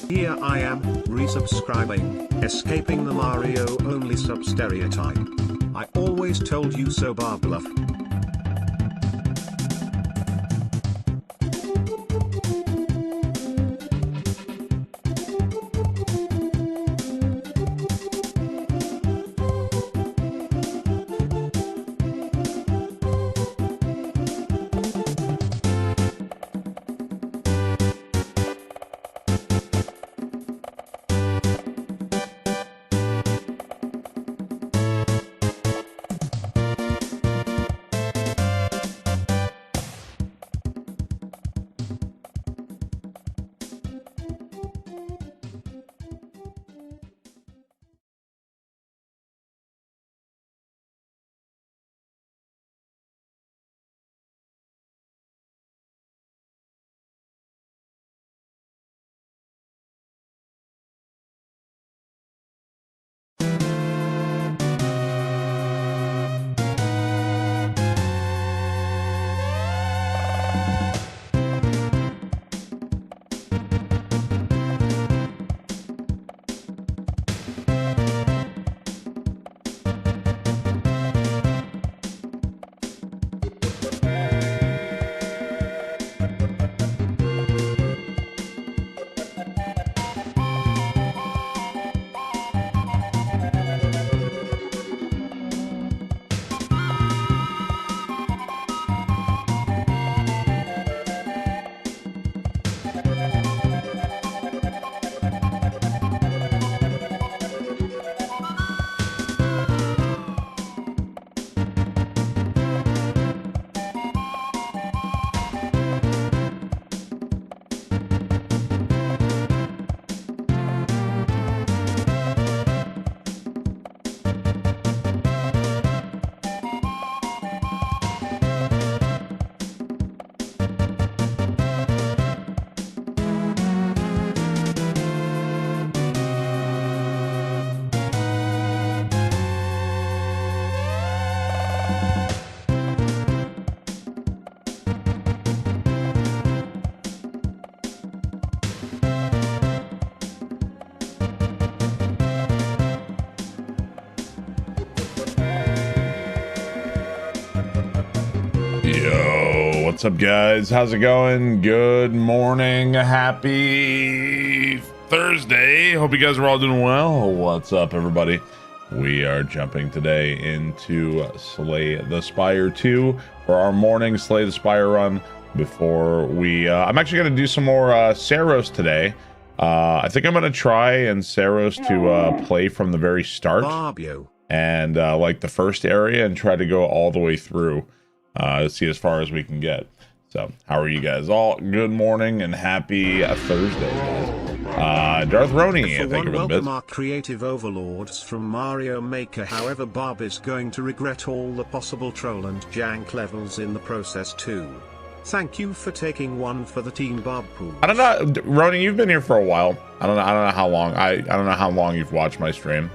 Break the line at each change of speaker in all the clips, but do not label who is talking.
Here I am, resubscribing, escaping the Mario-only sub-stereotype. I always told you so, Barbluff.
Yo, what's up, guys? How's it going? Good morning. Happy Thursday. Hope you guys are all doing well. What's up, everybody? We are jumping today into Slay the Spire 2 for our morning Slay the Spire run before we... I'm actually going to do some more Saros today. I think I'm going to try and Saros to play from the very start.
Barbio.
And like the first area and try to go all the way through. To see as far as we can get. So, how are you guys all? Good morning and happy Thursday, guys. Darth Roni, thank you for the bit.
Welcome our creative overlords from Mario Maker. However, Barb is going to regret all the possible troll and jank levels in the process too. Thank you for taking one for the team, Barb Pools.
I don't know, Roni, you've been here for a while. I don't know how long. I don't know how long you've watched my stream.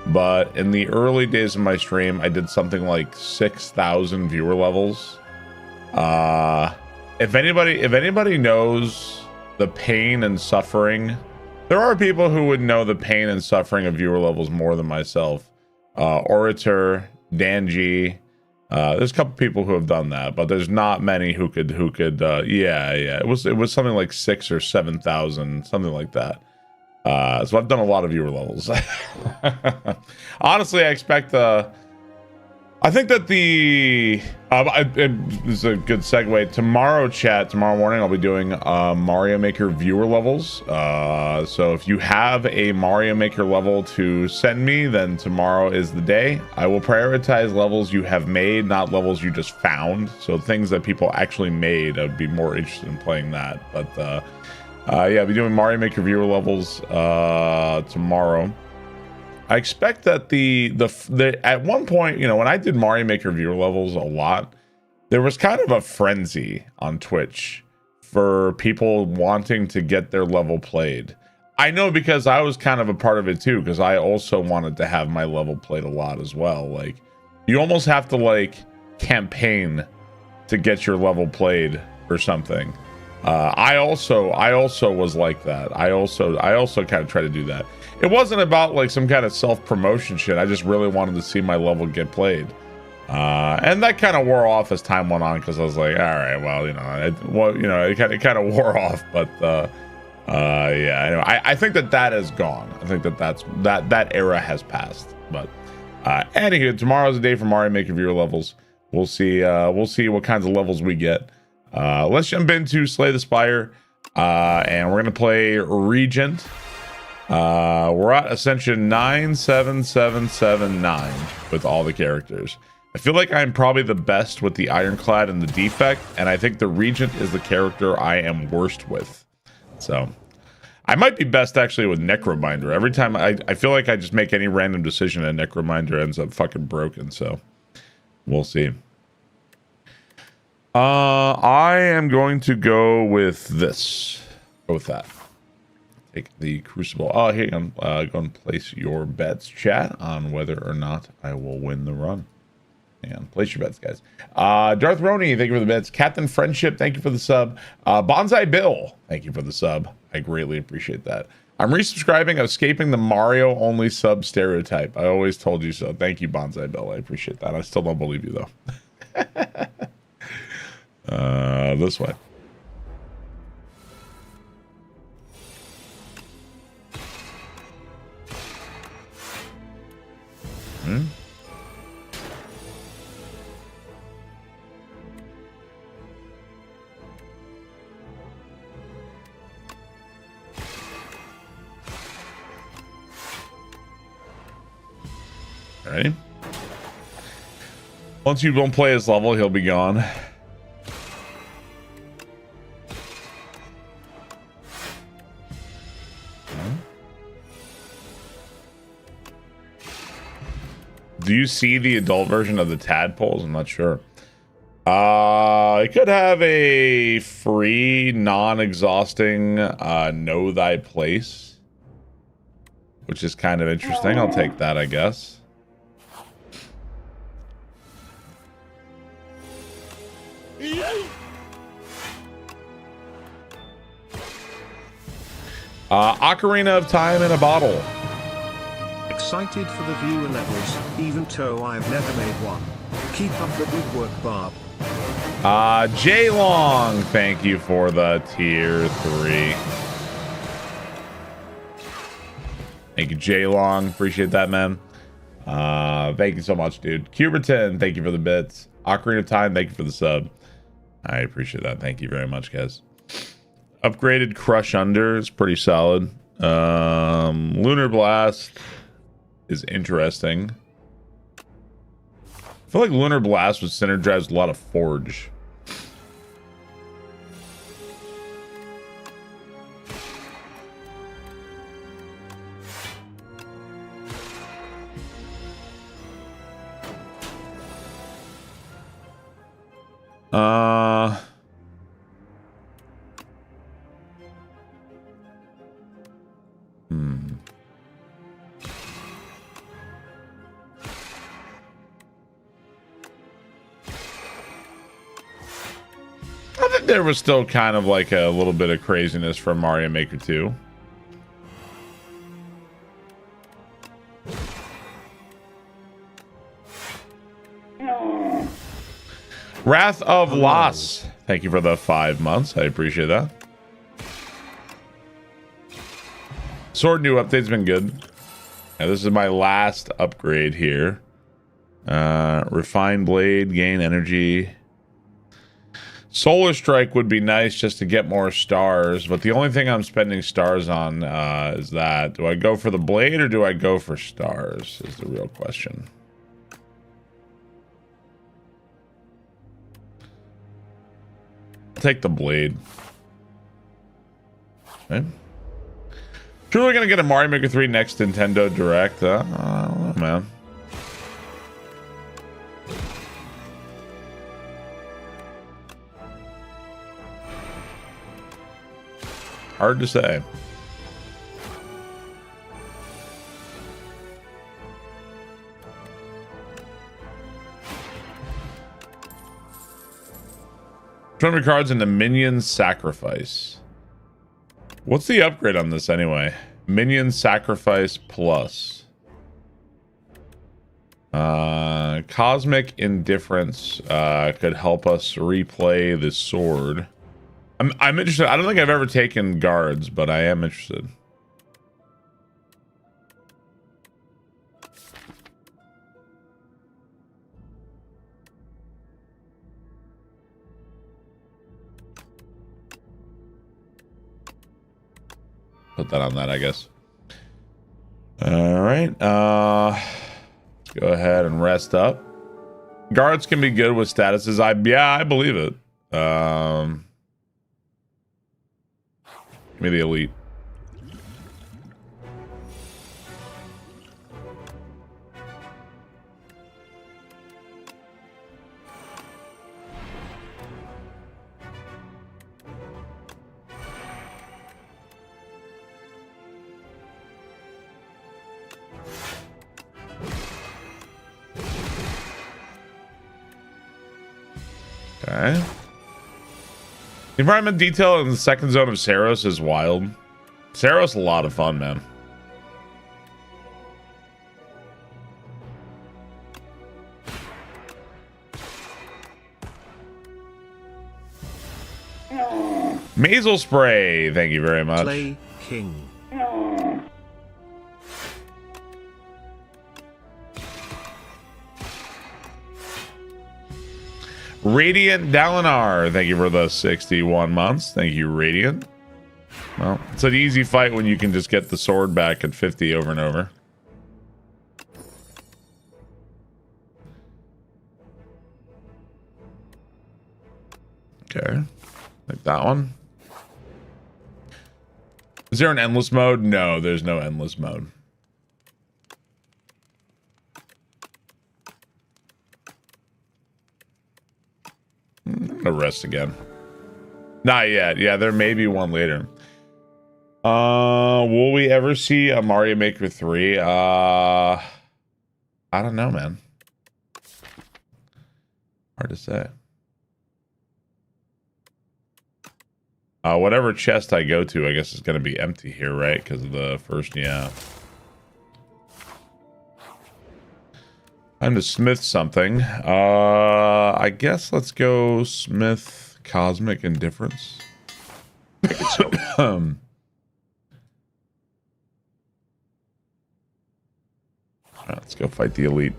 But in the early days of my stream, I did something like 6,000 viewer levels. If anybody knows the pain and suffering, there are people who would know the pain and suffering of viewer levels more than myself. Orator, Danji, there's a couple people who have done that, but there's not many who could. Yeah. It was something like 6,000 or 7,000, something like that. So I've done a lot of viewer levels. Honestly, I expect I think that it's a good segue. Tomorrow morning, I'll be doing Mario Maker viewer levels. So if you have a Mario Maker level to send me, then tomorrow is the day. I will prioritize levels you have made, not levels you just found. So things that people actually made, I'd be more interested in playing that. But yeah, I'll be doing Mario Maker viewer levels tomorrow. I expect that the at one point, you know, when I did Mario Maker viewer levels a lot, there was kind of a frenzy on Twitch for people wanting to get their level played. I know, because I was kind of a part of it too, because I also wanted to have my level played a lot as well. Like, you almost have to like campaign to get your level played or something. I also was like that. I also kind of try to do that. It wasn't about like some kind of self-promotion shit. I just really wanted to see my level get played. And that kind of wore off as time went on because I was like, all right, well, it kind of wore off. But yeah, anyway, I think that is gone. I think that era has passed. But anywho, tomorrow's the day for Mario Maker viewer levels. We'll see what kinds of levels we get. Let's jump into Slay the Spire, and we're gonna play Regent. We're at Ascension 97779 with all the characters. I feel like I'm probably the best with the Ironclad and the Defect, and I think the Regent is the character I am worst with. So I might be best actually with Necrominder. Every time I feel like I just make any random decision and Necrominder ends up fucking broken, so we'll see. I am going to go with this. Go with that. Take the Crucible. Oh, hey, I'm going to place your bets, chat, on whether or not I will win the run. Hang on, place your bets, guys. Darth Roney, thank you for the bets. Captain Friendship, thank you for the sub. Bonsai Bill, thank you for the sub. I greatly appreciate that. I'm resubscribing, escaping the Mario only sub stereotype. I always told you so. Thank you, Bonsai Bill. I appreciate that. I still don't believe you though. This way. Ready? Once you don't play his level, he'll be gone. Do you see the adult version of the tadpoles? I'm not sure. It could have a free, non-exhausting know thy place, which is kind of interesting. I'll take that, I guess. Ocarina of Time in a bottle.
Excited for the viewer levels, even though I've never made one. Keep up the good work, Bob.
J Long, thank you for the tier 3. Thank you, J Long. Appreciate that, man. Thank you so much, dude. Cuberton, thank you for the bits. Ocarina of Time, thank you for the sub. I appreciate that. Thank you very much, guys. Upgraded Crush Under is pretty solid. Lunar Blast is interesting. I feel like Lunar Blast would synergize a lot of Forge. I think there was still kind of like a little bit of craziness from Mario Maker 2. Wrath of Loss. Thank you for the 5 months. I appreciate that. Sword new update's been good. Yeah, this is my last upgrade here. Refined Blade, gain energy. Solar Strike would be nice just to get more stars, but the only thing I'm spending stars on is that. Do I go for the blade or do I go for stars is the real question. I'll take the blade. Okay. Truly gonna get a Mario Maker 3 next Nintendo Direct? I don't know, man. Hard to say. Turn your cards into Minion Sacrifice. What's the upgrade on this anyway? Minion Sacrifice Plus. Cosmic Indifference could help us replay the sword. I'm interested. I don't think I've ever taken guards, but I am interested. Put that on that, I guess. All right. Let's go ahead and rest up. Guards can be good with statuses. I believe it. Give me the elite. Okay. The environment detail in the second zone of Saros is wild. Saros, a lot of fun, man. Mazel spray, thank you very much.
Play King.
Radiant Dalinar, thank you for the 61 months. Thank you, Radiant. Well, it's an easy fight when you can just get the sword back at 50 over and over. Okay, like that one. Is there an endless mode? No, there's no endless mode. A rest again. Not yet. Yeah, there may be one later. Will we ever see a Mario Maker 3? I don't know, man. Hard to say. Whatever chest I go to, I guess is going to be empty here, right? Because of the first, yeah. Time to smith something. I guess let's go smith Cosmic Indifference. Let's go fight the elite.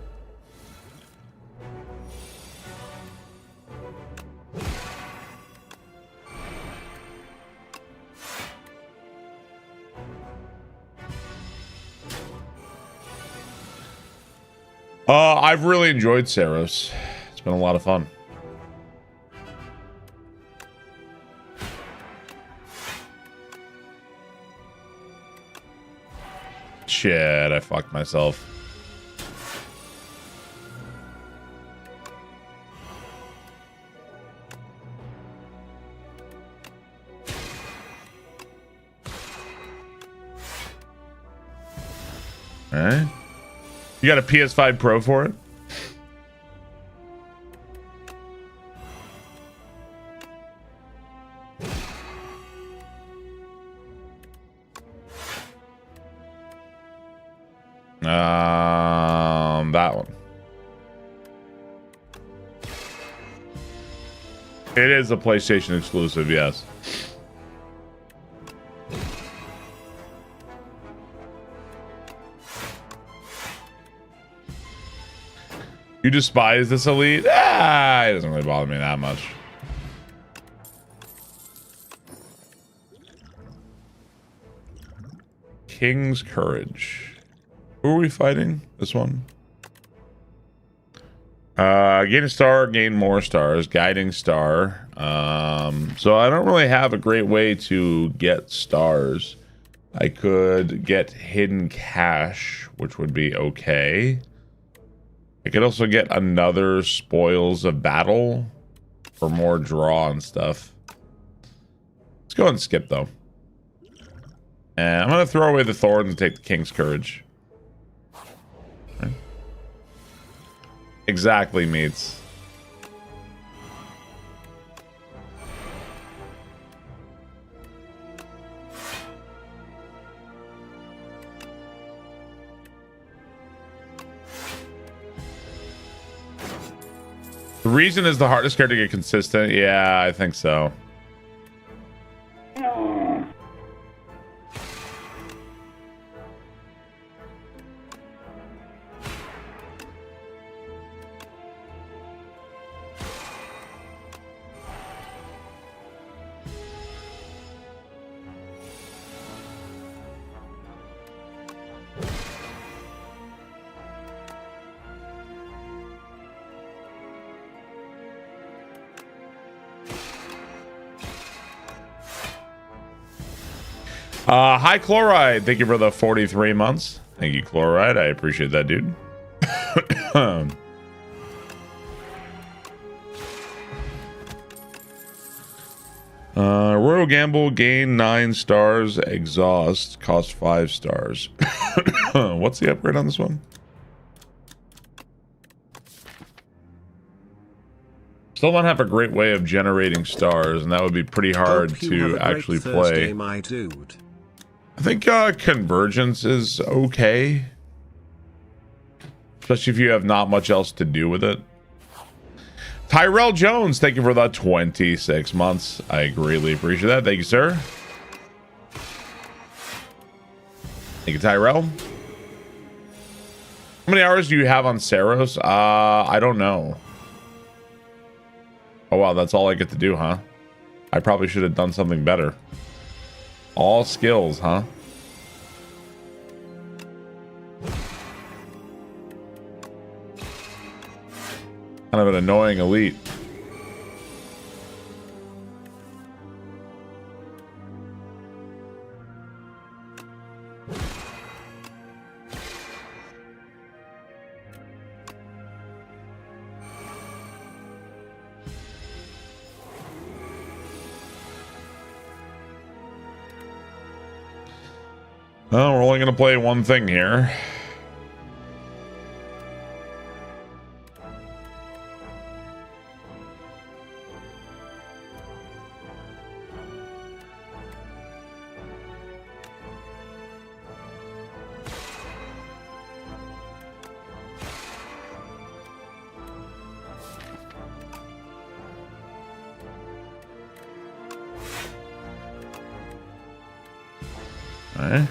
I've really enjoyed Saros. It's been a lot of fun. Shit, I fucked myself. Alright. You got a PS5 Pro for it? That one. It is a PlayStation exclusive, yes. You despise this elite? It doesn't really bother me that much. King's Courage. Who are we fighting? This one? Gain a star, gain more stars. Guiding star. So I don't really have a great way to get stars. I could get hidden cash, which would be okay. I could also get another Spoils of Battle for more draw and stuff. Let's go and skip, though. And I'm going to throw away the Thorns and take the King's Courage. Okay. Exactly, mates. reason is the hardest character to get consistent. Yeah, I think so. Hi, Chloride. Thank you for the 43 months. Thank you, Chloride. I appreciate that, dude. Royal Gamble, gain 9 stars. Exhaust, cost 5 stars. What's the upgrade on this one? Still don't have a great way of generating stars, and that would be pretty hard to actually play.
My dude.
I think Convergence is okay, especially if you have not much else to do with it. Tyrell Jones, thank you for the 26 months. I greatly appreciate that. Thank you, sir. Thank you, Tyrell. How many hours do you have on Saros? I don't know. Oh, wow, that's all I get to do, huh? I probably should have done something better. All skills, huh? Kind of an annoying elite. Well, we're only going to play one thing here. Alright.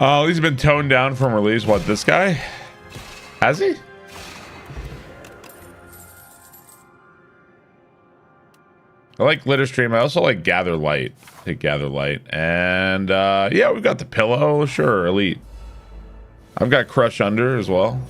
Oh, he's been toned down from release. What, this guy? Has he? I like Glitter Stream. I also like Gather Light. Take Gather Light. And yeah, we've got the pillow. Sure, elite. I've got Crush Under as well.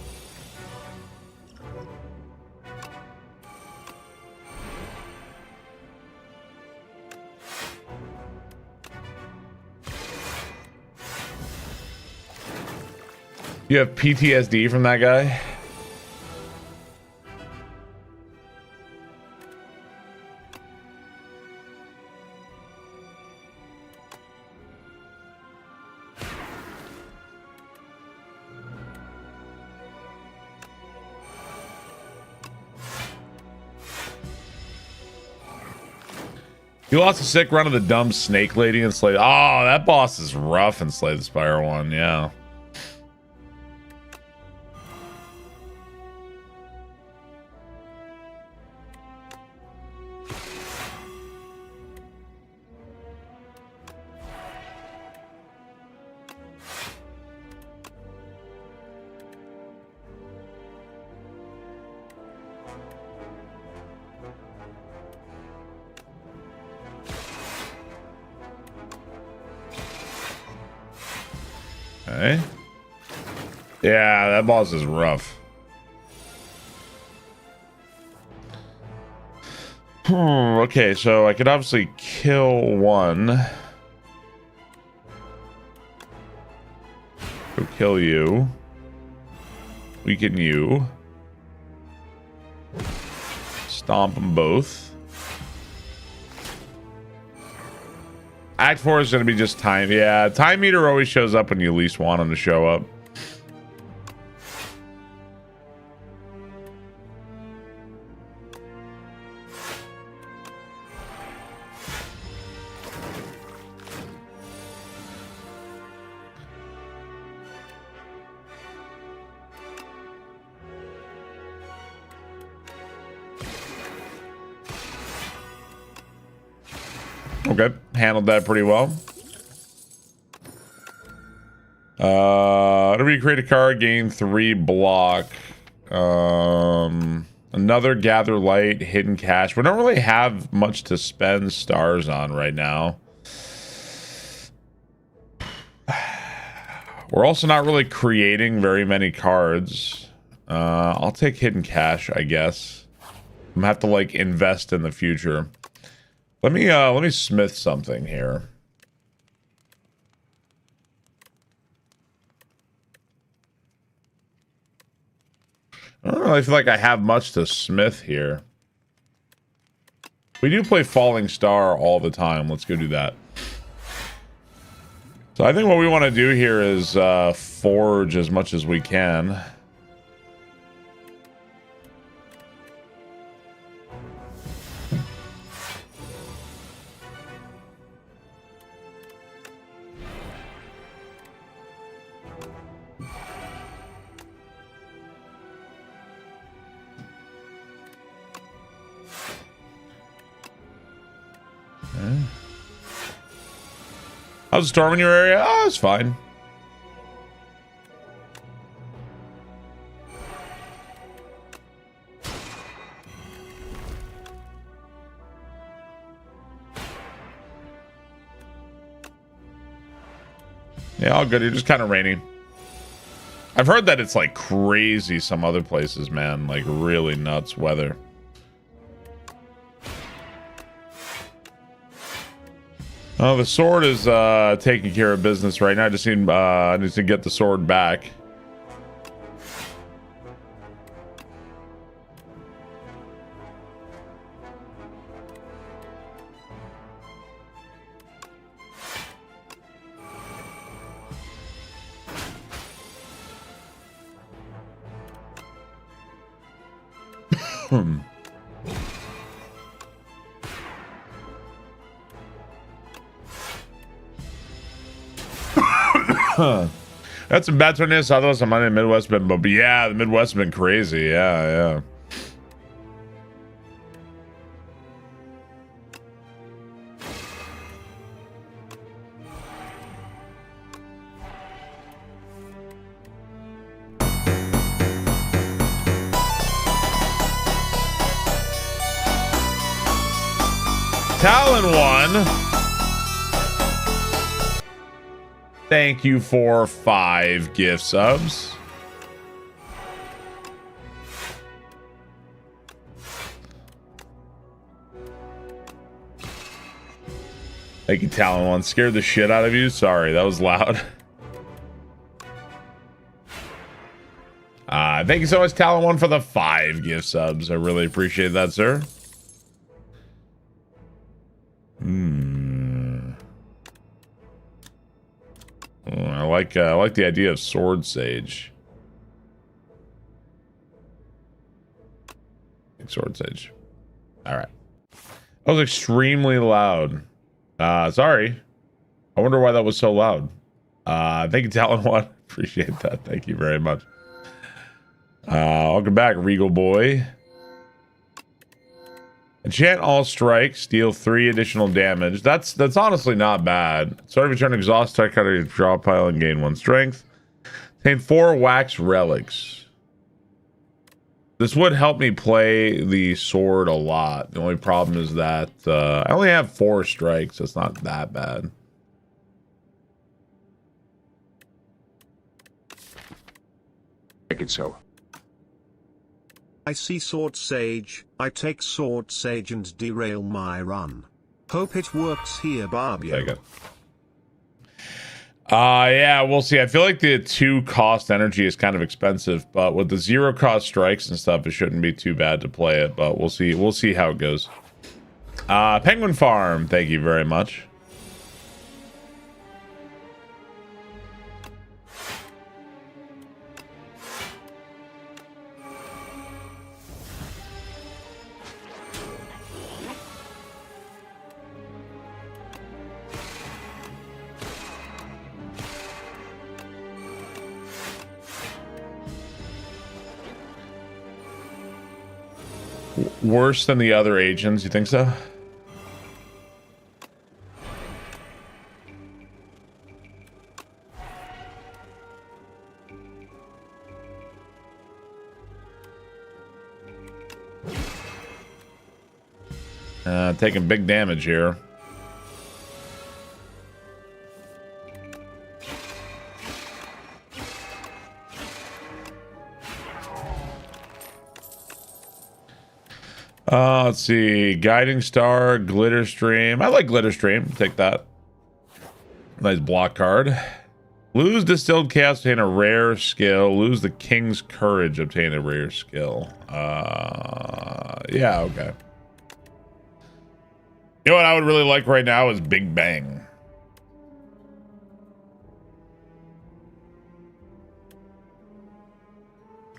You have PTSD from that guy? You lost a sick run of the dumb snake lady and Slay. Oh, that boss is rough in Slay the Spire 1, yeah. Okay. Yeah, that boss is rough. Okay, so I could obviously kill one. Go kill you. Weaken you. Stomp them both. Act 4 is going to be just time. Yeah, time meter always shows up when you least want him to show up. Okay, handled that pretty well. Whenever you create a card, gain 3 block. Another gather light, hidden cash. We don't really have much to spend stars on right now. We're also not really creating very many cards. I'll take hidden cash, I guess. I'm gonna have to like invest in the future. Let me smith something here. I don't really feel like I have much to smith here. We do play Falling Star all the time. Let's go do that. So I think what we want to do here is forge as much as we can. How's the storm in your area? Oh, it's fine. Yeah, all good. You're just kind of raining. I've heard that it's like crazy some other places, man. Like really nuts weather. Oh, the sword is taking care of business right now. I just need to get the sword back. That's some bad tornadoes. Southwest and Monday Midwest been, but yeah, the Midwest has been crazy. Yeah. Talon won. Thank you for 5 gift subs. Thank you, Talon One. Scared the shit out of you. Sorry, that was loud. Thank you so much, Talon One, for the 5 gift subs. I really appreciate that, sir. I like the idea of Sword Sage. Sword Sage. All right. That was extremely loud. Sorry. I wonder why that was so loud. Thank you, Talon One. Appreciate that. Thank you very much. Welcome back, Regal Boy. Enchant all strikes, deal 3 additional damage. That's honestly not bad. Start of your turn, exhaust, strike out of your draw pile and gain 1 strength. Obtain 4 wax relics. This would help me play the sword a lot. The only problem is that I only have 4 strikes. That's not that bad.
Make it so.
I see Sword Sage, I take Sword Sage and derail my run. Hope it works here, Barbie.
Take it. Yeah, we'll see. I feel like the 2 cost energy is kind of expensive, but with the 0 cost strikes and stuff, it shouldn't be too bad to play it, but we'll see. We'll see how it goes. Penguin Farm, thank you very much. Worse than the other agents, you think so? Taking big damage here. Let's see. Guiding Star, Glitter Stream. I like Glitter Stream. Take that. Nice block card. Lose Distilled Chaos, obtain a rare skill. Lose the King's Courage, obtain a rare skill. Yeah, okay. You know what I would really like right now is Big Bang.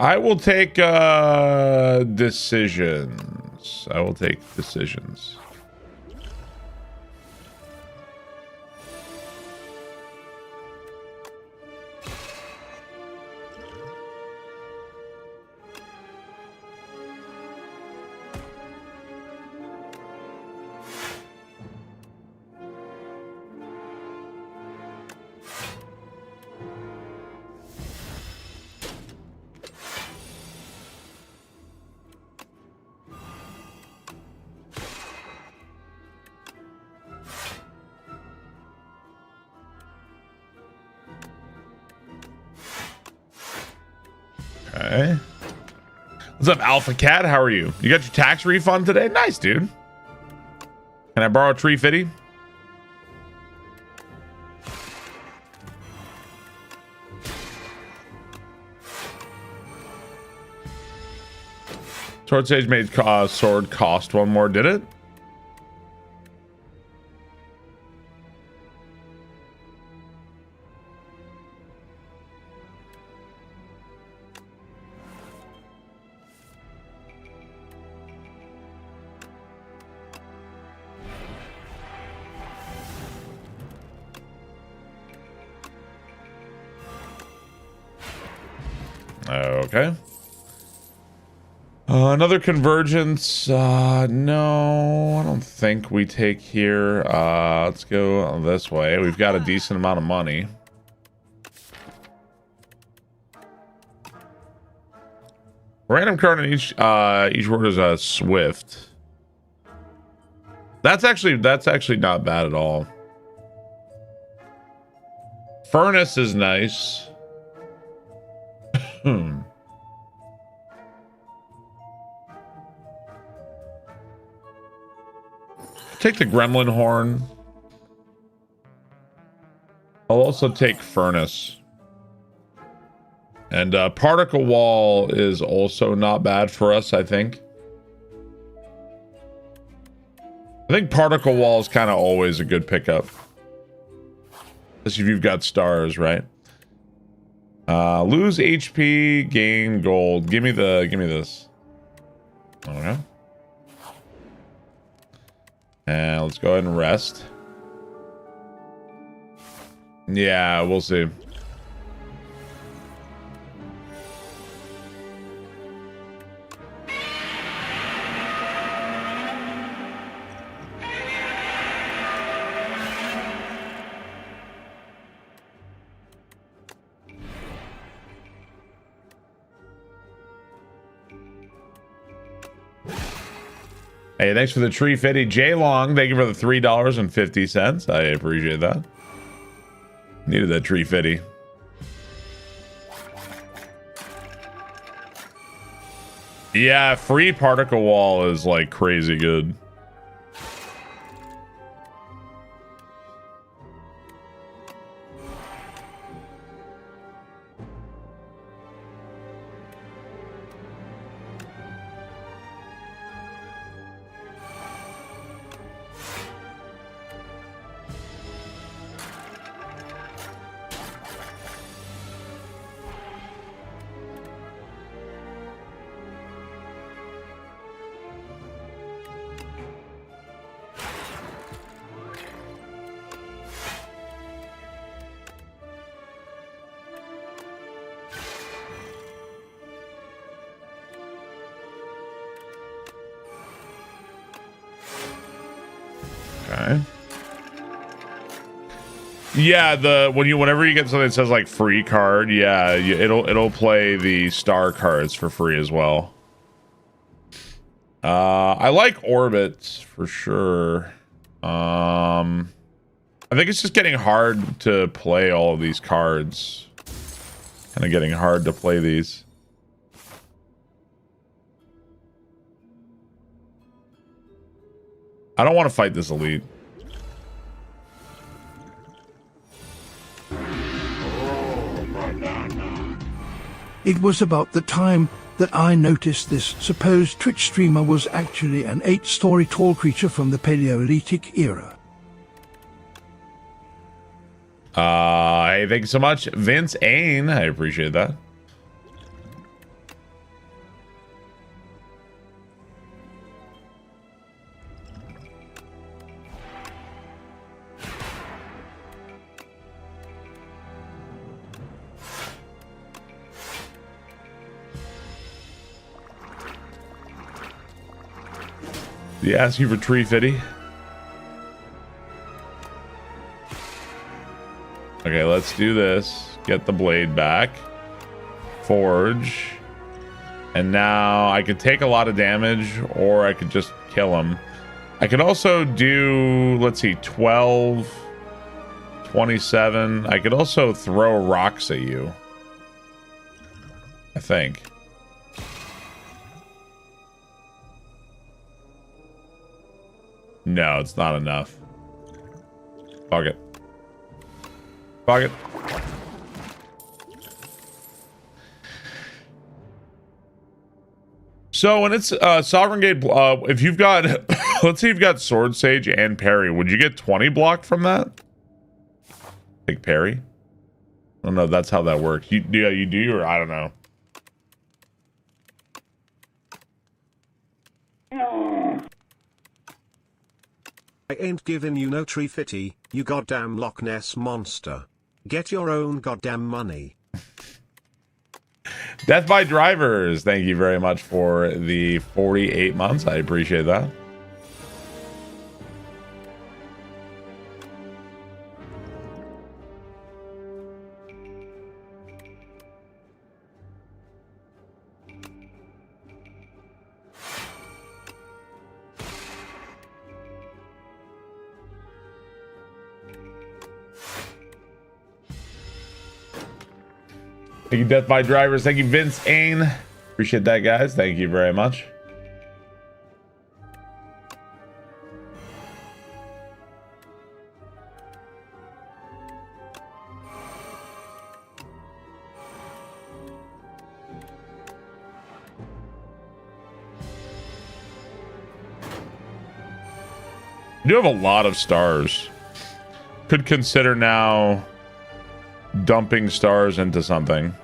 I will take decisions. I will take decisions. Okay. What's up, Alpha Cat? How are you? You got your tax refund today? Nice, dude. Can I borrow a tree fitty? Sword Sage made sword cost one more, did it? Okay. Another convergence. No, I don't think we take here. Let's go this way. We've got a decent amount of money. Random card in each word is a swift. That's actually not bad at all. Furnace is nice. Take the Gremlin Horn. I'll also take Furnace. And Particle Wall is also not bad for us, I think. I think Particle Wall is kind of always a good pickup. Especially if you've got stars, right? Lose HP, gain gold. Give me this. Okay. And let's go ahead and rest. Yeah, we'll see. Hey, thanks for the tree fitty. J Long, thank you for the $3.50. I appreciate that. Needed that tree fitty. Yeah, free particle wall is like crazy good. Okay. Yeah, whenever you get something that says like free card, yeah, it'll play the star cards for free as well. I like orbits for sure. I think it's just getting hard to play all of these cards. Kind of getting hard to play these. I don't want to fight this elite.
It was about the time that I noticed this supposed Twitch streamer was actually an 8-story tall creature from the Paleolithic era.
Hey, thank you so much, Vince Ain. I appreciate that. Did he ask you for tree fitty? Okay, let's do this. Get the blade back. Forge. And now I could take a lot of damage, or I could just kill him. I could also do, let's see, 12, 27. I could also throw rocks at you, I think. No, it's not enough. Fuck it. Fuck it. So when it's Sovereign Gate, if you've got, let's say you've got Sword Sage and Parry, would you get 20 blocked from that? Like Parry? I don't know if that's how that works. You do, or I don't know.
I ain't giving you no tree fitty, you goddamn Loch Ness monster. Get your own goddamn money.
Death by Drivers, thank you very much for the 48 months. I appreciate that. Thank you, Death by Drivers. Thank you, Vince Ain. Appreciate that, guys. Thank you very much. You do have a lot of stars. Could consider now dumping stars into something.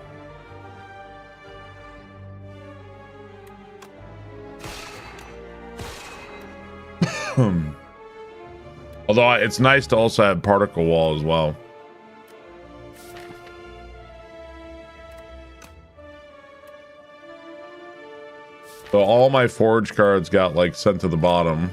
Although it's nice to also have particle wall as well. So all my forge cards got like sent to the bottom.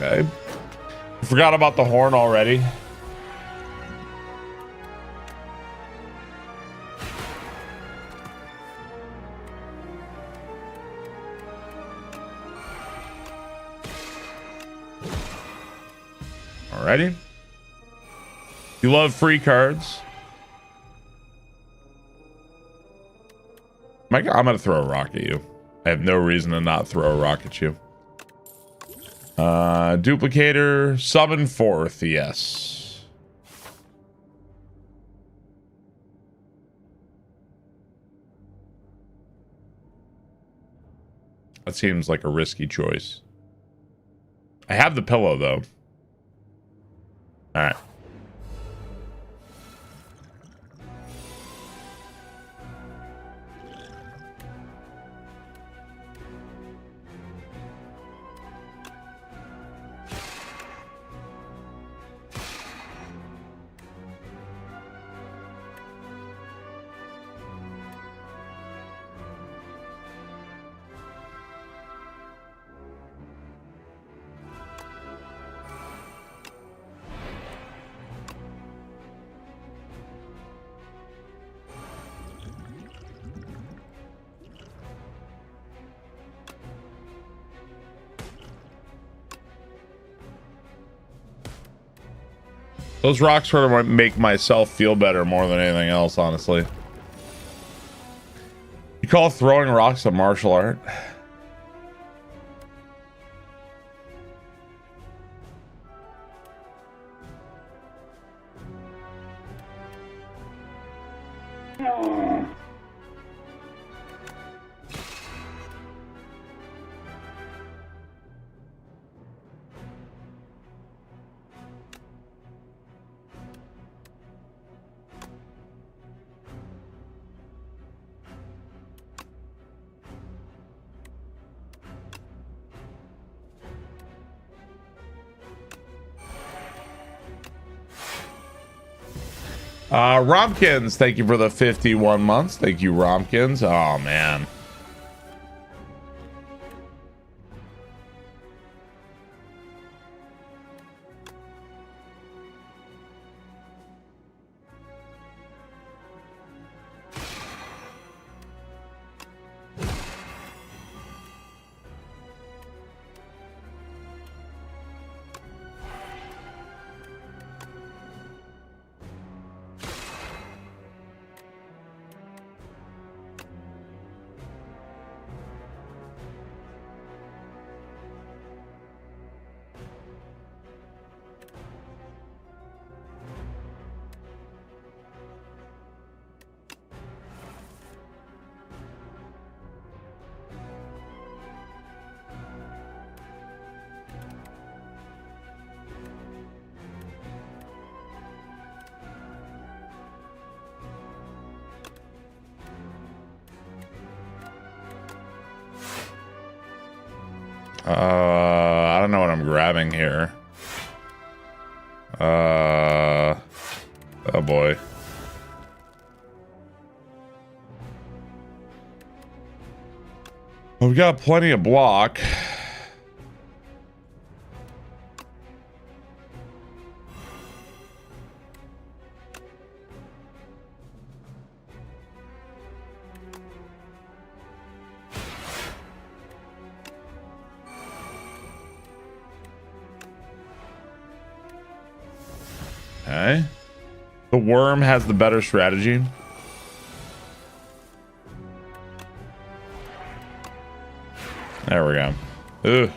Okay. Forgot about the horn already. Alrighty. You love free cards. I'm gonna throw a rock at you. I have no reason to not throw a rock at you. Duplicator, summon forth, yes. That seems like a risky choice. I have the pillow though. All right. Those rocks sort of make myself feel better more than anything else, honestly. You call throwing rocks a martial art? Romkins, thank you for the 51 months. Thank you, Romkins. Oh, man. I don't know what I'm grabbing here. Oh boy. We've got plenty of block. Okay. The worm has the better strategy. There we go. Ugh.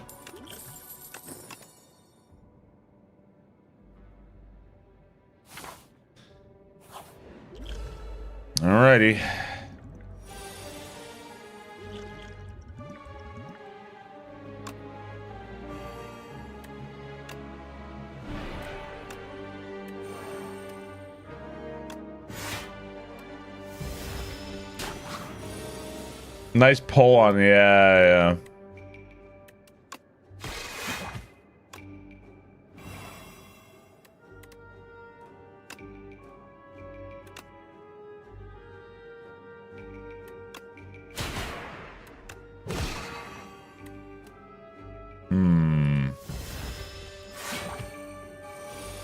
Alrighty. Nice pull on, yeah.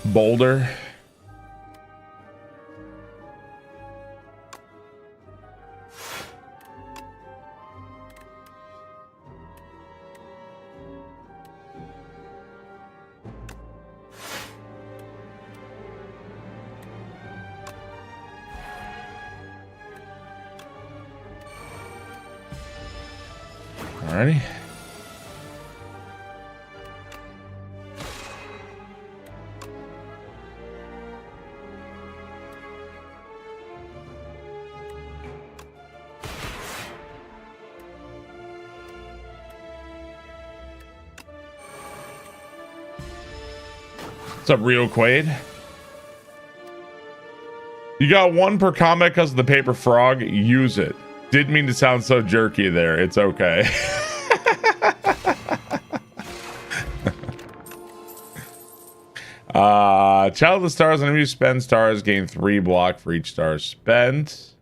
Boulder. Alrighty. What's up, Rio Quaid? You got one per comment because of the paper frog. Use it. Didn't mean to sound so jerky there. It's okay. Child of the Stars. Whenever you spend stars, gain 3 block for each star spent.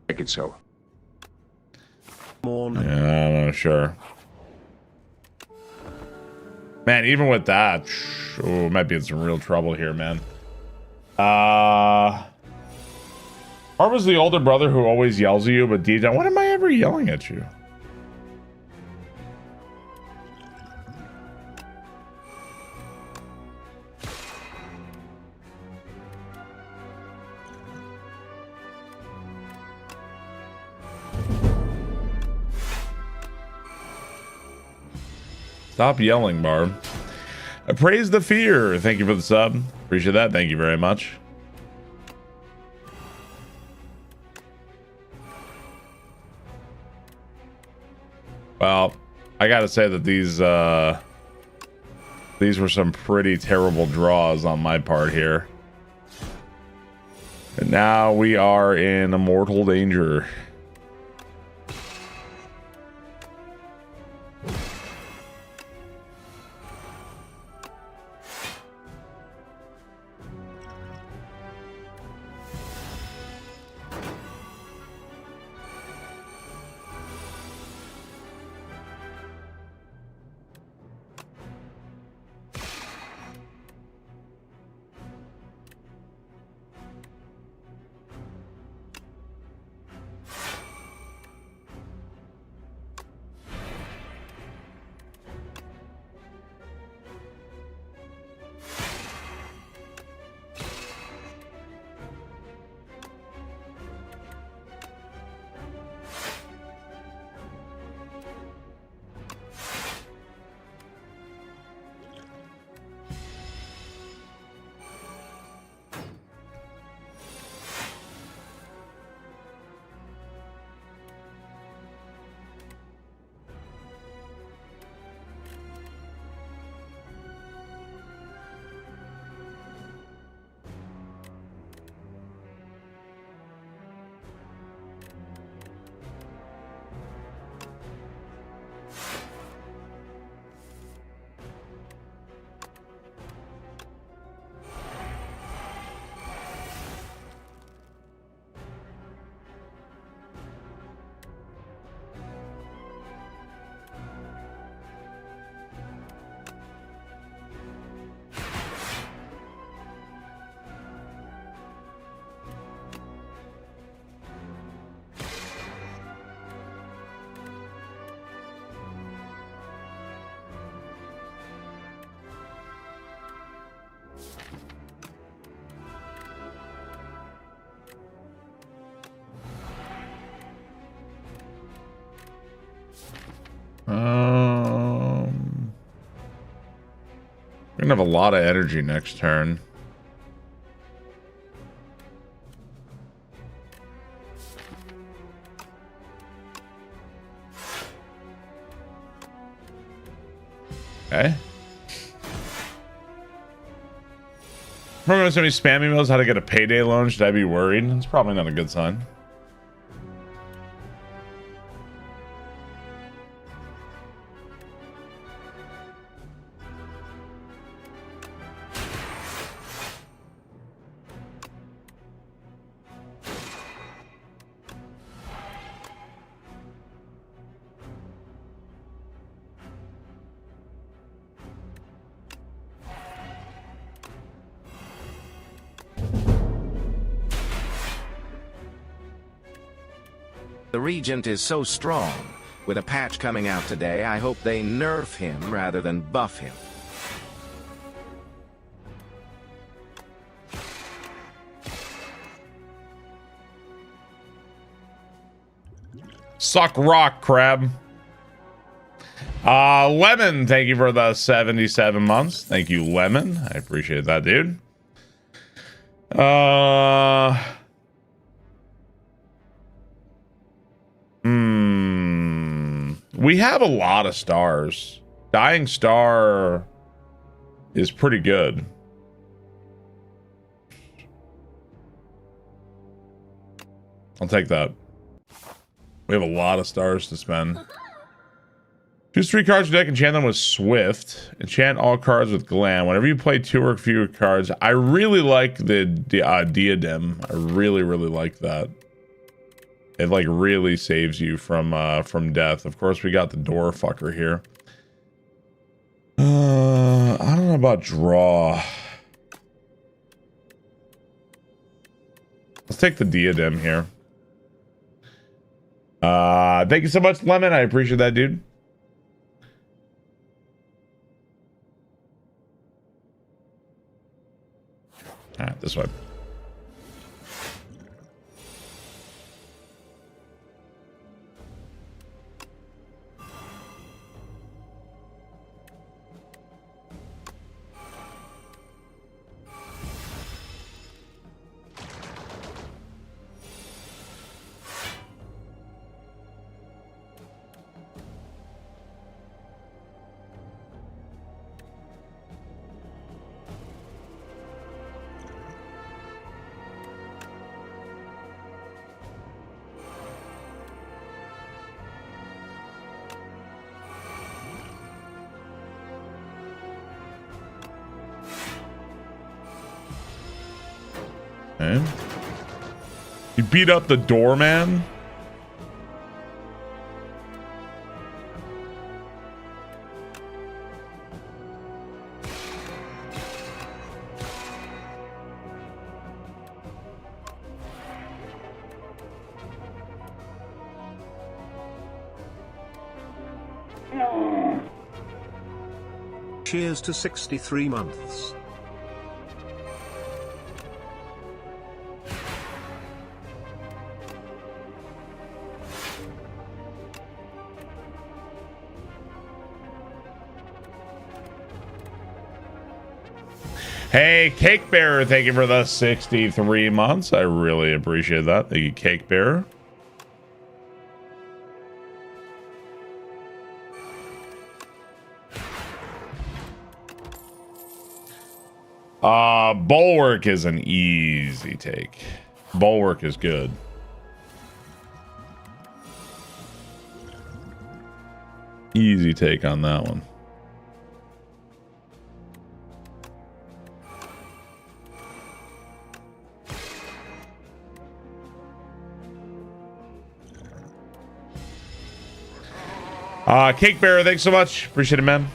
Make it so.
Morning.
Yeah, I'm not sure. Man, even with that, oh, might be in some real trouble here, man. Barbara's the older brother who always yells at you, but DJ, when am I ever yelling at you? Stop yelling, Barb. Appraise the fear. Thank you for the sub. Appreciate that. Thank you very much. Well, I gotta say that these were some pretty terrible draws on my part here. And now we are in mortal danger. We're gonna have a lot of energy next turn. Okay. Remember somebody spam emails how to get a payday loan? Should I be worried? It's probably not a good sign.
The Regent is so strong. With a patch coming out today, I hope they nerf him rather than buff him.
Suck rock, crab. Lemon, thank you for the 77 months. Thank you, Lemon. I appreciate that, dude. We have a lot of stars. Dying Star is pretty good. I'll take that. We have a lot of stars to spend. Choose 3 cards your deck, enchant them with Swift. Enchant all cards with Glam. Whenever you play 2 or fewer cards, I really like the Diadem. I really like that. It like really saves you from death. Of course, we got the door fucker here. I don't know about draw. Let's take the Diadem here. Thank you so much, Lemon. I appreciate that, dude. All right, this way. Okay. You beat up the doorman?
Cheers to 63 months.
Hey, Cake Bearer, thank you for the 63 months. I really appreciate that. Thank you, Cake Bearer. Bulwark is an easy take. Bulwark is good. Easy take on that one. Cake Bearer, thanks so much. Appreciate it, man.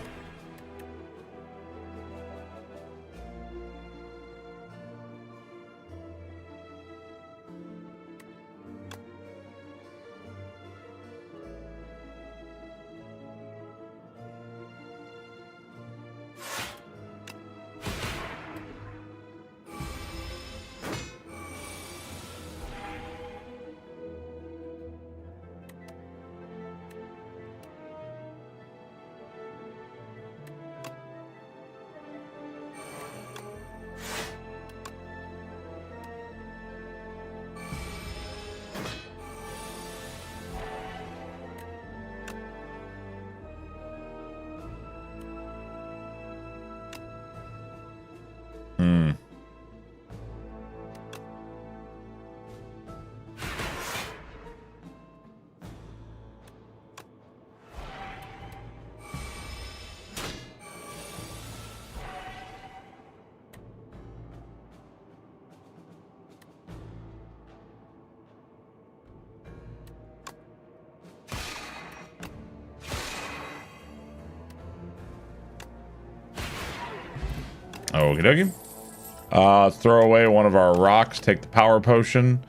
Okie dokie. Throw away one of our rocks. Take the power potion.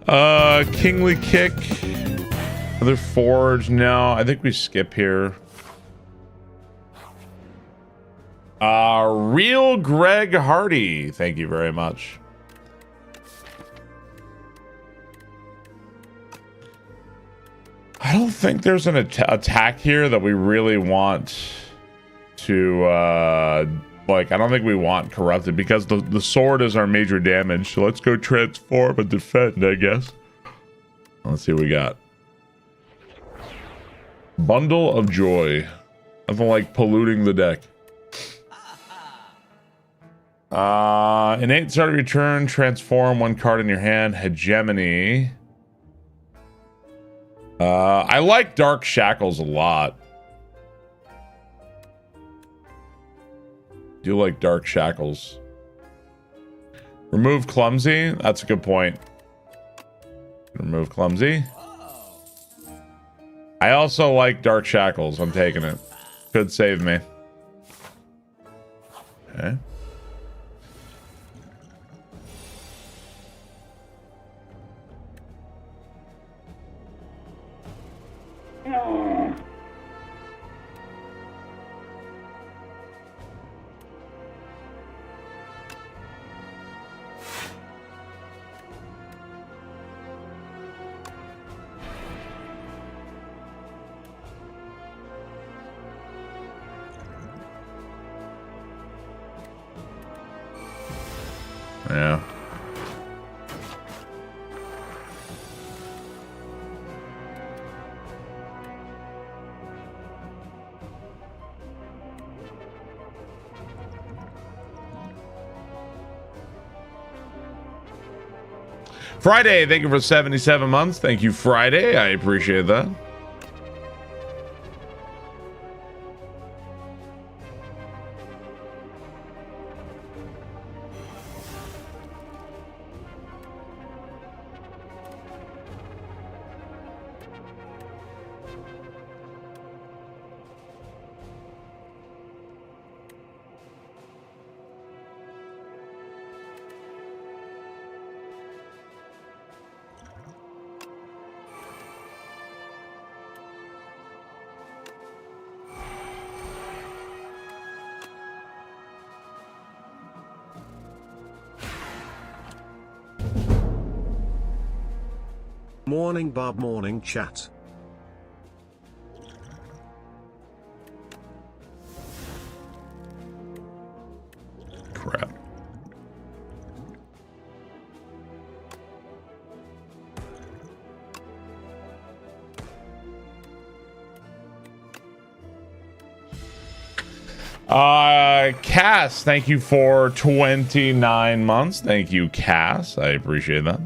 Kingly Kick. Another Forge. No, I think we skip here. Real Greg Hardy. Thank you very much. I don't think there's an attack here that we really want to like. I don't think we want corrupted because the sword is our major damage. So let's go transform and defend, I guess. Let's see what we got. Bundle of Joy. Nothing like polluting the deck. Innate start of your turn, transform one card in your hand. Hegemony. I like Dark Shackles a lot. Do like Dark Shackles. Remove Clumsy. That's a good point. Remove Clumsy. I also like Dark Shackles. I'm taking it. Could save me. Okay. Yeah. Friday, thank you for 77 months. Thank you, Friday. I appreciate that.
Morning Bob, morning chat.
Crap. Cass, thank you for 29 months. Thank you, Cass. I appreciate that.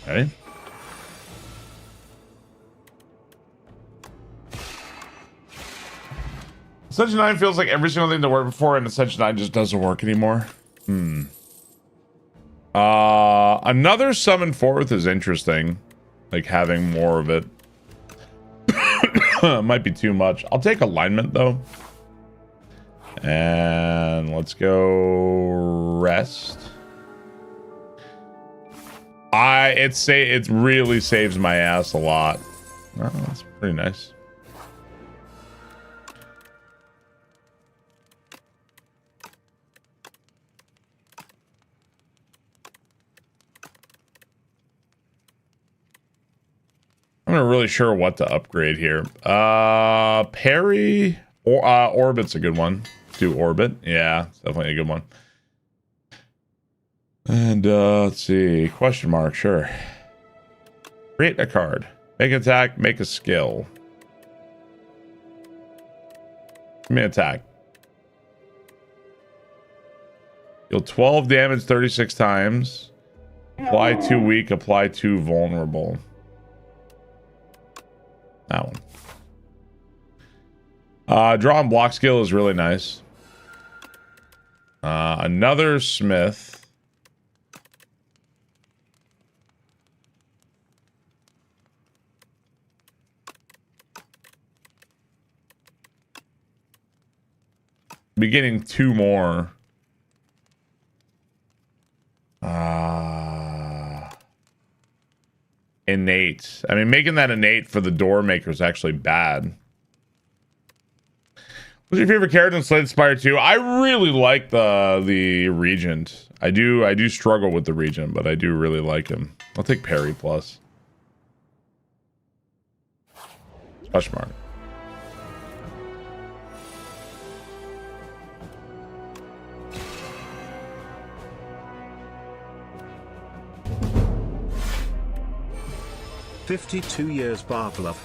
Okay. Ascension 9 feels like every single thing that worked before, and Ascension 9 just doesn't work anymore. Another summon forth is interesting. Like having more of it. Might be too much. I'll take alignment though. And let's go rest. It really saves my ass a lot. Oh, that's pretty nice. I'm not really sure what to upgrade here. Parry or Orbit's a good one. Do Orbit. Yeah, it's definitely a good one. And let's see. Question mark, sure. Create a card. Make an attack, make a skill. Give me an attack. Deal 12 damage 36 times. Apply 2 weak, apply 2 vulnerable. That one. Draw and block skill is really nice. Another Smith. Be getting 2 more. Innate. I mean, making that innate for the door maker is actually bad. What's your favorite character in Slade Spire 2? I really like the Regent. I do struggle with the Regent, but I do really like him. I'll take Parry plus. Question mark.
"52 years Bartlove."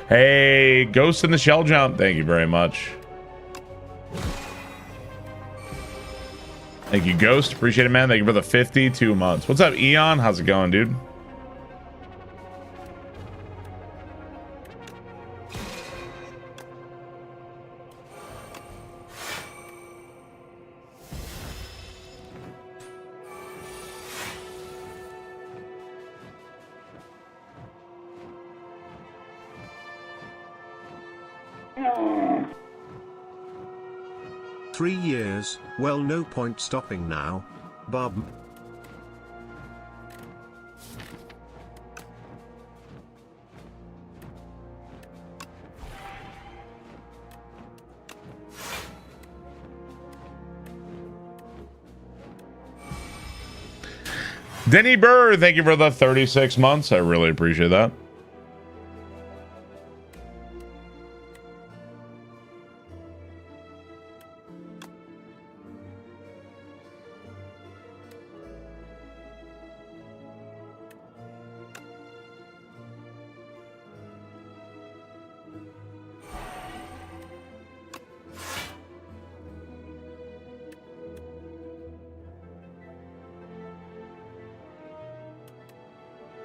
Hey, Ghost in the Shell Jump. Thank you very much. Thank you, Ghost. Appreciate it, man. Thank you for the 52 months. What's up, Eon? How's it going, dude?
"3 years, well no point stopping now. Bob."
Denny Burr, thank you for the 36 months. I really appreciate that.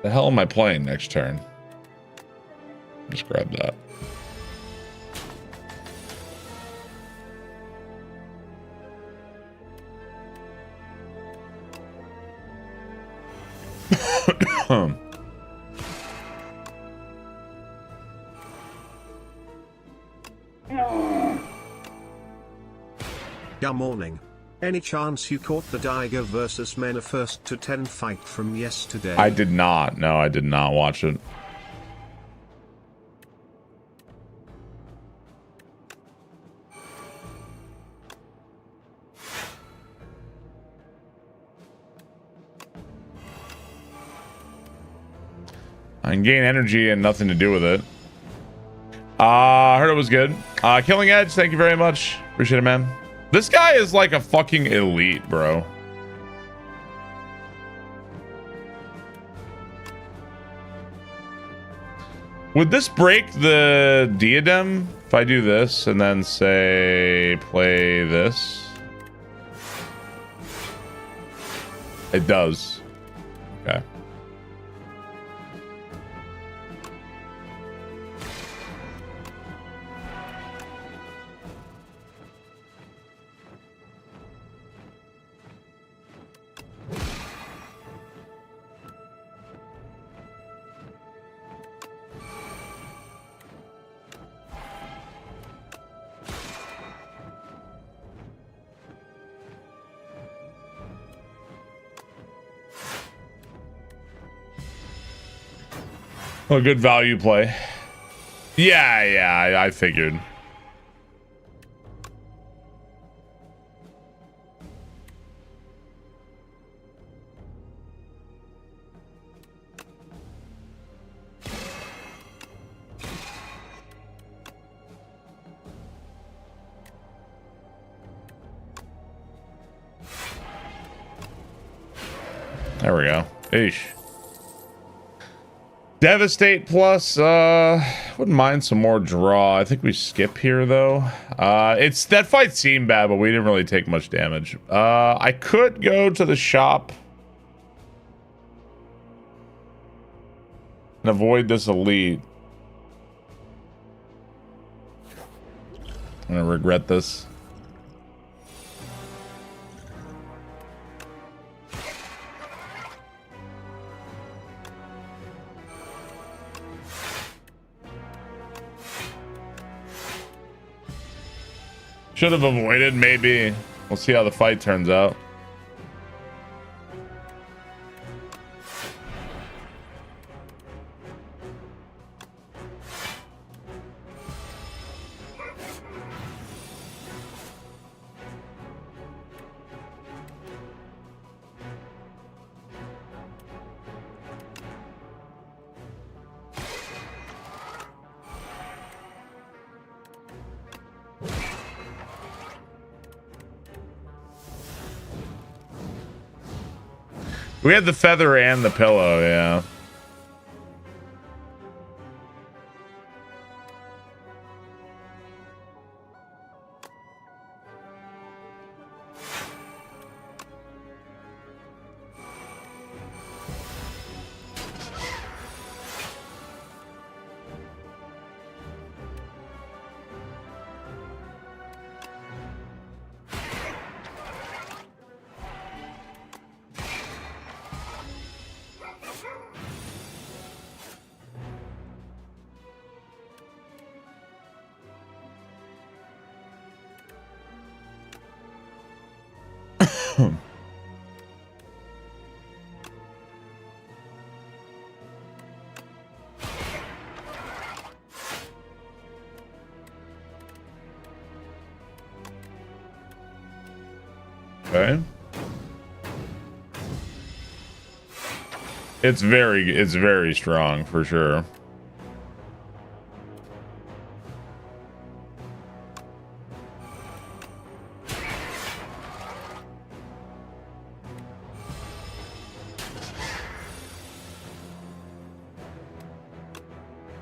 The hell am I playing next turn? Just grab that.
"Yeah, morning. Any chance you caught the Daigo versus Mena 1st to 10 fight from yesterday?"
I did not. No, I did not watch it. I can gain energy and nothing to do with it. I heard it was good. Killing Edge, thank you very much. Appreciate it, man. This guy is like a fucking elite, bro. Would this break the diadem if I do this and then say play this? It does. Okay. A good value play. Yeah, I figured. There we go. Eesh. Devastate plus, wouldn't mind some more draw. I think we skip here though. It's that fight seemed bad, but we didn't really take much damage. I could go to the shop and avoid this elite. I'm gonna regret this. Should have avoided, maybe. We'll see how the fight turns out. We had the feather and the pillow, yeah. Okay. It's very strong for sure.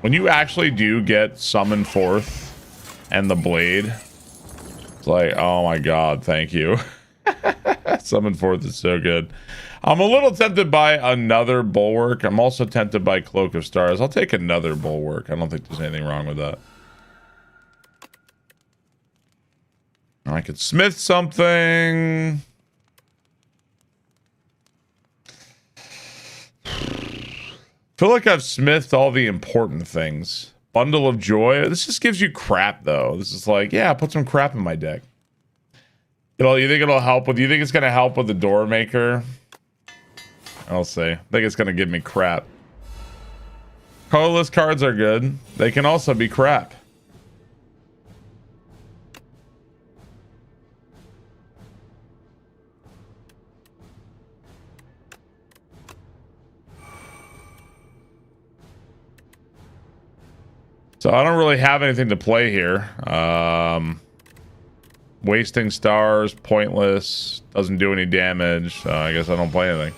When you actually do get summoned forth and the blade, it's like, oh my god, thank you. Summon forth is so good. I'm a little tempted by another bulwark. I'm also tempted by Cloak of Stars. I'll take another bulwark. I don't think there's anything wrong with that. I could smith something. Feel like I've smithed all the important things. Bundle of Joy. This just gives you crap though. This is like, yeah, put some crap in my deck. You think it'll help with? You think it's gonna help with the door maker? I'll see. I think it's gonna give me crap. Colorless cards are good. They can also be crap. So I don't really have anything to play here. Wasting stars, pointless, doesn't do any damage. So I guess I don't play anything.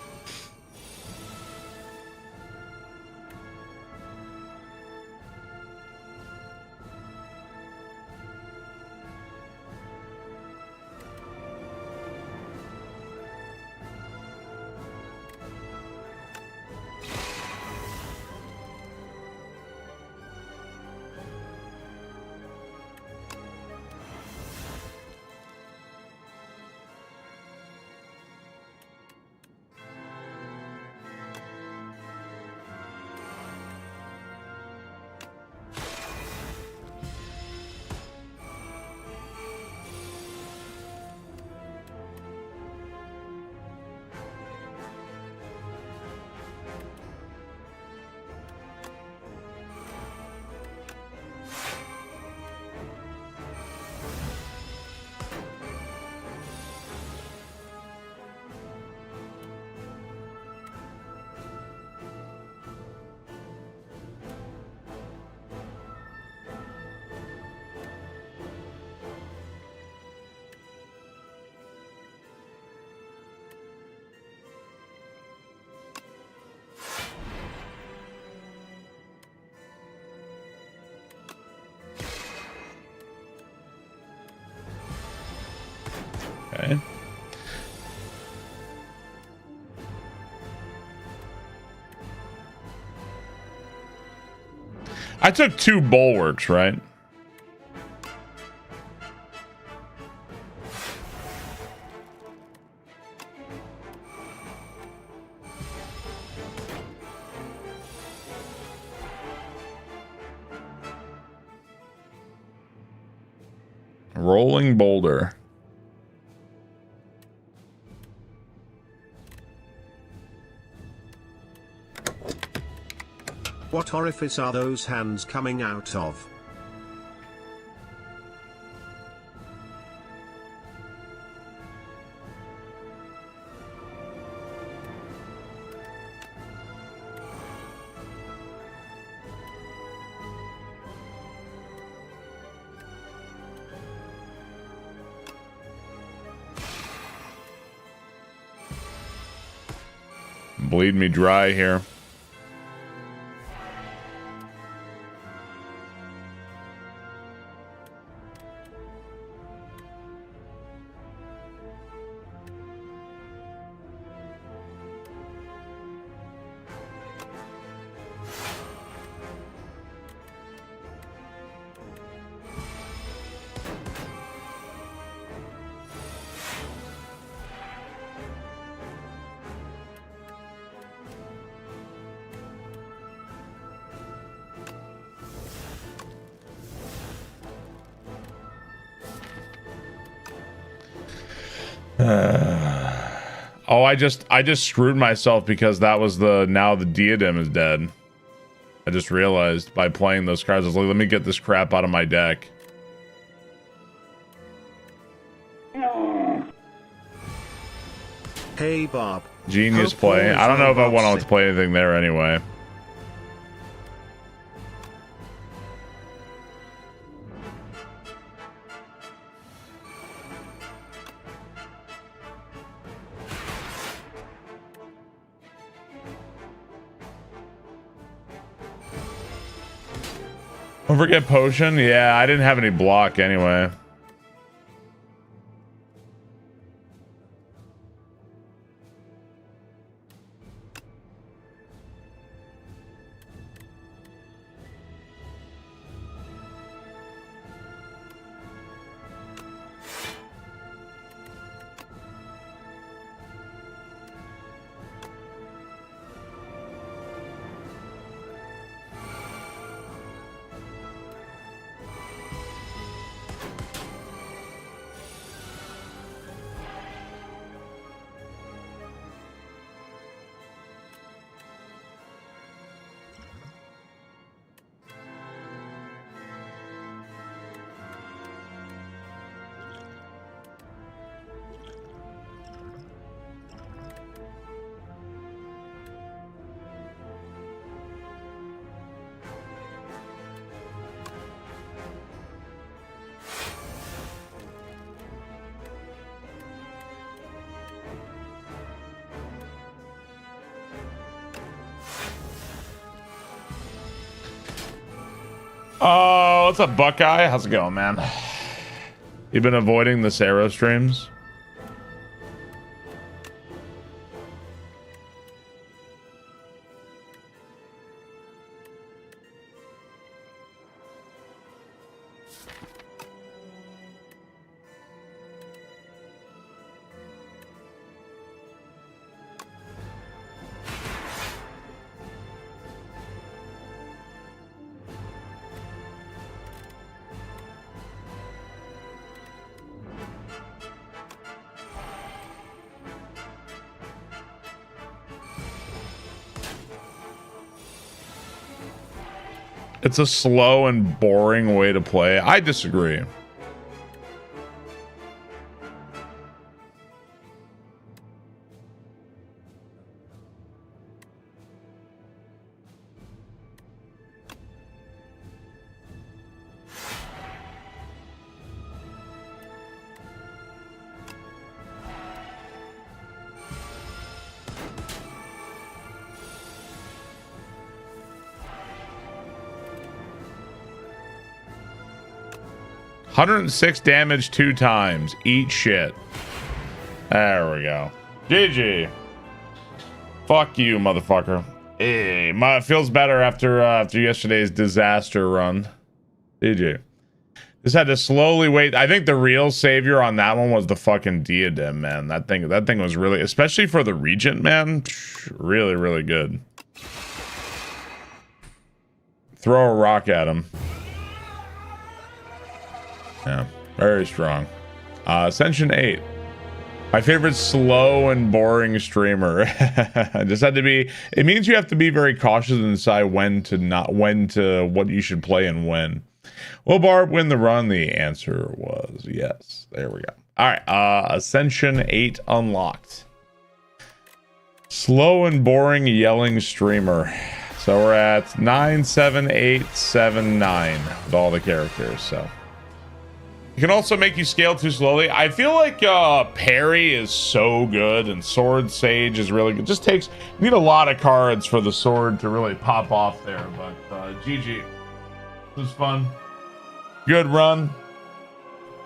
I took 2 bulwarks, right? Rolling boulder.
What orifice are those hands coming out of?
Bleed me dry here. Oh, I just screwed myself because that was now the diadem is dead. I just realized by playing those cards. I was like, let me get this crap out of my deck.
Hey Bob.
Genius play. I don't know if I want to play anything there anyway. Don't forget potion. Yeah, I didn't have any block anyway. Oh, what's up, Buckeye? How's it going, man? You've been avoiding the Sarah streams? It's a slow and boring way to play. I disagree. $106 damage 2 times. Eat shit. There we go. GG. Fuck you, motherfucker. Hey, feels better after yesterday's disaster run. DJ. Just had to slowly wait. I think the real savior on that one was the fucking diadem, man. That thing was really, especially for the regent, man. Really, really good. Throw a rock at him. Yeah, very strong. Ascension 8. My favorite slow and boring streamer. Just had to be. It means you have to be very cautious and decide what you should play and when. Will Barb win the run? The answer was yes. There we go. All right. Ascension 8 unlocked. Slow and boring yelling streamer. So we're at 9, 7, 8, 7, 9 with all the characters. So. It can also make you scale too slowly. I feel like parry is so good and sword sage is really good. Just takes, you need a lot of cards for the sword to really pop off there. But GG. It was fun. Good run.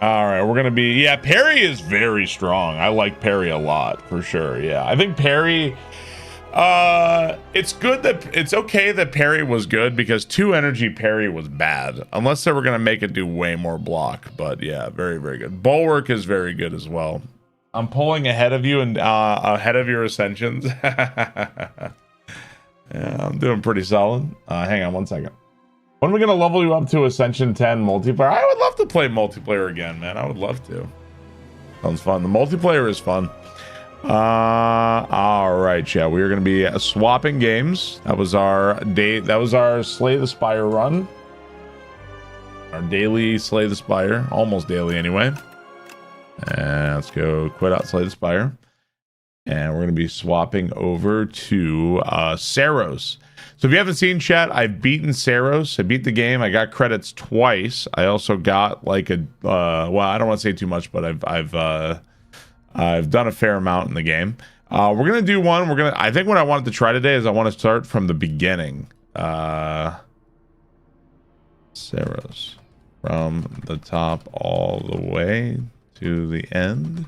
All right, we're gonna be, yeah, parry is very strong. I like parry a lot for sure. Yeah, I think parry, it's good that it's okay that parry was good because 2 energy parry was bad unless they were going to make it do way more block. But yeah, very, very good. Bulwark is very good as well. I'm pulling ahead of you and ahead of your ascensions. Yeah, I'm doing pretty solid. Hang on one second. When are we going to level you up to Ascension 10 multiplayer? I would love to play multiplayer again, man. I would love to. Sounds fun. The multiplayer is fun. All right, yeah, we are going to be swapping games. That was our day. That was our Slay the Spire run. Our daily Slay the Spire, almost daily anyway. And let's go quit out Slay the Spire. And we're going to be swapping over to Saros. So if you haven't seen, chat, I've beaten Saros. I beat the game. I got credits twice. I also got like a well, I don't want to say too much, but I've done a fair amount in the game. We're gonna do one. I think what I wanted to try today is I want to start from the beginning. Saros, from the top all the way to the end.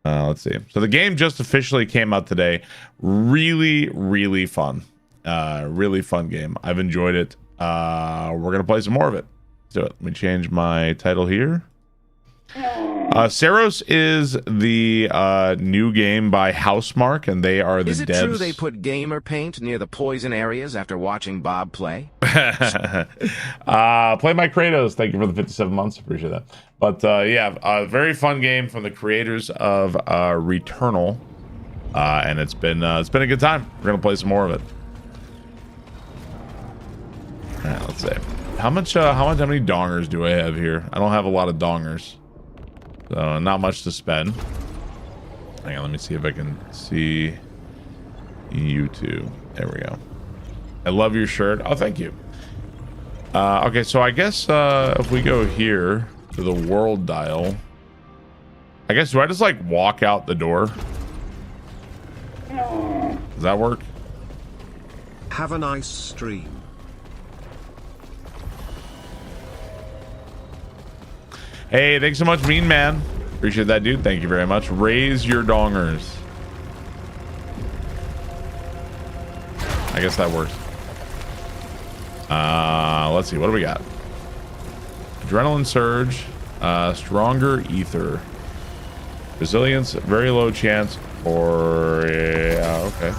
Let's see. So the game just officially came out today. Really, really fun. Really fun game. I've enjoyed it. We're gonna play some more of it. Let's do it. Let me change my title here. Saros is the new game by Housemarque, and they are the devs. Is it true
they put gamer paint near the poison areas after watching Bob play?
Play my Kratos. Thank you for the 57 months. Appreciate that. But yeah, a very fun game from the creators of Returnal, and it's been a good time. We're gonna play some more of it. All right, let's see. How many dongers do I have here? I don't have a lot of dongers. So not much to spend. Hang on, let me see if I can see you two. There we go. I love your shirt. Oh, thank you. Okay, so I guess if we go here to the world dial, I guess, do I just like walk out the door? Does that work?
Have a nice stream.
Hey, thanks so much, Mean Man. Appreciate that, dude. Thank you very much. Raise your dongers. I guess that works. Let's see. What do we got? Adrenaline Surge. Stronger Ether. Resilience. Very low chance for... Yeah, okay.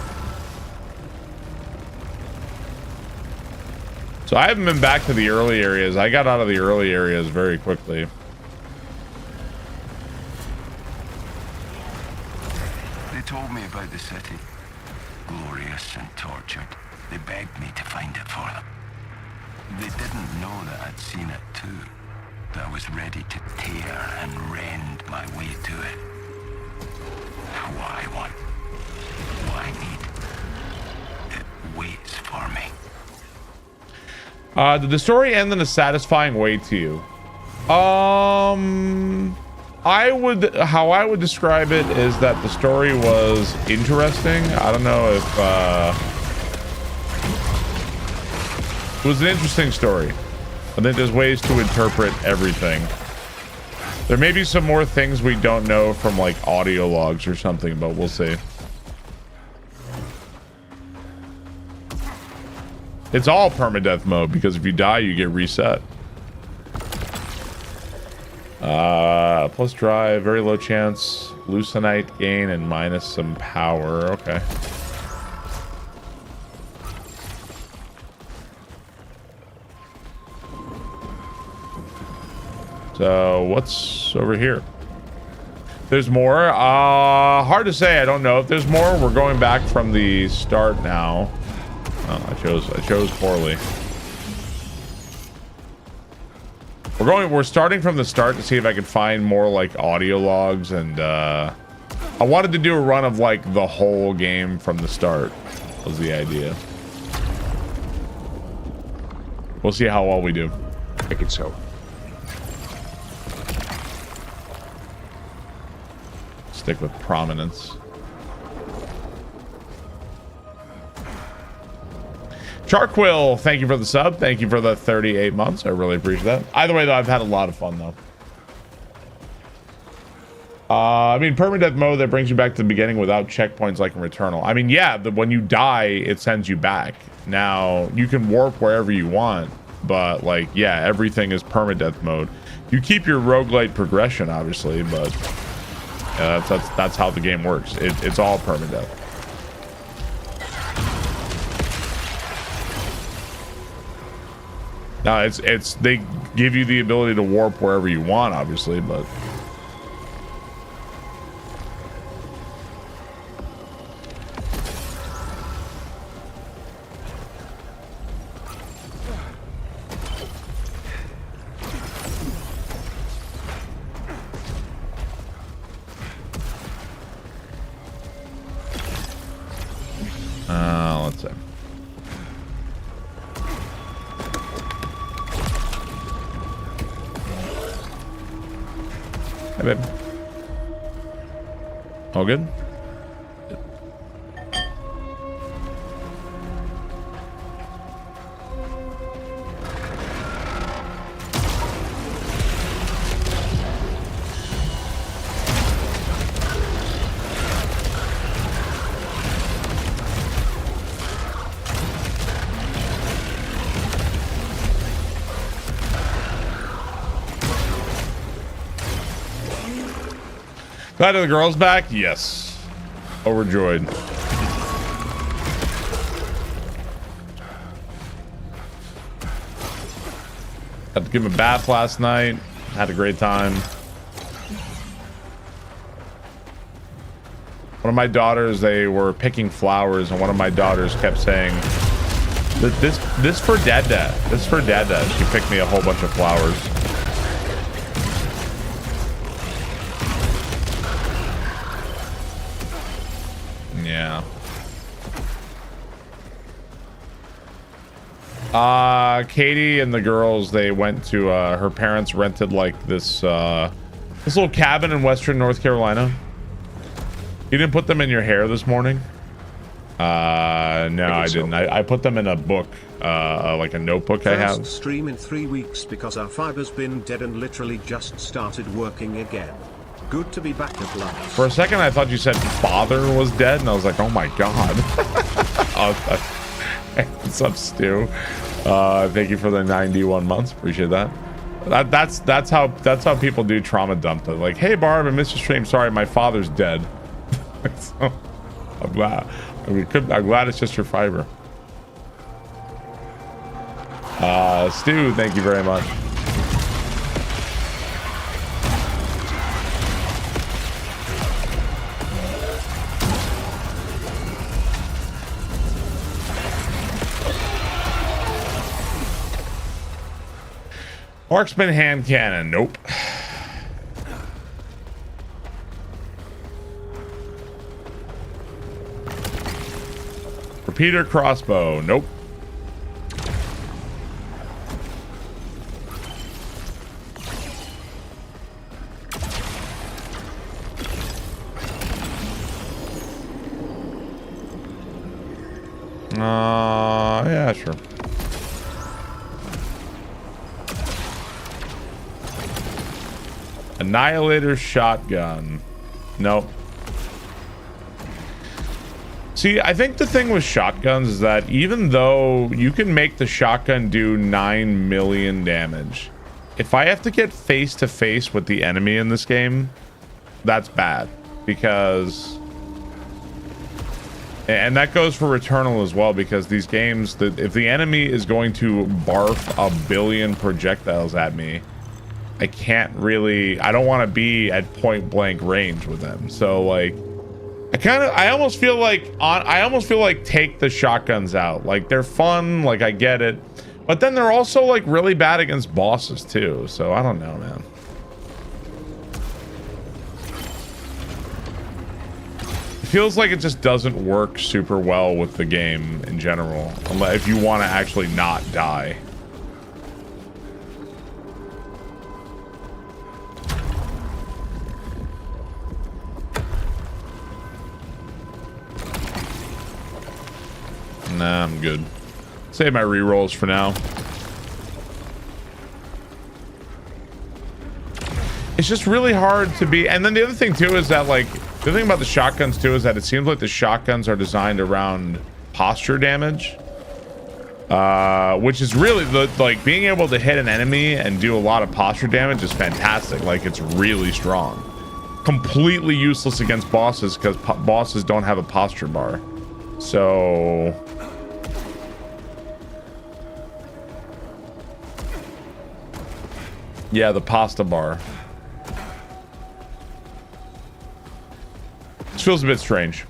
So I haven't been back to the early areas. I got out of the early areas very quickly.
Told me about the city. Glorious and tortured. They begged me to find it for them. They didn't know that I'd seen it too. That I was ready to tear and rend my way to it. What I want. What I need. It waits for me.
Did the story end in a satisfying way to you? How I would describe it is that the story was interesting. I don't know if it was an interesting story. I think there's ways to interpret everything. There may be some more things we don't know from like audio logs or something, but we'll see. It's all permadeath mode because if you die, you get reset. Plus drive, very low chance, loosenite gain, and minus some power. Okay. So what's over here? There's more. Hard to say. I don't know if there's more. We're going back from the start now. Oh, I chose poorly. We're starting from the start to see if I can find more like audio logs, and I wanted to do a run of like the whole game from the start was the idea. We'll see how well we do.
Make it so.
Stick with prominence. Charquill, thank you for the sub. Thank you for the 38 months. I really appreciate that. Either way, though, I've had a lot of fun, though. I mean, permadeath mode that brings you back to the beginning without checkpoints like in Returnal. I mean, yeah, when you die, it sends you back. Now, you can warp wherever you want, but, like, yeah, everything is permadeath mode. You keep your roguelite progression, obviously, but that's how the game works. It's all permadeath. No, it's they give you the ability to warp wherever you want, obviously, but let's see. Hey, babe. All good? Glad the girl's back? Yes. Overjoyed. Had to give him a bath last night. Had a great time. One of my daughters, they were picking flowers, and one of my daughters kept saying, this for Dada. This for Dada. She picked me a whole bunch of flowers. Yeah. Katie and the girls, they went to her parents rented like this little cabin in western North Carolina. You didn't put them in your hair this morning? No, I didn't. I put them in a book, like a notebook I have.
First stream in 3 weeks because our fiber's been dead and literally just started working again. Good to be back at last.
For a second, I thought you said father was dead, and I was like, oh my god. What's up, Stu? Thank you for the 91 months. Appreciate that. That's how people do trauma dump. They're like, hey Barb, I missed your stream. Sorry, my father's dead. So, I'm glad. I'm glad it's just your fiber. Stu, thank you very much. Marksman hand cannon, nope. Repeater crossbow, nope. Yeah, sure. Annihilator shotgun. Nope. See, I think the thing with shotguns is that even though you can make the shotgun do 9 million damage, if I have to get face to face with the enemy in this game, that's bad. Because, and that goes for Returnal as well, because these games, that if the enemy is going to barf a billion projectiles at me, I can't really, I don't want to be at point blank range with them. So like, I almost feel like take the shotguns out. Like, they're fun, like I get it, but then they're also like really bad against bosses too. So I don't know, man. It feels like it just doesn't work super well with the game in general, unless if you want to actually not die. Nah, I'm good. Save my rerolls for now. It's just really hard to be. And then the other thing too is that, like, the thing about the shotguns too is that it seems like the shotguns are designed around posture damage, which is really like being able to hit an enemy and do a lot of posture damage is fantastic. Like, it's really strong. Completely useless against bosses because bosses don't have a posture bar. So yeah, the pasta bar. This feels a bit strange.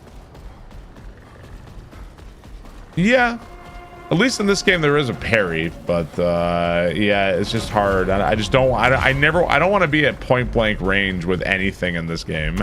Yeah, at least in this game there is a parry, but yeah, it's just hard. I just don't. I don't want to be at point blank range with anything in this game.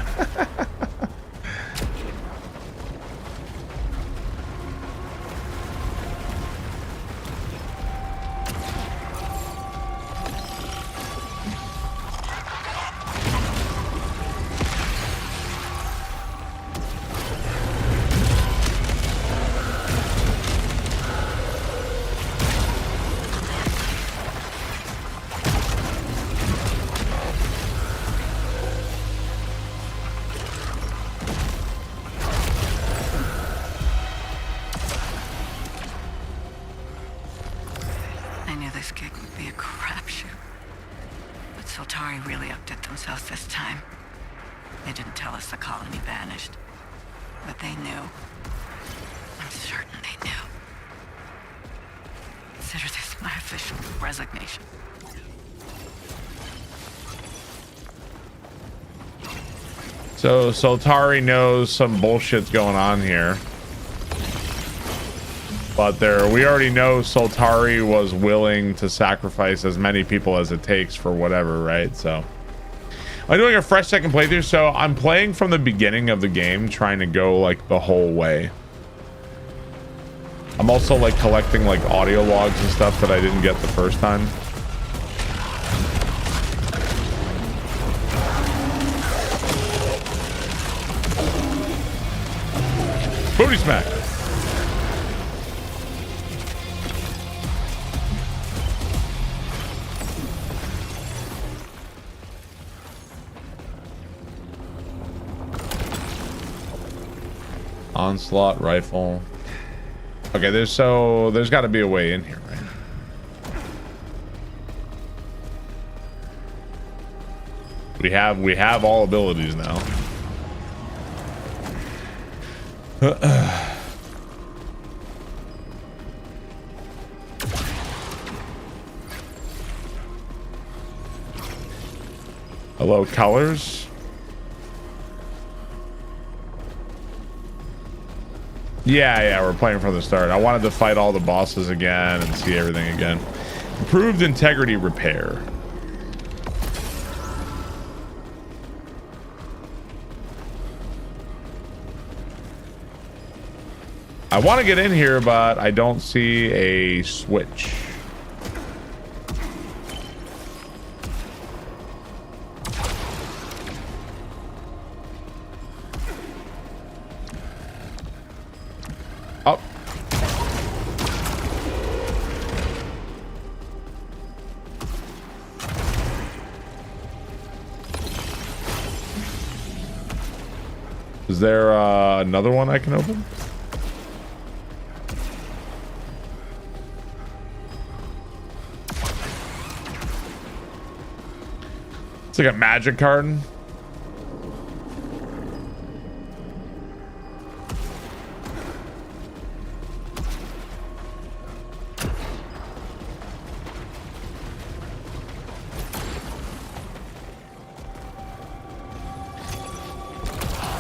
So Soltari knows some bullshit's going on here, but we already know Soltari was willing to sacrifice as many people as it takes for whatever, right? So I'm doing a fresh second playthrough, so I'm playing from the beginning of the game, trying to go like the whole way. I'm also like collecting like audio logs and stuff that I didn't get the first time. Booty smack. Onslaught rifle. Okay, there's got to be a way in here, right? We have all abilities now. Hello, colors. Yeah, we're playing from the start. I wanted to fight all the bosses again and see everything again. Improved integrity repair. I want to get in here, but I don't see a switch. Oh. Is there another one I can open? like a magic card.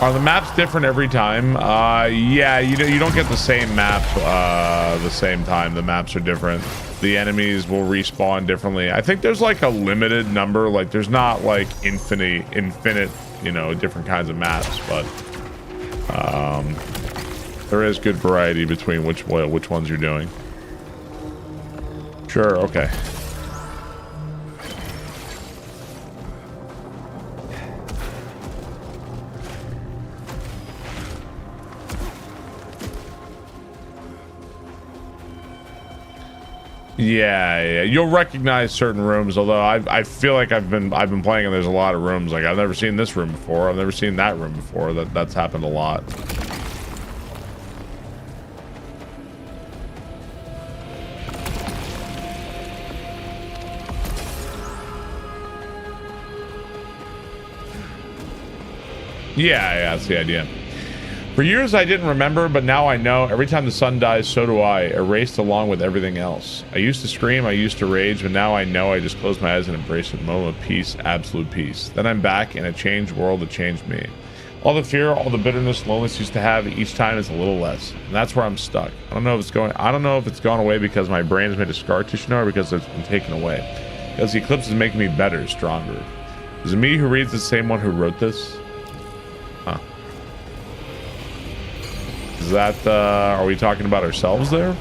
Are the maps different every time? Yeah, you don't get the same map the same time. The maps are different. The enemies will respawn differently. I think there's like a limited number. Like there's not like infinite, you know, different kinds of maps, but there is good variety between which ones you're doing. Sure, okay. Yeah, you'll recognize certain rooms. Although I feel like I've been playing and there's a lot of rooms. Like I've never seen this room before. I've never seen that room before. That's happened a lot. Yeah, that's the idea. For years I didn't remember, but now I know. Every time the sun dies, so do I, erased along with everything else. I used to scream, I used to rage, but now I know. I just close my eyes and embrace it. Moment of peace, absolute peace. Then I'm back in a changed world that changed me. All the fear, all the bitterness, loneliness used to have, each time is a little less. And that's where I'm stuck. I don't know if it's gone away because my brain's made a scar tissue now or because it's been taken away. Because the eclipse is making me better, stronger. Is it me who reads the same one who wrote this? Huh. Is that, are we talking about ourselves there?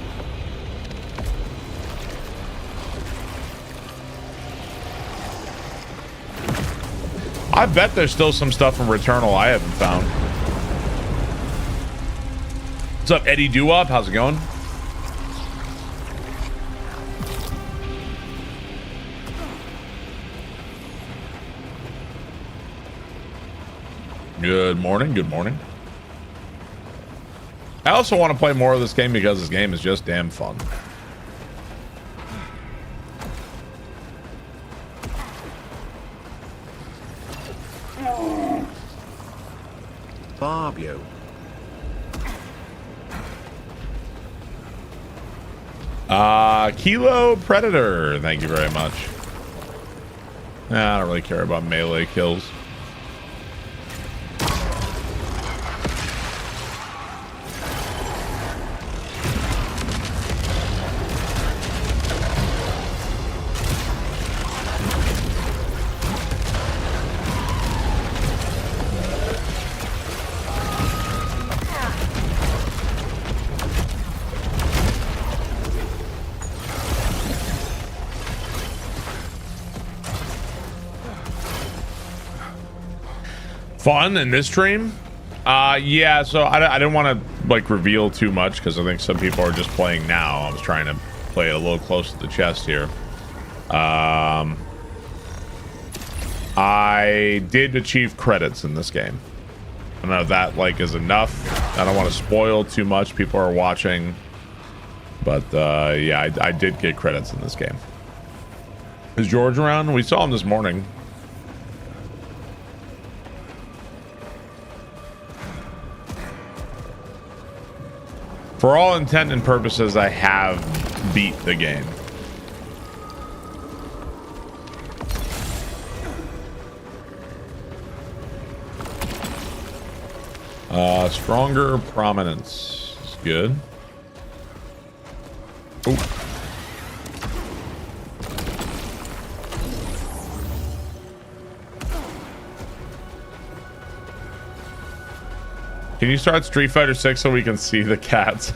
I bet there's still some stuff from Returnal I haven't found. What's up, Eddie Doo-Wop? How's it going? Good morning, good morning. I also want to play more of this game because this game is just damn fun.
Barbio.
Kilo Predator, thank you very much. Nah, I don't really care about melee kills. Fun in this stream? Yeah, so I didn't want to like reveal too much because I think some people are just playing now. I was trying to play it a little close to the chest here. I did achieve credits in this game. I don't know if that like is enough. I don't want to spoil too much. People are watching, but yeah, I did get credits in this game. Is George around? We saw him this morning. For all intent and purposes, I have beat the game. Stronger prominence is good. Ooh. Can you start Street Fighter 6 so we can see the cats?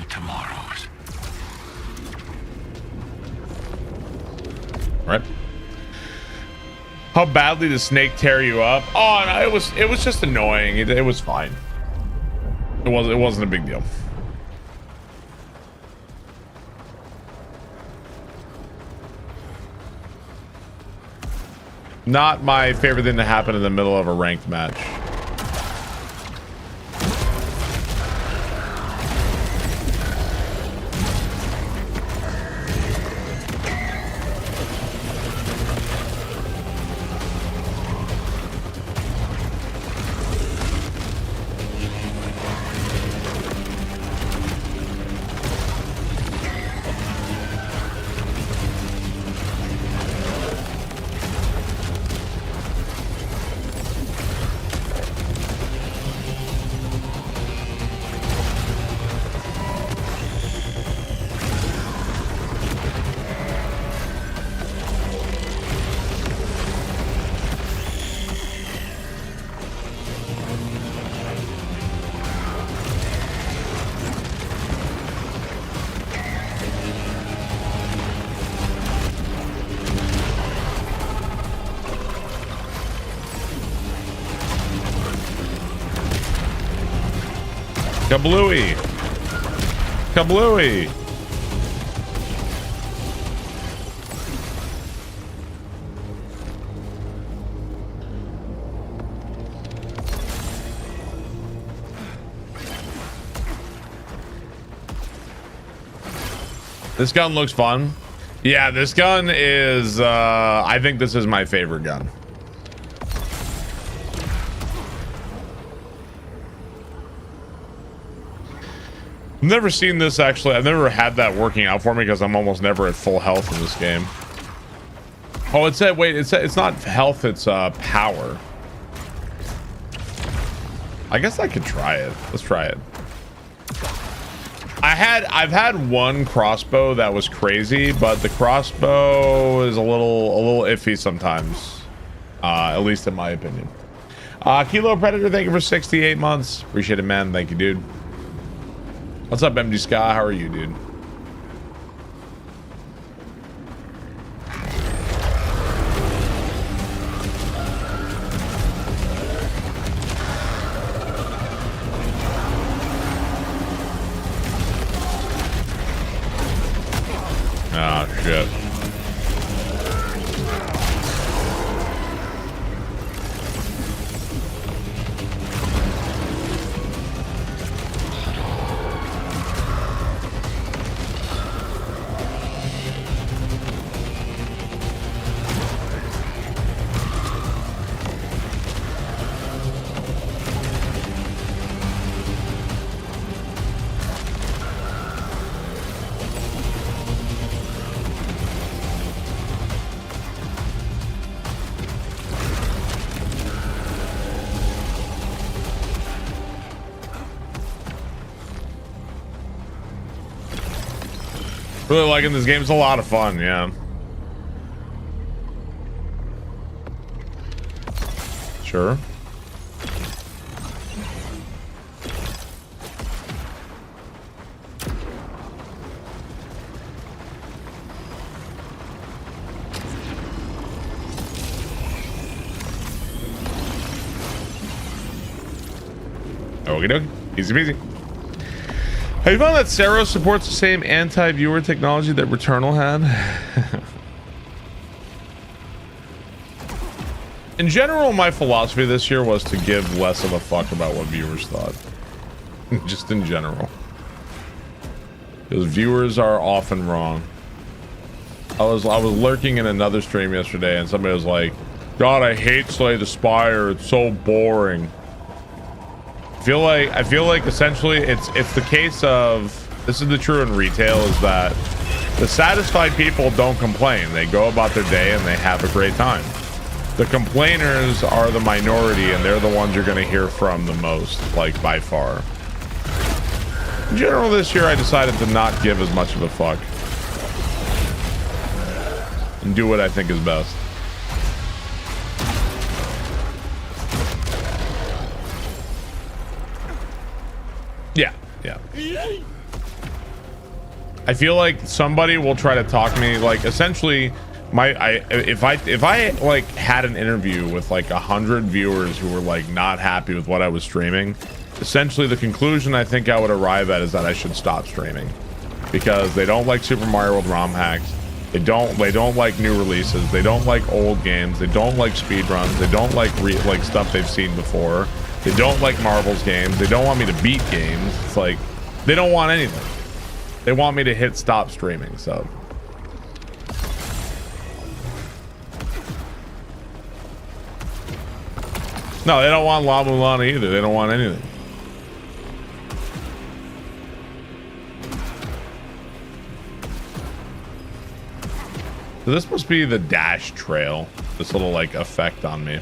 tomorrows.
Right. How badly does Snake tear you up? Oh, no, it was just annoying. It was fine. It wasn't a big deal. Not my favorite thing to happen in the middle of a ranked match. Kablooey. Kablooey. This gun looks fun. Yeah, this gun is, I think this is my favorite gun. I've never seen this actually. I've never had that working out for me because I'm almost never at full health in this game. Oh, it said, wait, it's not health, it's power. I guess I could try it. Let's try it. I've had one crossbow that was crazy, but the crossbow is a little iffy sometimes. At least in my opinion. Kilo Predator, thank you for 68 months. Appreciate it, man. Thank you, dude. What's up, MD Sky? How are you, dude? Oh, shit. Really liking this game. It's a lot of fun, yeah. Sure. Okie dokie. Easy peasy. Have you found that Saros supports the same anti-viewer technology that Returnal had? In general, my philosophy this year was to give less of a fuck about what viewers thought. Just in general. Because viewers are often wrong. I was lurking in another stream yesterday and somebody was like, God, I hate Slay the Spire. It's so boring. I feel like essentially it's the case of, this is the true in retail, is that the satisfied people don't complain. They go about their day and they have a great time. The complainers are the minority and they're the ones you're going to hear from the most, like by far. In general, this year I decided to not give as much of a fuck and do what I think is best. Yeah, yeah. I feel like somebody will try to talk me, like, essentially if I like had an interview with like 100 viewers who were like not happy with what I was streaming, essentially the conclusion I think I would arrive at is that I should stop streaming, because they don't like Super Mario World ROM hacks, they don't like new releases, they don't like old games, they don't like speedruns, they don't like stuff they've seen before, they don't like Marvel's games, they don't want me to beat games. It's like they don't want anything. They want me to hit stop streaming. So no, they don't want La Mulana either. They don't want anything. So this must be the dash trail. This little like effect on me.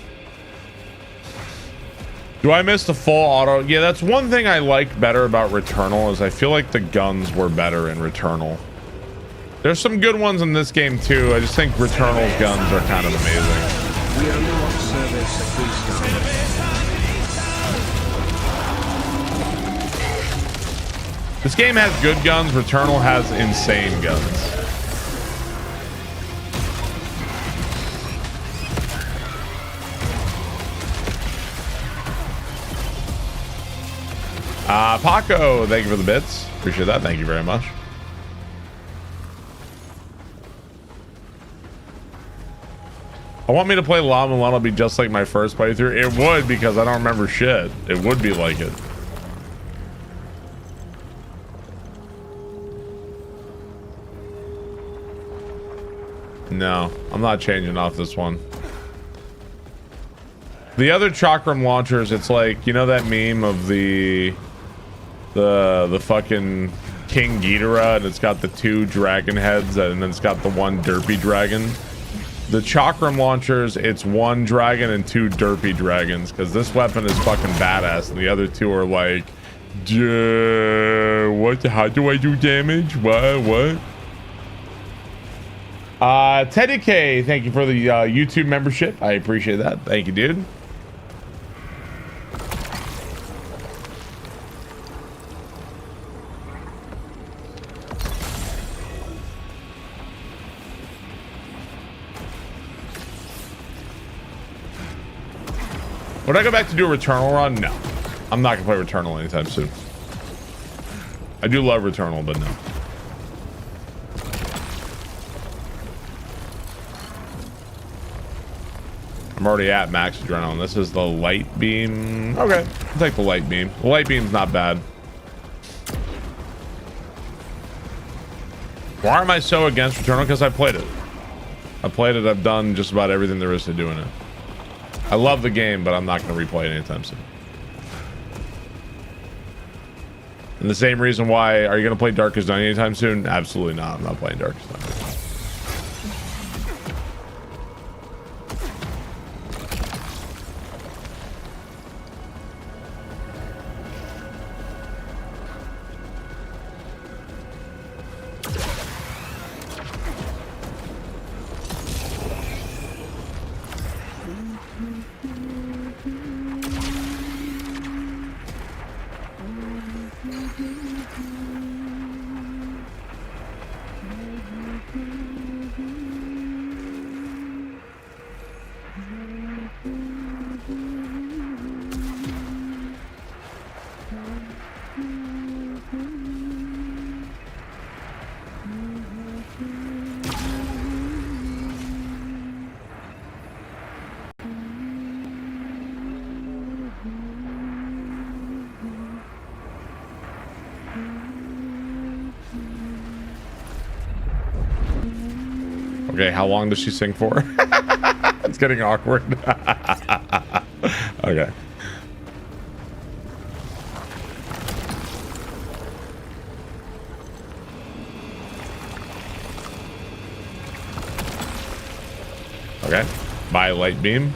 Do I miss the full auto? Yeah, that's one thing I like better about Returnal, is I feel like the guns were better in Returnal. There's some good ones in this game too. I just think Returnal's guns are kind of amazing.
We only want service at 3 stars.
This game has good guns. Returnal has insane guns. Paco, thank you for the bits. Appreciate that. Thank you very much. I want me to play La Mulana be just like my first playthrough. It would, because I don't remember shit. It would be like it. No, I'm not changing off this one. The other chakram launchers, it's like, you know that meme of the fucking King Ghidorah, and it's got the 2 dragon heads, and then it's got the 1 derpy dragon. The chakram launchers, it's 1 dragon and 2 derpy dragons, because this weapon is fucking badass, and the other 2 are like, what? How do I do damage? What? Teddy K, thank you for the YouTube membership. I appreciate that. Thank you, dude. Would I go back to do a Returnal run? No. I'm not gonna play Returnal anytime soon. I do love Returnal, but no. I'm already at max adrenaline. This is the light beam. Okay, I'll take the light beam. The light beam's not bad. Why am I so against Returnal? Because I played it. I've done just about everything there is to do in it. I love the game, but I'm not going to replay it anytime soon. And the same reason why, are you going to play Darkest Dungeon anytime soon? Absolutely not. I'm not playing Darkest Dungeon. Okay, how long does she sing for? It's getting awkward. Okay. Okay. Buy light beam.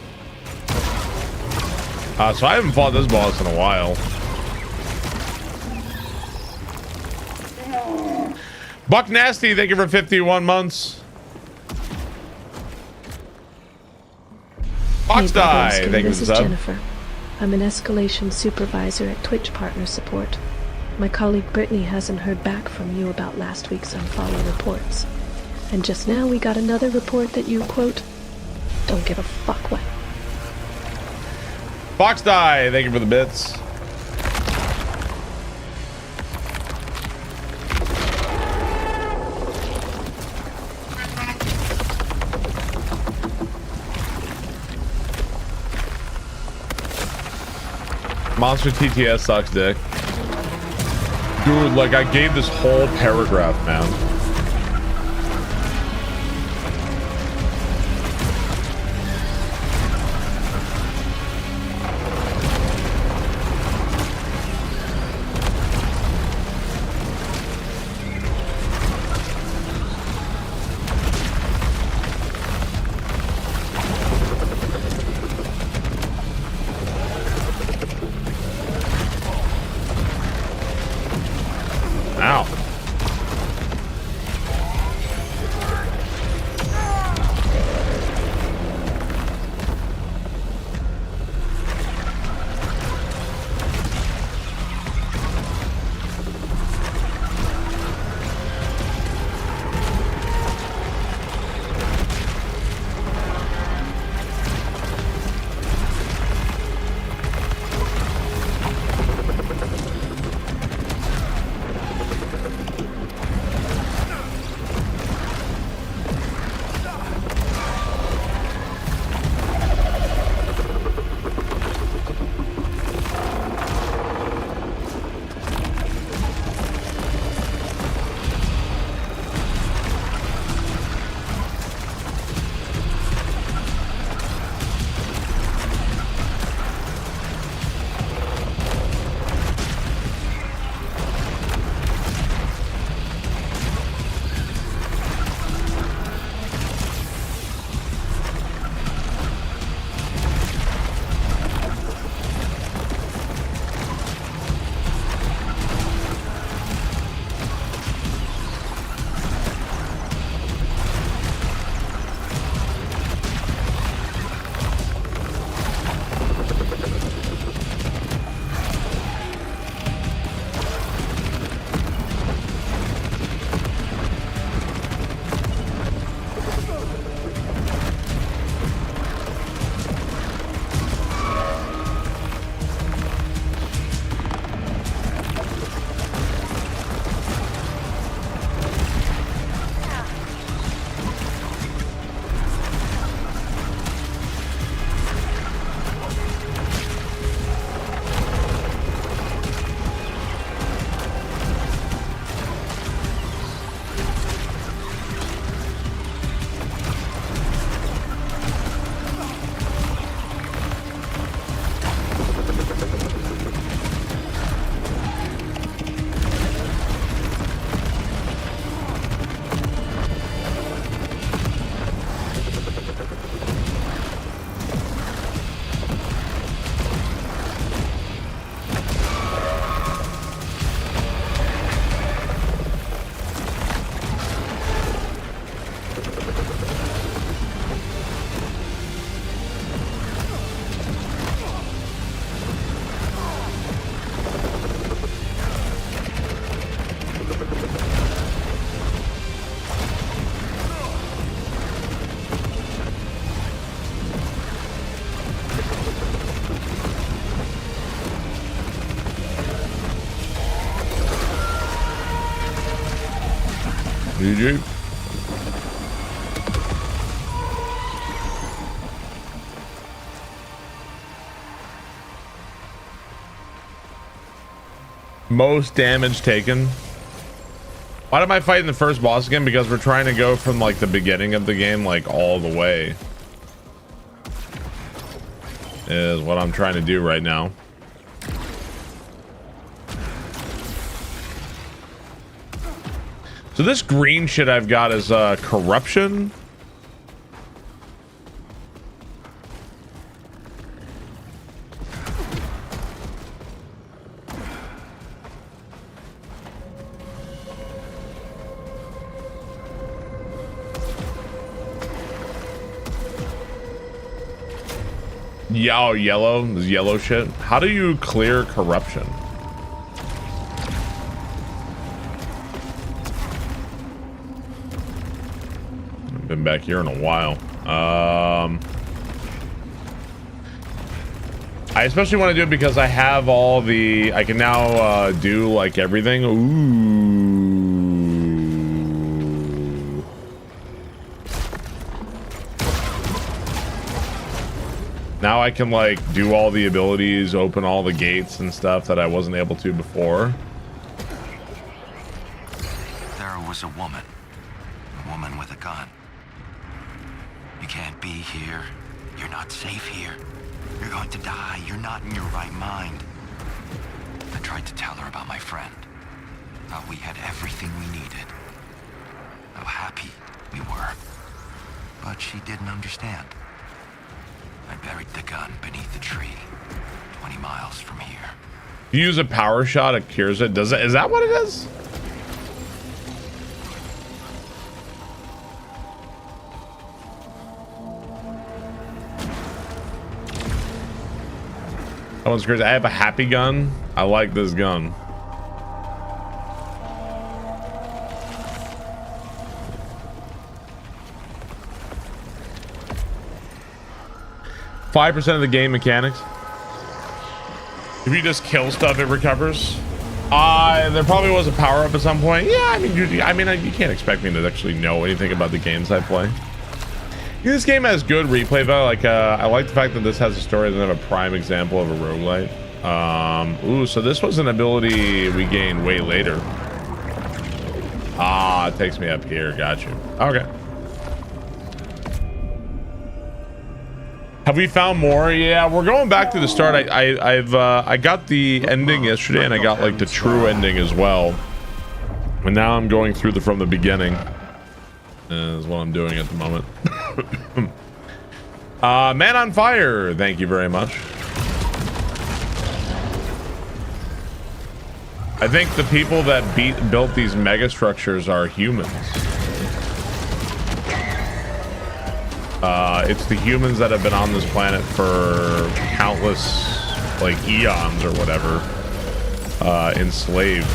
So I haven't fought this boss in a while. Buck Nasty, thank you for 51 months. Fox Die, thank you for the
This is
sub.
Jennifer. I'm an escalation supervisor at Twitch Partner Support. My colleague Brittany hasn't heard back from you about last week's unfollow reports. And just now we got another report that you, quote, don't give a fuck what.
Fox Die, thank you for the bits. Monster TTS sucks dick. Dude, like I gave this whole paragraph, man. GG. Most damage taken. Why am I fighting the first boss again? Because we're trying to go from like the beginning of the game like all the way is what I'm trying to do right now. So this green shit I've got is corruption. Yeah, yellow shit. How do you clear corruption? been back here in a while. I especially want to do it because I have all the, I can now do like everything. Ooh. Now I can like do all the abilities, open all the gates and stuff that I wasn't able to before.
There was a woman with a gun. You can't be here. You're not safe here. You're going to die. You're not in your right mind. I tried to tell her about my friend. Thought we had everything we needed. How happy we were. But she didn't understand. I buried the gun beneath the tree, 20 miles from here.
You use a power shot, it cures it. Does it? Is that what it is? That one's crazy. I have a happy gun. I like this gun. %5 of the game mechanics. If you just kill stuff, it recovers. There probably was a power up at some point. Yeah, I mean, you can't expect me to actually know anything about the games I play. This game has good replay value. Like, I like the fact that this has a story and then a prime example of a roguelite. Ooh, so this was an ability we gained way later. Ah, it takes me up here. Got you. Okay. Have we found more? Yeah, we're going back to the start. I got the ending yesterday, and I got like the true ending as well. And now I'm going through from the beginning. Is what I'm doing at the moment. Man on Fire, thank you very much. I think the people that built these mega structures are humans. It's the humans that have been on this planet for countless, like, eons or whatever, enslaved.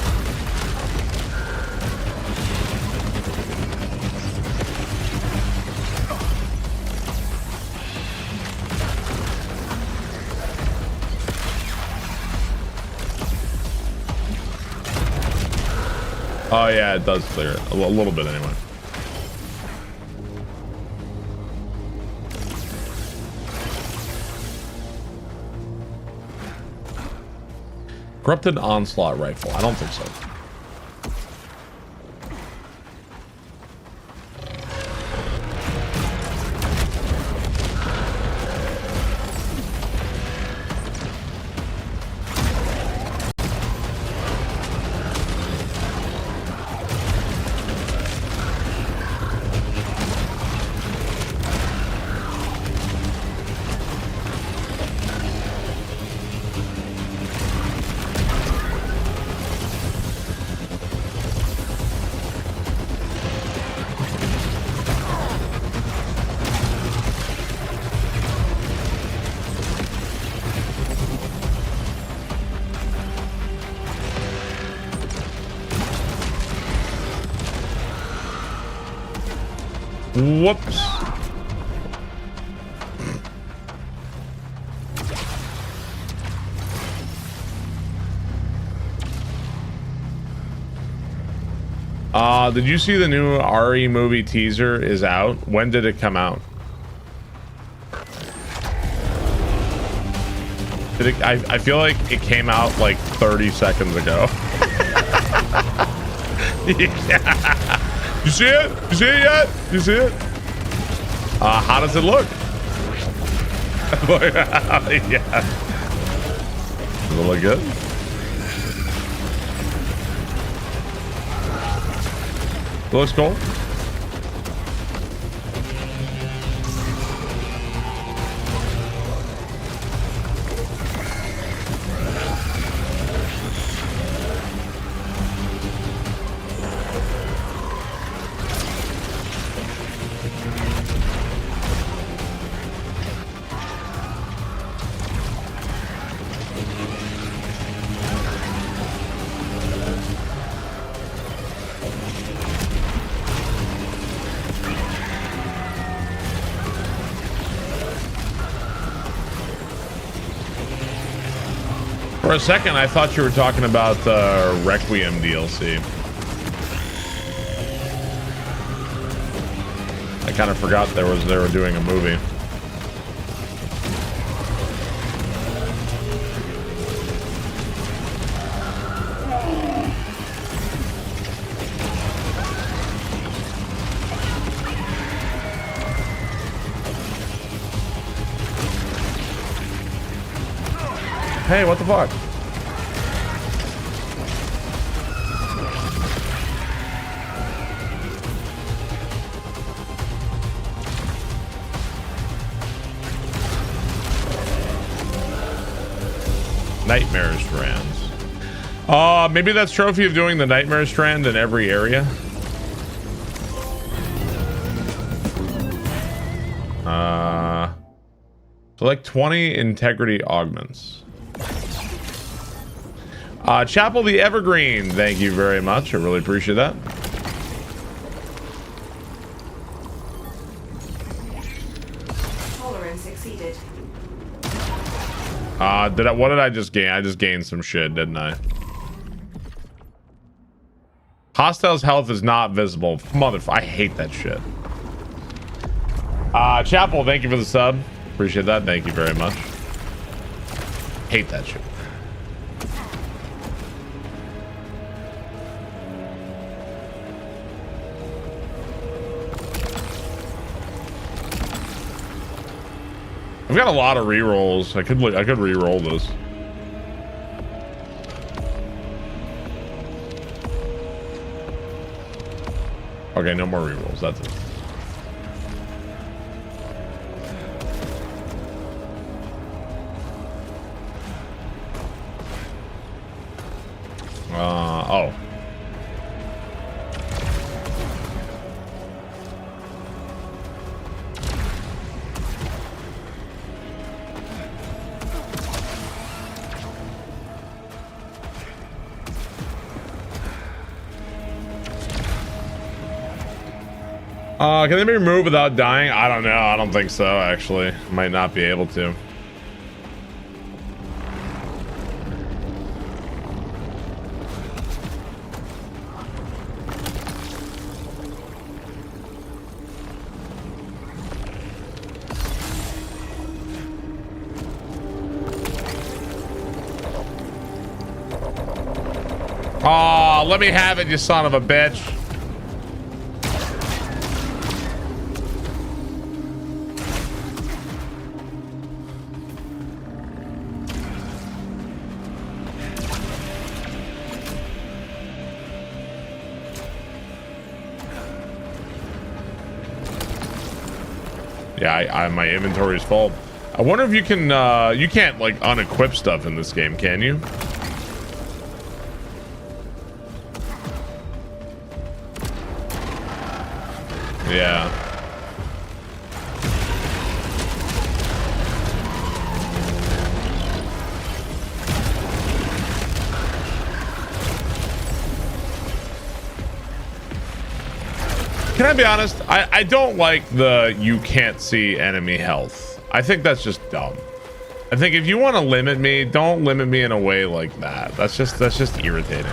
Oh yeah, it does clear it. A little bit anyway. Corrupted Onslaught Rifle. I don't think so. Whoops. Did you see the new RE movie teaser is out? When did it come out? I feel like it came out like 30 seconds ago. Yeah. You see it? You see it yet? You see it? How does it look? Yeah. Does it look good? It looks cool. For a second, I thought you were talking about Requiem DLC. I kind of forgot they were doing a movie. Hey, what the fuck? Nightmare strands. Maybe that's trophy of doing the nightmare strand in every area. Select 20 integrity augments. Chapel the Evergreen, thank you very much. I really appreciate that.
Tolerance exceeded.
What did I just gain? I just gained some shit, didn't I? Hostile's health is not visible. Motherfucker, I hate that shit. Chapel, thank you for the sub. Appreciate that. Thank you very much. Hate that shit. I've got a lot of rerolls. I could re-roll this. Okay, no more rerolls. That's it. Oh. Can they be removed without dying? I don't know. I don't think so, actually. Might not be able to. Aw, let me have it, you son of a bitch. Yeah, my inventory is full. I wonder if you can, you can't like unequip stuff in this game, can you? Yeah. Can I be honest? I don't like the you can't see enemy health. I think that's just dumb. I think if you want to limit me, don't limit me in a way like that. That's just irritating.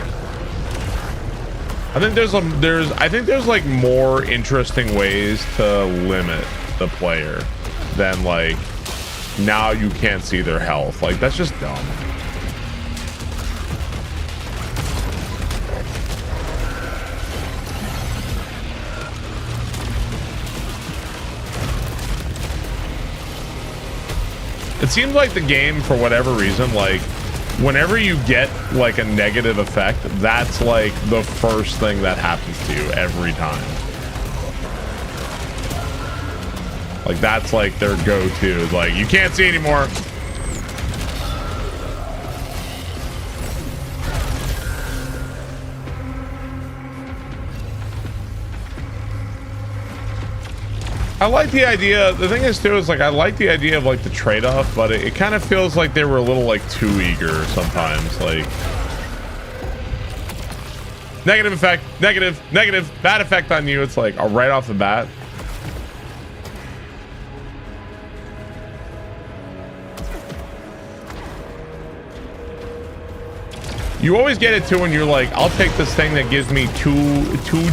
I think there's like more interesting ways to limit the player than like now you can't see their health. Like that's just dumb. It seems like the game, for whatever reason, like whenever you get like a negative effect, that's like the first thing that happens to you every time. Like that's like their go-to. Like you can't see anymore. I like the idea. The thing is too is like I like the idea of like the trade-off, but it kind of feels like they were a little like too eager sometimes. Like negative effect, negative, bad effect on you. It's like right off the bat. You always get it too when you're like, I'll take this thing that gives me two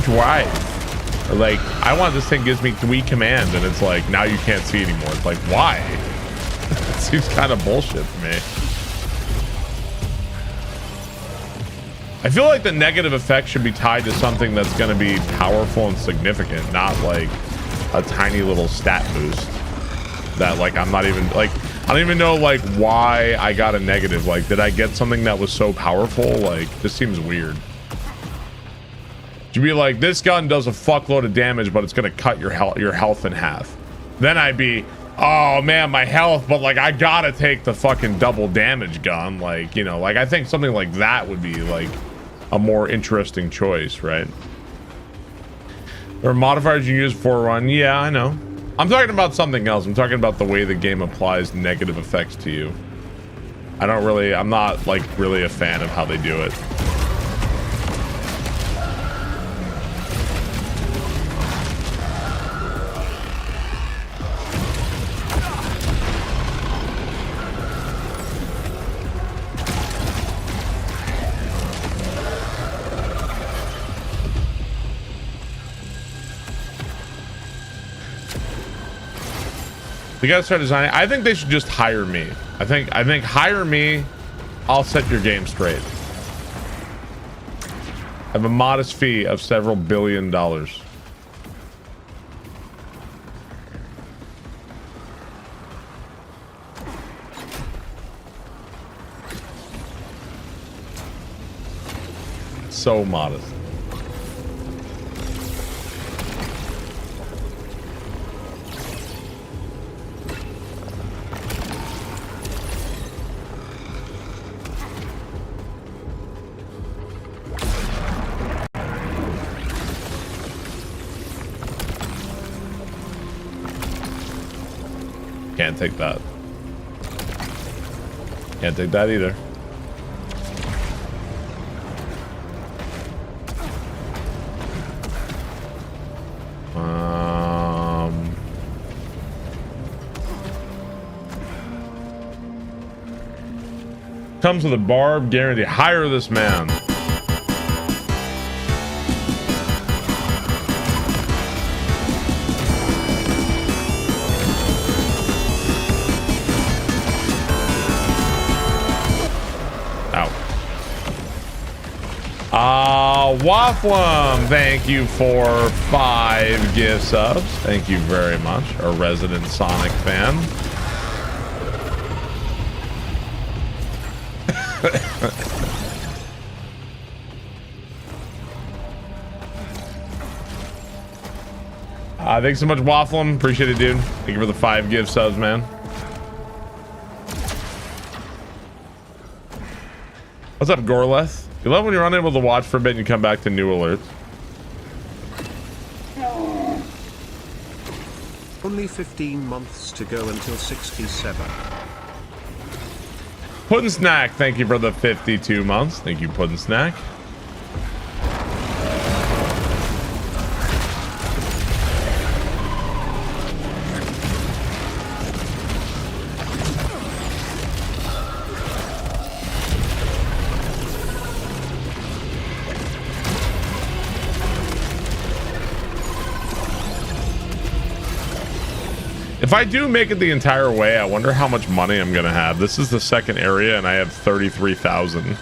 drive. Or like, I want this thing gives me 3 command, and it's like, now you can't see anymore. It's like, why? It seems kind of bullshit to me. I feel like the negative effect should be tied to something that's going to be powerful and significant, not like a tiny little stat boost that like I'm not even like, I don't even know like why I got a negative. Like, did I get something that was so powerful? Like, this seems weird. You'd be like, this gun does a fuckload of damage, but it's going to cut your health in half. Then I'd be, oh man, my health, but like I gotta take the fucking double damage gun. Like, you know, like I think something like that would be like a more interesting choice, right? There are modifiers you use for run. Yeah, I know. I'm talking about something else. I'm talking about the way the game applies negative effects to you. I'm not like really a fan of how they do it. You gotta start designing. I think they should just hire me. I think hire me. I'll set your game straight. I have a modest fee of several $billion. So modest. Can't take that. Can't take that either. Comes with a barb guarantee. Hire this man. Wafflum, thank you for 5 gift subs. Thank you very much. A resident Sonic fan. Thanks so much, Wafflum. Appreciate it, dude. Thank you for the 5 gift subs, man. What's up, Gorleth? You love when you're unable to watch for a bit and you come back to new alerts.
Only 15 months to go until 67.
Puddin' Snack, thank you for the 52 months. Thank you, Puddin' Snack. If I do make it the entire way, I wonder how much money I'm gonna have. This is the second area and I have 33,000.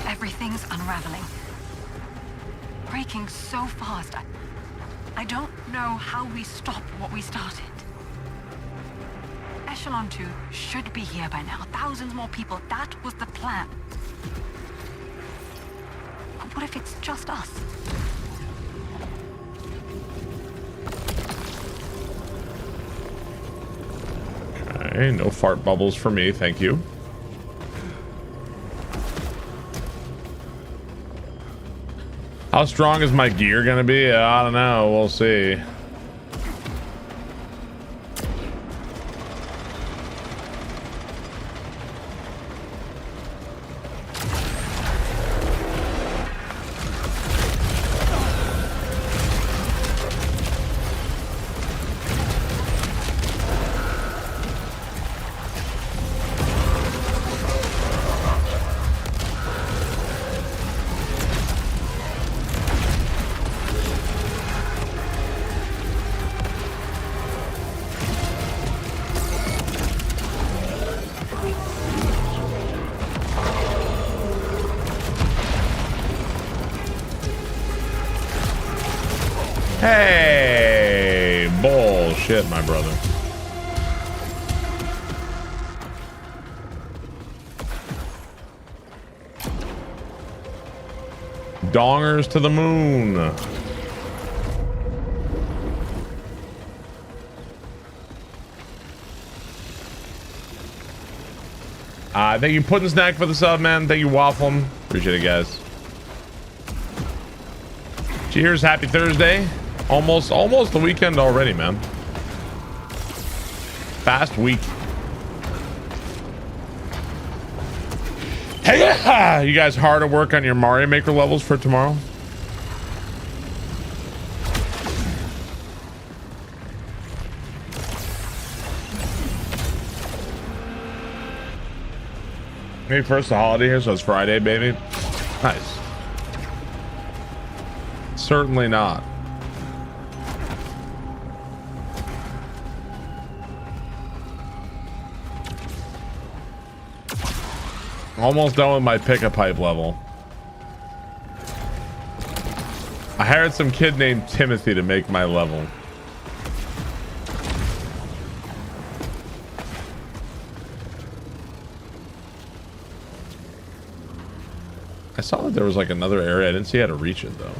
Everything's unraveling. Breaking so fast. I don't know how we stop what we started. Echelon 2 should be here by now. Thousands more people. That was the plan. But what if it's just us?
Okay, no fart bubbles for me, thank you. How strong is my gear gonna be? I don't know. We'll see. Hey, bullshit, my brother. Dongers to the moon. Thank you, Puddin' Snack, for the sub, man. Thank you, Waffle. Appreciate it, guys. Cheers. Happy Thursday. Almost the weekend already, man. Fast week. Hey, you guys hard at work on your Mario Maker levels for tomorrow? Maybe first the holiday here, so it's Friday, baby. Nice. Certainly not. Almost done with my pick-a-pipe level. I hired some kid named Timothy to make my level. I saw that there was like another area. I didn't see how to reach it though.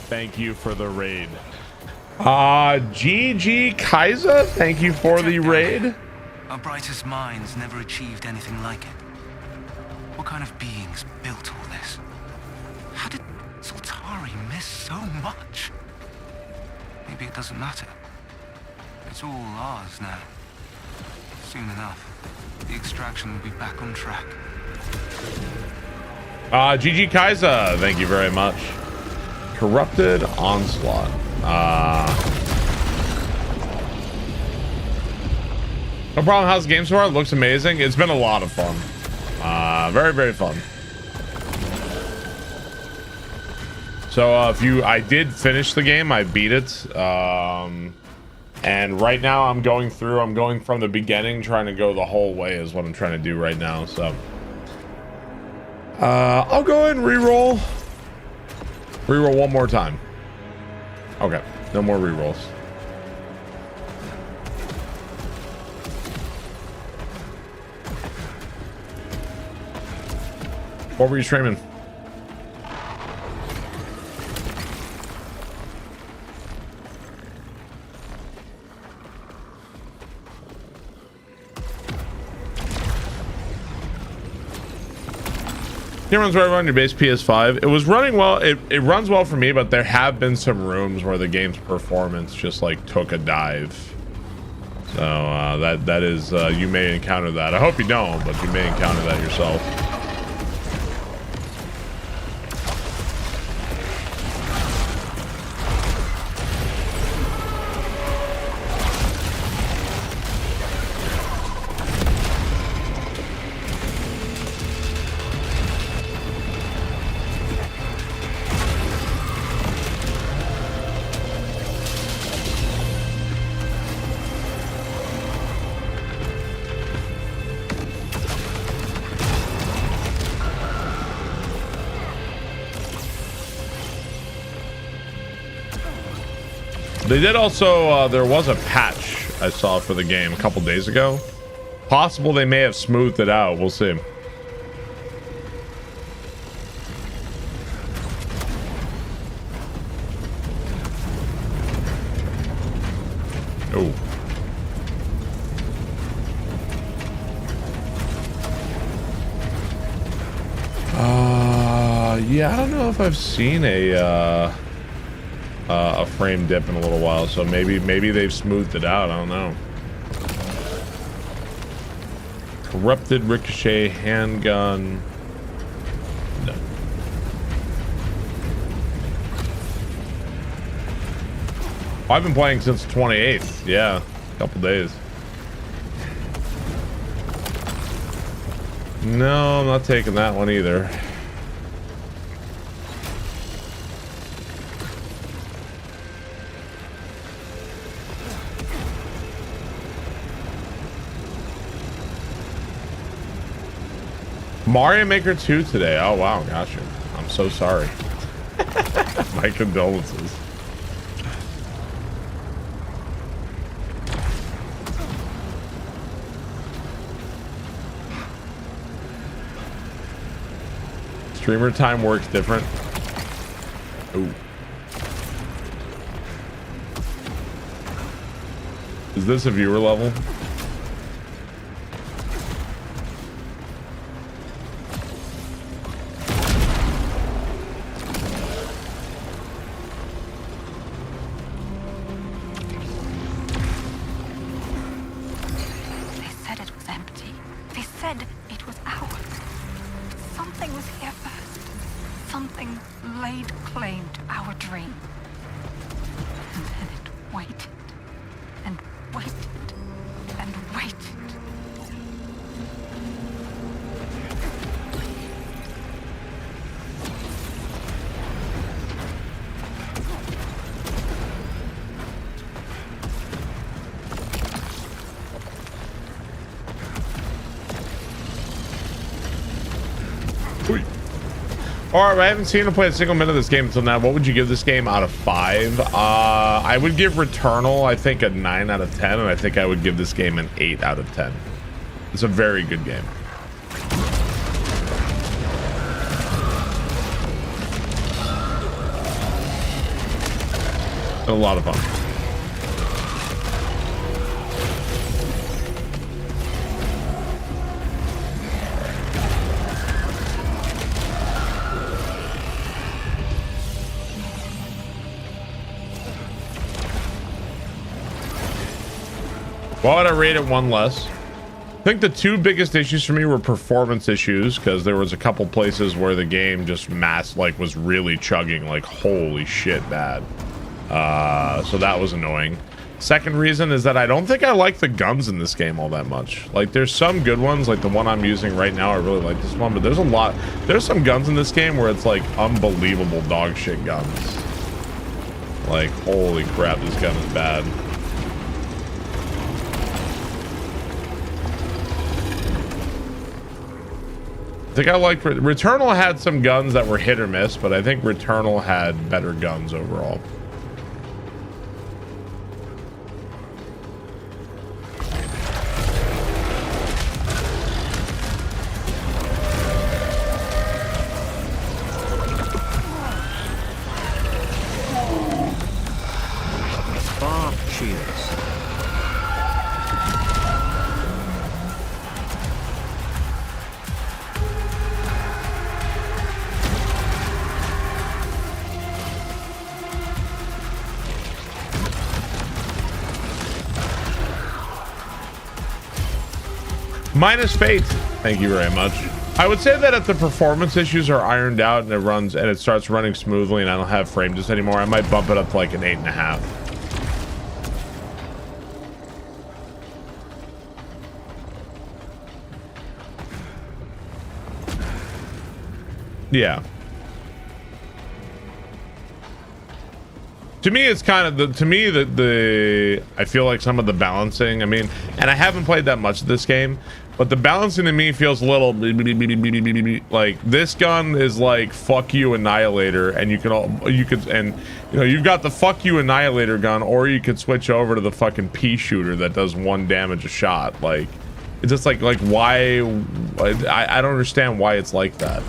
Thank you for the raid. GG Kaiser, thank you for the raid.
Our brightest minds never achieved anything like it. What kind of beings built all this? How did Sultari miss so much? Maybe it doesn't matter. It's all ours now. Soon enough, the extraction will be back on track.
GG Kaiser, thank you very much. Corrupted Onslaught. No problem. How's the game so far? It looks amazing. It's been a lot of fun. Very, very fun. So I did finish the game. I beat it. And right now I'm going from the beginning, trying to go the whole way is what I'm trying to do right now. So I'll go ahead and re-roll. Reroll one more time. Okay, no more rerolls. What were you streaming? It runs right on your base PS5. It was running well. It runs well for me, but there have been some rooms where the game's performance just like took a dive. So that is you may encounter that. I hope you don't, but you may encounter that yourself. They did also, there was a patch I saw for the game a couple days ago. Possible they may have smoothed it out. We'll see. Oh. Yeah, I don't know if I've seen a, a frame dip in a little while, so maybe they've smoothed it out. I don't know. Corrupted ricochet handgun. No. I've been playing since the 28th. Yeah, a couple days. No, I'm not taking that one either. Mario Maker 2 today. Oh wow, gotcha. I'm so sorry. My condolences. Streamer time works different. Ooh. Is this a viewer level? Alright, I haven't seen him play a single minute of this game until now. What would you give this game out of 5? I would give Returnal, I think, a 9 out of 10, and I think I would give this game an 8 out of 10. It's a very good game. A lot of fun. Why would I rate it 1 less? I think the 2 biggest issues for me were performance issues, because there was a couple places where the game just was really chugging, like holy shit bad. So that was annoying. Second reason is that I don't think I like the guns in this game all that much. Like there's some good ones, like the one I'm using right now. I really like this one, but there's some guns in this game where it's like unbelievable dog shit guns. Like holy crap, this gun is bad. I think I liked Returnal had some guns that were hit or miss, but I think Returnal had better guns overall. Minus Fate, thank you very much. I would say that if the performance issues are ironed out and it starts running smoothly and I don't have frame dist anymore, I might bump it up to like an 8.5. Yeah. To me, it's kind of the I feel like some of the balancing, I mean, and I haven't played that much of this game, but the balancing to me feels a little like this gun is like fuck you Annihilator, and you've got the fuck you Annihilator gun, or you could switch over to the fucking pea shooter that does 1 damage a shot. Like it's just like why I don't understand why it's like that.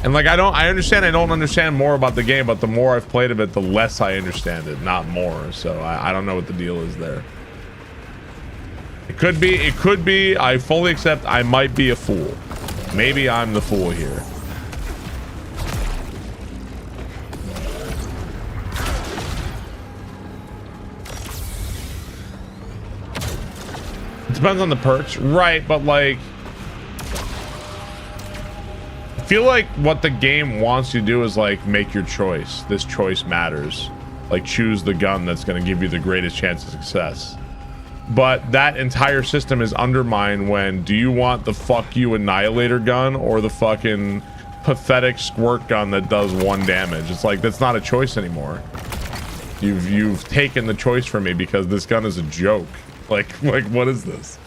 And like I don't understand more about the game, but the more I've played of it, the less I understand it, not more. So I don't know what the deal is there. It could be, I fully accept I might be a fool. Maybe I'm the fool here. It depends on the perks, right? But like, I feel like what the game wants you to do is like make your choice. This choice matters. Like, choose the gun that's going to give you the greatest chance of success. But that entire system is undermined when, do you want the fuck you annihilator gun or the fucking pathetic squirt gun that does 1 damage? It's like, that's not a choice anymore. You've taken the choice from me because this gun is a joke. Like what is this?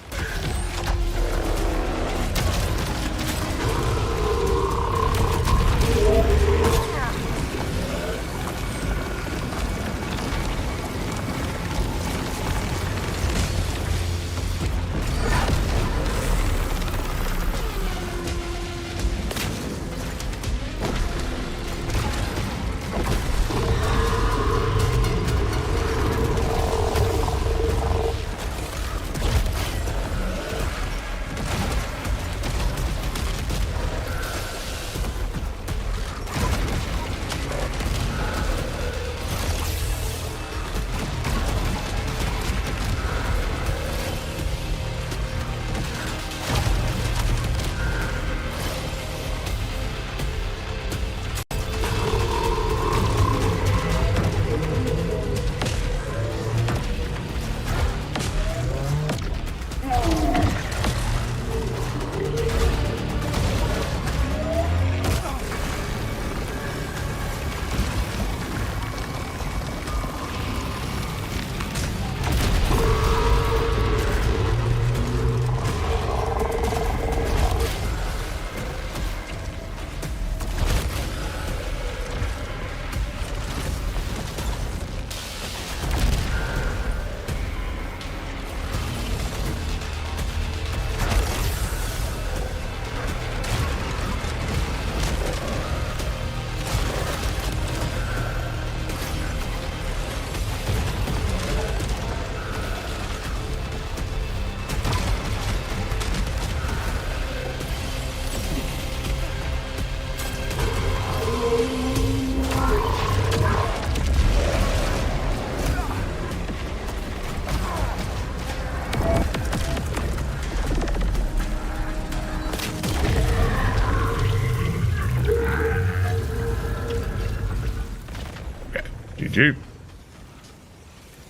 GG.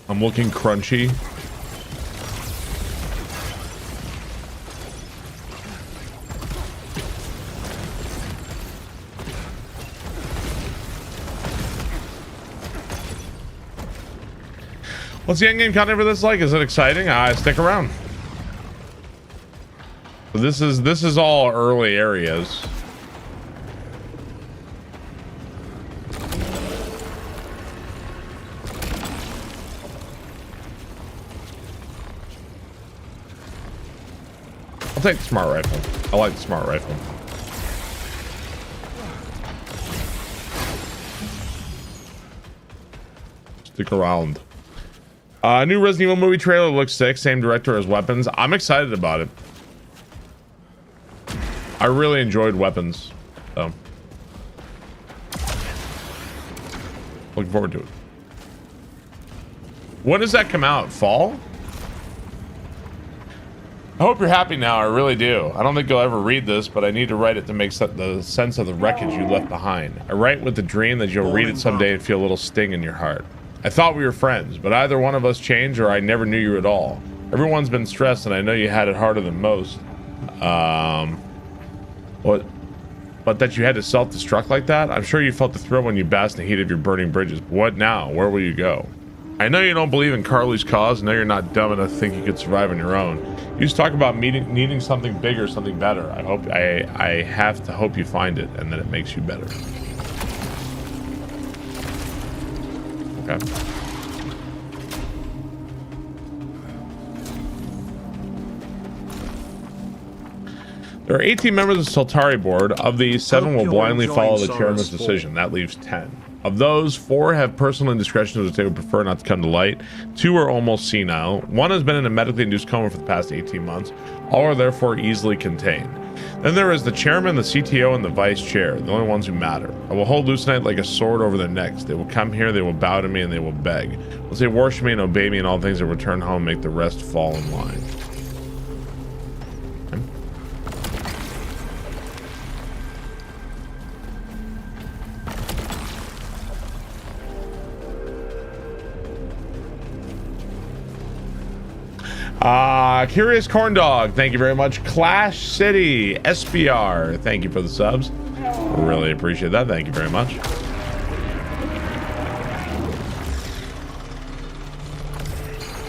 I'm looking crunchy. What's the endgame content for this like? Is it exciting? Stick around. This is all early areas. I'll take the smart rifle. I like the smart rifle. Stick around. New Resident Evil movie trailer looks sick. Same director as Weapons. I'm excited about it. I really enjoyed Weapons. So. Looking forward to it. When does that come out? Fall? I hope you're happy now. I really do. I don't think you'll ever read this, but I need to write it to make the sense of the wreckage you left behind. I write with the dream that you'll read it someday and feel a little sting in your heart. I thought we were friends, but either one of us changed or I never knew you at all. Everyone's been stressed, and I know you had it harder than most. But that you had to self-destruct like that? I'm sure you felt the thrill when you basked in the heat of your burning bridges. What now? Where will you go? I know you don't believe in Carly's cause. I know you're not dumb enough to think you could survive on your own. You just talk about needing something bigger, something better. I have to hope you find it, and that it makes you better. Okay. There are 18 members of the Soltari board. Of these, 7 will blindly follow the chairman's decision. That leaves 10. Of those, 4 have personal indiscretions which they would prefer not to come to light. 2 are almost senile. 1 has been in a medically induced coma for the past 18 months. All are therefore easily contained. Then there is the chairman, the CTO, and the vice chair, the only ones who matter. I will hold Lucenite like a sword over their necks. They will come here, they will bow to me, and they will beg. Once they worship me and obey me in all things, they return home and make the rest fall in line. Curious Corn Dog, thank you very much. Clash City SBR, thank you for the subs. Really appreciate that. Thank you very much.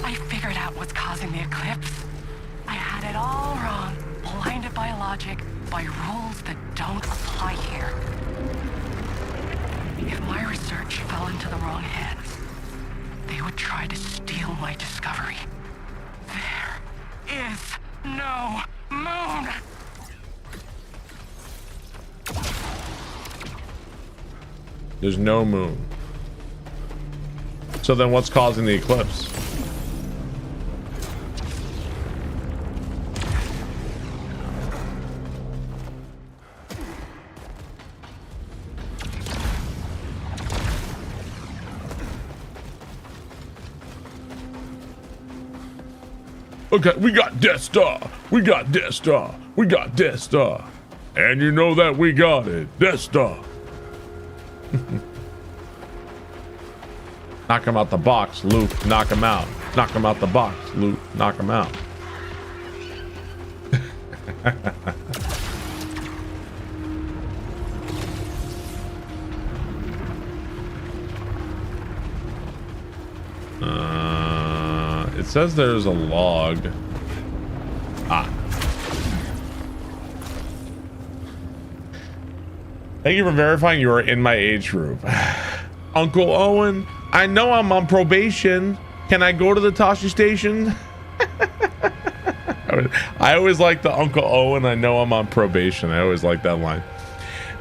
I figured out what's causing the eclipse. I had it all wrong, blinded by logic, by rules that don't apply here. If my research fell into the wrong hands, they would try to steal my discovery. There is no moon!
There's no moon. So then what's causing the eclipse? Okay, we got Death Star. We got Death Star. We got Death Star. And you know that we got it. Death Star. Knock him out the box, Luke. Knock him out. Knock him out the box, Luke. Knock him out. It says there's a log. Thank you for verifying you are in my age group. Uncle Owen, I know I'm on probation. Can I go to the Tashi station? I always like the Uncle Owen, I know I'm on probation. I always like that line.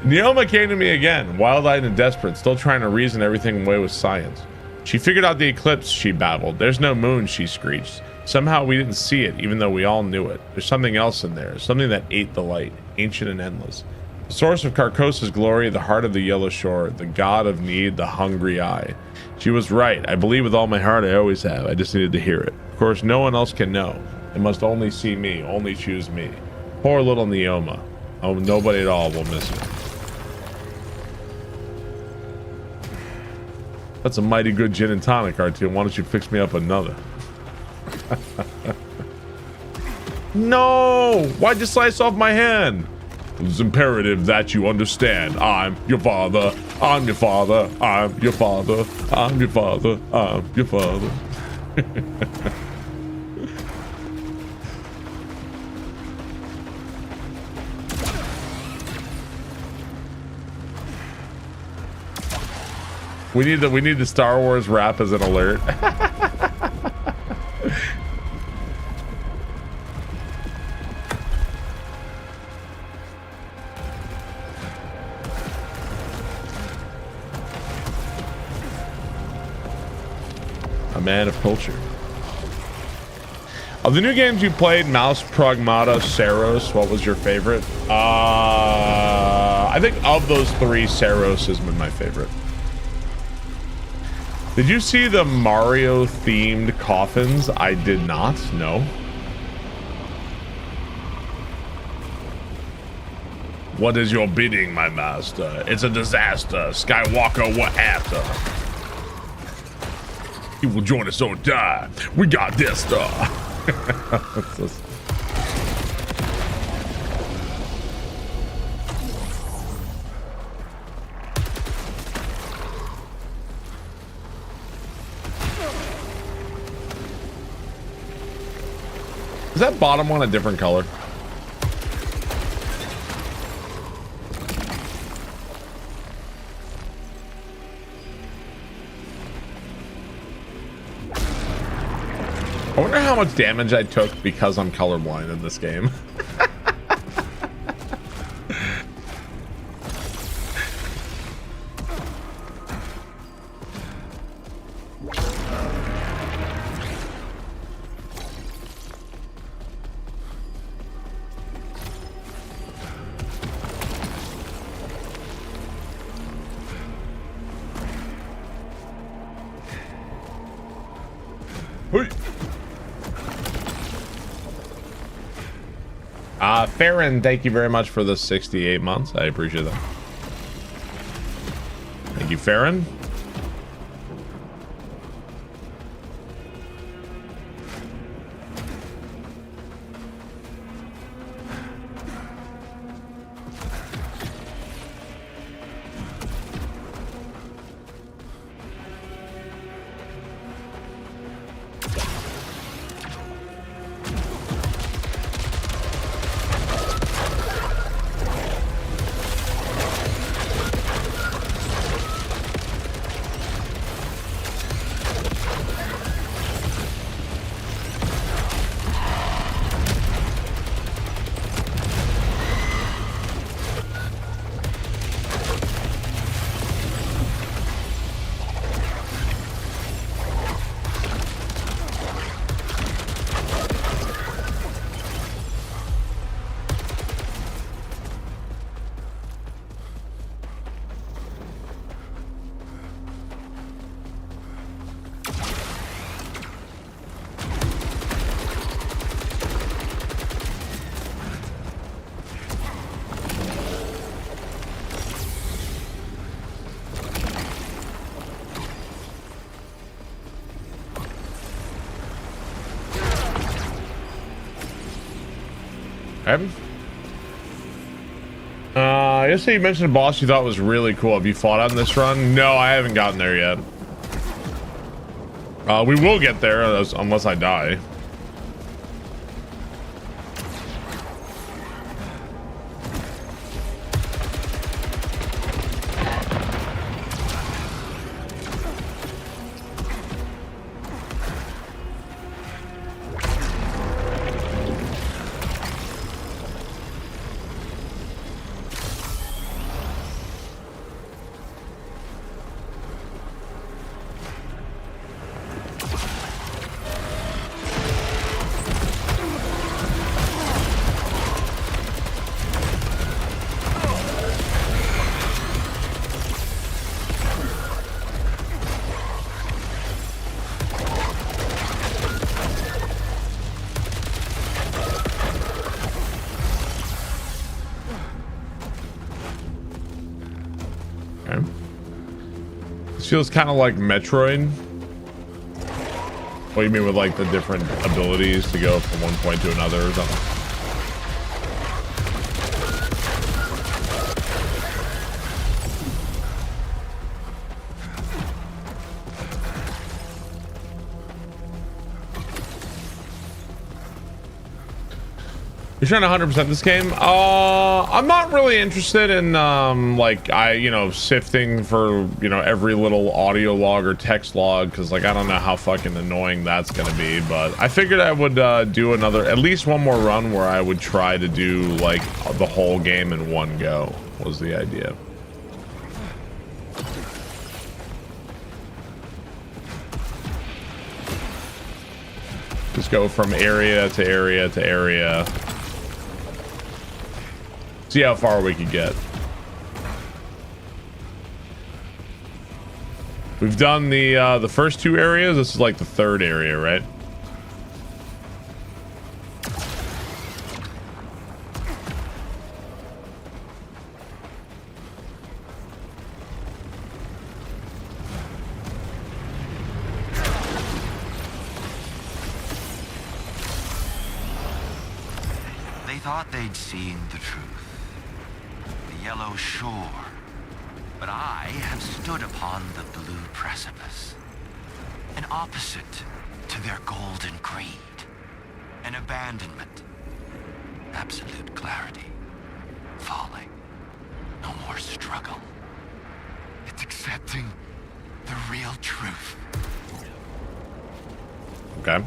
Neoma came to me again, wild-eyed and desperate, still trying to reason everything away with science. She figured out the eclipse, she babbled. There's no moon, she screeched. Somehow we didn't see it, even though we all knew it. There's something else in there, something that ate the light, ancient and endless. The source of Carcosa's glory, the heart of the yellow shore, the god of need, the hungry eye. She was right. I believe with all my heart, I always have. I just needed to hear it. Of course, no one else can know. They must only see me, only choose me. Poor little Neoma. Oh, nobody at all will miss her. That's a mighty good gin and tonic, RT. Why don't you fix me up another? No! Why'd you slice off my hand? It's imperative that you understand. I'm your father. I'm your father. I'm your father. I'm your father. I'm your father. We need the Star Wars rap as an alert. A man of culture. Of the new games you played, Mouse, Pragmata, Saros, what was your favorite? I think of those three, Saros has been my favorite. Did you see the Mario themed coffins? I did not, no. What is your bidding, my master? It's a disaster. Skywalker, what after? You will join us or die. We got this stuff. Is that bottom one a different color? I wonder how much damage I took because I'm colorblind in this game. Farron, thank you very much for the 68 months. I appreciate that. Thank you, Farron. Yesterday you mentioned a boss you thought was really cool. Have you fought on this run? No, I haven't gotten there yet. We will get there unless I die. Feels kind of like Metroid. What do you mean with like the different abilities to go from one point to another or something? You're trying to 100% this game? I'm not really interested in sifting for, every little audio log or text log, because like I don't know how fucking annoying that's gonna be. But I figured I would do at least one more run where I would try to do like the whole game in one go, was the idea. Just go from area to area to area. See how far we can get. We've done the first two areas. This is like the third area, right?
They thought they'd seen the truth. Yellow shore, but I have stood upon the blue precipice, an opposite to their golden greed, an abandonment, absolute clarity, falling, no more struggle. It's accepting the real truth.
Okay.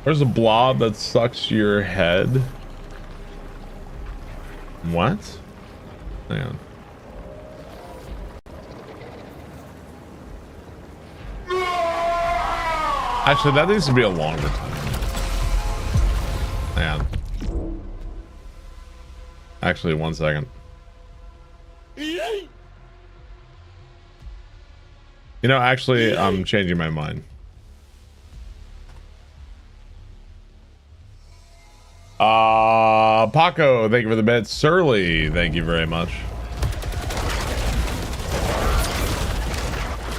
There's a blob that sucks your head. What? Hang on. Actually, that needs to be a longer time. Hang on. Actually, 1 second. Actually, I'm changing my mind. Paco, thank you for the bed. Surly, thank you very much.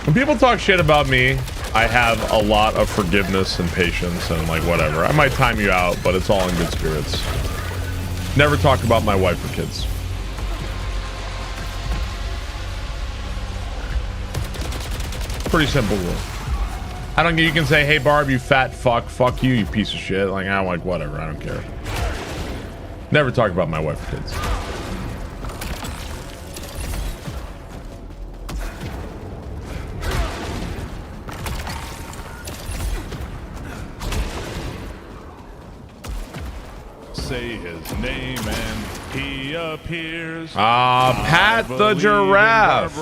When people talk shit about me, I have a lot of forgiveness and patience and like whatever. I might time you out, but it's all in good spirits. Never talk about my wife or kids. Pretty simple rule. I don't. You can say, "Hey Barb, you fat fuck you, you piece of shit." Like I'm like whatever. I don't care. Never talk about my wife or kids.
Say his name and he appears.
Pat the giraffe.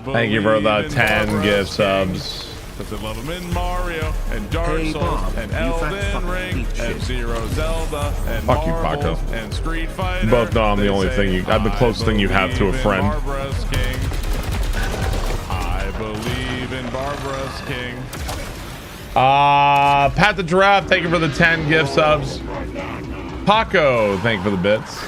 Thank you for the 10 gift subs.
Because I love him in Mario and Dark Souls and Elden Ring and Zero Zelda and
Fuck you,
Marvel
Paco.
and Street Fighter.
You both know I'm the only thing I'm the closest thing you have to a friend.
Barbara's King. I believe in Barbara's King.
Pat the Giraffe, thank you for the 10 gift subs. Paco, thank you for the bits.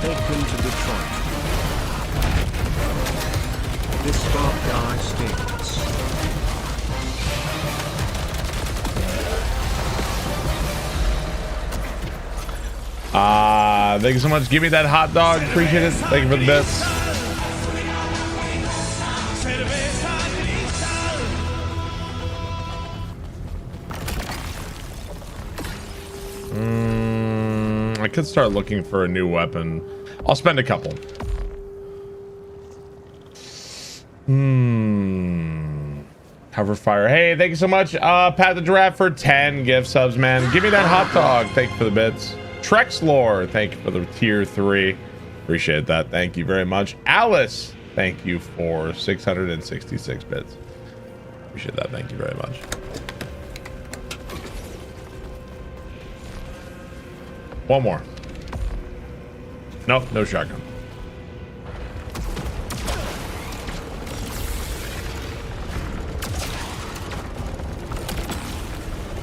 Take them to Detroit. This Bob guy stinks.
Thank you so much. Give me that hot dog. Appreciate it. Thank you for the bits. I could start looking for a new weapon. I'll spend a couple. Cover fire. Hey, thank you so much. Pat the Giraffe for 10 gift subs, man. Give me that hot dog. Thank you for the bits. Trex Lore, thank you for the tier 3. Appreciate that. Thank you very much. Alice, thank you for 666 bits. Appreciate that. Thank you very much. One more. Nope, no shotgun.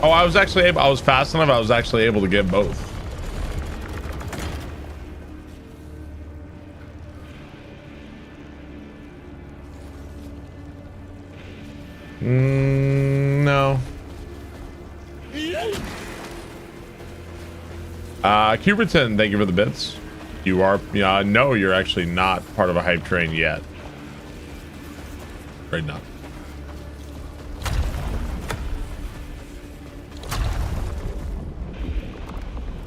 Oh, I was actually able, I was fast enough, I was actually able to get both. No. Cuberton, thank you for the bits. You are, no, you're actually not part of a hype train yet. Right now.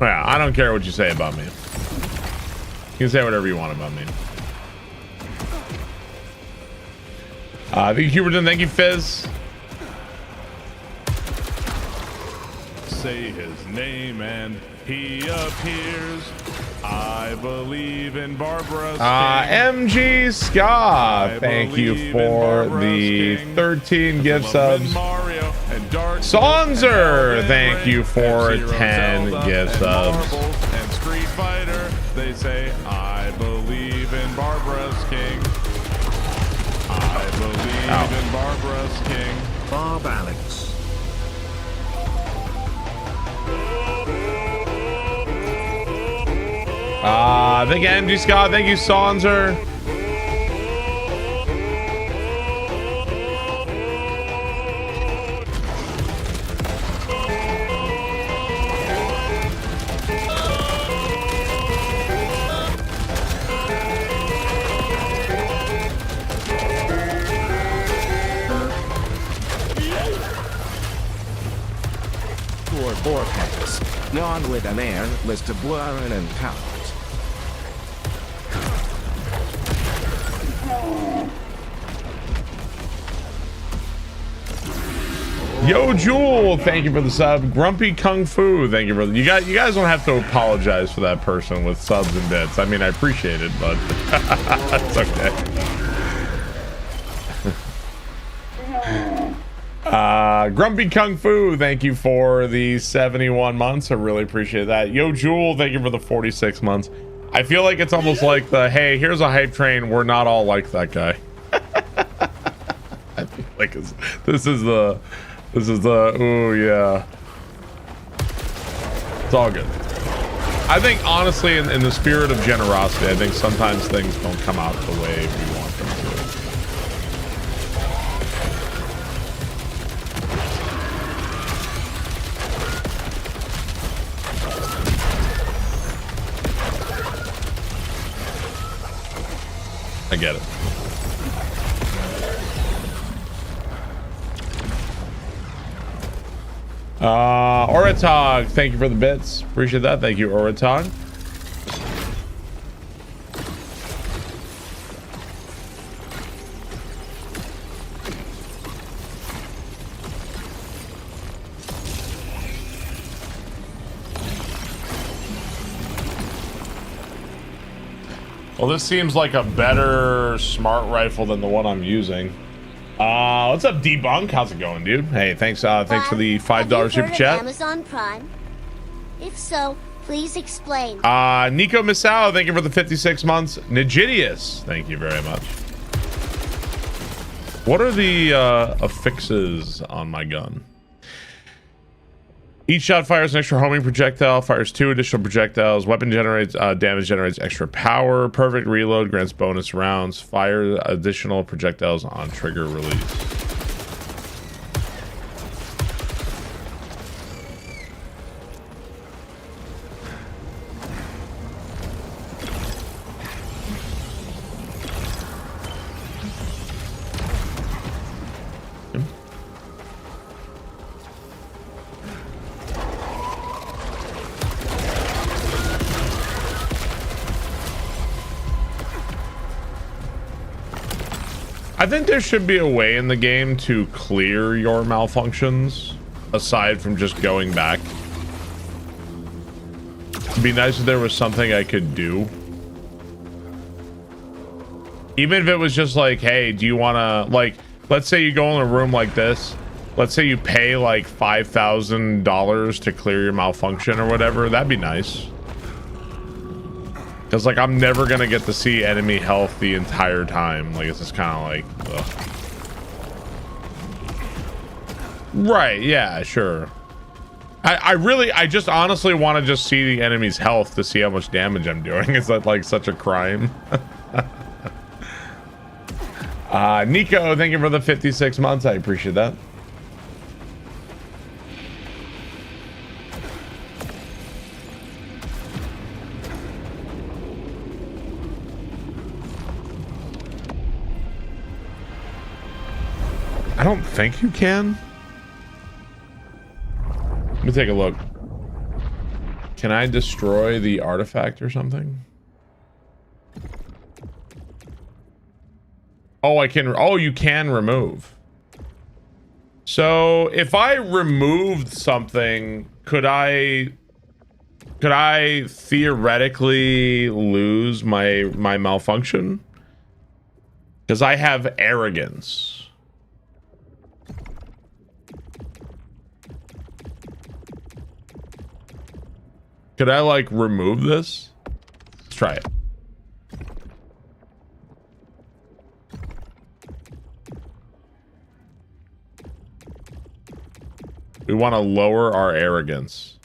Yeah, I don't care what you say about me. You can say whatever you want about me. Thank you, Huberton. Thank you, Fizz.
Say his name and he appears. I believe in Barbara's
MG Ska, thank you for the 13 gift subs. Sonzer, thank you for 10 gift subs.
And Street Fighter, they say, I believe in Barbara's king. I believe in Barbara's king.
Barb Alex.
Thank you, MG Scott. Thank you, Sonzer.
Poor vortex. Gone with an air was to blurring and count.
Yo, Jewel, thank you for the sub. Grumpy Kung Fu, thank you for the. You guys don't have to apologize for that person with subs and bits. I mean, I appreciate it, but it's okay. Grumpy Kung Fu, thank you for the 71 months. I really appreciate that. Yo, Jewel, thank you for the 46 months. I feel like it's almost like the, hey, here's a hype train. We're not all like that guy. I feel like this is the, ooh, yeah. It's all good. I think, honestly, in the spirit of generosity, I think sometimes things don't come out the way we want them to. I get it. Oratog, thank you for the bits. Appreciate that. Thank you, Oratog. Well, this seems like a better smart rifle than the one I'm using. What's up, Debunk? How's it going, dude? Hey, thanks thanks for the $5 super chat.
Amazon Prime? If so, please explain.
Nico Misao, thank you for the 56 months. Nigidius, thank you very much. What are the affixes on my gun? Each shot fires an extra homing projectile, fires 2 additional projectiles. Weapon generates damage, generates extra power. Perfect reload grants bonus rounds. Fire additional projectiles on trigger release. I think there should be a way in the game to clear your malfunctions aside from just going back. It'd be nice if there was something I could do. Even if it was just like, hey, do you want to, like, let's say you go in a room like this. Let's say you pay like $5,000 to clear your malfunction or whatever. That'd be nice. Because, like, I'm never going to get to see enemy health the entire time. Like, it's just kind of like, ugh. Right, yeah, sure. I just honestly want to just see the enemy's health to see how much damage I'm doing. Is that, like, such a crime? Nico, thank you for the 56 months. I appreciate that. I don't think you can. Let me take a look. Can I destroy the artifact or something? Oh, I can. Oh, you can remove. So if I removed something, could I theoretically lose my malfunction? Because I have arrogance. Could I, like, remove this? Let's try it. We want to lower our arrogance.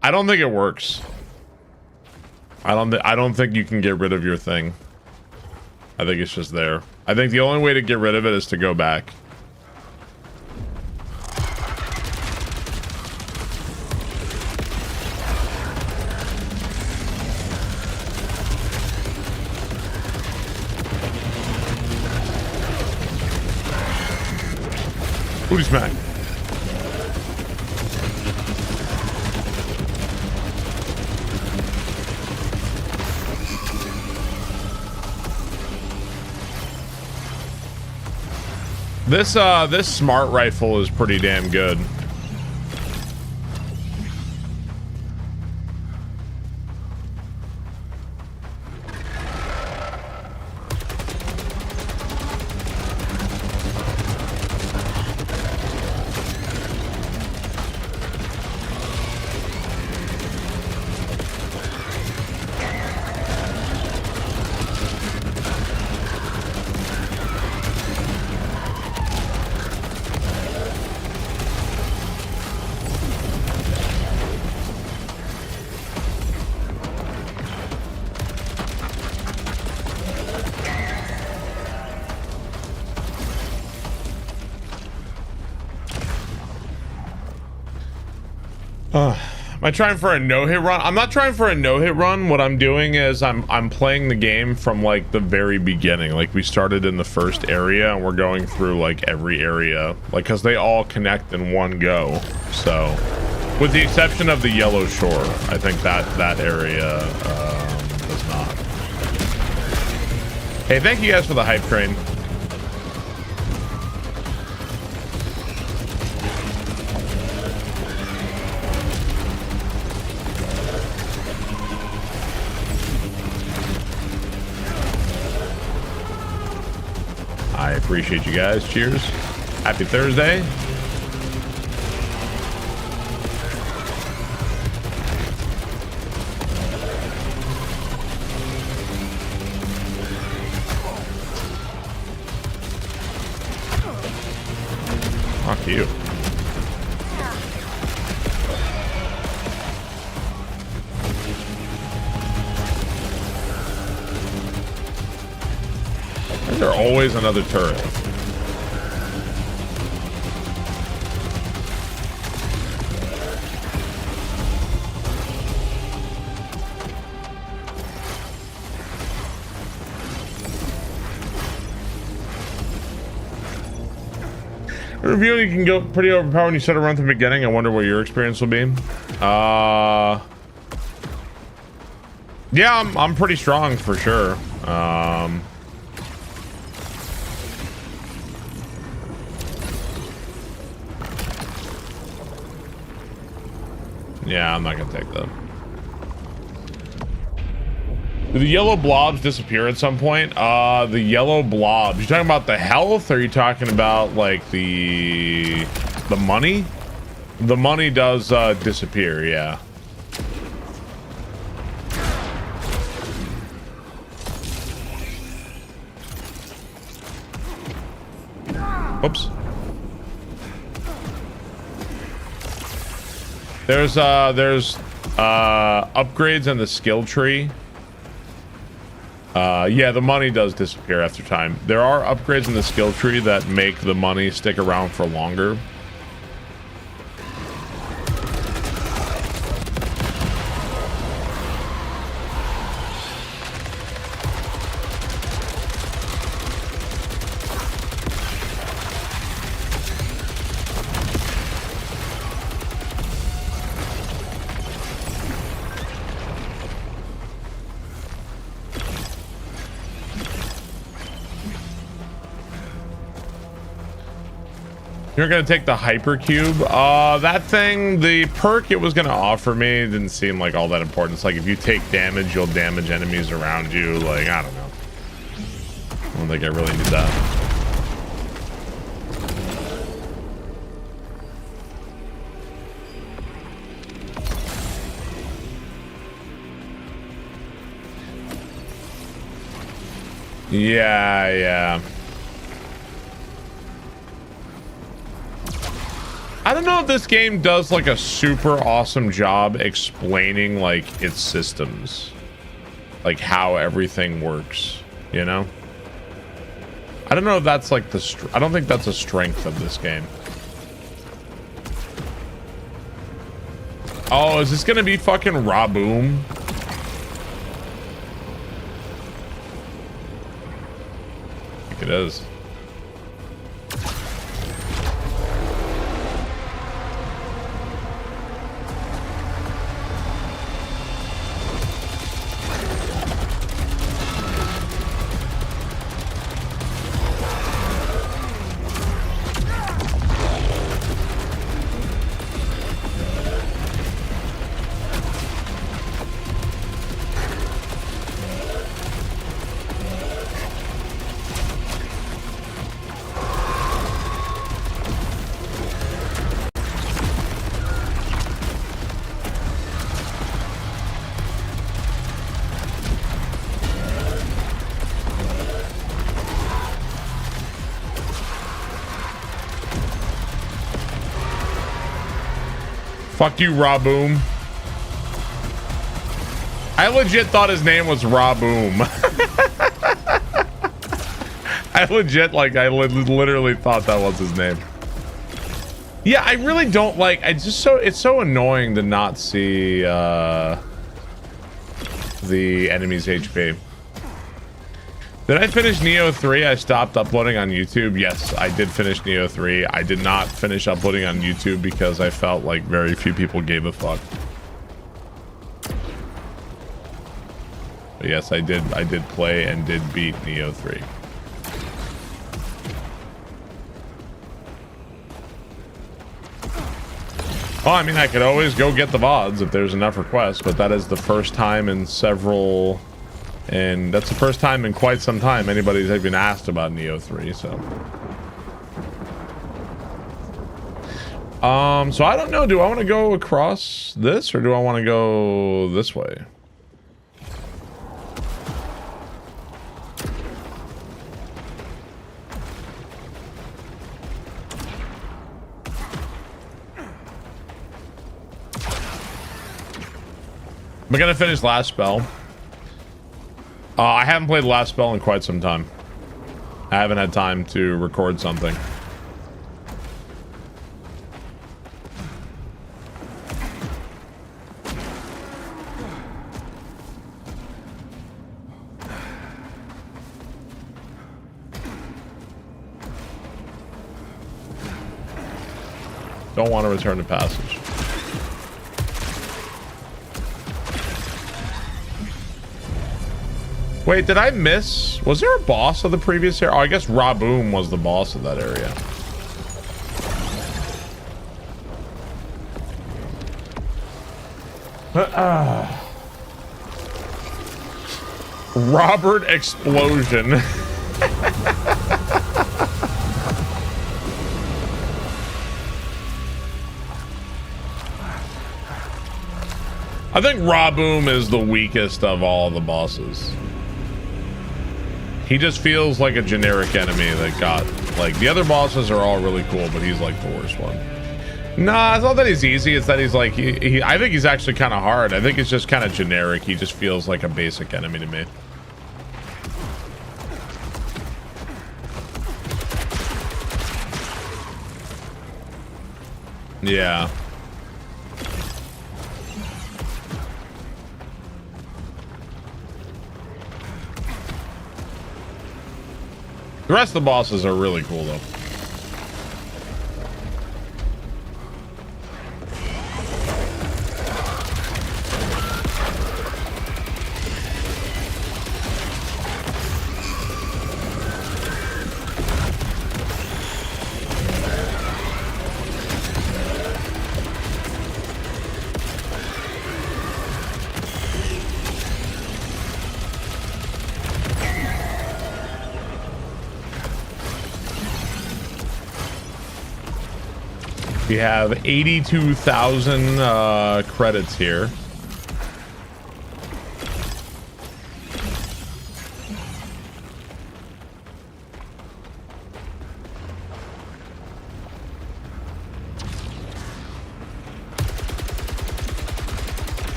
I don't think it works. I don't think you can get rid of your thing. I think it's just there. I think the only way to get rid of it is to go back. Booty smack. This smart rifle is pretty damn good. Am I trying for a no-hit run? I'm not trying for a no-hit run. What I'm doing is I'm playing the game from like the very beginning. Like we started in the first area and we're going through like every area, like because they all connect in one go. So, with the exception of the Yellow Shore, I think that area does not. Hey, thank you guys for the hype train. I Appreciate you guys. Cheers. Happy Thursday. Fuck you. Is there always another turret? Reviewing, you can go pretty overpowered when you set a run from the beginning. I wonder what your experience will be. Yeah, I'm pretty strong for sure. Yeah, I'm not gonna take that. Do the yellow blobs disappear at some point? The yellow blobs. You talking about the health, or are you talking about like the money? The money does disappear, yeah. Oops. There's upgrades in the skill tree. Yeah, the money does disappear after time. There are upgrades in the skill tree that make the money stick around for longer. You're gonna take the hypercube. That thing, the perk it was gonna offer me didn't seem like all that important. It's like if you take damage, you'll damage enemies around you. Like, I don't know. I don't think I really need that. Yeah. I don't know if this game does like a super awesome job explaining like its systems, like how everything works, you know? I don't know if that's like I don't think that's a strength of this game. Oh, is this gonna be fucking Raboom? I think it is. Fuck you, Raboom. I legit thought his name was Raboom. I legit, like, I literally thought that was his name. Yeah, I really don't like, it's so annoying to not see the enemy's HP. Did I finish Neo 3? I stopped uploading on YouTube. Yes, I did finish Neo 3. I did not finish uploading on YouTube because I felt like very few people gave a fuck. But yes, I did play and did beat Neo 3. Well, I mean, I could always go get the VODs if there's enough requests, but that is the first time in several And that's the first time in quite some time anybody's even asked about Neo 3, so. So I don't know. Do I want to go across this or do I want to go this way? We're gonna finish last spell. I haven't played last spell in quite some time. I haven't had time to record something. Don't want to return to passage. Wait, did I miss? Was there a boss of the previous area? Oh, I guess Raboom was the boss of that area. Robert Explosion. I think Raboom is the weakest of all the bosses. He just feels like a generic enemy that got, like, the other bosses are all really cool, but he's like the worst one. Nah, it's not that he's easy, it's that he's like, I think he's actually kind of hard. I think it's just kind of generic. He just feels like a basic enemy to me. Yeah. The rest of the bosses are really cool, though. We have 82,000 credits here.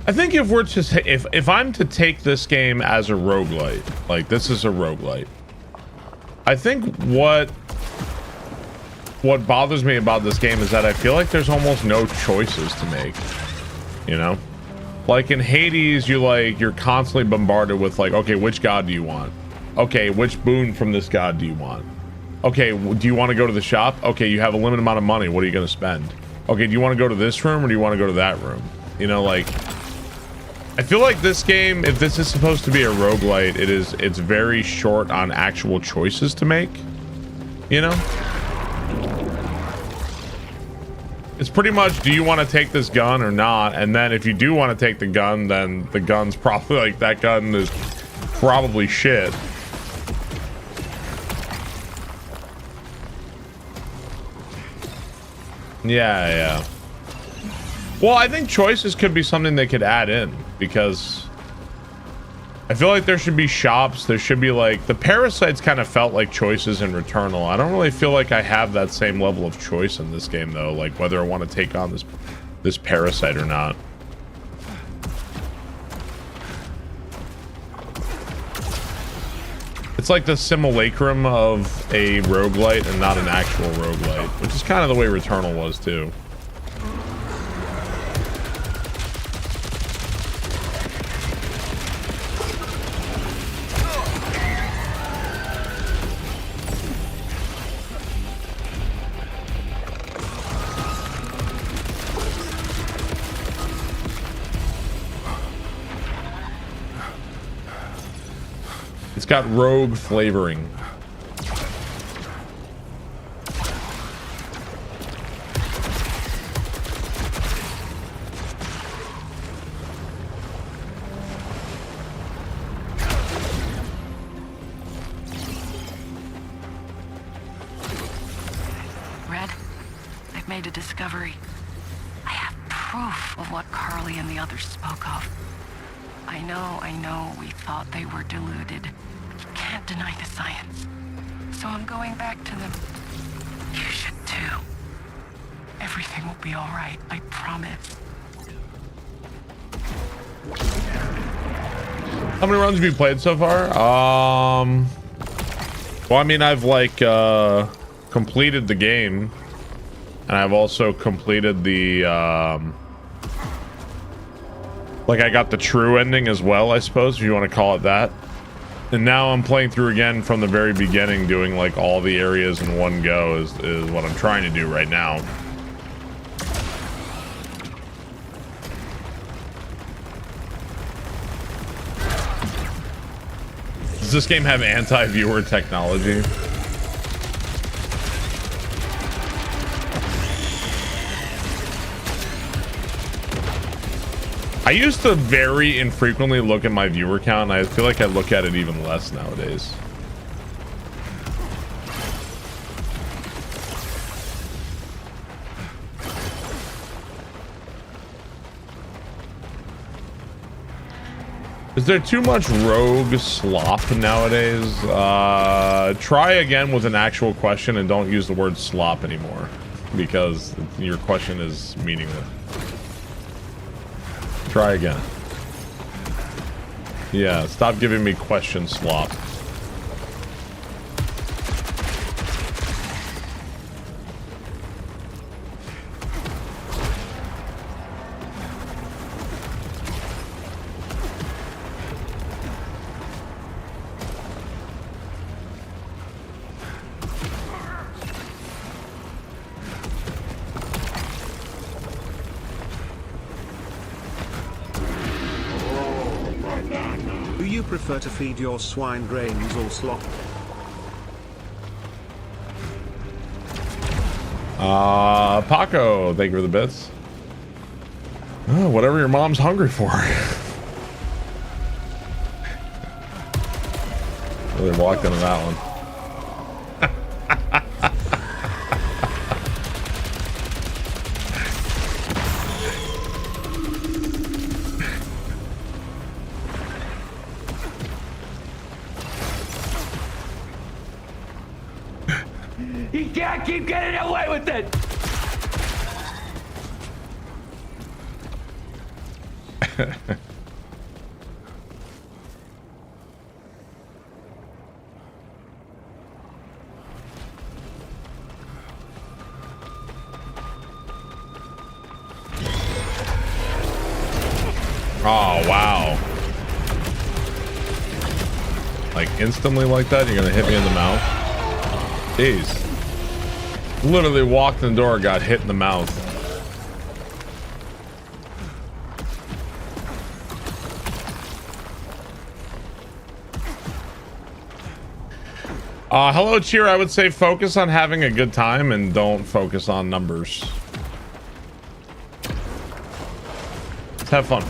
I think if we're to if I'm to take this game as a roguelite, like this is a roguelite, I think what bothers me about this game is that I feel like there's almost no choices to make, you know? Like in Hades, you're constantly bombarded with like, okay, which god do you want? Okay, which boon from this god do you want? Okay, do you want to go to the shop? Okay, you have a limited amount of money. What are you going to spend? Okay, do you want to go to this room or do you want to go to that room? You know, like, I feel like this game, if this is supposed to be a roguelite, it's very short on actual choices to make, you know? It's pretty much, do you want to take this gun or not? And then if you do want to take the gun, then the gun's probably like, that gun is probably shit. Yeah. Well, I think choices could be something they could add in, because I feel like there should be shops. There should be like, the parasites kind of felt like choices in Returnal. I don't really feel like I have that same level of choice in this game though, like whether I want to take on this parasite or not. It's like the simulacrum of a roguelite and not an actual roguelite, which is kind of the way Returnal was too. It's got rogue flavoring.
Red, I've made a discovery. I have proof of what Carly and the others spoke of. I know, we thought they were deluded. You can't deny the science. So I'm going back to them. You should too. Everything will be all right, I promise.
How many runs have you played so far? Well, I mean, I've like completed the game, and I've also completed the like I got the true ending as well, I suppose, if you want to call it that. And now I'm playing through again from the very beginning, doing like all the areas in one go is what I'm trying to do right now. Does this game have anti-viewer technology? I used to very infrequently look at my viewer count, and I feel like I look at it even less nowadays. Is there too much rogue slop nowadays? Try again with an actual question and don't use the word slop anymore, because your question is meaningless. Try again. Yeah, stop giving me question slop.
Do you prefer to feed your swine grains or slop?
Paco, thank you for the bits. Oh, whatever your mom's hungry for. Really walked into that one.
He can't keep getting away with it!
Oh, wow. Like instantly like that? You're gonna hit me in the mouth? Jeez. Literally walked in the door, got hit in the mouth. Hello, Cheer. I would say focus on having a good time and don't focus on numbers. Let's have fun.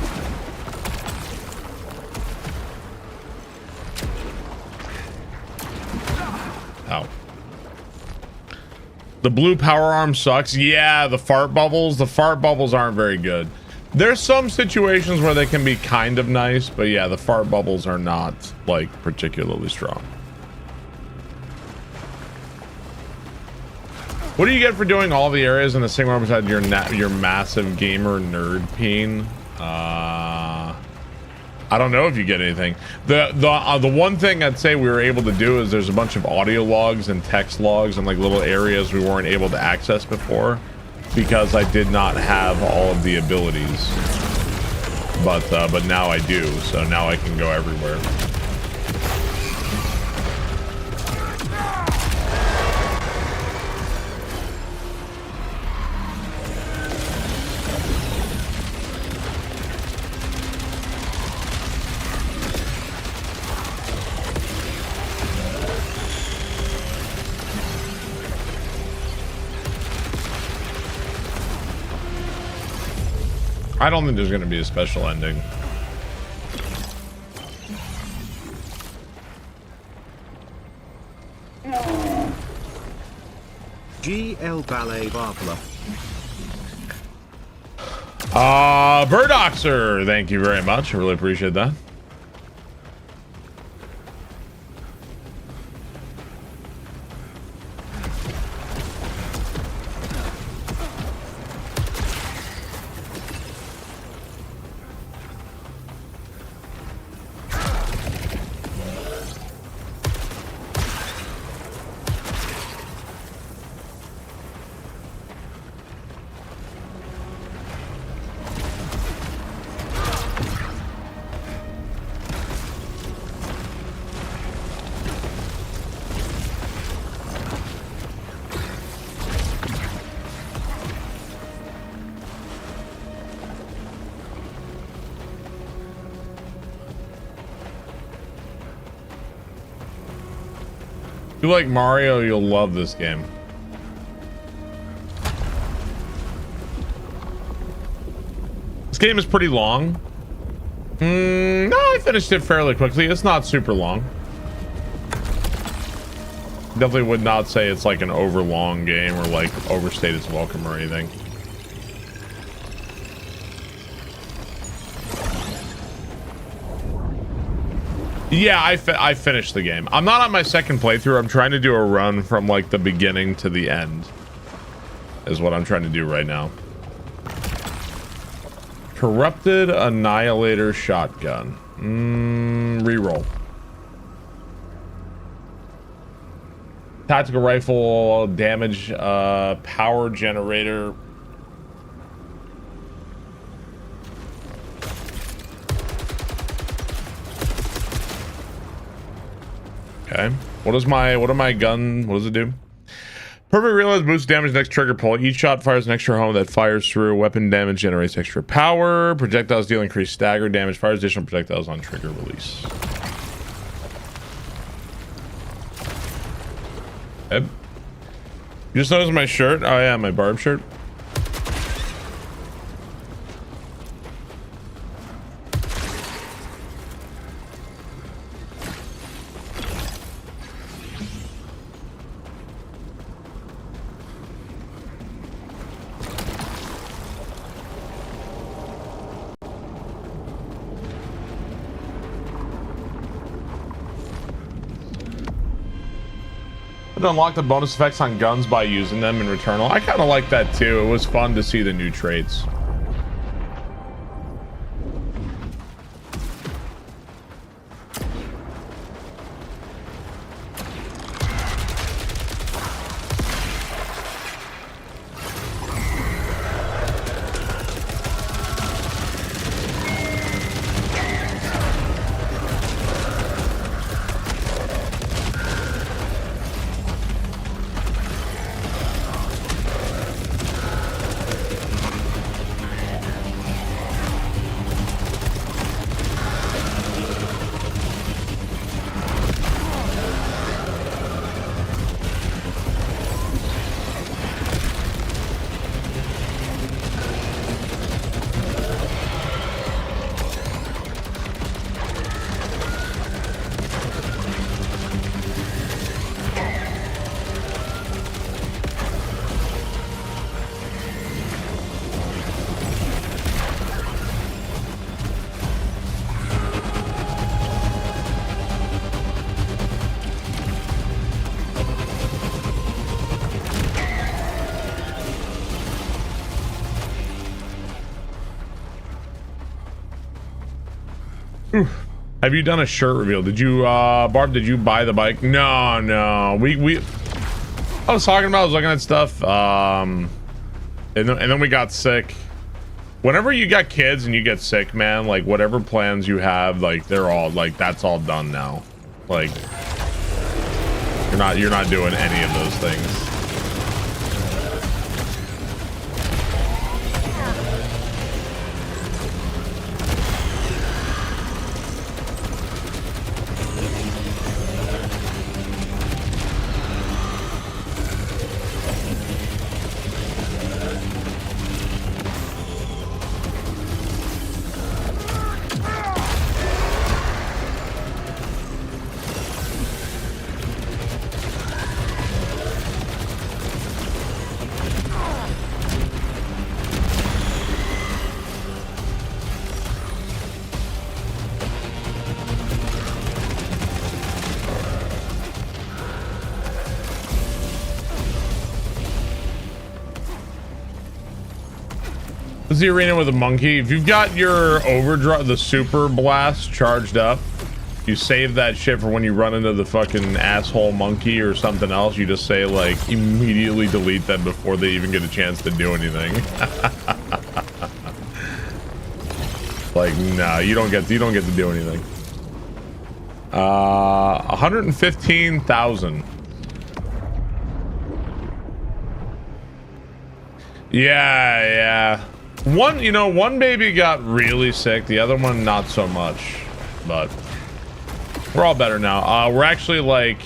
Ow. The blue power arm sucks. Yeah, the fart bubbles. The fart bubbles aren't very good. There's some situations where they can be kind of nice, but yeah, the fart bubbles are not like particularly strong. What do you get for doing all the areas in the same room beside your massive gamer nerd peen? I don't know if you get anything. The one thing I'd say we were able to do is there's a bunch of audio logs and text logs and like little areas we weren't able to access before because I did not have all of the abilities. But now I do, so now I can go everywhere. I don't think there's going to be a special ending.
GL Ballet Barbla.
Birdoxer, thank you very much. I really appreciate that. If you like Mario, you'll love this game. This game is pretty long. No, I finished it fairly quickly. It's not super long. Definitely would not say it's like an overlong game or like overstayed its welcome or anything. Yeah, I finished the game. I'm not on my second playthrough. I'm trying to do a run from like the beginning to the end is what I'm trying to do right now. Corrupted Annihilator Shotgun. Reroll. Tactical rifle damage, power generator. Okay. What does my gun, what does it do? Perfect reload boosts damage next trigger pull. Each shot fires an extra home that fires through. Weapon damage generates extra power. Projectiles deal increased stagger damage. Fires additional projectiles on trigger release. Okay. You just noticed my shirt? Oh yeah, my Barb shirt. Unlock the bonus effects on guns by using them in Returnal. I kind of like that too. It was fun to see the new traits. Have you done a shirt reveal? Did you, Barb, did you buy the bike? No, no. I was talking about, I was looking at stuff, and then we got sick. Whenever you got kids and you get sick, man, like, whatever plans you have, like, they're all, like, that's all done now. Like, you're not doing any of those things. The arena with a monkey. If you've got your overdrive, the super blast charged up, you save that shit for when you run into the fucking asshole monkey or something else. You just say, like, immediately delete them before they even get a chance to do anything. Like, nah, you don't get to do anything. 115,000. Yeah. One baby got really sick, the other one not so much, but we're all better now. We're actually, like,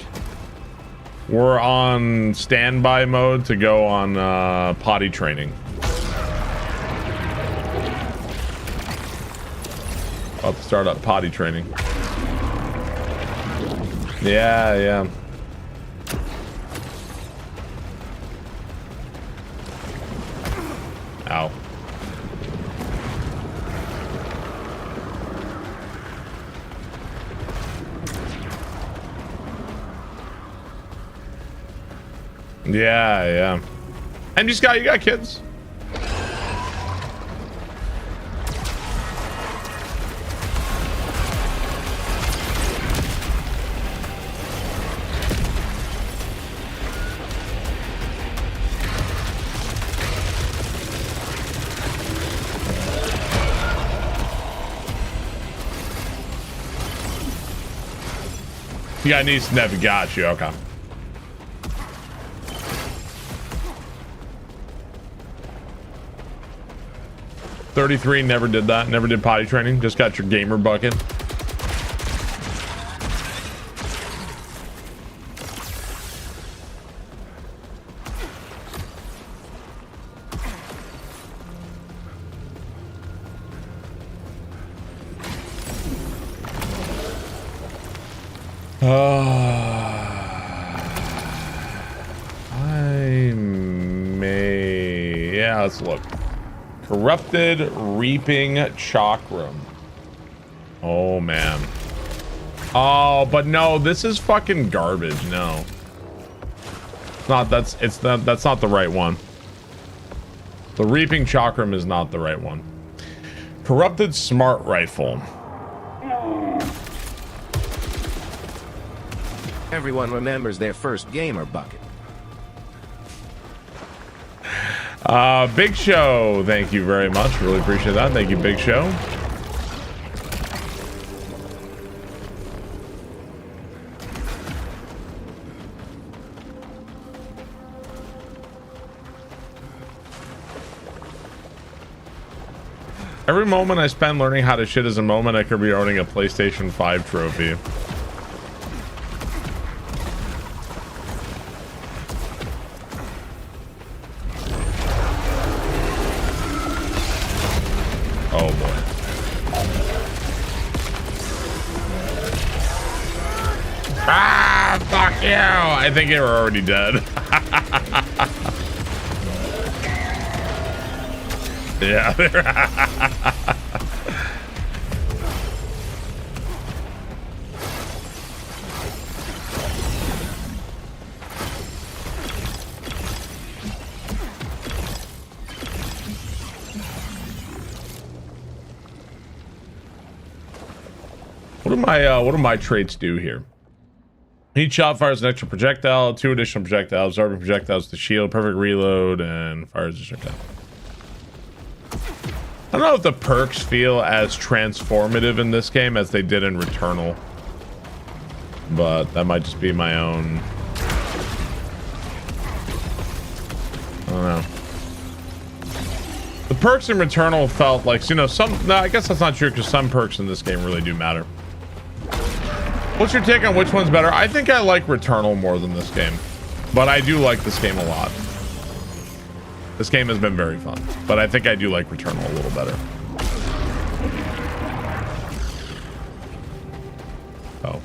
we're on standby mode to go on potty training. About to start up potty training. Yeah. Ow. Yeah. And you got kids. You got niece, never got you. Okay. $33, never did that. Never did potty training. Just got your gamer bucket. Yeah, let's look. Corrupted Reaping Chakram. Oh man. Oh, but no, this is fucking garbage. No. That's not the right one. The Reaping Chakram is not the right one. Corrupted Smart Rifle.
Everyone remembers their first gamer bucket.
Big Show, thank you very much. Really appreciate that. Thank you, Big Show. Every moment I spend learning how to shit is a moment I could be owning a PlayStation 5 trophy. Oh boy. Ah, fuck you! I think they were already dead. Yeah. do my traits do here? Each shot fires an extra projectile, 2 additional projectiles, absorbing projectiles to shield, perfect reload, and fires additional projectile. I don't know if the perks feel as transformative in this game as they did in Returnal, but that might just be my own. I don't know. The perks in Returnal felt like, you know, no, I guess that's not true because some perks in this game really do matter. What's your take on which one's better? I think I like Returnal more than this game, but I do like this game a lot. This game has been very fun, but I think I do like Returnal a little better. Oh.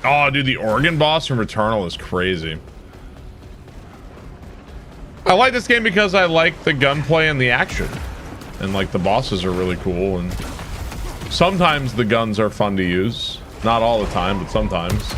Oh, dude, the organ boss from Returnal is crazy. I like this game because I like the gunplay and the action. And like the bosses are really cool, and sometimes the guns are fun to use. Not all the time, but sometimes.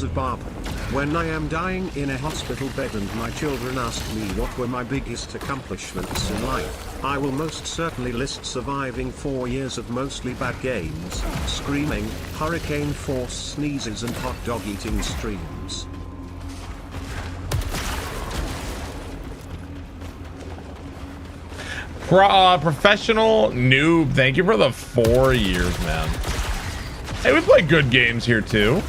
Of Barb. When I am dying in a hospital bed and my children ask me what were my biggest accomplishments in life, I will most certainly list surviving 4 years of mostly bad games, screaming, hurricane force sneezes and hot dog eating streams.
Professional noob, thank you for the 4 years, man. Hey, we play good games here too.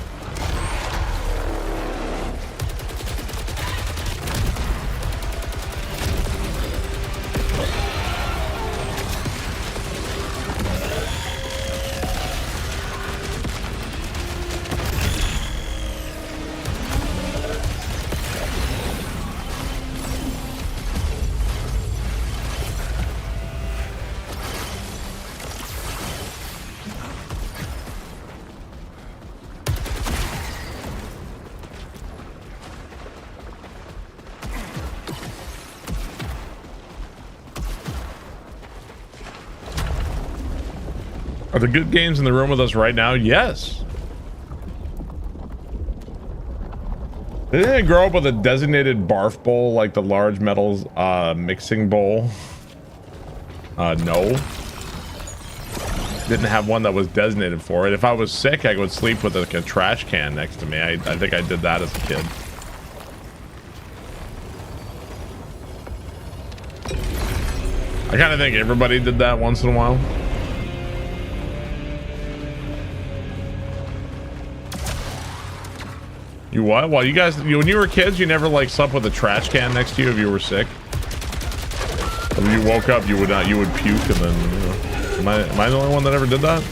Are the good games in the room with us right now? Yes. They didn't grow up with a designated barf bowl like the large metals mixing bowl. No. Didn't have one that was designated for it. If I was sick, I would sleep with like a trash can next to me. I think I did that as a kid. I kind of think everybody did that once in a while. You what? Well, you guys, when you were kids, you never like slept with a trash can next to you if you were sick. When you woke up, you would puke, and then, you know, am I the only one that ever did that?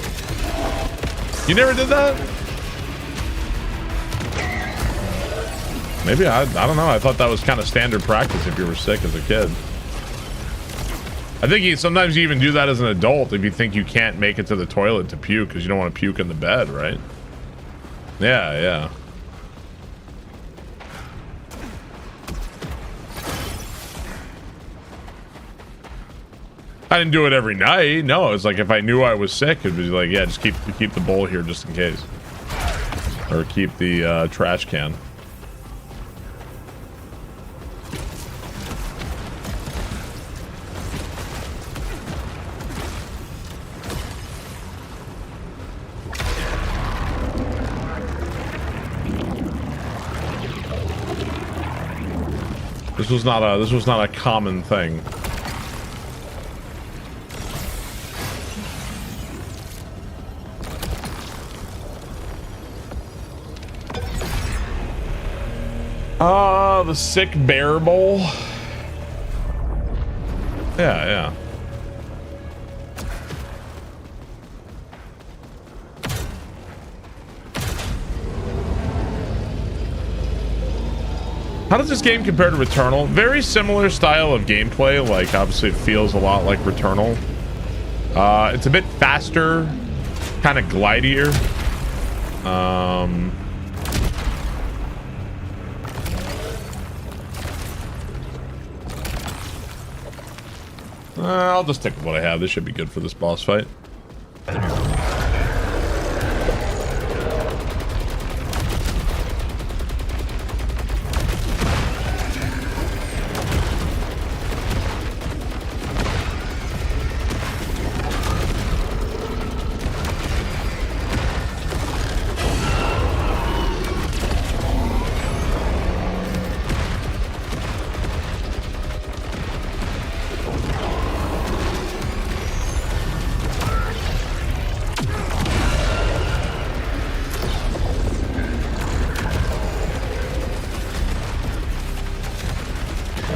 You never did that? Maybe I don't know. I thought that was kind of standard practice if you were sick as a kid. I think sometimes you even do that as an adult if you think you can't make it to the toilet to puke because you don't want to puke in the bed, right? Yeah, yeah. I didn't do it every night. No, it's like if I knew I was sick, it'd be like, yeah, just keep the bowl here just in case, or keep the trash can. This was not a common thing. The sick bear bowl. Yeah. How does this game compare to Returnal? Very similar style of gameplay. Like, obviously, it feels a lot like Returnal. It's a bit faster, kind of glidier. I'll just stick with what I have. This should be good for this boss fight.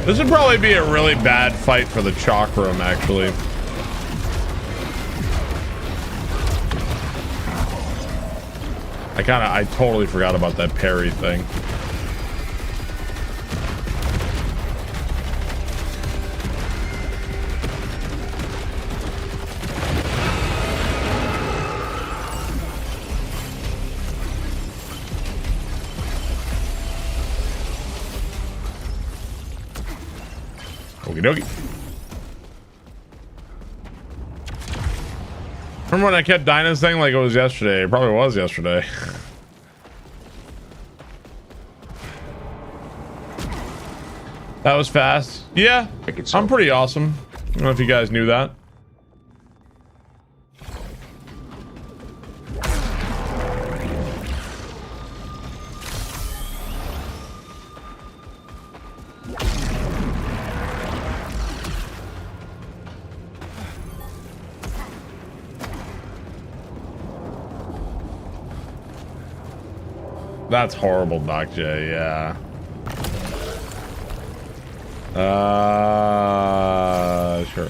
This would probably be a really bad fight for the chalk room, actually. I totally forgot about that parry thing. Okie dokie. Remember when I kept dying this thing like it was yesterday? It probably was yesterday. That was fast. Yeah, I'm pretty awesome. I don't know if you guys knew that. That's horrible, Doc J. Yeah. Sure.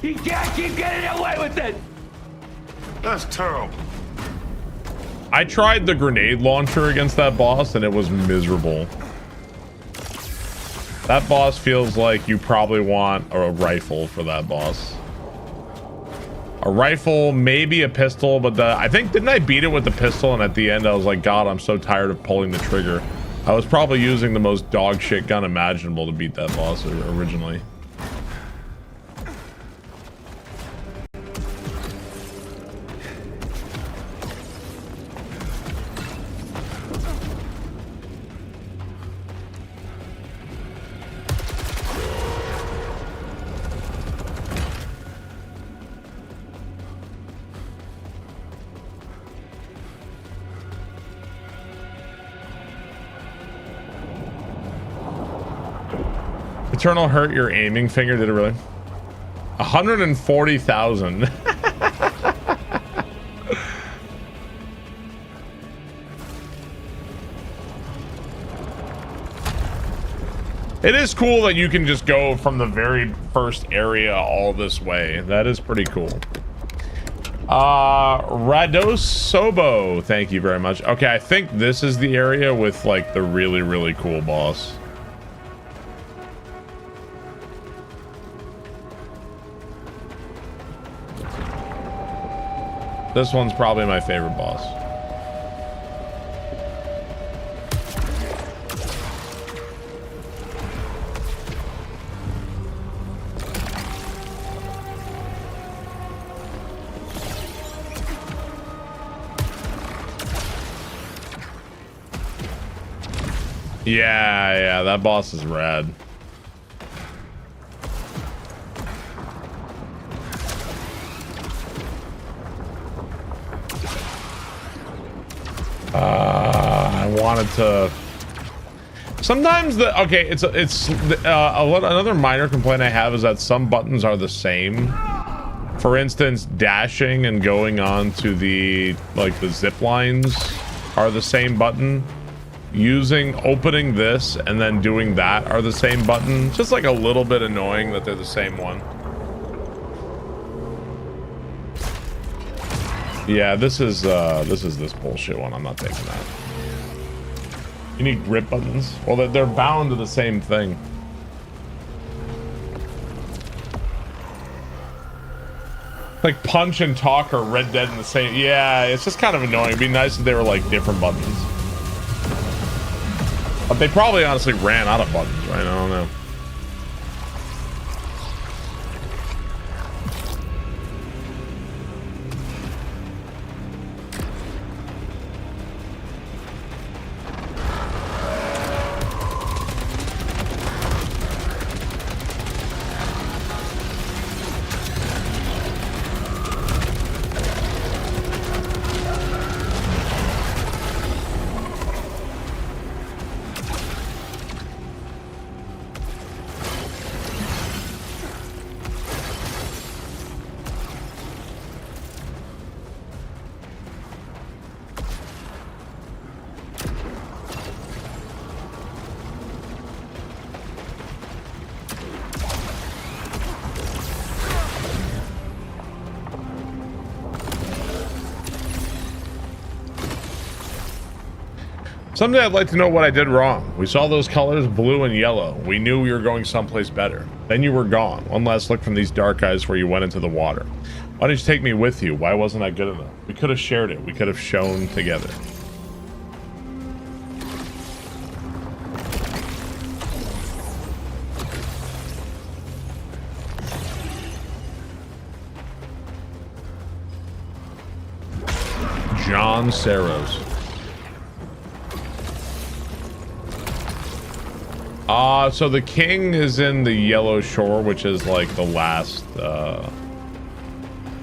You can't keep getting away with it.
That's terrible.
I tried the grenade launcher against that boss and it was miserable. That boss feels like you probably want a rifle for that boss. A rifle, maybe a pistol, but I think, didn't I beat it with the pistol? And at the end, I was like, God, I'm so tired of pulling the trigger. I was probably using the most dog shit gun imaginable to beat that boss originally. Eternal hurt your aiming finger, did it really? 140,000. It is cool that you can just go from the very first area all this way. That is pretty cool. Radosobo, thank you very much. Okay, I think this is the area with like the really, really cool boss. This one's probably my favorite boss. Yeah, that boss is rad. I wanted to. Sometimes another minor complaint I have is that some buttons are the same. For instance, dashing and going on to the zip lines are the same button. opening this and then doing that are the same button. Just like a little bit annoying that they're the same one. Yeah, this is this bullshit one. I'm not taking that. You need grip buttons. Well, they're bound to the same thing. Like punch and talk are Red Dead in the same. Yeah, it's just kind of annoying. It'd be nice if they were like different buttons. But they probably honestly ran out of buttons, right? I don't know. Someday I'd like to know what I did wrong. We saw those colors, blue and yellow. We knew we were going someplace better. Then you were gone. One last look from these dark eyes where you went into the water. Why didn't you take me with you? Why wasn't I good enough? We could have shared it. We could have shown together. John Saros. So the king is in the Yellow Shore, which is like the last,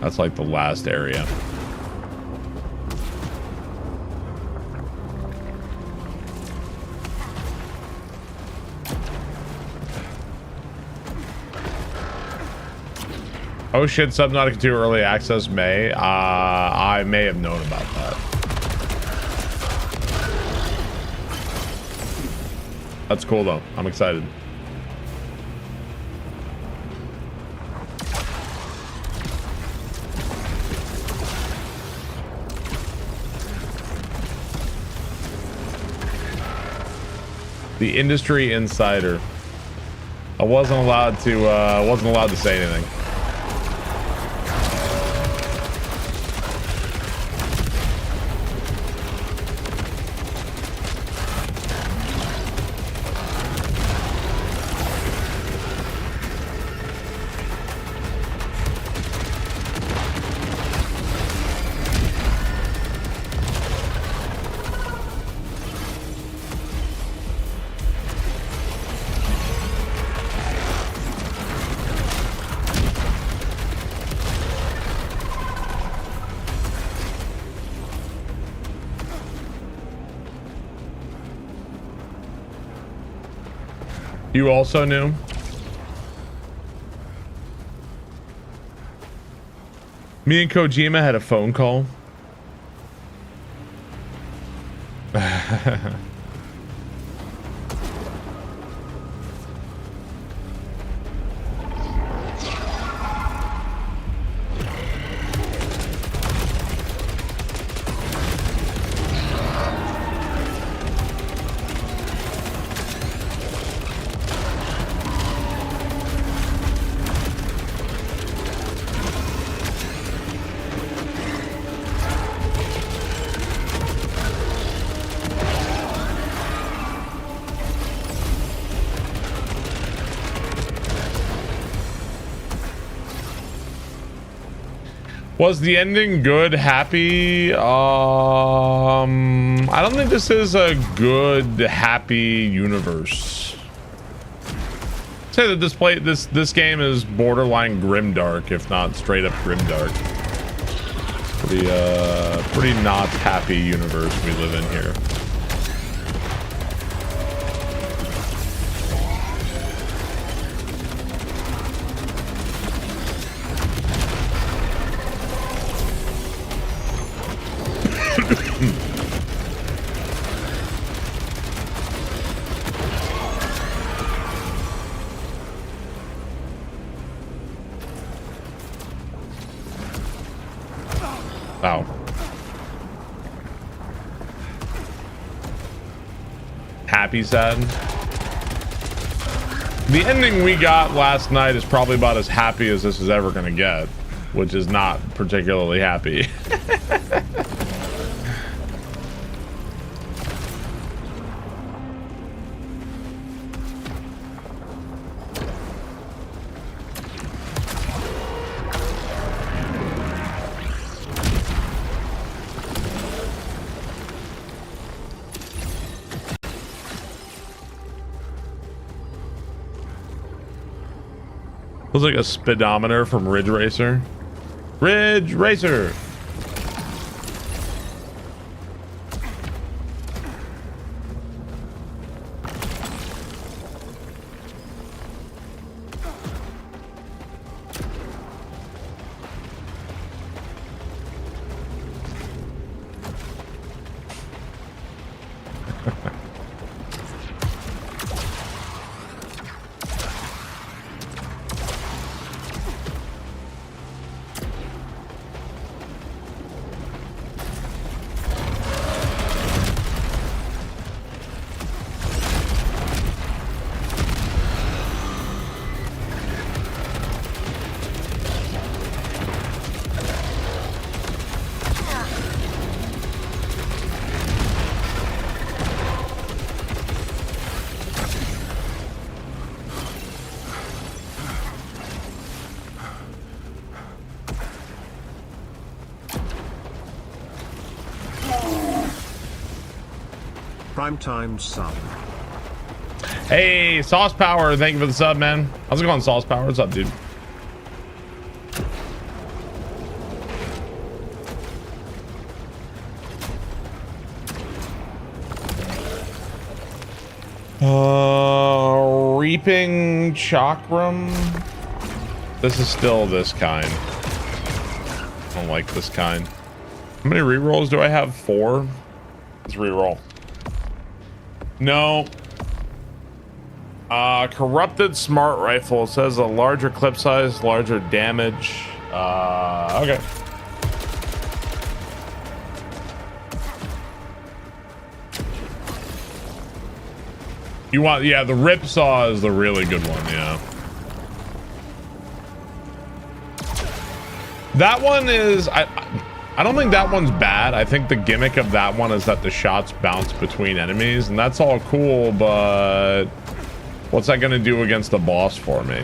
that's like the last area. Oh shit, Subnautica 2 early access May. I may have known about that. That's cool though. I'm excited. The industry insider. I wasn't allowed to say anything. You also knew? Me and Kojima had a phone call. Was the ending good? Happy? I don't think this is a good, happy universe. I'd say that this game is borderline grimdark, if not straight up grimdark. Pretty not happy universe we live in here. happy sad. The ending we got last night is probably about as happy as this is ever going to get, which is not particularly happy. Looks like a speedometer from Ridge Racer. Ridge Racer!
Primetime sub.
Hey, Sauce Power, thank you for the sub, man. How's it going, Sauce Power? What's up, dude? Reaping Chakram. This is still this kind. I don't like this kind. How many rerolls do I have? 4? Let's reroll. No. Corrupted smart rifle. It says a larger clip size, larger damage. Okay. You want, yeah, the rip saw is the really good one, yeah. That one is, I don't think that one's bad. I think the gimmick of that one is that the shots bounce between enemies, and that's all cool, but what's that gonna do against the boss for me?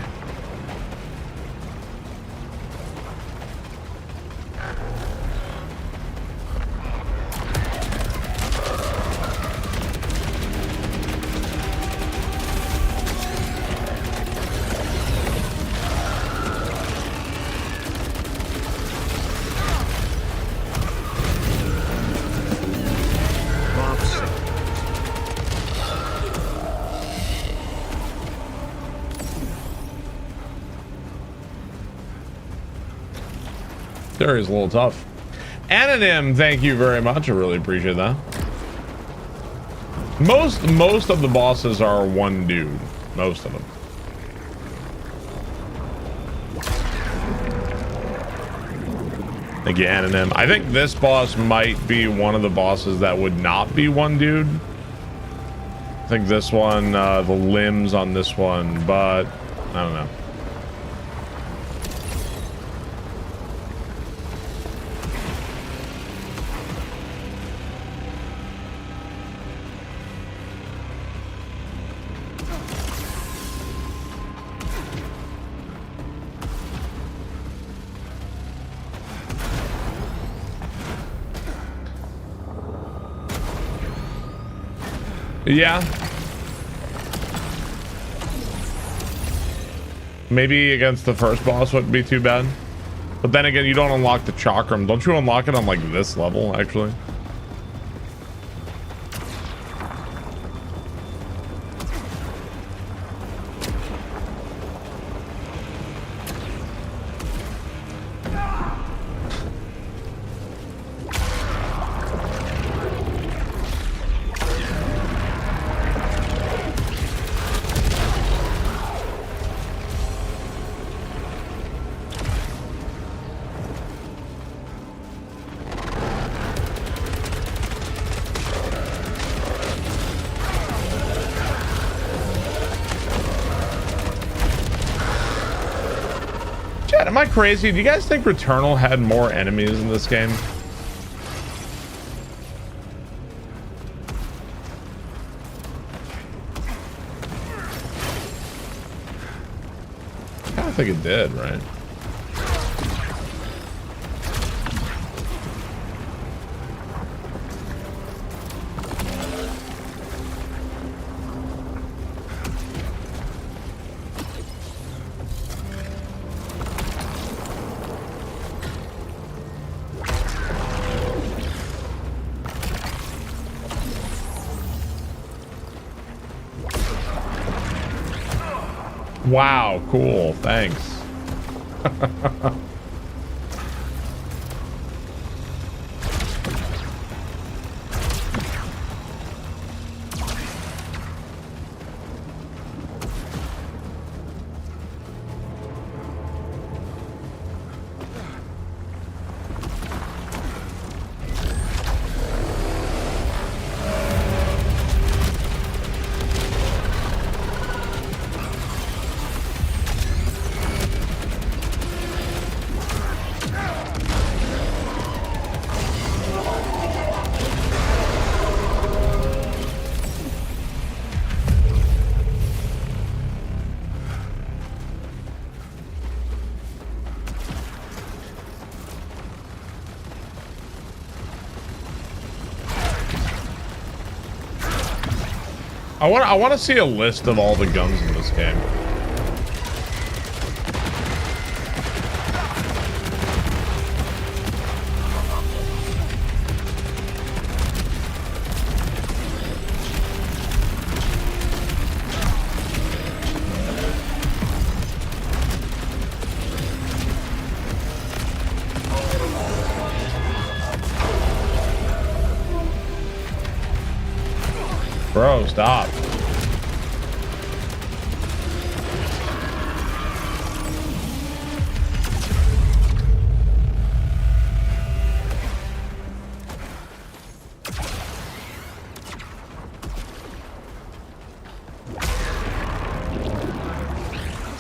Is a little tough. Anonym, thank you very much. I really appreciate that. Most of the bosses are one dude. Most of them. Thank you, Anonym. I think this boss might be one of the bosses that would not be one dude. I think this one, the limbs on this one, but I don't know. Yeah. Maybe against the first boss wouldn't be too bad. But then again, you don't unlock the chakram. Don't you unlock it on like this level, actually? I crazy? Do you guys think Returnal had more enemies in this game? I think it did, right? Wow, cool. Thanks. I want to see a list of all the guns in this game. Bro, stop.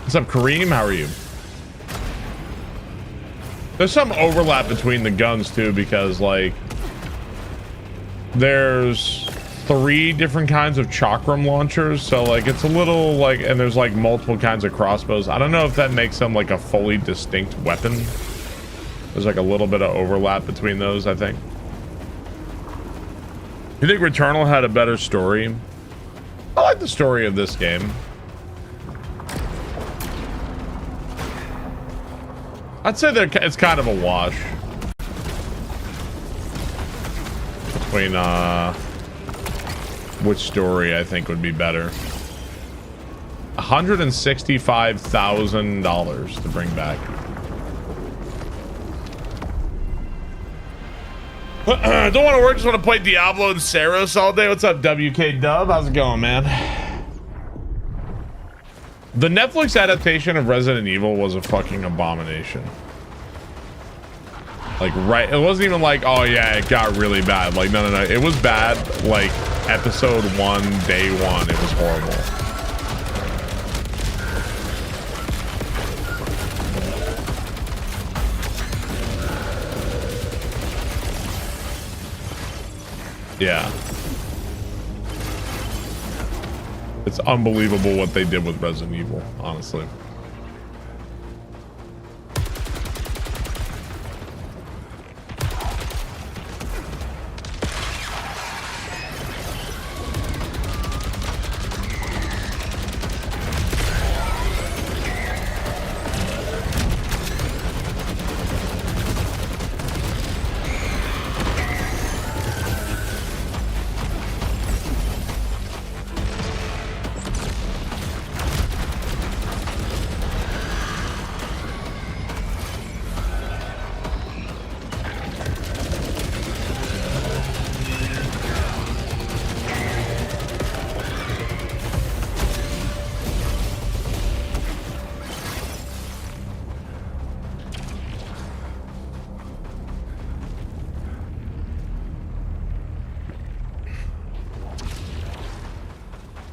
What's up, Kareem? How are you? There's some overlap between the guns too, because like there's 3 different kinds of chakram launchers, so like it's a little like, and there's like multiple kinds of crossbows. I don't know if that makes them like a fully distinct weapon. There's like a little bit of overlap between those, I think. You think Returnal had a better story? I like the story of this game. I'd say that it's kind of a wash between which story I think would be better. $165,000 to bring back. Don't want to work, just want to play Diablo and Saros all day. What's up, WK Dub? How's it going, man? The Netflix adaptation of Resident Evil was a fucking abomination. Like, right, it wasn't even like, oh yeah, it got really bad. Like, no. It was bad, like, episode 1, day 1, it was horrible. Yeah. It's unbelievable what they did with Resident Evil, honestly.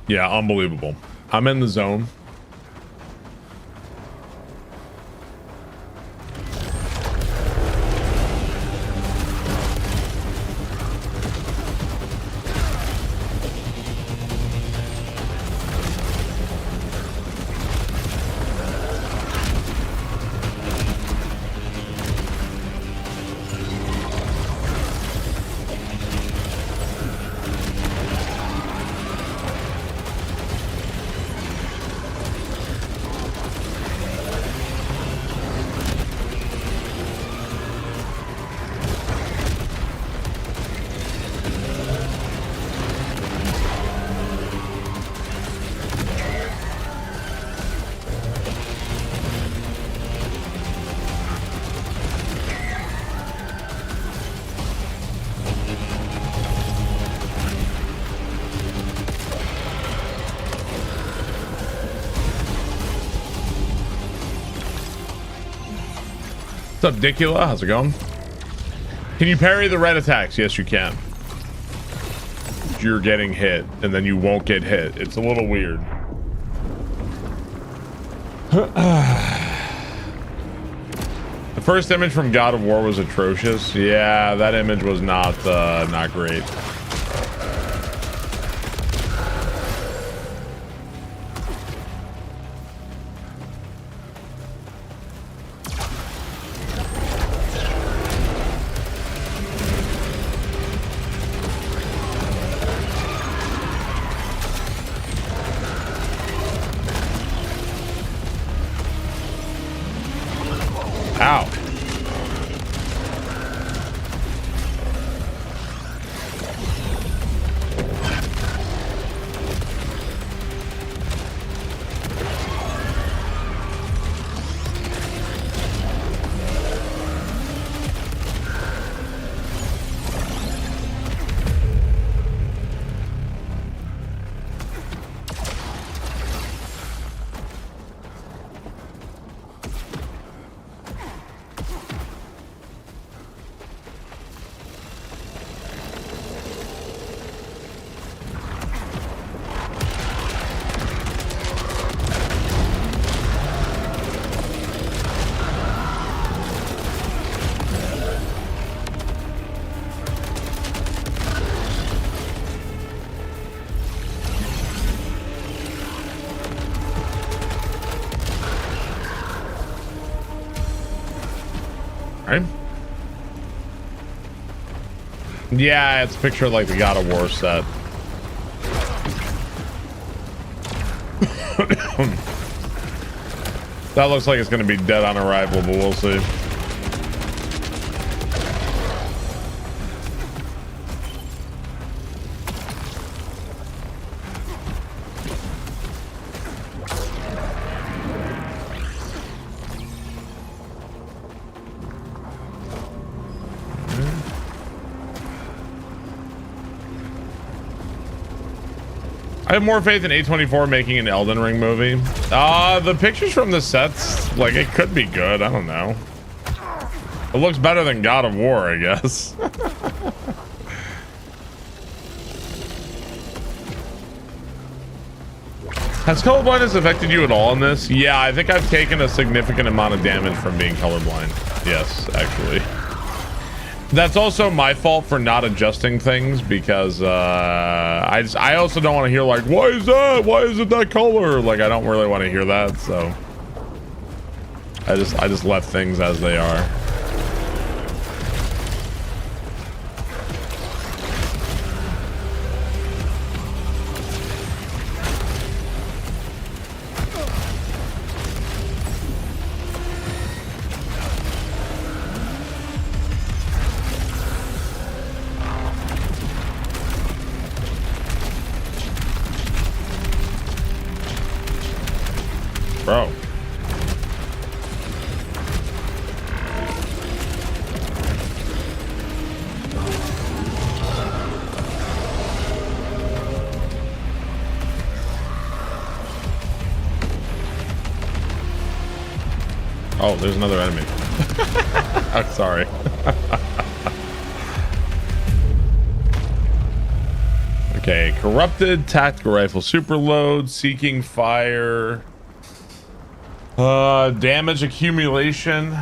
Yeah, unbelievable. I'm in the zone. What's up, Dicula? How's it going? Can you parry the red attacks? Yes, you can. You're getting hit, and then you won't get hit. It's a little weird. The first image from God of War was atrocious. Yeah, that image was not great. Ow. Right? Yeah, it's a picture of like the God of War set. That looks like it's going to be dead on arrival, but we'll see. I have more faith in A24 making an Elden Ring movie. The pictures from the sets, like, it could be good. I don't know. It looks better than God of War, I guess. Has colorblindness affected you at all in this? Yeah, I think I've taken a significant amount of damage from being colorblind. Yes, actually. That's also my fault for not adjusting things because I also don't want to hear like, why is that? Why is it that color? Like, I don't really want to hear that, so I just left things as they are. Bro. Oh, there's another enemy. I'm sorry. Okay, corrupted tactical rifle superload, seeking fire. Damage accumulation.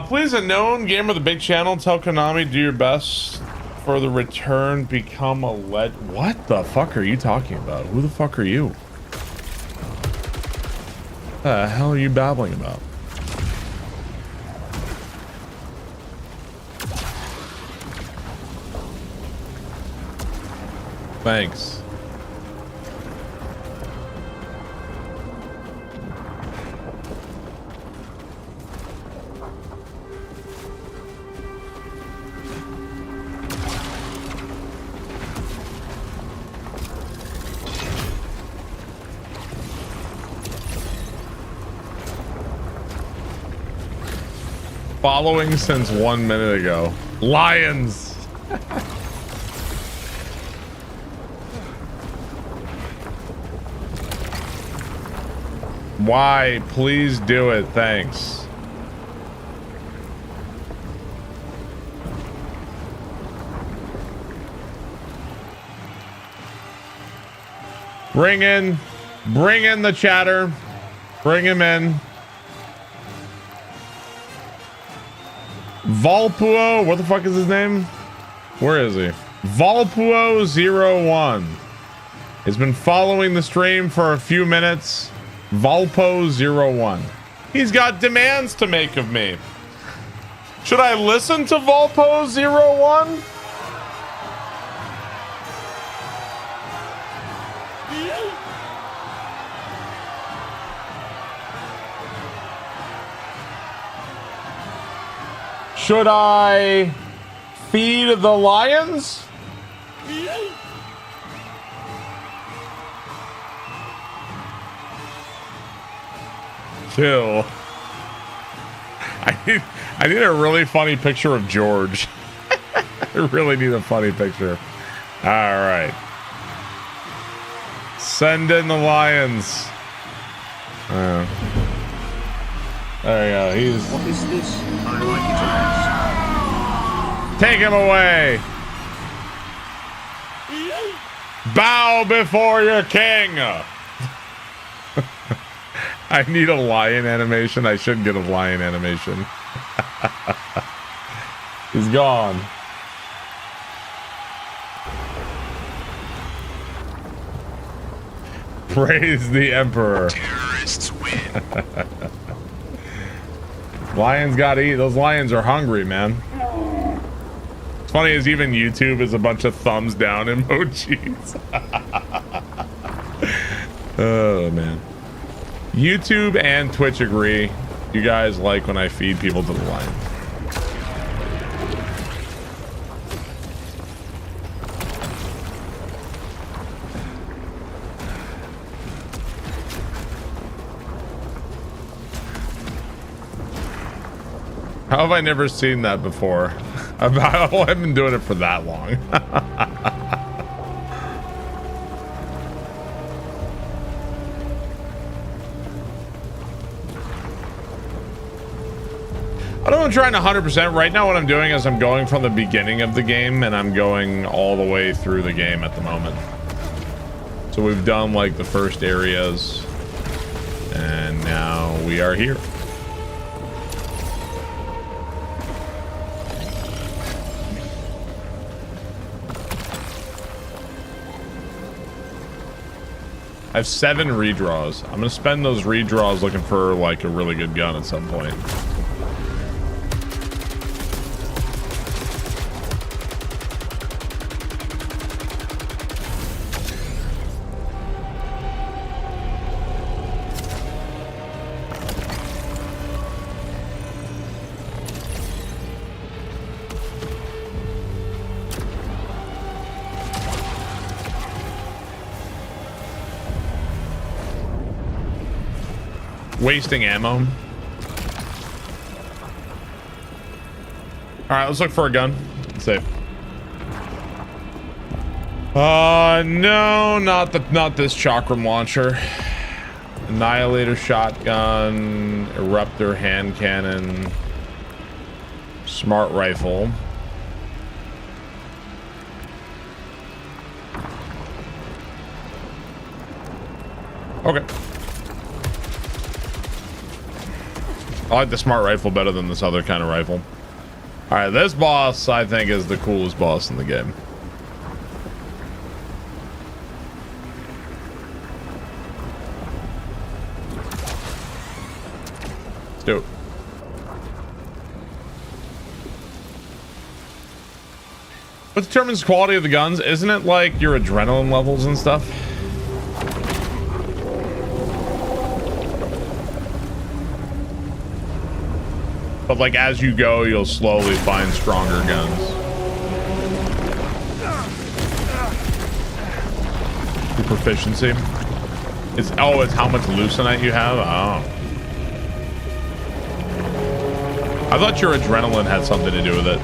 Please unknown gamer of the big channel, tell Konami do your best for the return, become a what the fuck are you talking about? Who the fuck are you? What the hell are you babbling about? Thanks. Following since 1 minute ago. Lions. Why? Please do it. Thanks. Bring in the chatter. Bring him in. Valpuo, what the fuck is his name? Where is he? Valpuo01 has been following the stream for a few minutes. Valpo01. He's got demands to make of me. Should I listen to Valpo01? Should I feed the lions? Kill. I need a really funny picture of George. I really need a funny picture. All right. Send in the lions. There you go. He's.
What is this? I like it.
Take him away. Bow before your king. I need a lion animation. I should get a lion animation. He's gone. Praise the Emperor.
Terrorists win.
Lions gotta eat. Those lions are hungry, man. It's funny as even YouTube is a bunch of thumbs down emojis. Oh, man. YouTube and Twitch agree. You guys like when I feed people to the lion. How have I never seen that before? I've been doing it for that long. I don't know, I'm trying 100%. Right now what I'm doing is I'm going from the beginning of the game and I'm going all the way through the game at the moment. So we've done like the first areas and now we are here. I have 7 redraws. I'm gonna spend those redraws looking for like a really good gun at some point. Wasting ammo. All right, let's look for a gun. Let's see. No, not this chakram launcher. Annihilator shotgun, eruptor hand cannon, smart rifle. Okay. I like the smart rifle better than this other kind of rifle. All right, this boss I think is the coolest boss in the game. Let's do it. What determines the quality of the guns? Isn't it like your adrenaline levels and stuff? But like as you go, you'll slowly find stronger guns. Your proficiency. It's how much leucinite you have. Oh. I thought your adrenaline had something to do with it.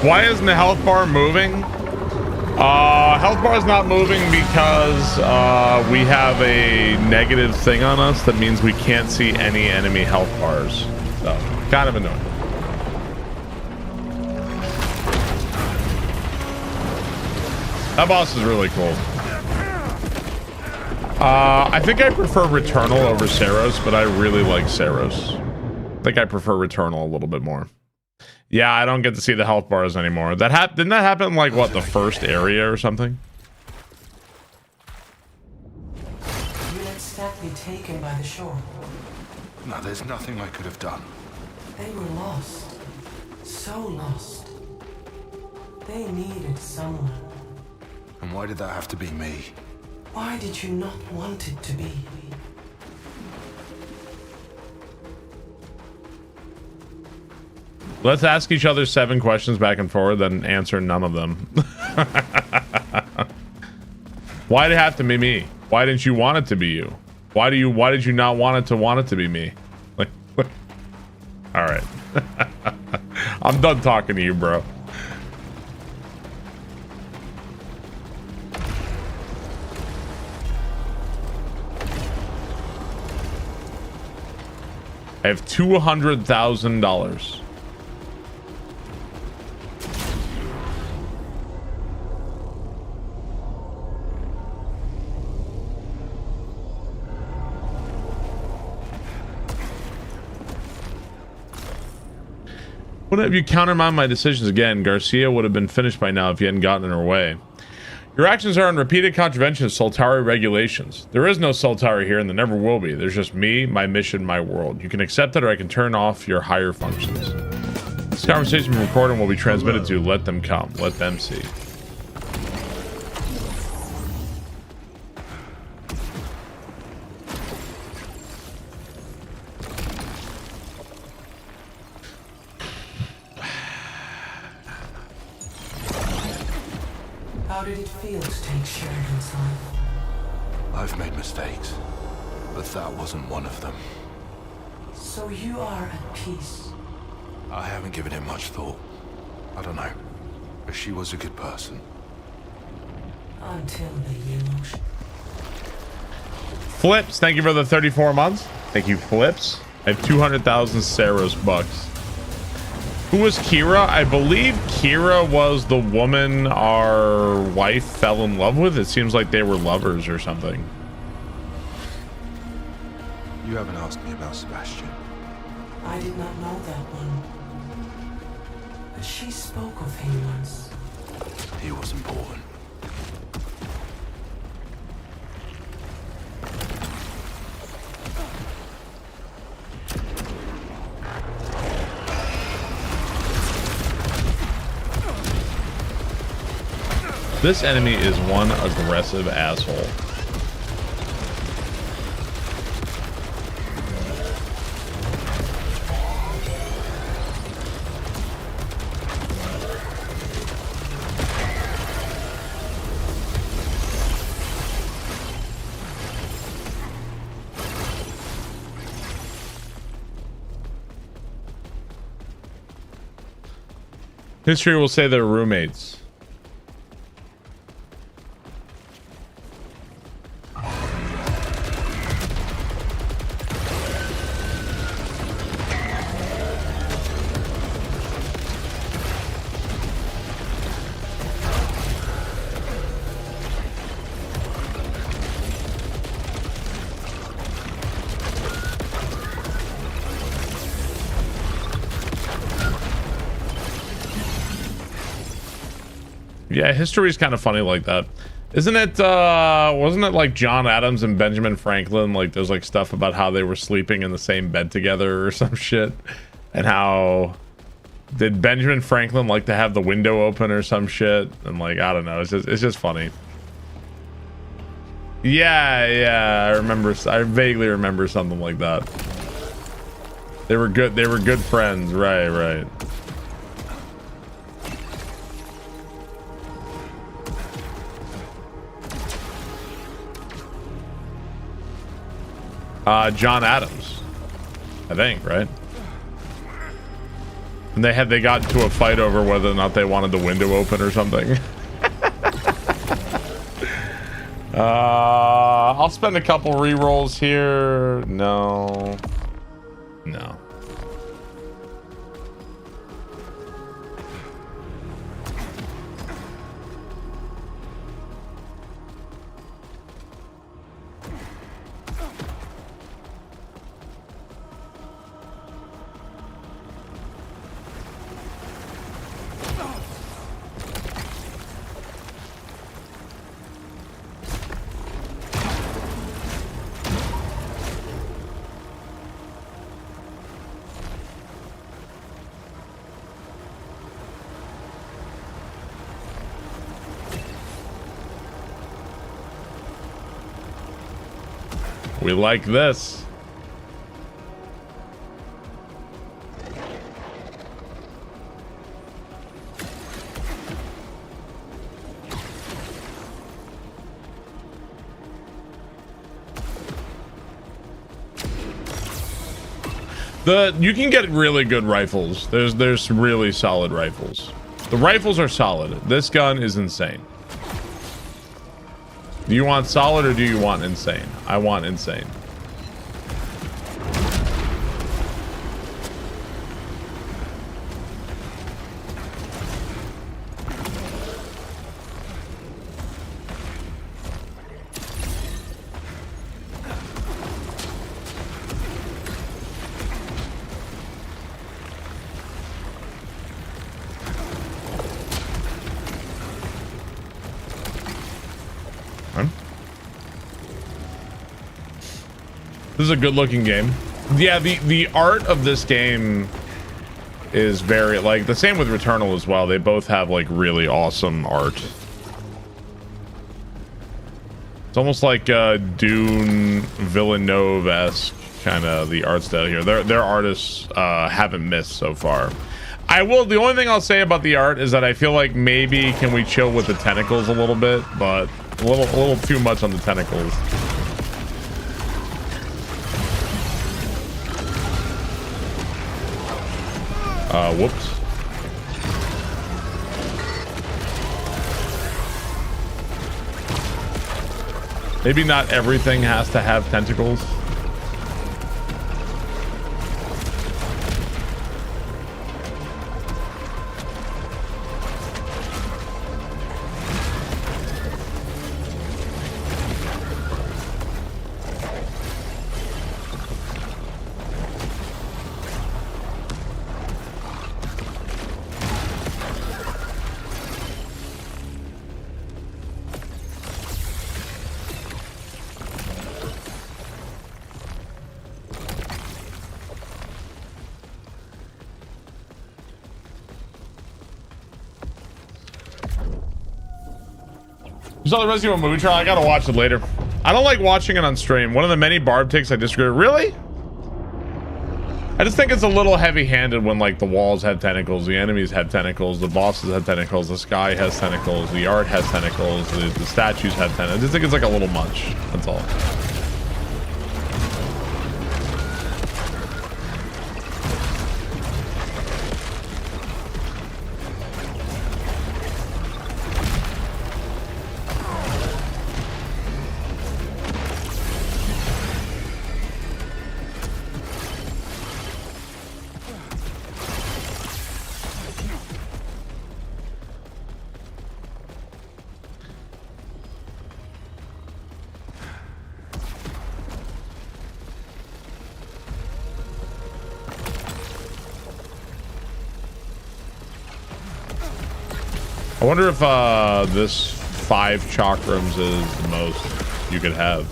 Why isn't the health bar moving? Health bar is not moving because we have a negative thing on us that means we can't see any enemy health bars. So, kind of annoying. That boss is really cool. I think I prefer Returnal over Saros, but I really like Saros. I think I prefer Returnal a little bit more. Yeah, I don't get to see the health bars anymore. Didn't that happen like what, the first area or something?
You let Stack be taken by the shore.
No, there's nothing I could have done.
They were lost. So lost. They needed someone.
And why did that have to be me?
Why did you not want it to be?
Let's ask each other 7 questions back and forward, then answer none of them. Why did it have to be me? Why didn't you want it to be you? Why did you not want it to be me? Like, all right. I'm done talking to you, bro. I have $200,000. What have you countermand my decisions again? Garcia would have been finished by now if you hadn't gotten in her way. Your actions are in repeated contravention of Soltari regulations. There is no Soltari here and there never will be. There's just me, my mission, my world. You can accept it or I can turn off your higher functions. This conversation recording will be transmitted to Let Them Come. Let them see.
How did it feel to take Sheridan's life?
I've made mistakes, but that wasn't one of them.
So you are at peace?
I haven't given it much thought. I don't know. But she was a good person.
Until the huge.
Flips, thank you for the 34 months. Thank you, Flips. I have 200,000 Saros bucks. Who was Kira? I believe Kira was the woman our wife fell in love with. It seems like they were lovers or something.
You haven't asked me about Sebastian.
I did not know that one. But she spoke of him once.
He was important.
This enemy is one aggressive asshole. History will say they're roommates. Yeah, history is kind of funny like that. Isn't it, wasn't it like John Adams and Benjamin Franklin? Like, there's like stuff about how they were sleeping in the same bed together or some shit. And how, did Benjamin Franklin like to have the window open or some shit? And like, I don't know, it's just funny. Yeah, I vaguely remember something like that. They were good friends, right. John Adams, I think, right? And they got into a fight over whether or not they wanted the window open or something. I'll spend a couple rerolls here. No. No. We like this. You can get really good rifles. There's really solid rifles. The rifles are solid. This gun is insane. Do you want solid or do you want insane? I want insane. This is a good looking game. Yeah, the art of this game is very, like, the same with Returnal as well. They both have like really awesome art. It's almost like Dune Villeneuve-esque kind of the art style here. Their artists haven't missed so far. The only thing I'll say about the art is that I feel like maybe can we chill with the tentacles a little bit, but a little too much on the tentacles. Whoops. Maybe not everything has to have tentacles. You saw the Resident Evil movie trial? I gotta watch it later. I don't like watching it on stream. One of the many Barb takes I disagree with. Really? I just think it's a little heavy-handed when, like, the walls have tentacles, the enemies have tentacles, the bosses have tentacles, the sky has tentacles, the art has tentacles, the statues have tentacles. I just think it's like a little much. That's all. I wonder if this 5 chakrams is the most you could have.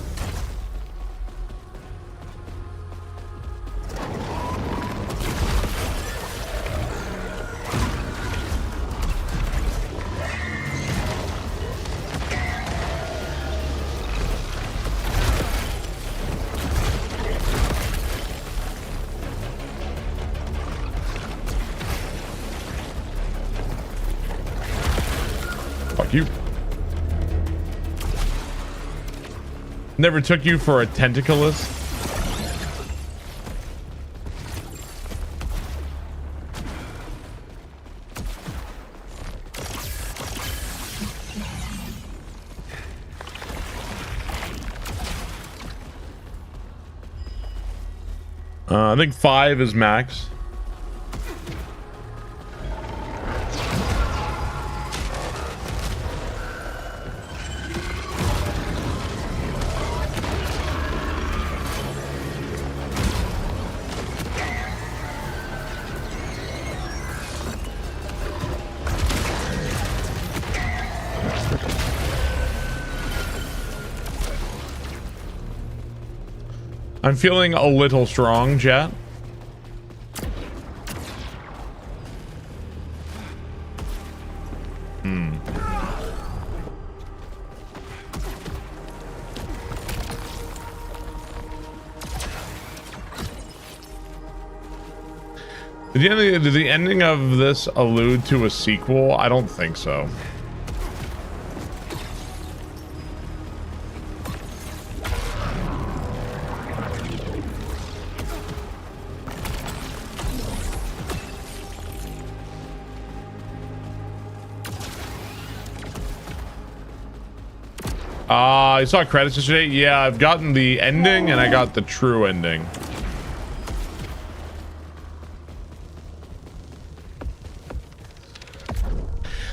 You never took you for a tentacleist. I think 5 is max. I'm feeling a little strong, chat. Did the ending of this allude to a sequel? I don't think so. You saw credits yesterday? Yeah, I've gotten the ending and I got the true ending.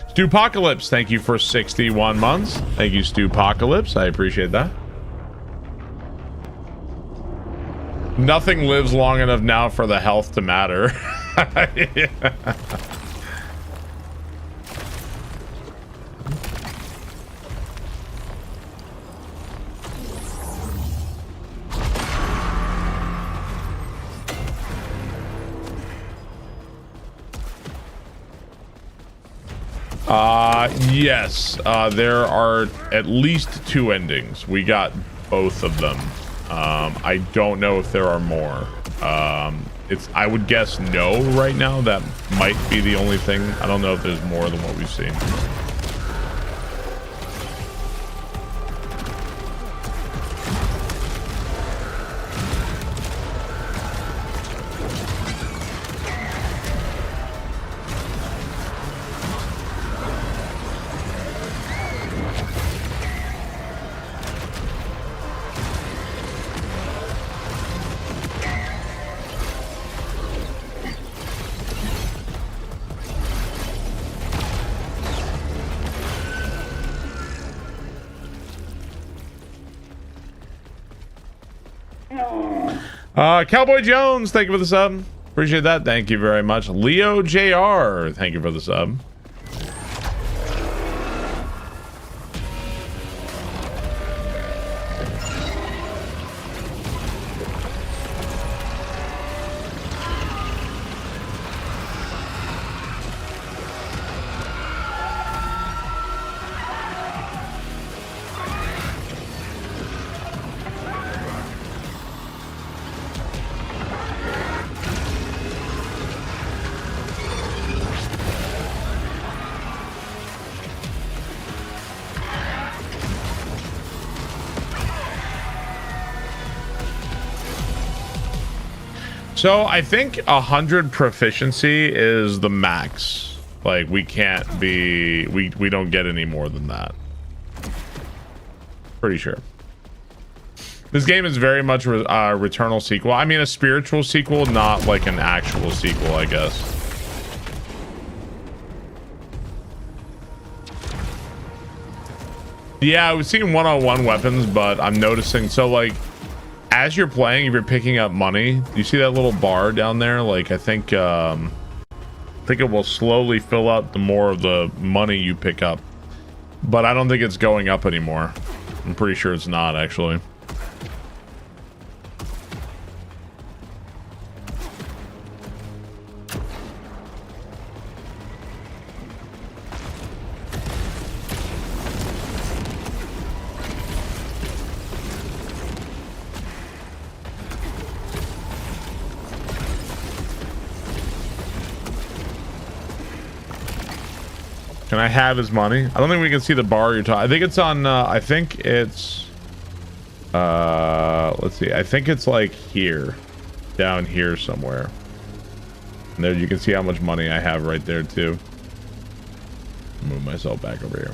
Stewpocalypse, thank you for 61 months. Thank you, Stewpocalypse. I appreciate that. Nothing lives long enough now for the health to matter. Yeah. Yes, there are at least 2 endings. We got both of them. I don't know if there are more. I would guess no right now. That might be the only thing. I don't know if there's more than what we've seen. Cowboy Jones, thank you for the sub. Appreciate that. Thank you very much. Leo JR, thank you for the sub. So I think 100 proficiency is the max. Like we can't be, we don't get any more than that. Pretty sure. This game is very much a Returnal sequel. I mean a spiritual sequel, not like an actual sequel, I guess. Yeah, I was seeing one-on-one weapons, but I'm noticing, so like as you're playing, if you're picking up money, you see that little bar down there? Like I think it will slowly fill up the more of the money you pick up. But I don't think it's going up anymore. I'm pretty sure it's not actually. Can I have his money? I don't think we can see the bar you're talking. I think it's on, I think it's, let's see. I think it's like here, down here somewhere. And there you can see how much money I have right there too. Move myself back over here.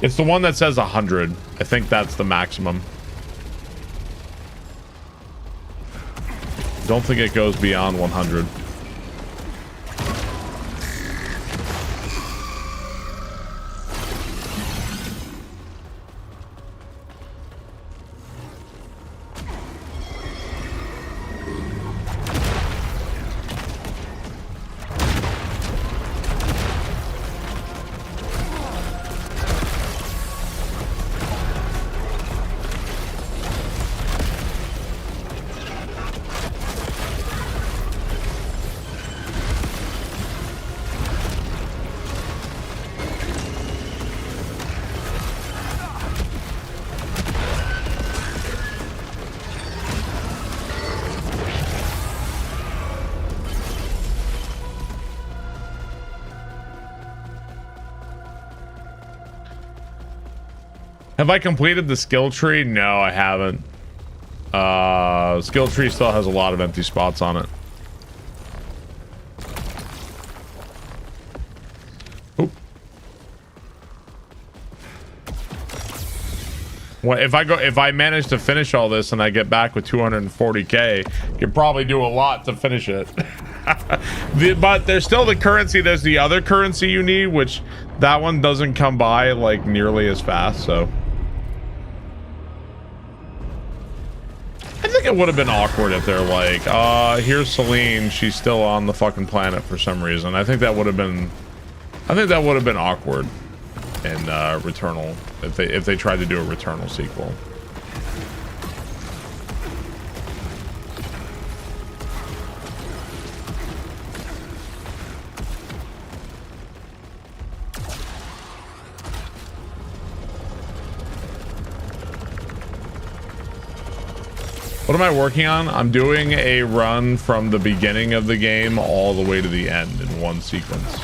It's the one that says 100. I think that's the maximum. Don't think it goes beyond 100. Have I completed the skill tree? No, I haven't. Skill tree still has a lot of empty spots on it. Oop. Well, if I manage to finish all this and I get back with 240k, you can probably do a lot to finish it. But there's still the currency. There's the other currency you need, which that one doesn't come by like nearly as fast, so. I think it would have been awkward if they're like, here's Celine, she's still on the fucking planet for some reason. I think that would have been awkward in Returnal if they tried to do a Returnal sequel. What am I working on? I'm doing a run from the beginning of the game all the way to the end in one sequence.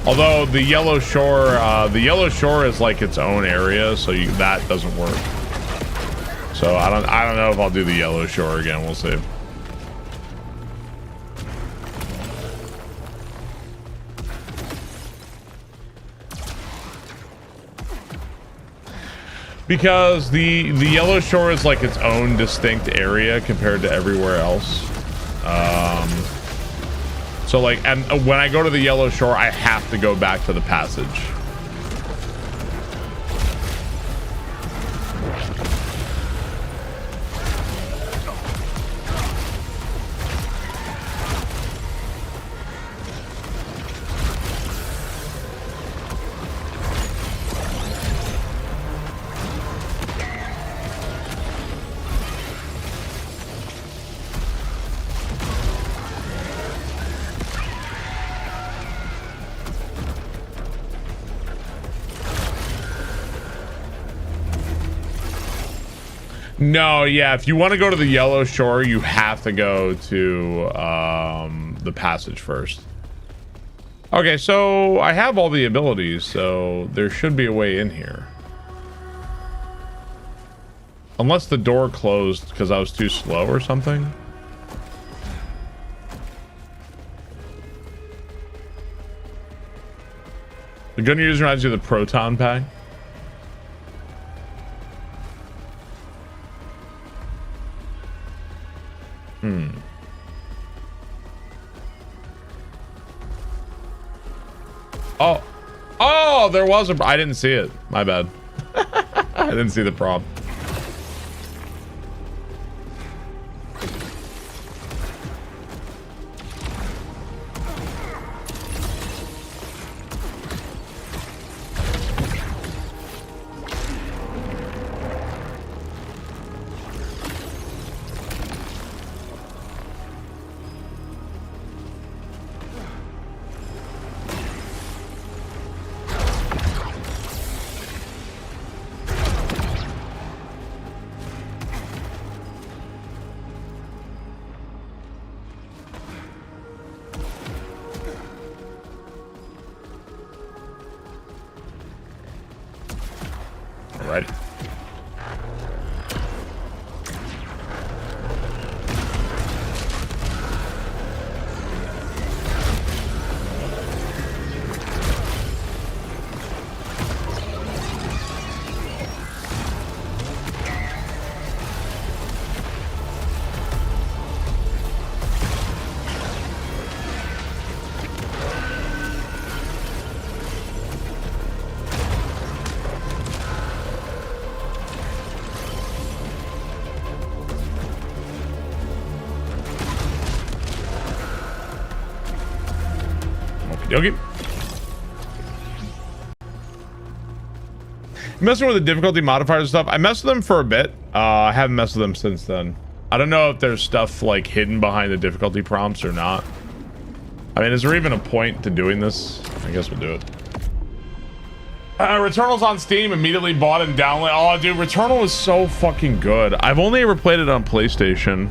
Although the Yellow Shore is like its own area, so that doesn't work. So I don't know if I'll do the Yellow Shore again. We'll see. Because the Yellow Shore is like its own distinct area compared to everywhere else. So like, and when I go to the Yellow Shore, I have to go back to the passage. No, yeah, if you want to go to the Yellow Shore, you have to go to the passage first. Okay, so I have all the abilities, so there should be a way in here. Unless the door closed because I was too slow or something. The gun user reminds you of the proton pack. Oh, there was a... I didn't see it. My bad. I didn't see the prompt. Okay. Messing with the difficulty modifiers and stuff. I messed with them for a bit. I haven't messed with them since then. I don't know if there's stuff like hidden behind the difficulty prompts or not. I mean, is there even a point to doing this? I guess we'll do it. Returnal's on Steam. Immediately bought and downloaded. Oh, dude, Returnal is so fucking good. I've only ever played it on PlayStation.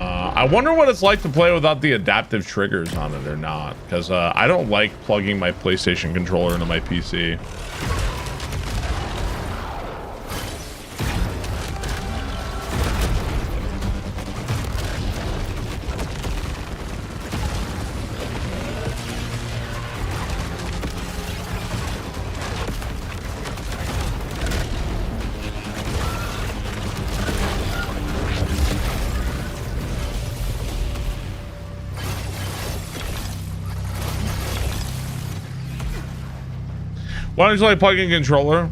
I wonder what it's like to play without the adaptive triggers on it or not. Because I don't like plugging my PlayStation controller into my PC. Why don't you like plug in controller?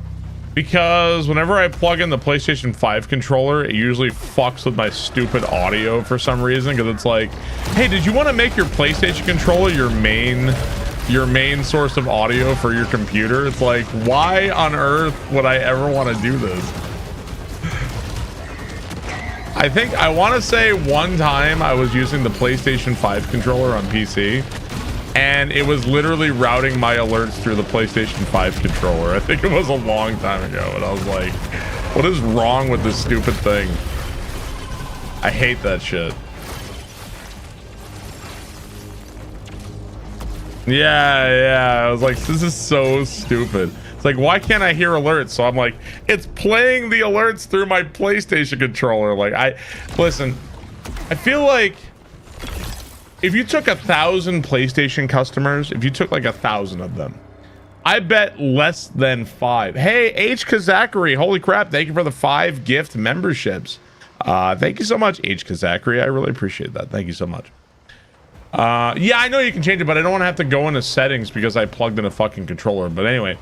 Because whenever I plug in the PlayStation 5 controller, it usually fucks with my stupid audio for some reason. Because it's like, hey, did you want to make your PlayStation controller your main source of audio for your computer? It's like, why on earth would I ever want to do this? I want to say one time I was using the PlayStation 5 controller on PC. And it was literally routing my alerts through the PlayStation 5 controller. I think it was a long time ago. And I was like, what is wrong with this stupid thing? I hate that shit. Yeah. I was like, this is so stupid. It's like, why can't I hear alerts? So I'm like, it's playing the alerts through my PlayStation controller. Like, listen, I feel like if you took 1,000 PlayStation customers, if you took like 1,000 of them, I bet less than 5. Hey, H. Kazakari, holy crap. Thank you for the 5 gift memberships. Thank you so much, H. Kazakari. I really appreciate that. Thank you so much. Yeah, I know you can change it, but I don't want to have to go into settings because I plugged in a fucking controller. But anyway,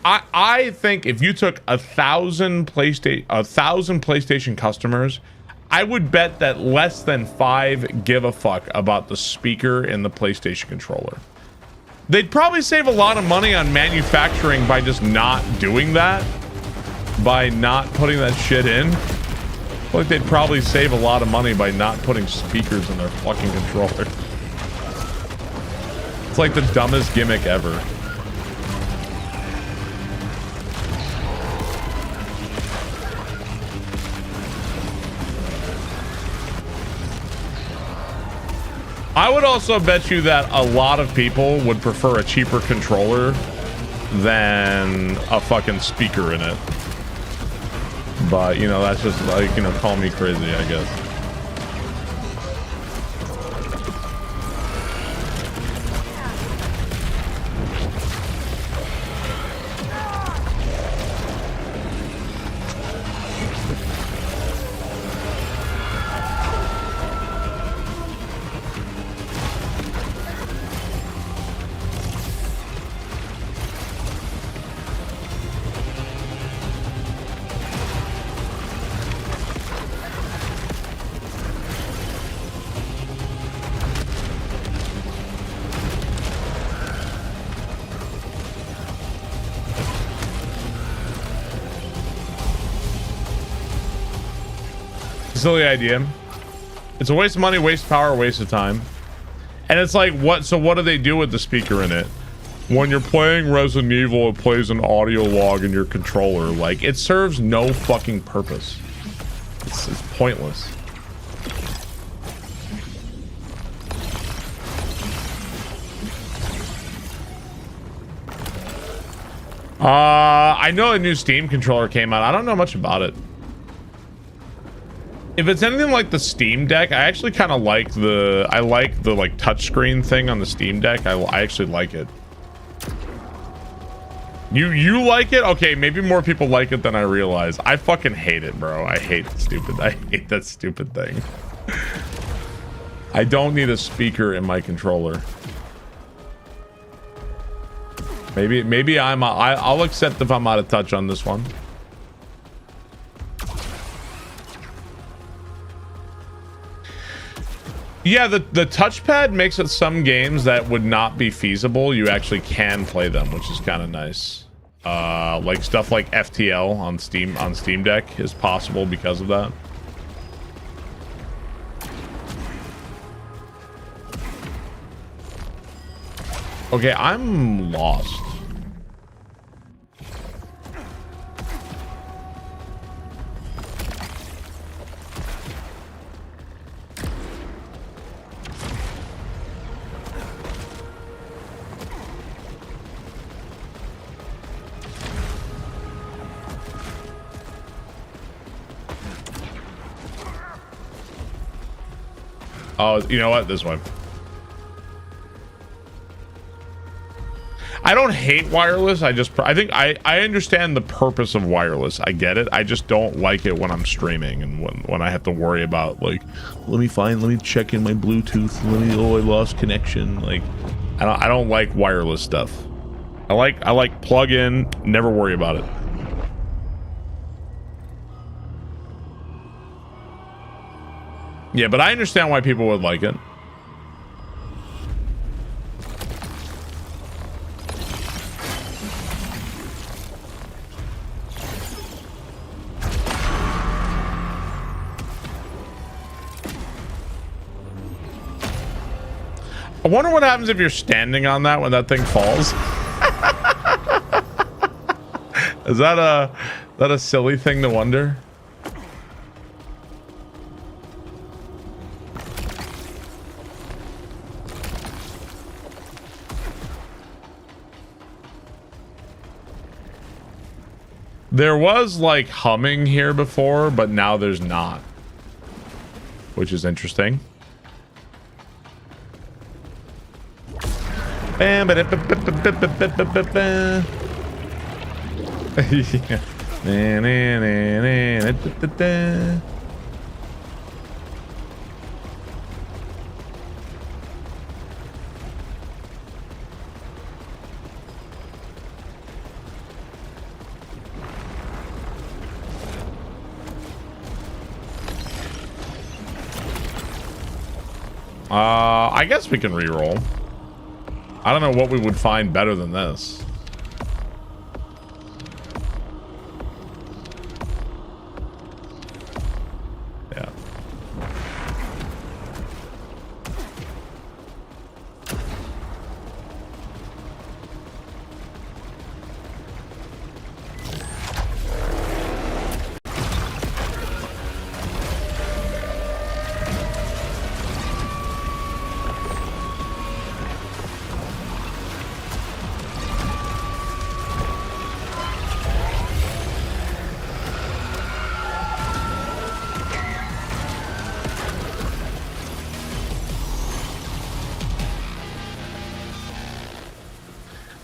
I think if you took 1,000 PlayStation customers, I would bet that less than 5 give a fuck about the speaker in the PlayStation controller. They'd probably save a lot of money on manufacturing by just not doing that. By not putting that shit in. I feel like they'd probably save a lot of money by not putting speakers in their fucking controller. It's like the dumbest gimmick ever. I would also bet you that a lot of people would prefer a cheaper controller than a fucking speaker in it. But, you know, that's just like, you know, call me crazy, I guess. Silly idea. It's a waste of money, waste of power, waste of time. And it's like, what do they do with the speaker in it? When you're playing Resident Evil, it plays an audio log in your controller. Like, it serves no fucking purpose. It's pointless. I know a new Steam controller came out. I don't know much about it. If it's anything like the Steam Deck, I actually kind of like the like touchscreen thing on the Steam Deck. I actually like it. You like it? Okay, maybe more people like it than I realize. I fucking hate it, bro. I hate that stupid thing. I don't need a speaker in my controller. Maybe I'll accept if I'm out of touch on this one. Yeah, the touchpad makes it some games that would not be feasible. You actually can play them, which is kind of nice. Like stuff like FTL on Steam Deck is possible because of that. Okay, I'm lost. Oh, you know what? This one. I don't hate wireless. I think I understand the purpose of wireless. I get it. I just don't like it when I'm streaming and when I have to worry about, like, let me check in my Bluetooth. I lost connection. Like, I don't like wireless stuff. I like plug in, never worry about it. Yeah, but I understand why people would like it. I wonder what happens if you're standing on that when that thing falls. Is that a silly thing to wonder? There was like humming here before, but now there's not, which is interesting. I guess we can re-roll. I don't know what we would find better than this. Yeah.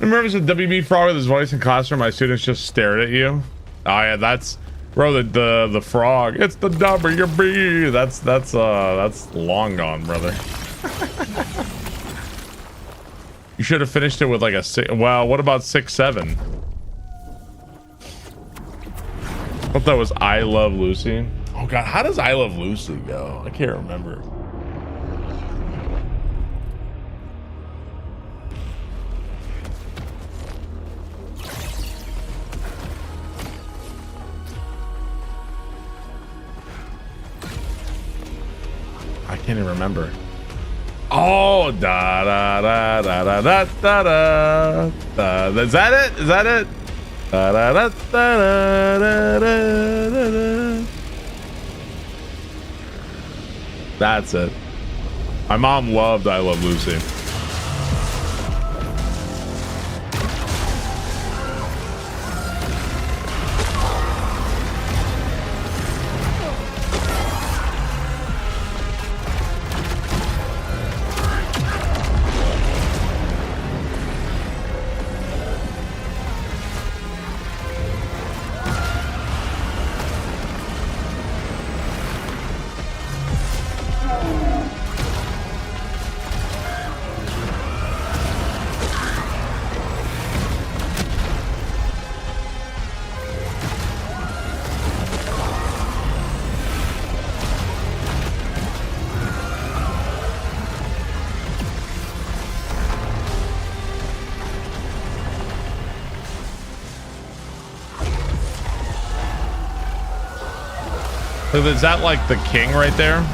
Remember the WB frog with his voice in classroom? My students just stared at you. Oh yeah, that's bro. The frog. It's the WB. That's long gone, brother. You should have finished it with like a 6. Well, what about 6-7? I thought that was I Love Lucy. Oh god, how does I Love Lucy go? I can't remember. I can't even remember. Oh, da da da da da da da da. Is that it? Is that it? Da da da da da da da. That's it. My mom loved I Love Lucy. So is that like the king right there?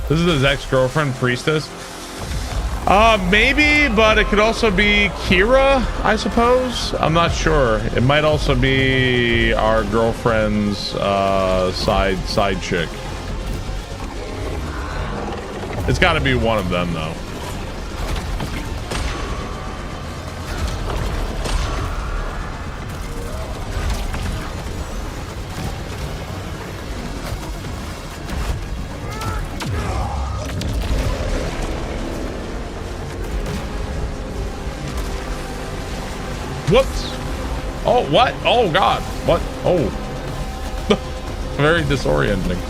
This is his ex-girlfriend, Priestess. Maybe, but it could also be Kira, I suppose. I'm not sure. It might also be our girlfriend's side chick. It's got to be one of them, though. Whoops. Oh, what? Oh, God. What? Oh. Very disorienting.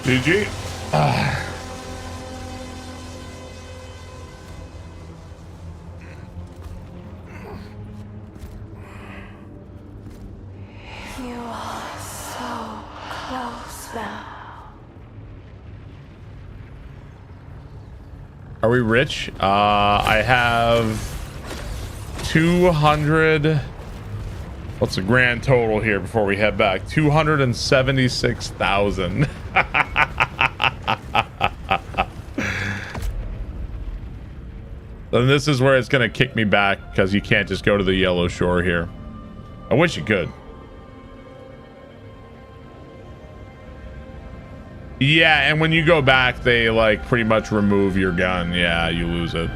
GG.
You are so close now.
Are we rich? I have 200. What's the grand total here before we head back? 276,000. Then this is where it's gonna kick me back because you can't just go to the yellow shore here. I wish you could. Yeah, and when you go back, they like pretty much remove your gun. Yeah, you lose it.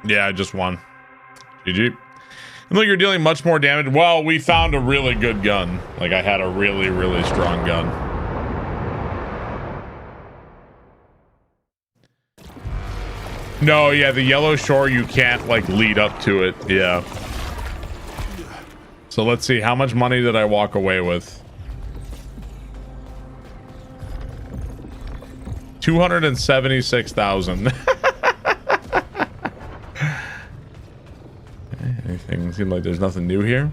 Yeah, I just won. GG. And look, you're dealing much more damage. Well, we found a really good gun. Like, I had a really, really strong gun. No, yeah, the yellow shore, you can't, like, lead up to it. Yeah. So let's see. How much money did I walk away with? 276,000. Anything? Seems like there's nothing new here.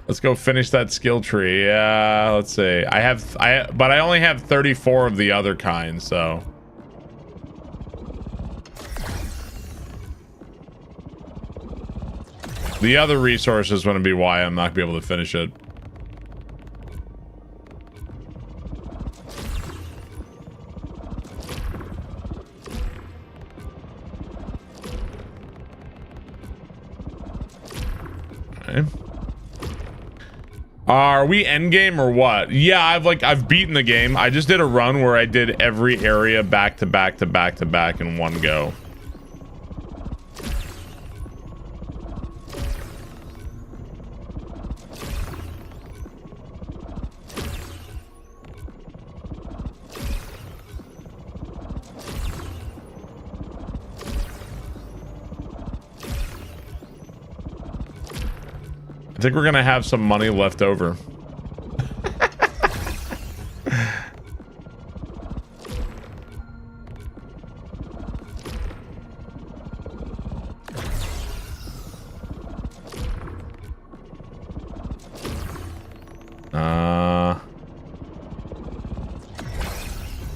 Let's go finish that skill tree. Yeah, let's see. But I only have 34 of the other kind, so. The other resource is going to be why I'm not going to be able to finish it. Are we endgame or what? Yeah, I've beaten the game. I just did a run where I did every area back to back to back to back in one go. I think we're gonna have some money left over.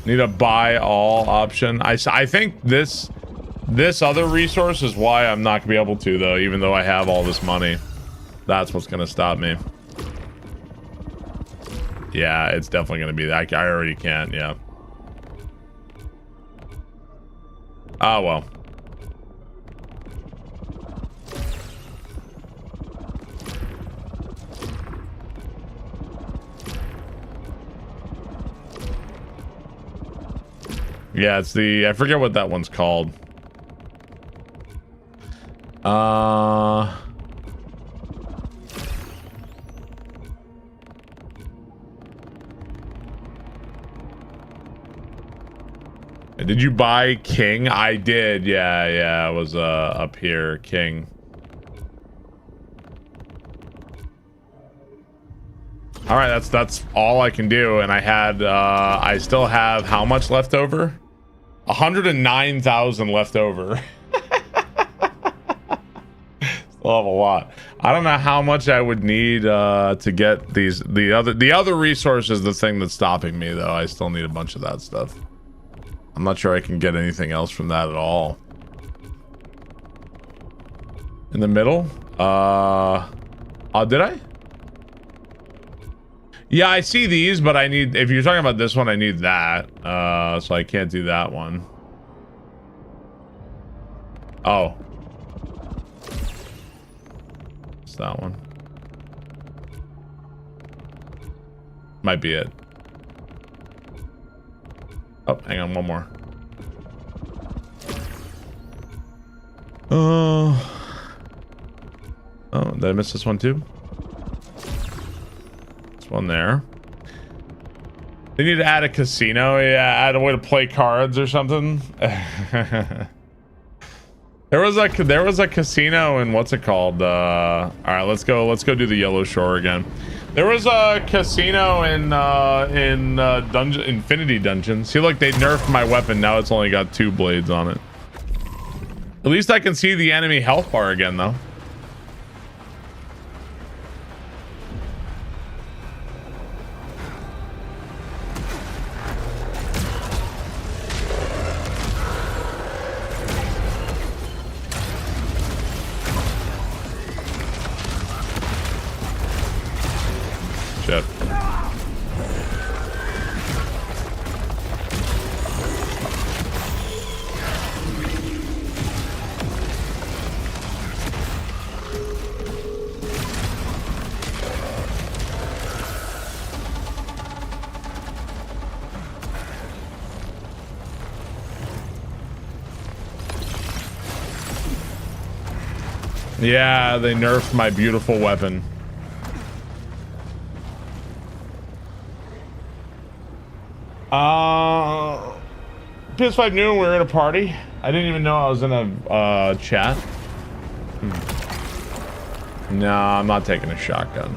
Need a buy all option. I think this other resource is why I'm not gonna be able to, though, even though I have all this money. That's what's gonna stop me. Yeah, it's definitely gonna be that. I already can't, yeah. Ah, well. Yeah, it's the, I forget what that one's called. Did you buy King? I did. Yeah, it was up here, King. All right, that's all I can do, and I had I still have how much left over? 109,000 left over. Still have a lot. I don't know how much I would need to get the other resources. The thing that's stopping me, though, I still need a bunch of that stuff. I'm not sure I can get anything else from that at all. In the middle? Oh, did I? Yeah, I see these, but I need, if you're talking about this one, I need that. So I can't do that one. Oh. It's that one. Might be it. Oh, hang on, one more. Oh, did I miss this one too? This one there. They need to add a casino. Yeah, add a way to play cards or something. There was a casino in, what's it called? All right, let's go do the Yellow Shore again. There was a casino in Infinity Dungeon. See, look, they nerfed my weapon. Now it's only got 2 blades on it. At least I can see the enemy health bar again, though. Shit. Yeah, they nerfed my beautiful weapon. PS5 knew we were in a party. I didn't even know I was in a chat. No, I'm not taking a shotgun.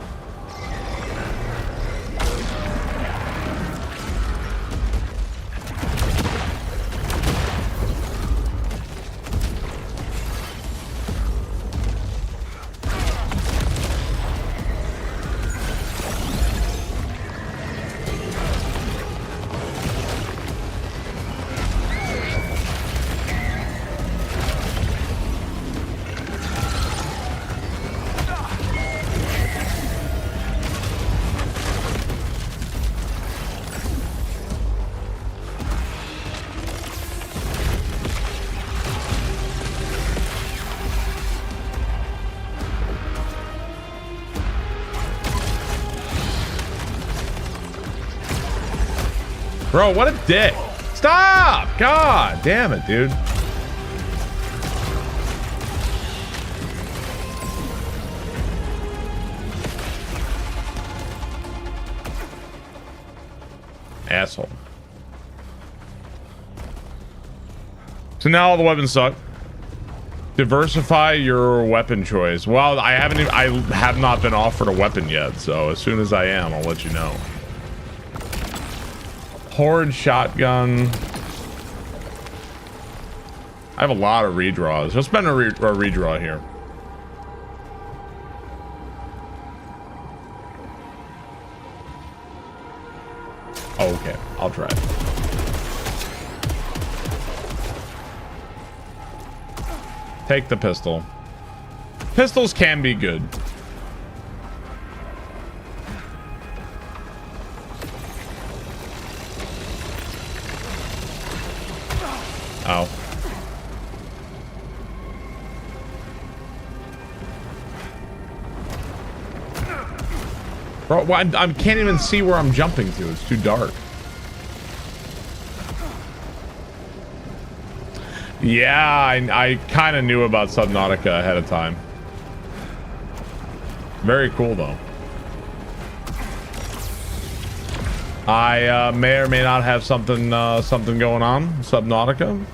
Bro, what a dick. Stop! God damn it, dude. Asshole. So now all the weapons suck. Diversify your weapon choice. Well, I have not been offered a weapon yet, so as soon as I am, I'll let you know. Horde shotgun. I have a lot of redraws. Let's spend a redraw here. Oh, okay, I'll try it. Take the pistol. Pistols can be good. Oh. Bro, well, I can't even see where I'm jumping to. It's too dark. Yeah, I kind of knew about Subnautica ahead of time. Very cool, though. I may or may not have something going on. Subnautica.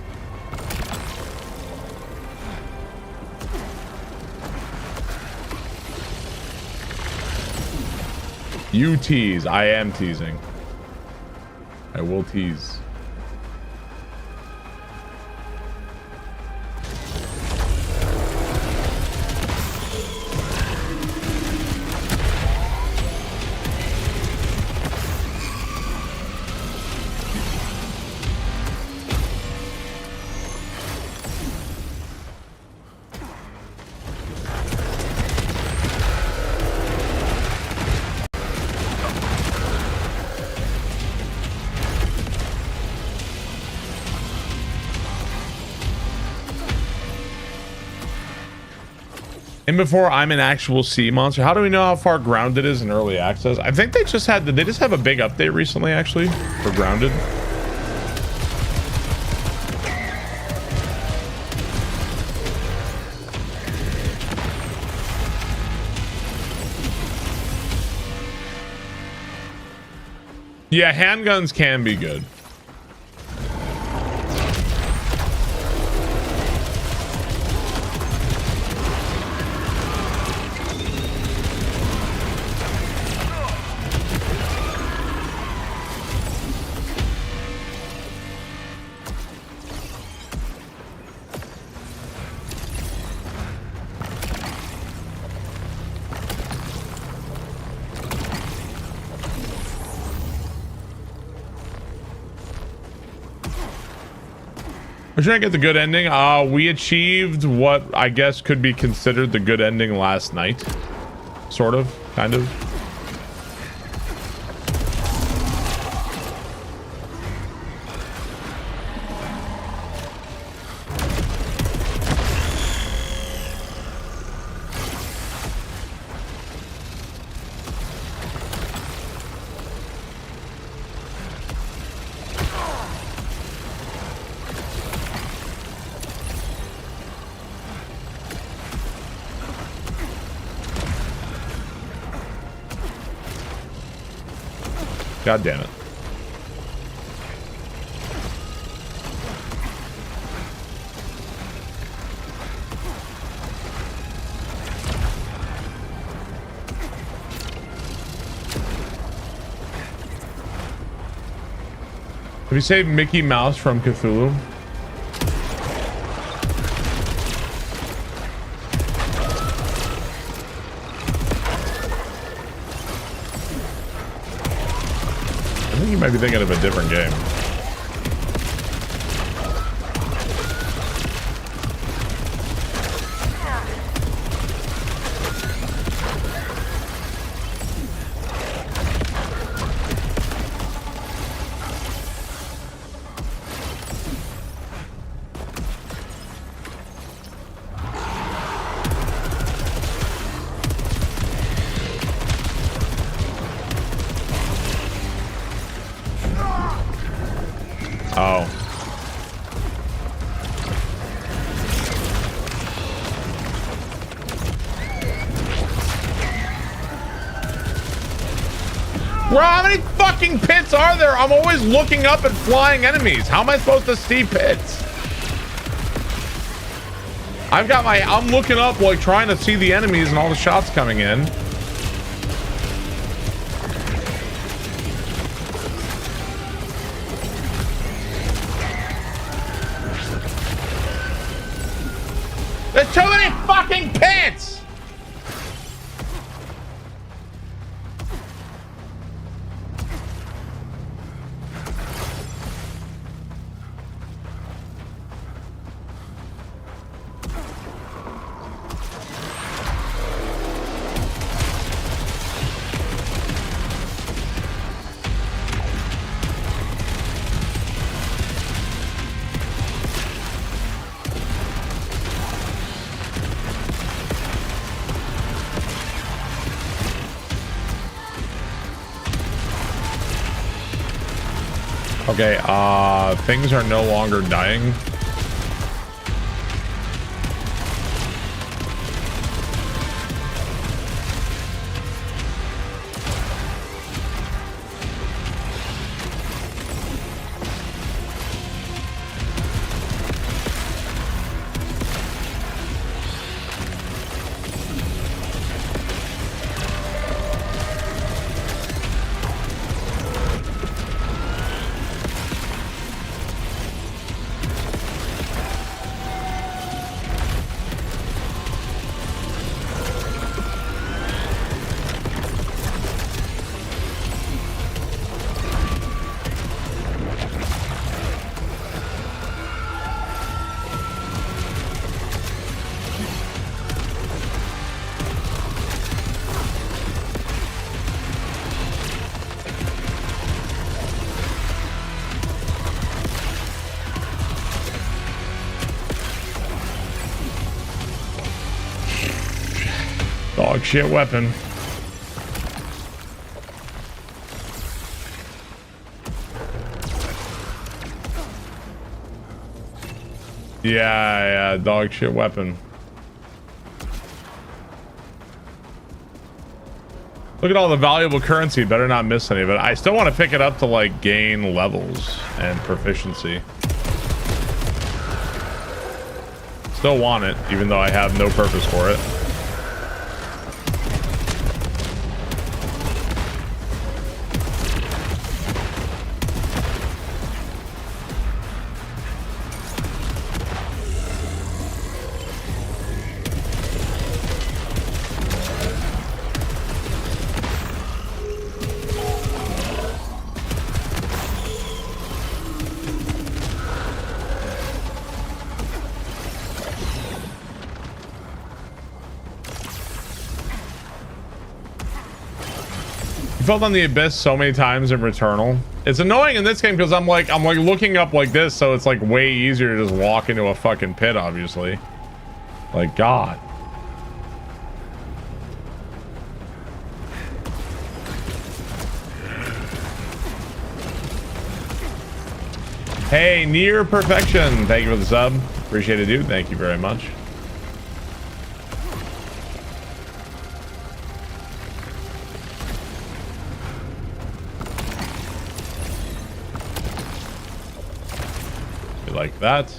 You tease. I am teasing. I will tease. And before I'm an actual sea monster, how do we know how far Grounded is in early access? I think they just have a big update recently, actually, for Grounded. Yeah, handguns can be good. We're trying to get the good ending. We achieved what I guess could be considered the good ending last night. Sort of, kind of. God damn it. Have you saved Mickey Mouse from Cthulhu? I think you might be thinking of a different game. Oh. Bro, how many fucking pits are there? I'm always looking up at flying enemies. How am I supposed to see pits? I'm looking up, like, trying to see the enemies and all the shots coming in. There's too many fucking pits! Okay, things are no longer dying. Dog shit weapon. Yeah, dog shit weapon. Look at all the valuable currency. Better not miss any of it. I still want to pick it up to like gain levels and proficiency. Still want it, even though I have no purpose for it. Felt on the abyss so many times in Returnal. It's annoying in this game because I'm like looking up like this, so it's like way easier to just walk into a fucking pit, obviously. Like, God. Hey, Near Perfection. Thank you for the sub. Appreciate it, dude. Thank you very much. Like that.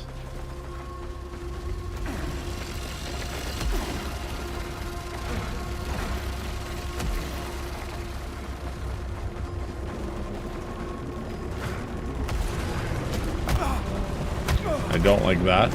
I don't like that.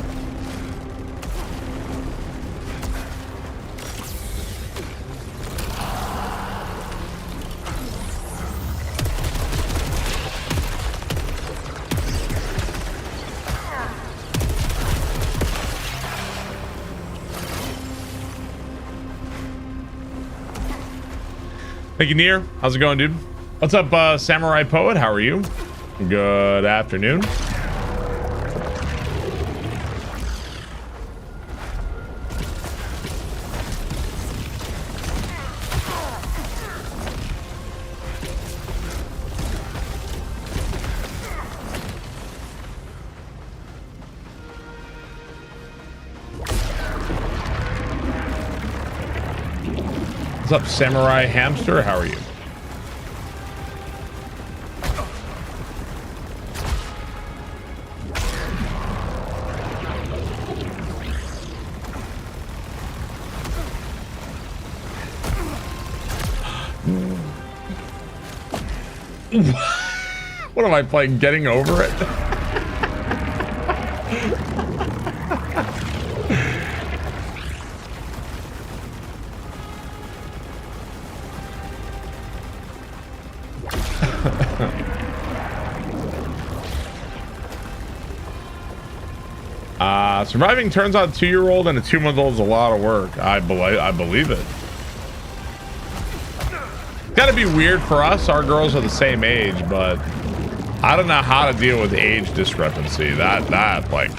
Thank you, Near. How's it going, dude? What's up, Samurai Poet? How are you? Good afternoon. What's up, Samurai Hamster? How are you? What am I playing? Getting over it? Surviving turns out a 2-year-old and a 2-month-old is a lot of work. I believe it. It's gotta be weird for us. Our girls are the same age, but I don't know how to deal with age discrepancy. That like.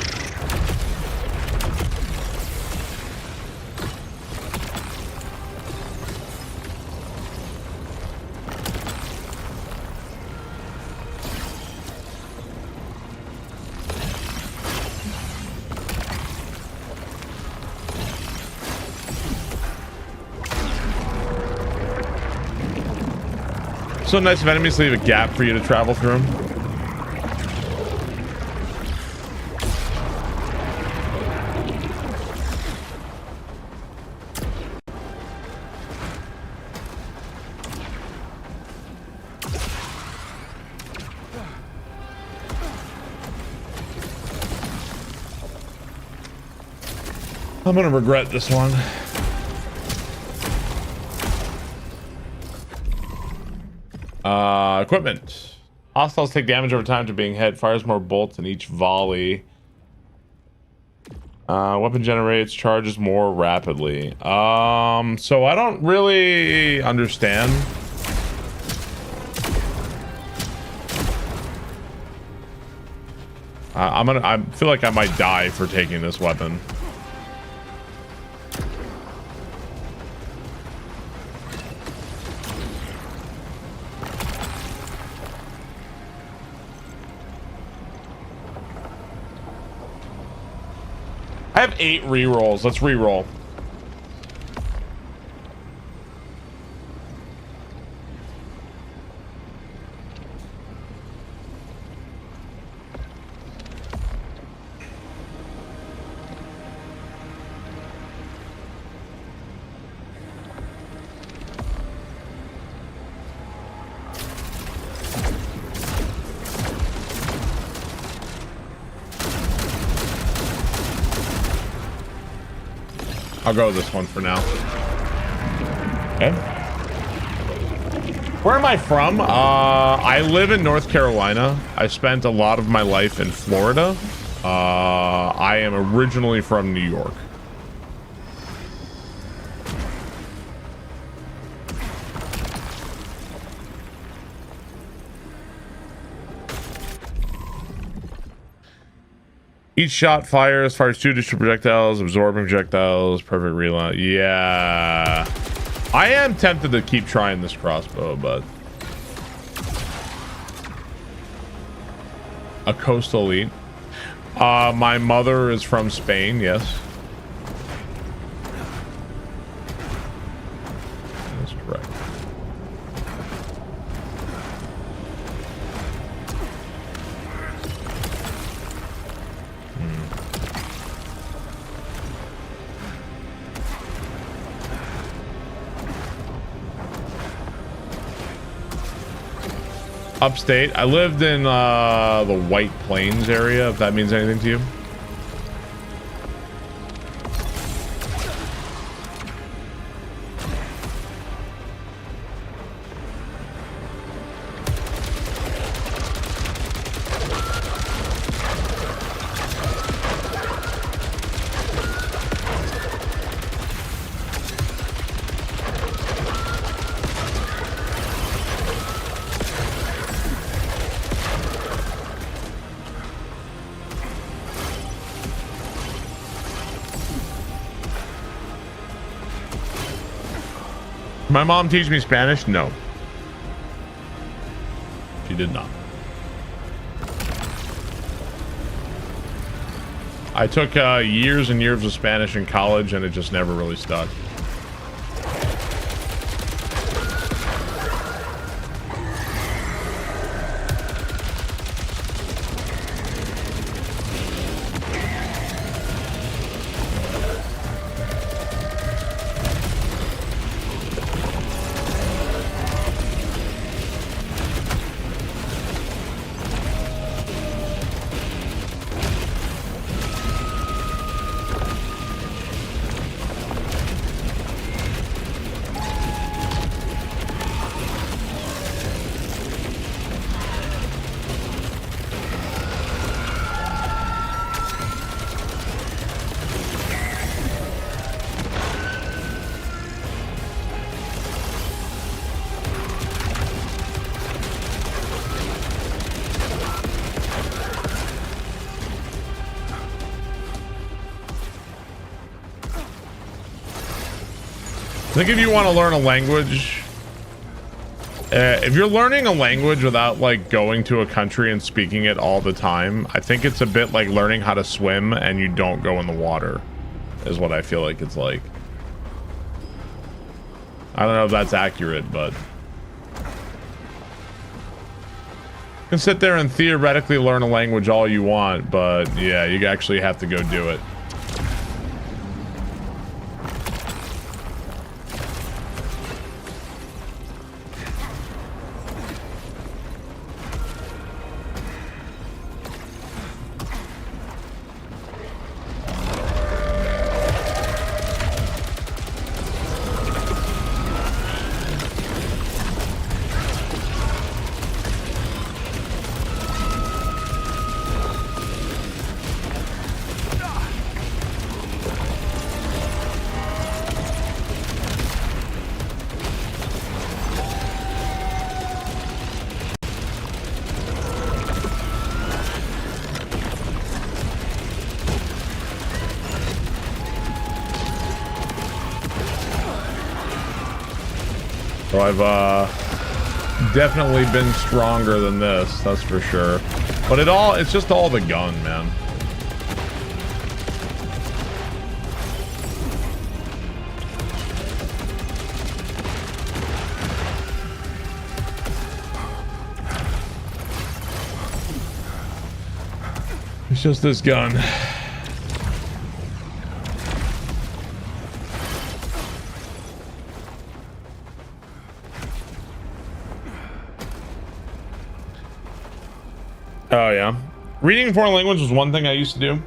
So nice of enemies to leave a gap for you to travel through them. I'm gonna regret this one. Equipment. Hostiles take damage over time to being hit. Fires more bolts in each volley. Weapon generates charges more rapidly. So I don't really understand. I feel like I might die for taking this weapon. I have 8 rerolls. Let's reroll. I'll go with this one for now. Okay. Where am I from? I live in North Carolina. I spent a lot of my life in Florida. I am originally from New York. Each shot fires 2 additional projectiles, absorbing projectiles, perfect reload. Yeah. I am tempted to keep trying this crossbow, but... A coastal elite. My mother is from Spain, yes. That's correct. Upstate. I lived in the White Plains area, if that means anything to you. My mom teach me Spanish? No. She did not. I took years and years of Spanish in college and it just never really stuck. think if you want to learn a language, if you're learning a language without like going to a country and speaking it all the time, I think it's a bit like learning how to swim and you don't go in the water, is what I feel like it's like. I don't know if that's accurate, but you can sit there and theoretically learn a language all you want, but yeah, you actually have to go do it. So I've definitely been stronger than this, that's for sure. But it's just all the gun, man. It's just this gun. Oh yeah, reading foreign language was one thing I used to do.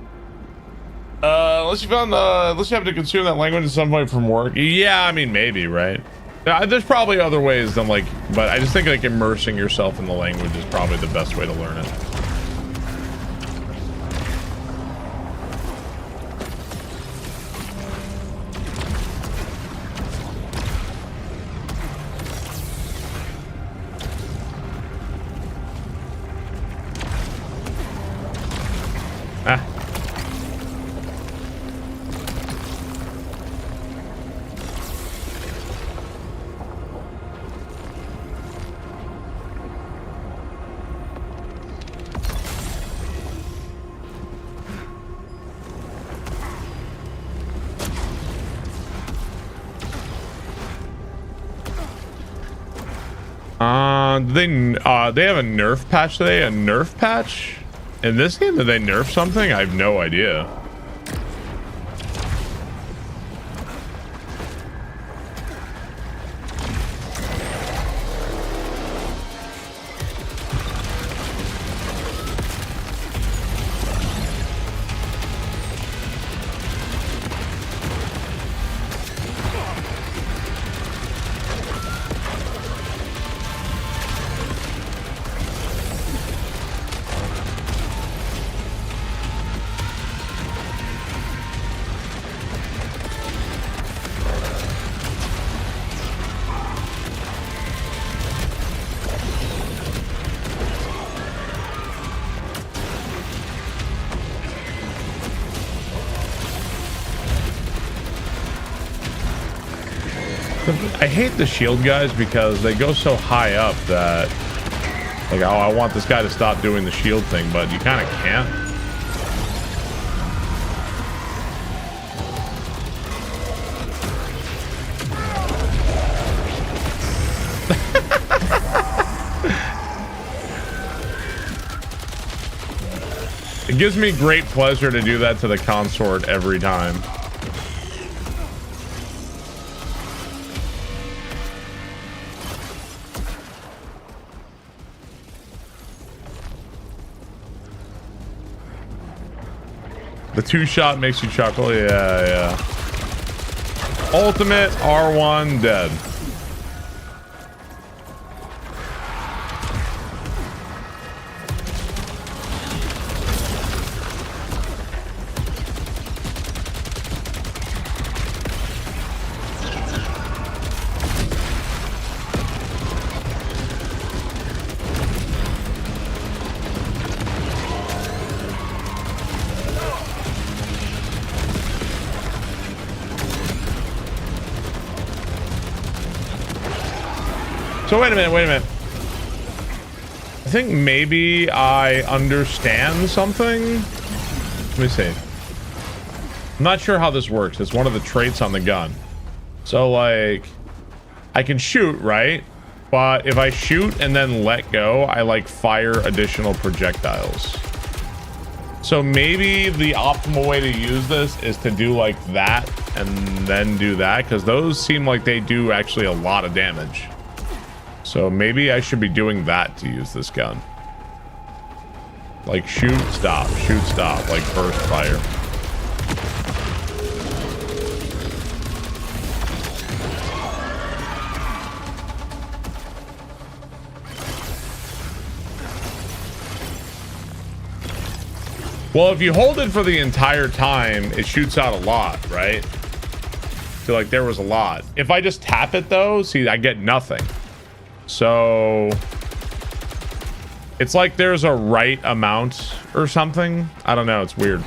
Unless you have to consume that language at some point from work. Yeah, I mean maybe, right? There's probably other ways than like, but I just think like immersing yourself in the language is probably the best way to learn it. They have a nerf patch today. A nerf patch in this game? Did they nerf something? I have no idea. I hate the shield guys because they go so high up that like, oh, I want this guy to stop doing the shield thing, but you kind of can't. It gives me great pleasure to do that to the consort every time. The two-shot makes you chuckle. Yeah. Ultimate R1 dead. So wait a minute. I think maybe I understand something. Let me see. I'm not sure how this works. It's one of the traits on the gun. So like, I can shoot, right? But if I shoot and then let go, I like fire additional projectiles. So maybe the optimal way to use this is to do like that and then do that, because those seem like they do actually a lot of damage. So maybe I should be doing that to use this gun. Like shoot, stop, like burst fire. Well, if you hold it for the entire time, it shoots out a lot, right? So like there was a lot. If I just tap it though, see, I get nothing. So it's like there's a right amount or something. I don't know. It's weird.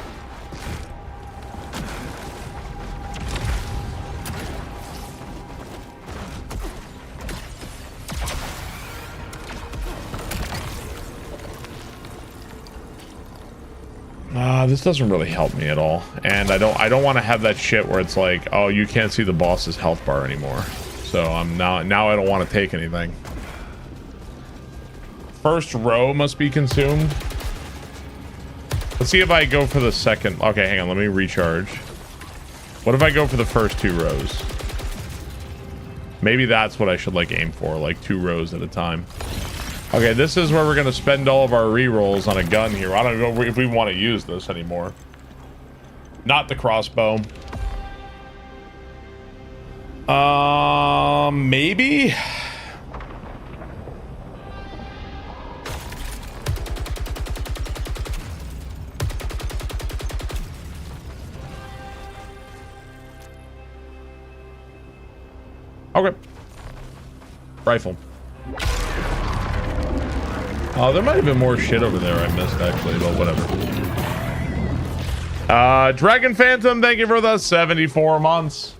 This doesn't really help me at all, and I don't want to have that shit where it's like, oh, you can't see the boss's health bar anymore. So I'm now I don't want to take anything. First row must be consumed. Let's see if I go for the second. Okay, hang on, let me recharge. What if I go for the first 2 rows? Maybe that's what I should like aim for, like 2 rows at a time. Okay, this is where we're going to spend all of our rerolls on a gun here. I don't know if we want to use this anymore. Not the crossbow. Maybe? Okay. Rifle. Oh, there might have been more shit over there I missed, actually, but whatever. Dragon Phantom, thank you for the 74 months.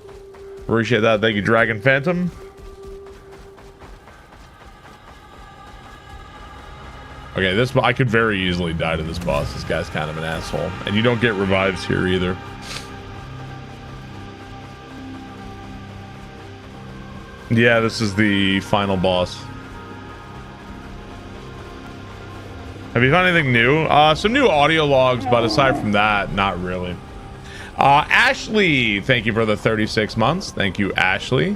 Appreciate that. Thank you, Dragon Phantom. Okay, this I could very easily die to this boss. This guy's kind of an asshole. And you don't get revives here either. Yeah, this is the final boss. Have you found anything new? Some new audio logs, but aside from that, not really. Ashley, thank you for the 36 months. Thank you, Ashley.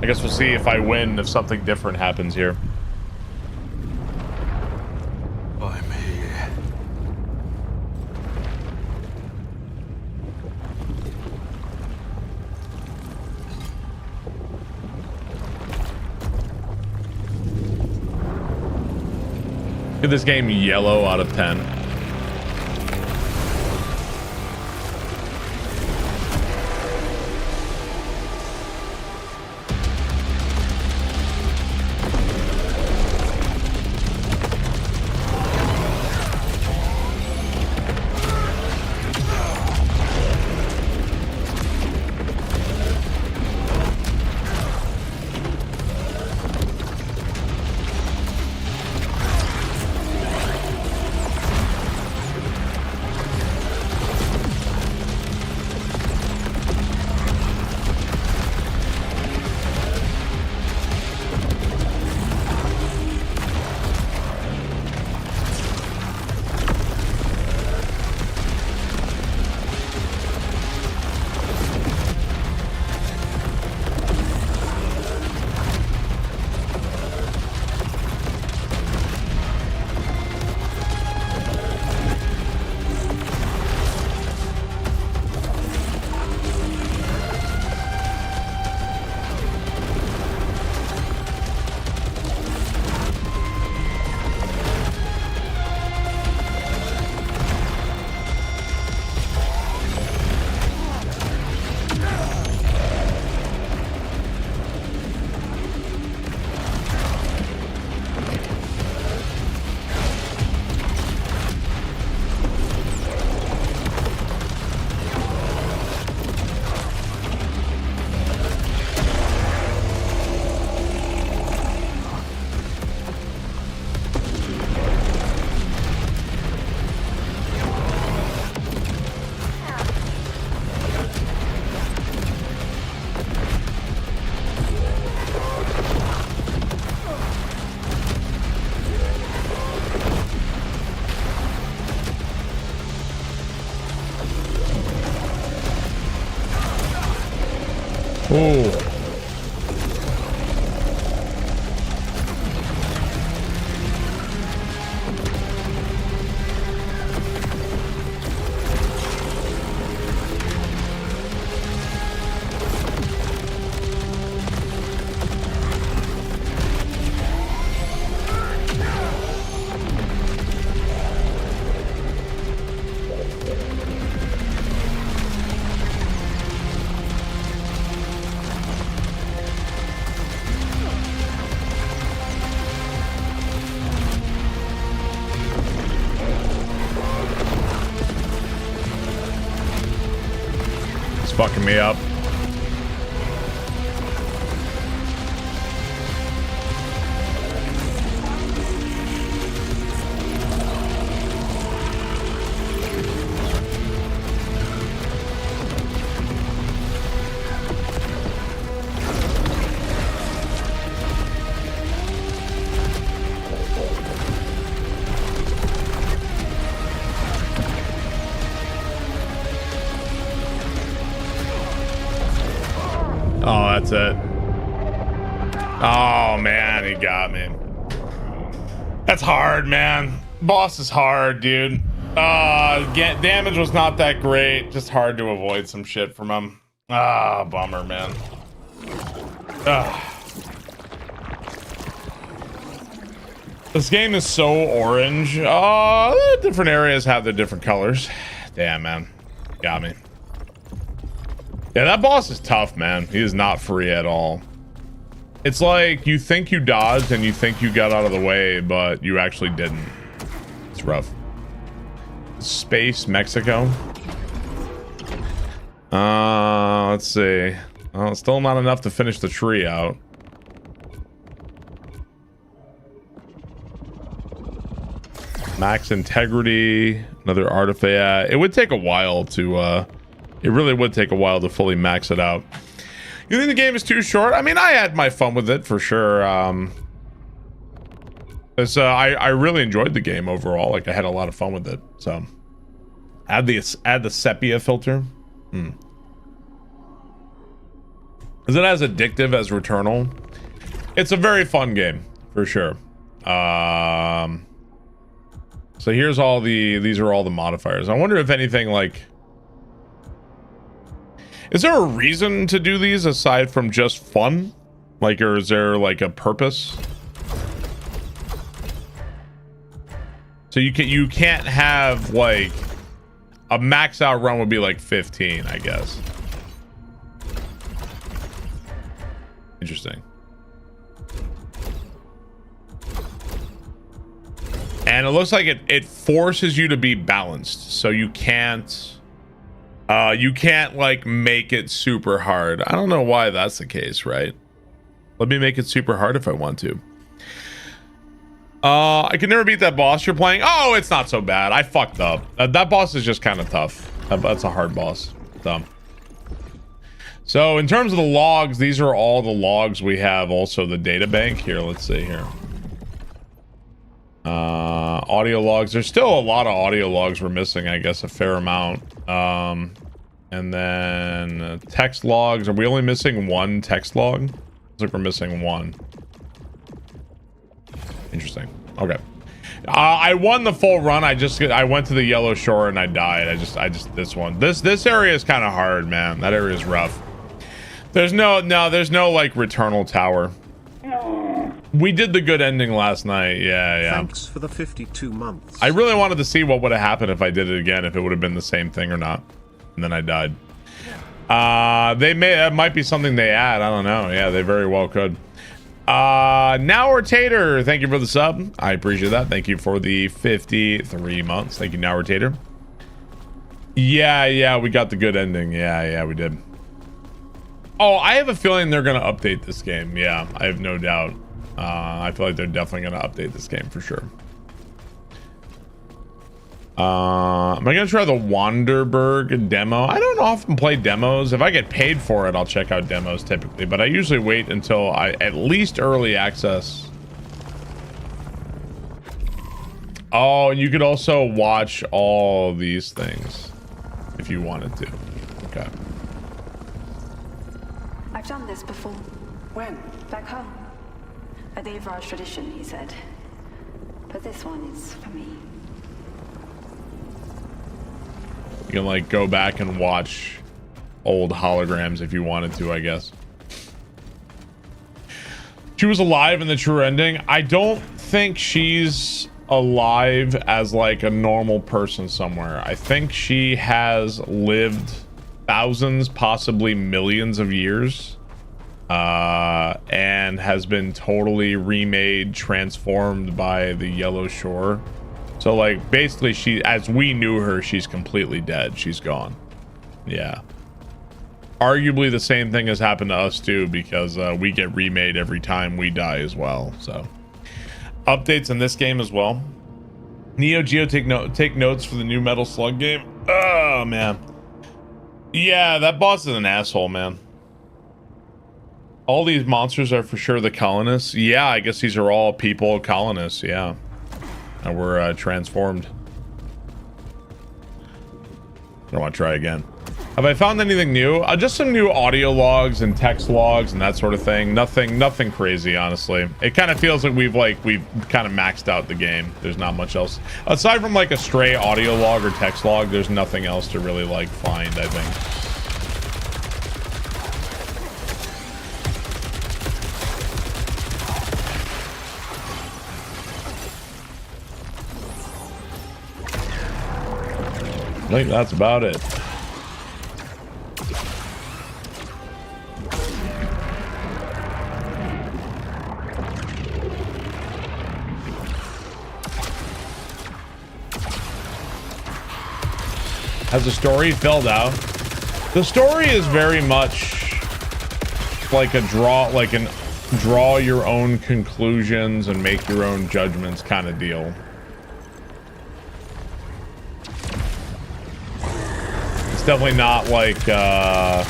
I guess we'll see if I win, if something different happens here. Give this game yellow out of 10. fucking me up. Oh, that's it. Oh, man, he got me. That's hard, man. Boss is hard, dude. Damage was not that great. Just hard to avoid some shit from him. Ah, bummer, man. This game is so orange. Different areas have their different colors. Damn, man. Got me. Yeah, that boss is tough, man. He is not free at all. It's like you think you dodged and you think you got out of the way, but you actually didn't. It's rough. Space, Mexico. Let's see. Well, still not enough to finish the tree out. Max integrity, another artifact. It would take a while to it really would take a while to fully max it out. You think the game is too short? I mean, I had my fun with it for sure. I really enjoyed the game overall. Like, I had a lot of fun with it. So add the sepia filter. Is it as addictive as Returnal? It's a very fun game for sure. So here's all these are all the modifiers. I wonder if anything, like, is there a reason to do these aside from just fun? Like, or is there like a purpose? So you can't have like a max out run would be like 15, I guess. Interesting. And it looks like it forces you to be balanced, so you can't like make it super hard. I don't know why that's the case, right? Let me make it super hard if I want to. I can never beat that boss you're playing. Oh, it's not so bad. I fucked up. That boss is just kind of tough. That's a hard boss. So in terms of the logs, these are all the logs we have. Also the data bank here. Let's see here. Audio logs. There's still a lot of audio logs we're missing, I guess a fair amount. And then text logs. Are we only missing one text log? Looks like we're missing one. Interesting. Okay. I won the full run. I went to the yellow shore and I died. This one. This area is kind of hard, man. That area is rough. There's no like Returnal tower. We did the good ending last night. Yeah.
Thanks for the 52 months.
I really wanted to see what would have happened if I did it again, if it would have been the same thing or not. And then I died. That might be something they add. I don't know. Yeah, they very well could. Now or Tater, thank you for the sub. I appreciate that. Thank you for the 53 months. Thank you, Now or Tater. Yeah, we got the good ending. Yeah, we did. Oh, I have a feeling they're gonna update this game. Yeah, I have no doubt. I feel like they're definitely gonna update this game for sure. Am I gonna try the Wanderberg demo? I don't often play demos. If I get paid for it, I'll check out demos typically, but I usually wait until at least early access. Oh, and you could also watch all these things if you wanted to. Okay.
I've done this before.
When?
Back home. A Devraj tradition, he said. But this one is for me.
You can like go back and watch old holograms if you wanted to, I guess. She was alive in the true ending. I don't think she's alive as like a normal person somewhere. I think she has lived thousands, possibly millions of years, and has been totally remade, transformed by the Yellow Shore. So like basically she, as we knew her, she's completely dead. She's gone. Yeah. arguably the same thing has happened to us too, because we get remade every time we die as well. So updates in this game as well. Neo Geo take notes for the new Metal Slug game. Oh man, yeah, that boss is an asshole, man. All these monsters are for sure the colonists. Yeah, I guess these are all people colonists. Yeah, and we're transformed. I don't want to try again. Have I found anything new? Just some new audio logs and text logs and that sort of thing. Nothing crazy, honestly. It kind of feels like we've kind of maxed out the game. There's not much else aside from like a stray audio log or text log. There's nothing else to really like find, I think. I think that's about it. Has the story filled out? The story is very much like a draw your own conclusions and make your own judgments kind of deal. It's definitely not like I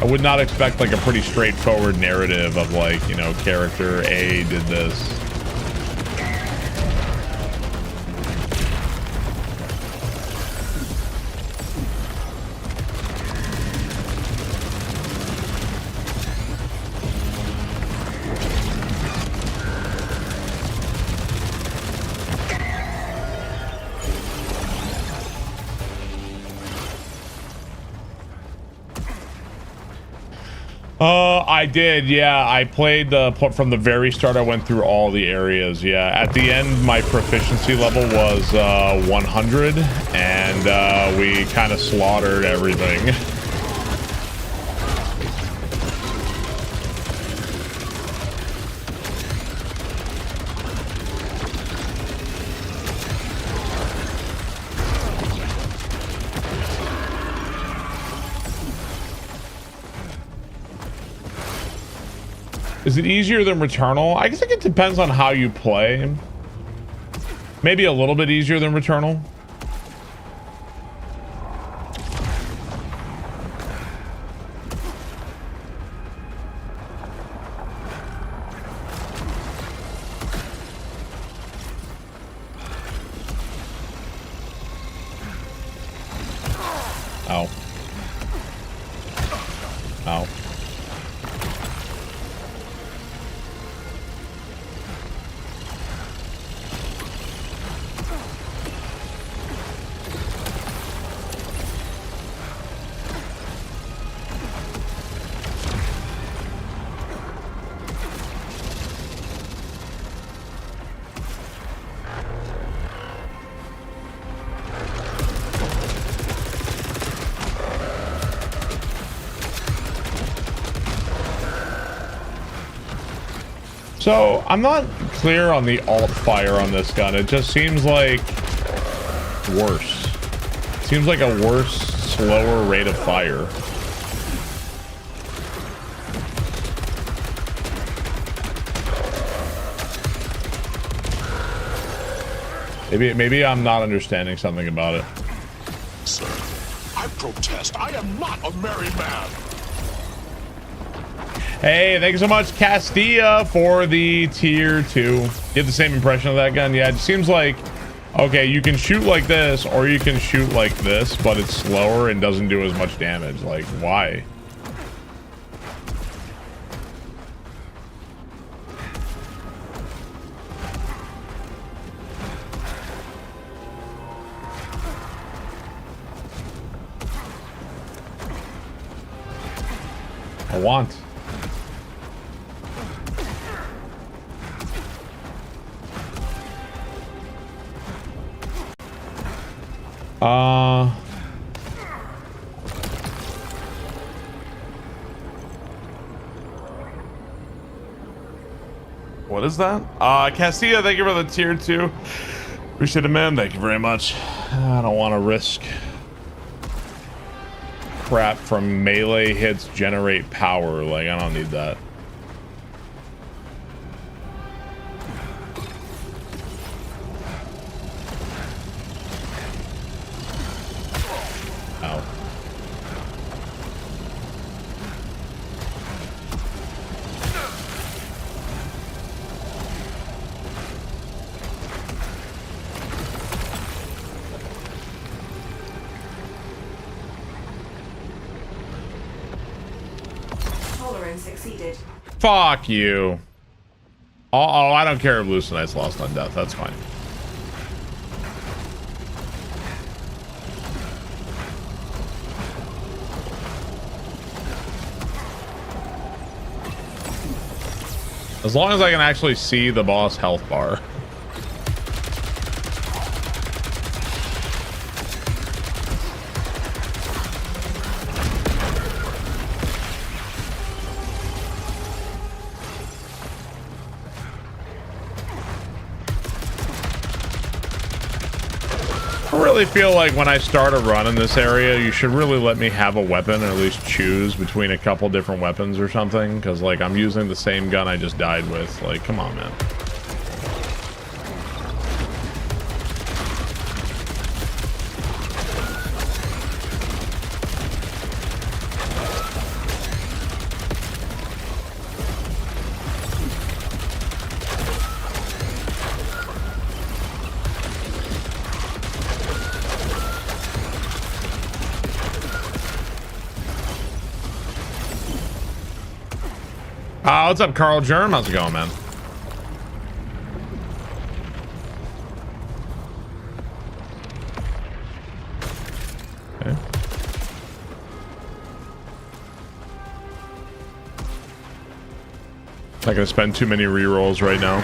would not expect like a pretty straightforward narrative of like, you know, character A did this. I did, yeah. I played from the very start. I went through all the areas, yeah. At the end, my proficiency level was 100, and we kind of slaughtered everything. Is it easier than Returnal? I guess it depends on how you play. Maybe a little bit easier than Returnal. Ow. Ow. So, I'm not clear on the alt fire on this gun. It just seems like worse. It seems like a worse, slower rate of fire. Maybe I'm not understanding something about it.
Sir, I protest. I am not a merry man.
Hey, thank you so much, Castilla, for the tier 2. You have the same impression of that gun? Yeah, it seems like, okay, you can shoot like this, or you can shoot like this, but it's slower and doesn't do as much damage. Like, why? I want. What is that? Castilla, thank you for the tier 2. Appreciate it, man. Thank you very much. I don't want to risk. crap from melee hits generate power. Like, I don't need that. Ow.
Succeeded.
Fuck you. Oh, I don't care if Lucenite's lost on death. That's fine. As long as I can actually see the boss health bar. I really feel like when I start a run in this area, you should really let me have a weapon, or at least choose between a couple different weapons or something, because like I'm using the same gun I just died with. Like, come on, man. What's up, Carl Germ? How's it going, man? Okay. Not gonna spend too many rerolls right now.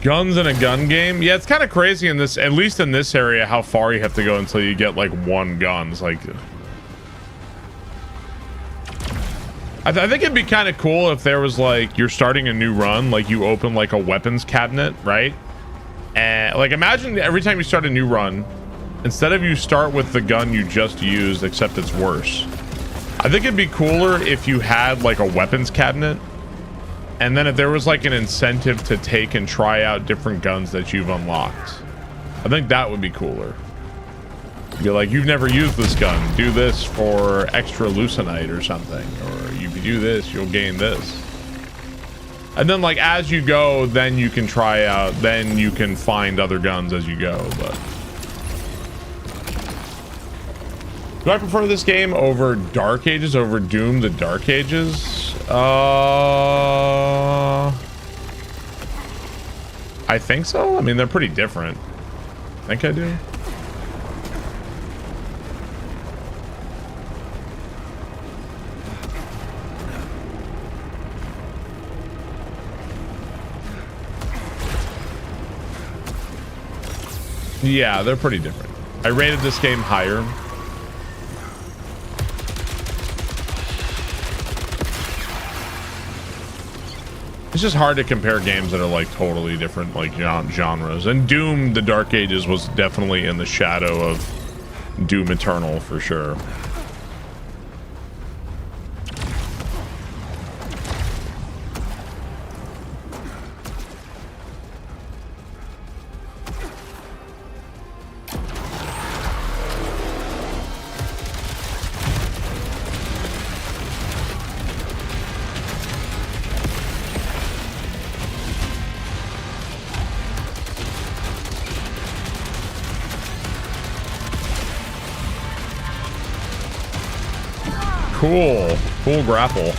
Guns in a gun game? Yeah, it's kind of crazy in this, at least in this area, how far you have to go until you get like one gun. It's like, I think it'd be kind of cool if there was like, you're starting a new run, like you open like a weapons cabinet, right? And like, imagine every time you start a new run, instead of you start with the gun you just used, except it's worse. I think it'd be cooler if you had like a weapons cabinet, and then if there was like an incentive to take and try out different guns that you've unlocked. I think that would be cooler. You're like, you've never used this gun, do this for extra Lucenite or something, or you do this, you'll gain this. And then like as you go, then you can try out, then you can find other guns as you go. But do I prefer this game over Dark Ages, over Doom the Dark Ages? I think so. I mean, they're pretty different. I think I do. Yeah, they're pretty different. I rated this game higher. It's just hard to compare games that are like totally different like genres. And Doom the Dark Ages was definitely in the shadow of Doom Eternal for sure. Cool grapple.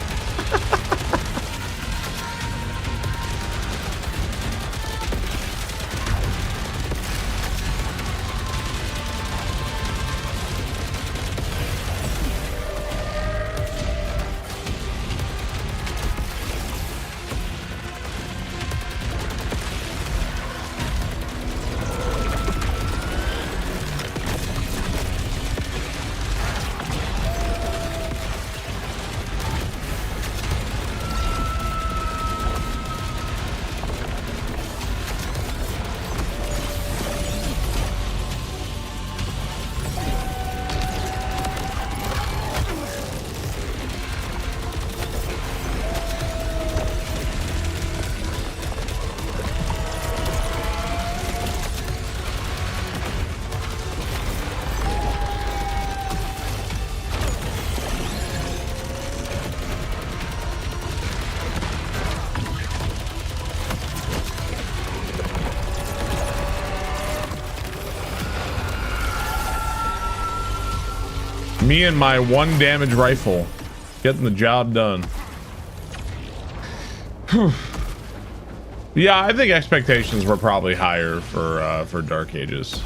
Me and my 1 damage rifle. Getting the job done. Yeah, I think expectations were probably higher for Dark Ages.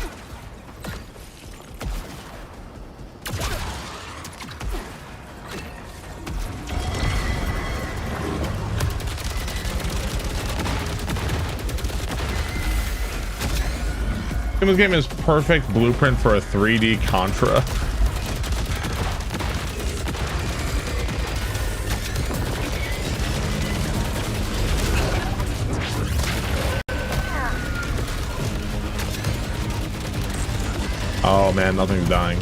This game is perfect blueprint for a 3D Contra. Oh man, nothing's dying.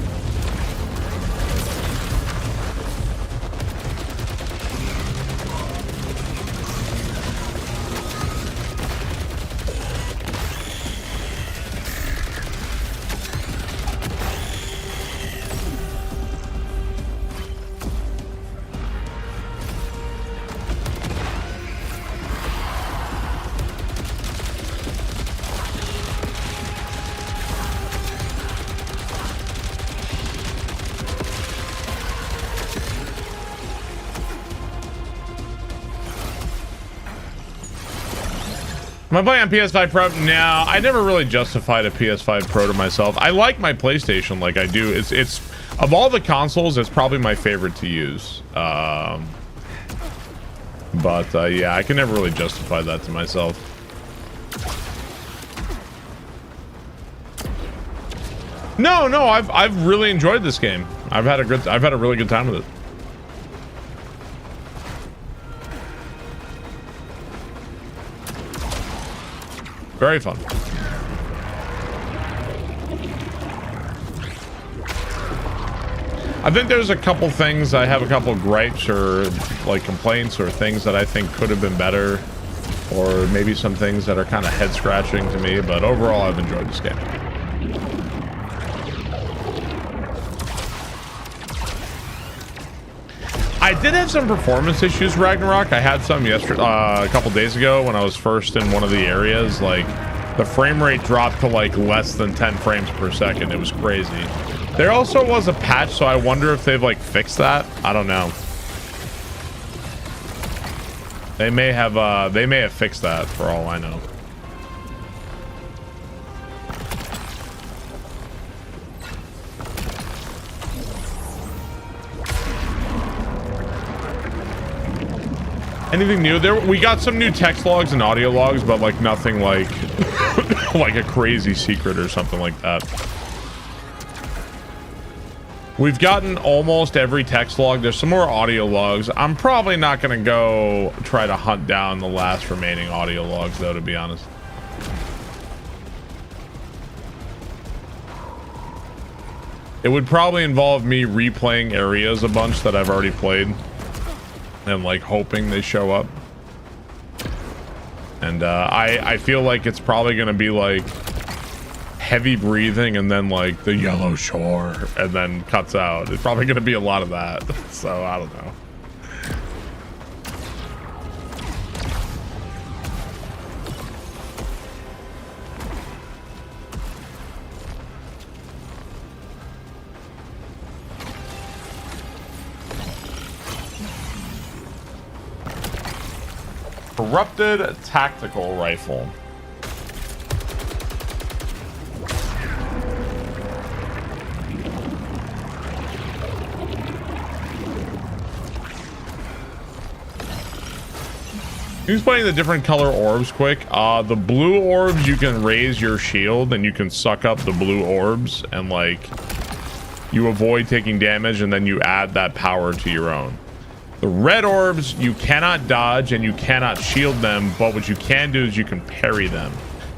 Am I playing on PS5 Pro? No, I never really justified a PS5 Pro to myself. I like my PlayStation like I do. It's of all the consoles, it's probably my favorite to use. Yeah, I can never really justify that to myself. No, I've really enjoyed this game. I've had a really good time with it. Very fun. I think there's a couple things, I have a couple gripes or like complaints or things that I think could have been better, or maybe some things that are kind of head scratching to me, but overall I've enjoyed this game. I did have some performance issues, Ragnarok. I had some yesterday, a couple days ago when I was first in one of the areas. Like, the frame rate dropped to like less than 10 frames per second. It was crazy. There also was a patch, so I wonder if they've like fixed that. I don't know. They may have fixed that for all I know. Anything new? We got some new text logs and audio logs, but like nothing like like a crazy secret or something like that. We've gotten almost every text log. There's some more audio logs. I'm probably not going to go try to hunt down the last remaining audio logs, though, to be honest. It would probably involve me replaying areas a bunch that I've already played and like hoping they show up. And I feel like it's probably going to be like heavy breathing and then like the yellow shore and then cuts out. It's probably going to be a lot of that. So I don't know. Corrupted tactical rifle. Can you explain the different color orbs quick? The blue orbs, you can raise your shield and you can suck up the blue orbs and like you avoid taking damage and then you add that power to your own. The red orbs, you cannot dodge and you cannot shield them, but what you can do is you can parry them.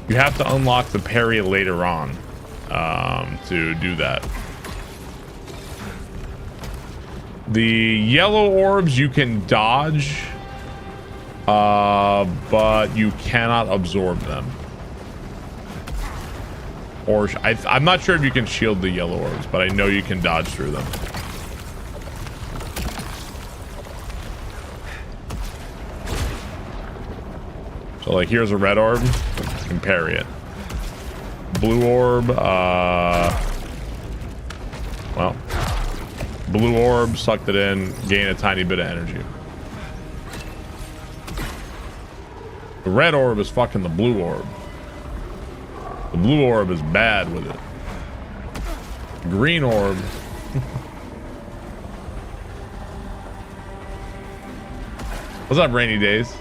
You have to unlock the parry later on to do that. The yellow orbs, you can dodge, but you cannot absorb them. Or I'm not sure if you can shield the yellow orbs, but I know you can dodge through them. So like here's a red orb, you can parry it. Blue orb, well,
Blue orb, sucked it in, gain a tiny bit of energy. The red orb is fucking the blue orb. The blue orb is bad with it. The green orb. What's up, Rainy Days?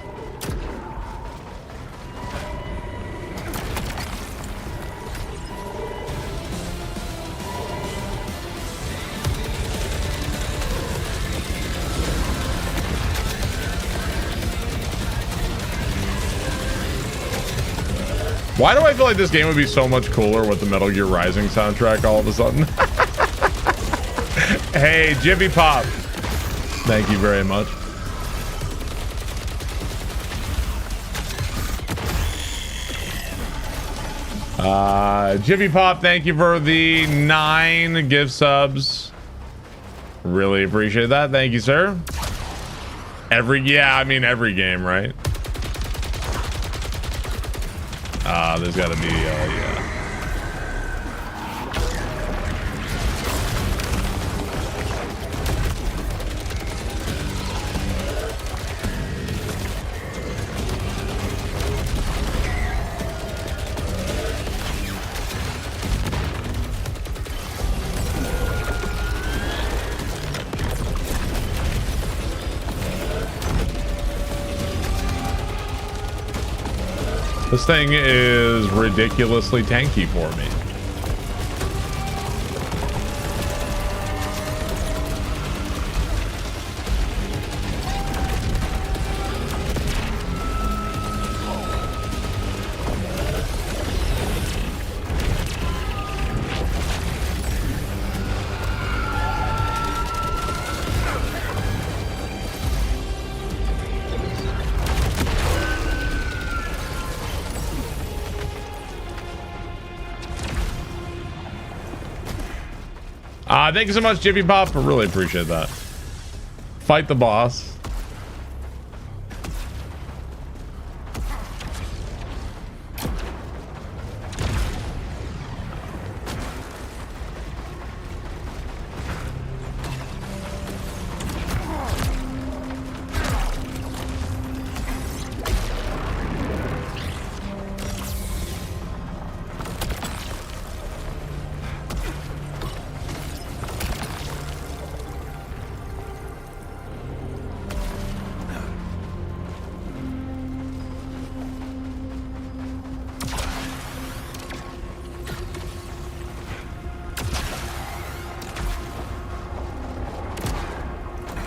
Why do I feel like this game would be so much cooler with the Metal Gear Rising soundtrack all of a sudden? Hey, Jibby Pop. Thank you very much. Jibby Pop, thank you for the 9 gift subs. Really appreciate that. Thank you, sir. Every game, right? There's got to be, yeah. This thing is ridiculously tanky for me. Thank you so much, Jiffy Pop. I really appreciate that. Fight the boss.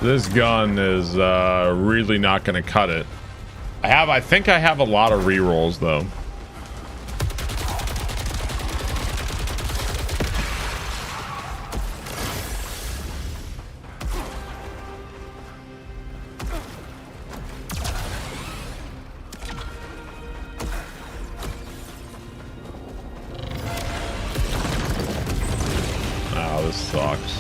This gun is really not going to cut it. I think I have a lot of rerolls though. Oh, this sucks.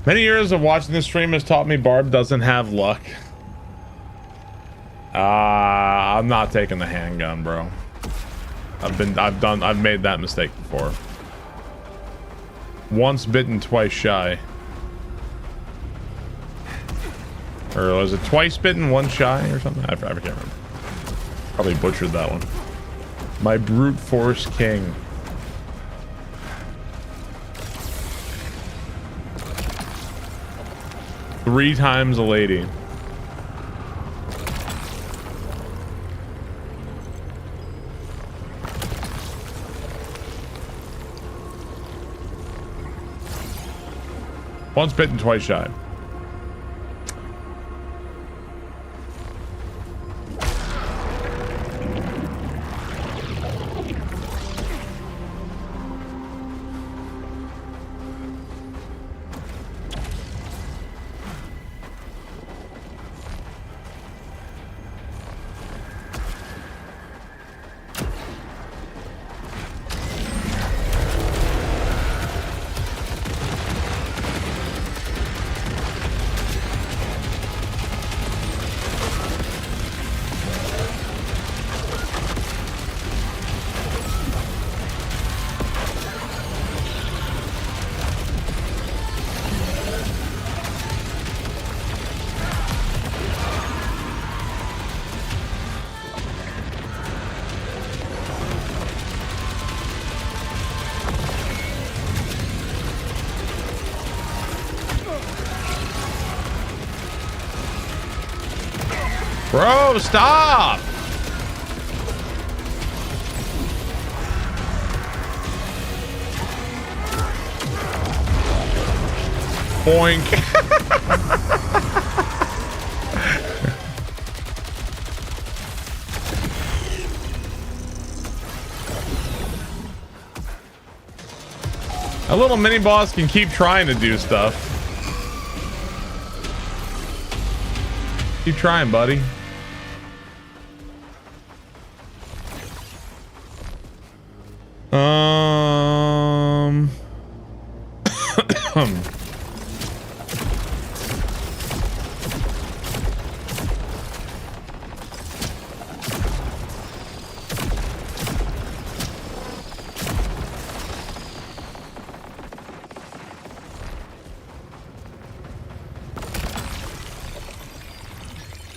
Many years of watching this stream has taught me Barb doesn't have luck. I'm not taking the handgun, bro. I've made that mistake before. Once bitten, twice shy. Or was it twice bitten, once shy or something? I can't remember. Probably butchered that one. My brute force king. Three times a lady. Once bitten, twice shy. Bro, stop! Boink. A little mini boss can keep trying to do stuff. Keep trying, buddy.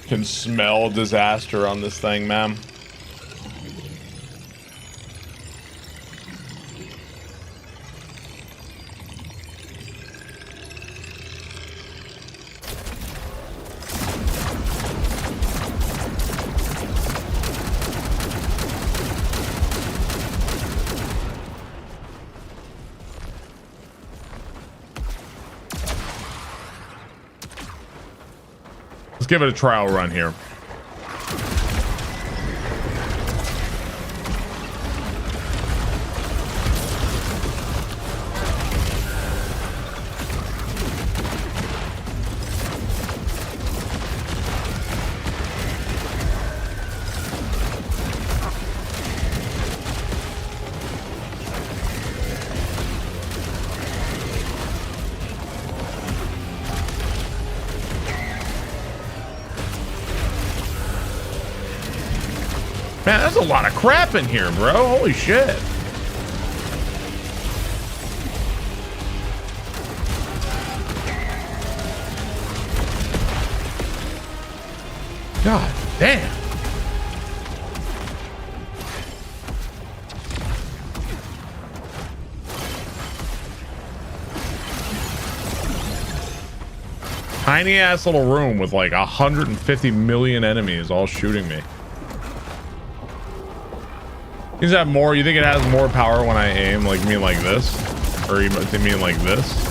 Can smell disaster on this thing, man. Let's give it a trial run here. Man, there's a lot of crap in here, bro. Holy shit. God damn. Tiny ass little room with like 150 million enemies all shooting me. Does it have more? You think it has more power when I aim? Like, you mean like this? Or you mean like this?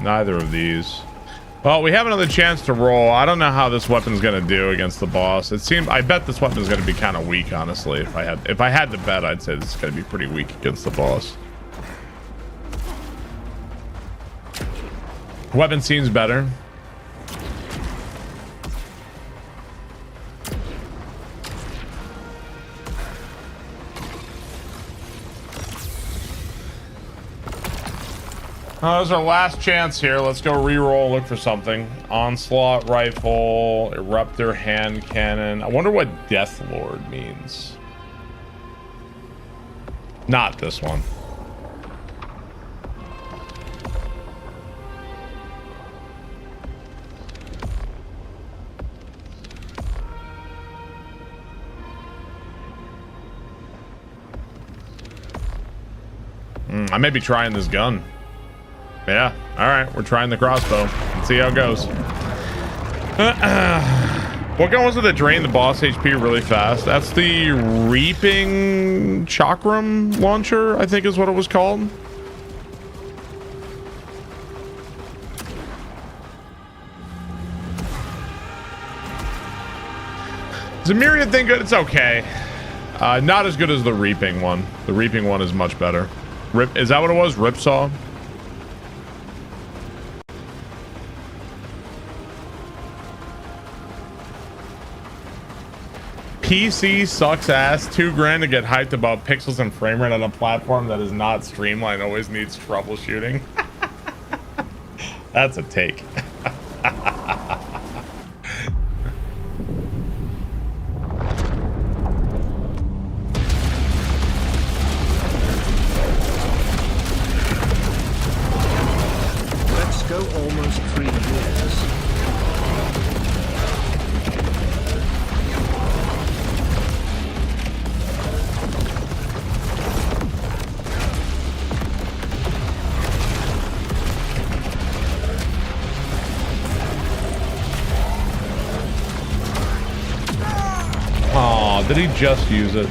Neither of these. Well, we have another chance to roll. I don't know how this weapon's gonna do against the boss. It seems, I bet this weapon's gonna be kind of weak, honestly. If I had to bet, I'd say this is gonna be pretty weak against the boss. Weapon seems better. Oh, this is our last chance here. Let's go reroll, look for something. Onslaught rifle, eruptor hand cannon. I wonder what Death Lord means. Not this one. I may be trying this gun. Yeah, all right, we're trying the crossbow. Let's see how it goes. What gun was it that drained the boss HP really fast? That's the Reaping Chakram launcher, I think is what it was called. Is the Myriad thing good? It's okay. Not as good as the Reaping one. The Reaping one is much better. Is that what it was? Ripsaw? PC sucks ass. $2,000 to get hyped about pixels and frame rate on a platform that is not streamlined, always needs troubleshooting. That's a take.
Let's go almost 3 years.
Aw, did he just use it?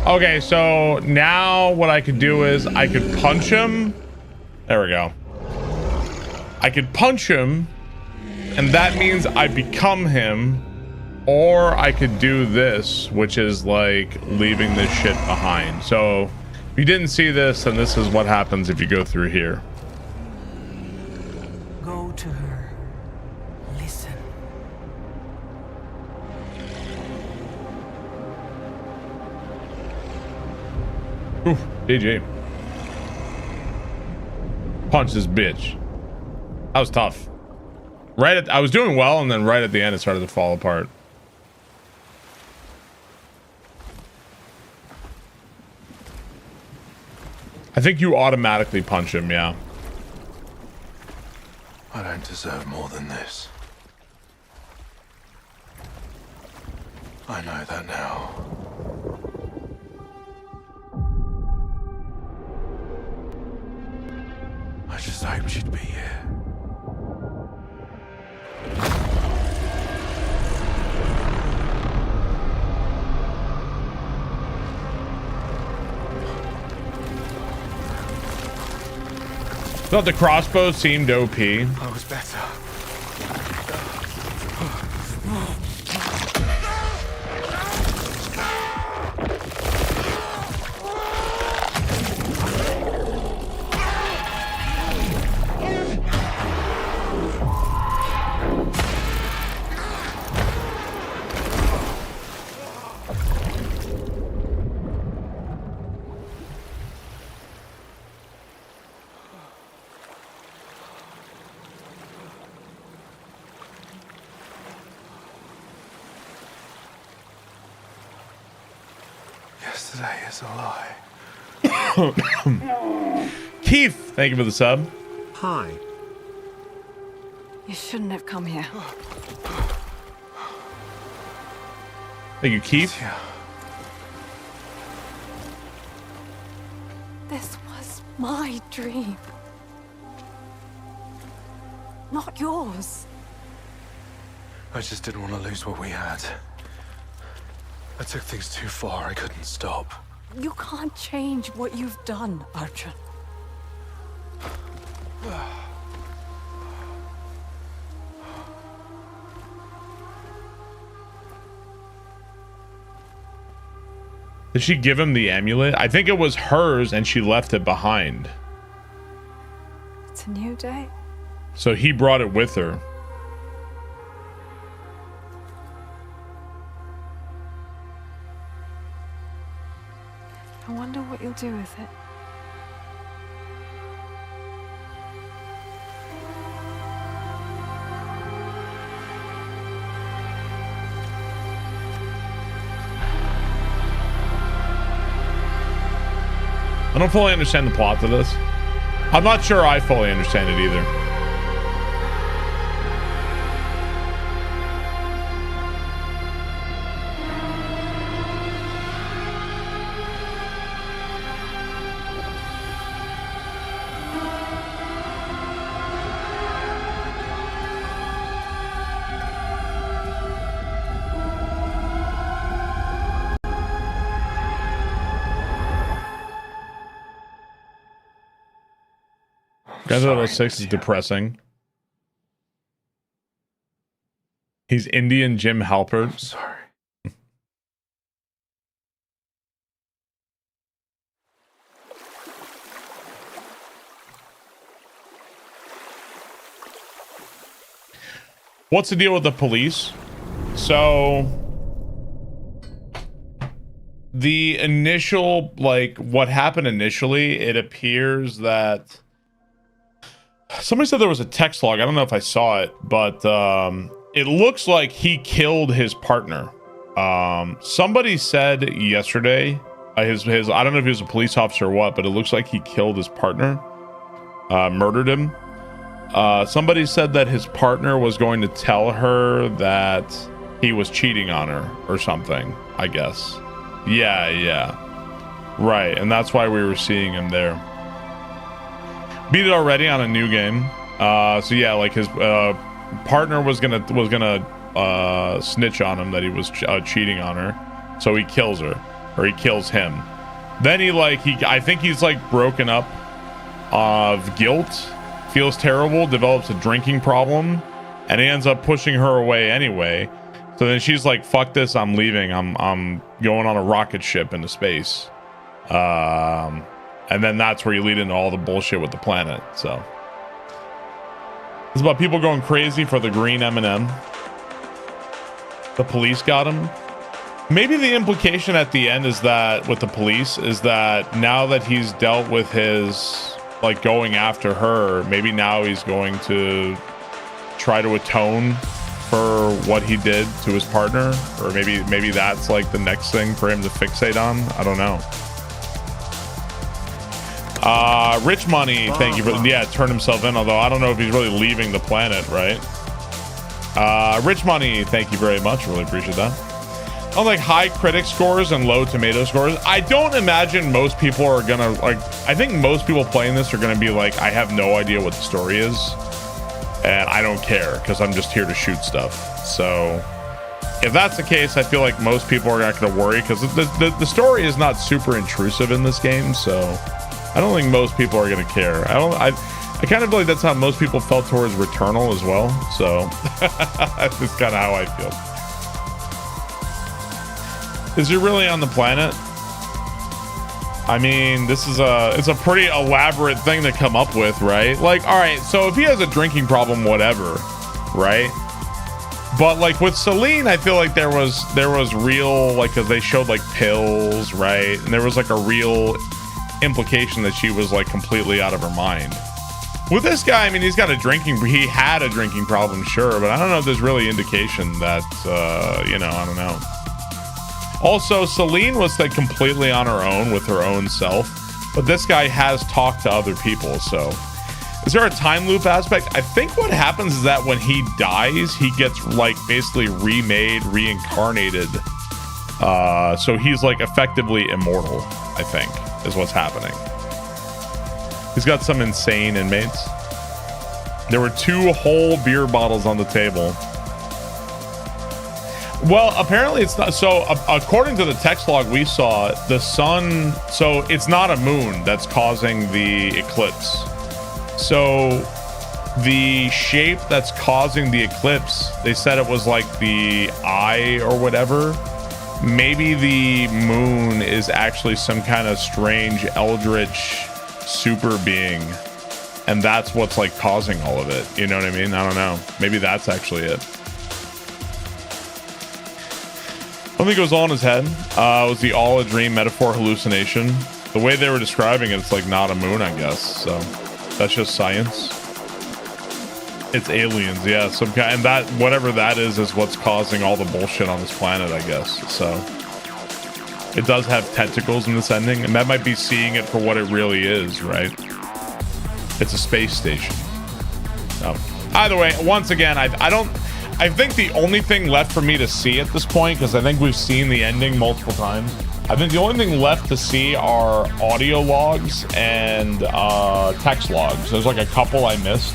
Okay, so now what I could do is I could punch him. There we go. I could punch him, and that means I become him. Or I could do this, which is like leaving this shit behind. So if you didn't see this, then this is what happens if you go through here.
Go to her. Listen.
Oof, GG. Punch this bitch. That was tough. I was doing well, and then right at the end it started to fall apart. I think you automatically punch him, yeah.
I don't deserve more than this. I know that now. I just hoped you'd be here.
Thought the crossbow seemed OP.
I was better. Yesterday is a lie.
Keith, thank you for the sub.
Hi.
You shouldn't have come here.
Thank you, Keith.
Yeah.
This was my dream. Not yours.
I just didn't want to lose what we had. I took things too far. I couldn't stop.
You can't change what you've done, Arjun.
Did she give him the amulet? I think it was hers and she left it behind.
It's a new day.
So he brought it with her.
I wonder what you'll do with it.
I don't fully understand the plot to this. I'm not sure I fully understand it either. Grand Theft Auto 6 is depressing. He's Indian Jim Halpert.
I'm sorry.
What's the deal with the police? So the initial, like what happened initially, it appears that somebody said there was a text log. I don't know if I saw it, but it looks like he killed his partner. Somebody said yesterday, his I don't know if he was a police officer or what, but it looks like he killed his partner, murdered him. Somebody said that his partner was going to tell her that he was cheating on her or something, I guess. Yeah. Right, and that's why we were seeing him there. Beat it already on a new game. So yeah, like his partner was gonna snitch on him that he was cheating on her, so he kills her.
or he kills him. Then I think he's like broken up of guilt, feels terrible, develops a drinking problem, and he ends up pushing her away anyway. So then she's like, fuck this, I'm leaving. I'm going on a rocket ship into space. And then that's where you lead into all the bullshit with the planet. So it's about people going crazy for the green M&M. The police got him. Maybe the implication at the end is that with the police is that now that he's dealt with his like going after her, maybe now he's going to try to atone for what he did to his partner, or maybe that's like the next thing for him to fixate on. I don't know. Rich Money, thank you for turn himself in, although I don't know if he's really leaving the planet, right? Rich Money, thank you very much, really appreciate that. On like high critic scores and low tomato scores, I don't imagine most people are gonna like, I think most people playing this are gonna be like, I have no idea what the story is and I don't care because I'm just here to shoot stuff. So if that's the case, I feel like most people are not gonna worry because the story is not super intrusive in this game, so I don't think most people are gonna care. I kind of feel like that's how most people felt towards Returnal as well. So that's just kind of how I feel. Is he really on the planet? I mean, it's a pretty elaborate thing to come up with, right? Like, all right, so if he has a drinking problem, whatever, right? But like with Celine, I feel like there was real, like, because they showed like pills, right? And there was like a real implication that she was like completely out of her mind. With this guy, I mean, he had a drinking problem, sure, but I don't know if there's really indication that, I don't know. Also, Celine was like completely on her own with her own self, but this guy has talked to other people. So is there a time loop aspect? I think what happens is that when he dies, he gets like basically remade, reincarnated. So he's like effectively immortal, I think, is what's happening. He's got some insane inmates. There were 2 whole beer bottles on the table. Well, apparently it's not. So according to the text log we saw, the sun, so it's not a moon that's causing the eclipse. So the shape that's causing the eclipse, they said it was like the eye or whatever. Maybe the moon is actually some kind of strange eldritch super being, and that's what's like causing all of it. You know what I mean? I don't know. Maybe that's actually it. Something goes on in his head. Was the all a dream, metaphor, hallucination? The way they were describing it, it's like not a moon, I guess. So that's just science. It's aliens, yeah. Some kind, and that whatever that is what's causing all the bullshit on this planet, I guess. So it does have tentacles in this ending, and that might be seeing it for what it really is, right? It's a space station. So either way, once again, I think the only thing left for me to see at this point, because I think we've seen the ending multiple times, I think the only thing left to see are audio logs and text logs. There's like a couple I missed,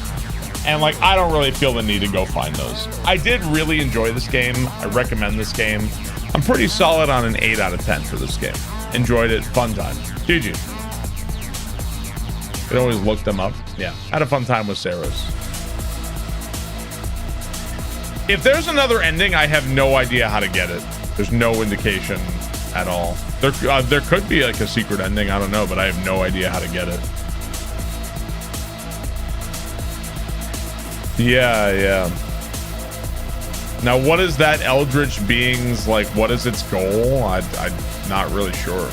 and like I don't really feel the need to go find those. I did really enjoy this game. I recommend this game. I'm pretty solid on an 8 out of 10 for this game. Enjoyed it. Fun time. GG. You can always look them up. Yeah. Had a fun time with Saros. If there's another ending, I have no idea how to get it. There's no indication at all. There could be like a secret ending. I don't know, but I have no idea how to get it. Yeah. Now, what is that Eldritch being's like? What is its goal? I'm not really sure.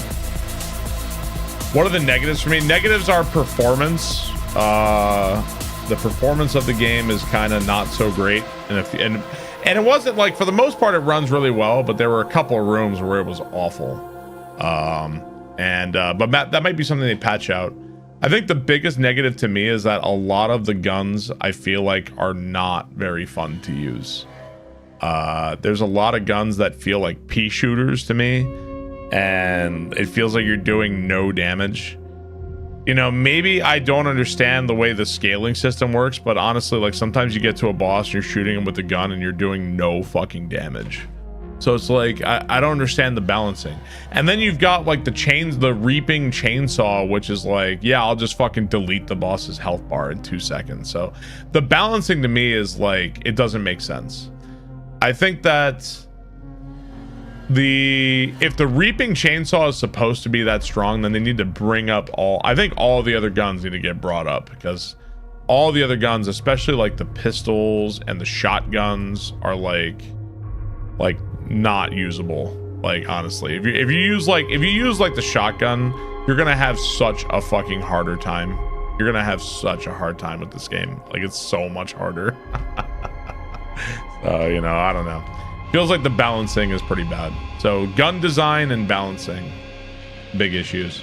What are the negatives for me? Negatives are performance. The performance of the game is kind of not so great, and it wasn't like, for the most part it runs really well, but there were a couple of rooms where it was awful. But that might be something they patch out. I think the biggest negative to me is that a lot of the guns I feel like are not very fun to use. There's a lot of guns that feel like pea shooters to me, and it feels like you're doing no damage. You know, maybe I don't understand the way the scaling system works, but honestly, like sometimes you get to a boss and you're shooting him with a gun and you're doing no fucking damage.
So it's like, I don't understand the balancing. And then you've got like the reaping chainsaw, which is like, yeah, I'll just fucking delete the boss's health bar in 2 seconds. So the balancing to me is like, it doesn't make sense. I think that if the reaping chainsaw is supposed to be that strong, then they need to bring up I think all the other guns need to get brought up, because all the other guns, especially like the pistols and the shotguns, are like not usable. Like, honestly, if you use like the shotgun, you're gonna have such a fucking harder time. You're gonna have such a hard time with this game. Like, it's so much harder. So, you know, I don't know. Feels like the balancing is pretty bad. So gun design and balancing, big issues.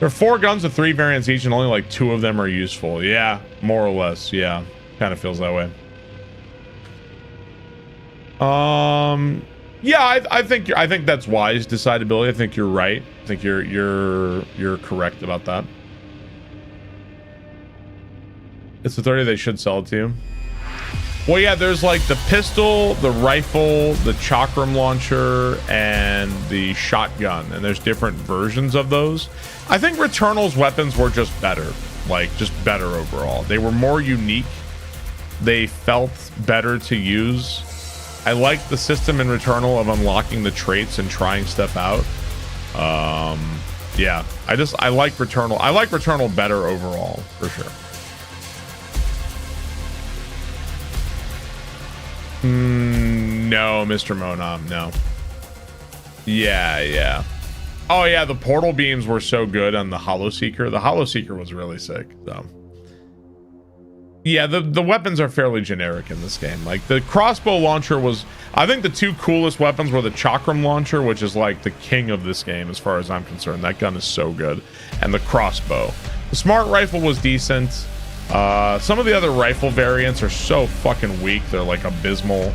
There are 4 guns with 3 variants each, and only like 2 of them are useful. Yeah, more or less. Yeah, kind of feels that way. Yeah, I think that's wise decidability. I think you're right. I think you're correct about that. It's the 30 they should sell it to you. Well, yeah, there's like the pistol, the rifle, the chakram launcher, and the shotgun, and there's different versions of those. I think Returnal's weapons were just better, like just better overall. They were more unique. They felt better to use. I like the system in Returnal of unlocking the traits and trying stuff out. Yeah, I like Returnal. I like Returnal better overall, for sure. No, Mr. Monam, no. Yeah. Oh yeah, the portal beams were so good on the Hollow Seeker. The Hollow Seeker was really sick, though. Yeah, the weapons are fairly generic in this game. Like, the crossbow launcher was... I think the 2 coolest weapons were the chakram launcher, which is like the king of this game as far as I'm concerned. That gun is so good. And the crossbow. The smart rifle was decent. Some of the other rifle variants are so fucking weak. They're like abysmal.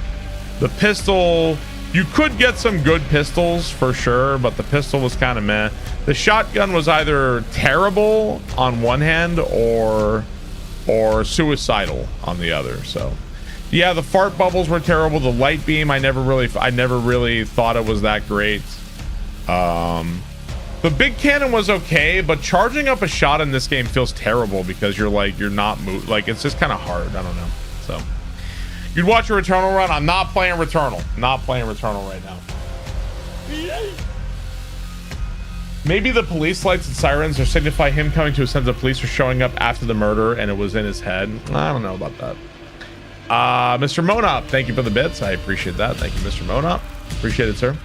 The pistol... You could get some good pistols for sure, but the pistol was kind of meh. The shotgun was either terrible on one hand or suicidal on the other. So yeah, the fart bubbles were terrible. The light beam, I never really thought it was that great. The big cannon was okay, but charging up a shot in this game feels terrible because you're not like, it's just kind of hard. I don't know. So you'd watch a Returnal run. I'm not playing Returnal. Not playing Returnal right now. Maybe the police lights and sirens or signify him coming to a sense of police or showing up after the murder and it was in his head. I don't know about that. Mr. Monop, thank you for the bits. I appreciate that. Thank you, Mr. Monop. Appreciate it, sir.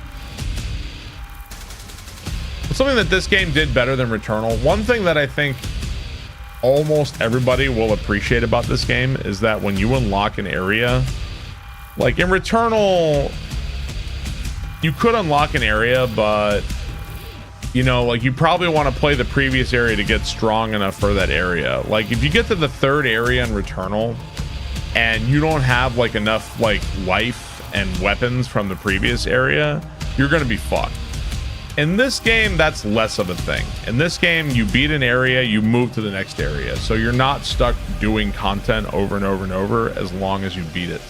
Something that this game did better than Returnal. One thing that I think almost everybody will appreciate about this game is that when you unlock an area, like in Returnal, you could unlock an area, but you know, like, you probably want to play the previous area to get strong enough for that area. Like, if you get to the 3rd area in Returnal and you don't have like enough like life and weapons from the previous area, you're gonna be fucked. In this game, that's less of a thing. In this game, you beat an area, you move to the next area, so you're not stuck doing content over and over and over as long as you beat it.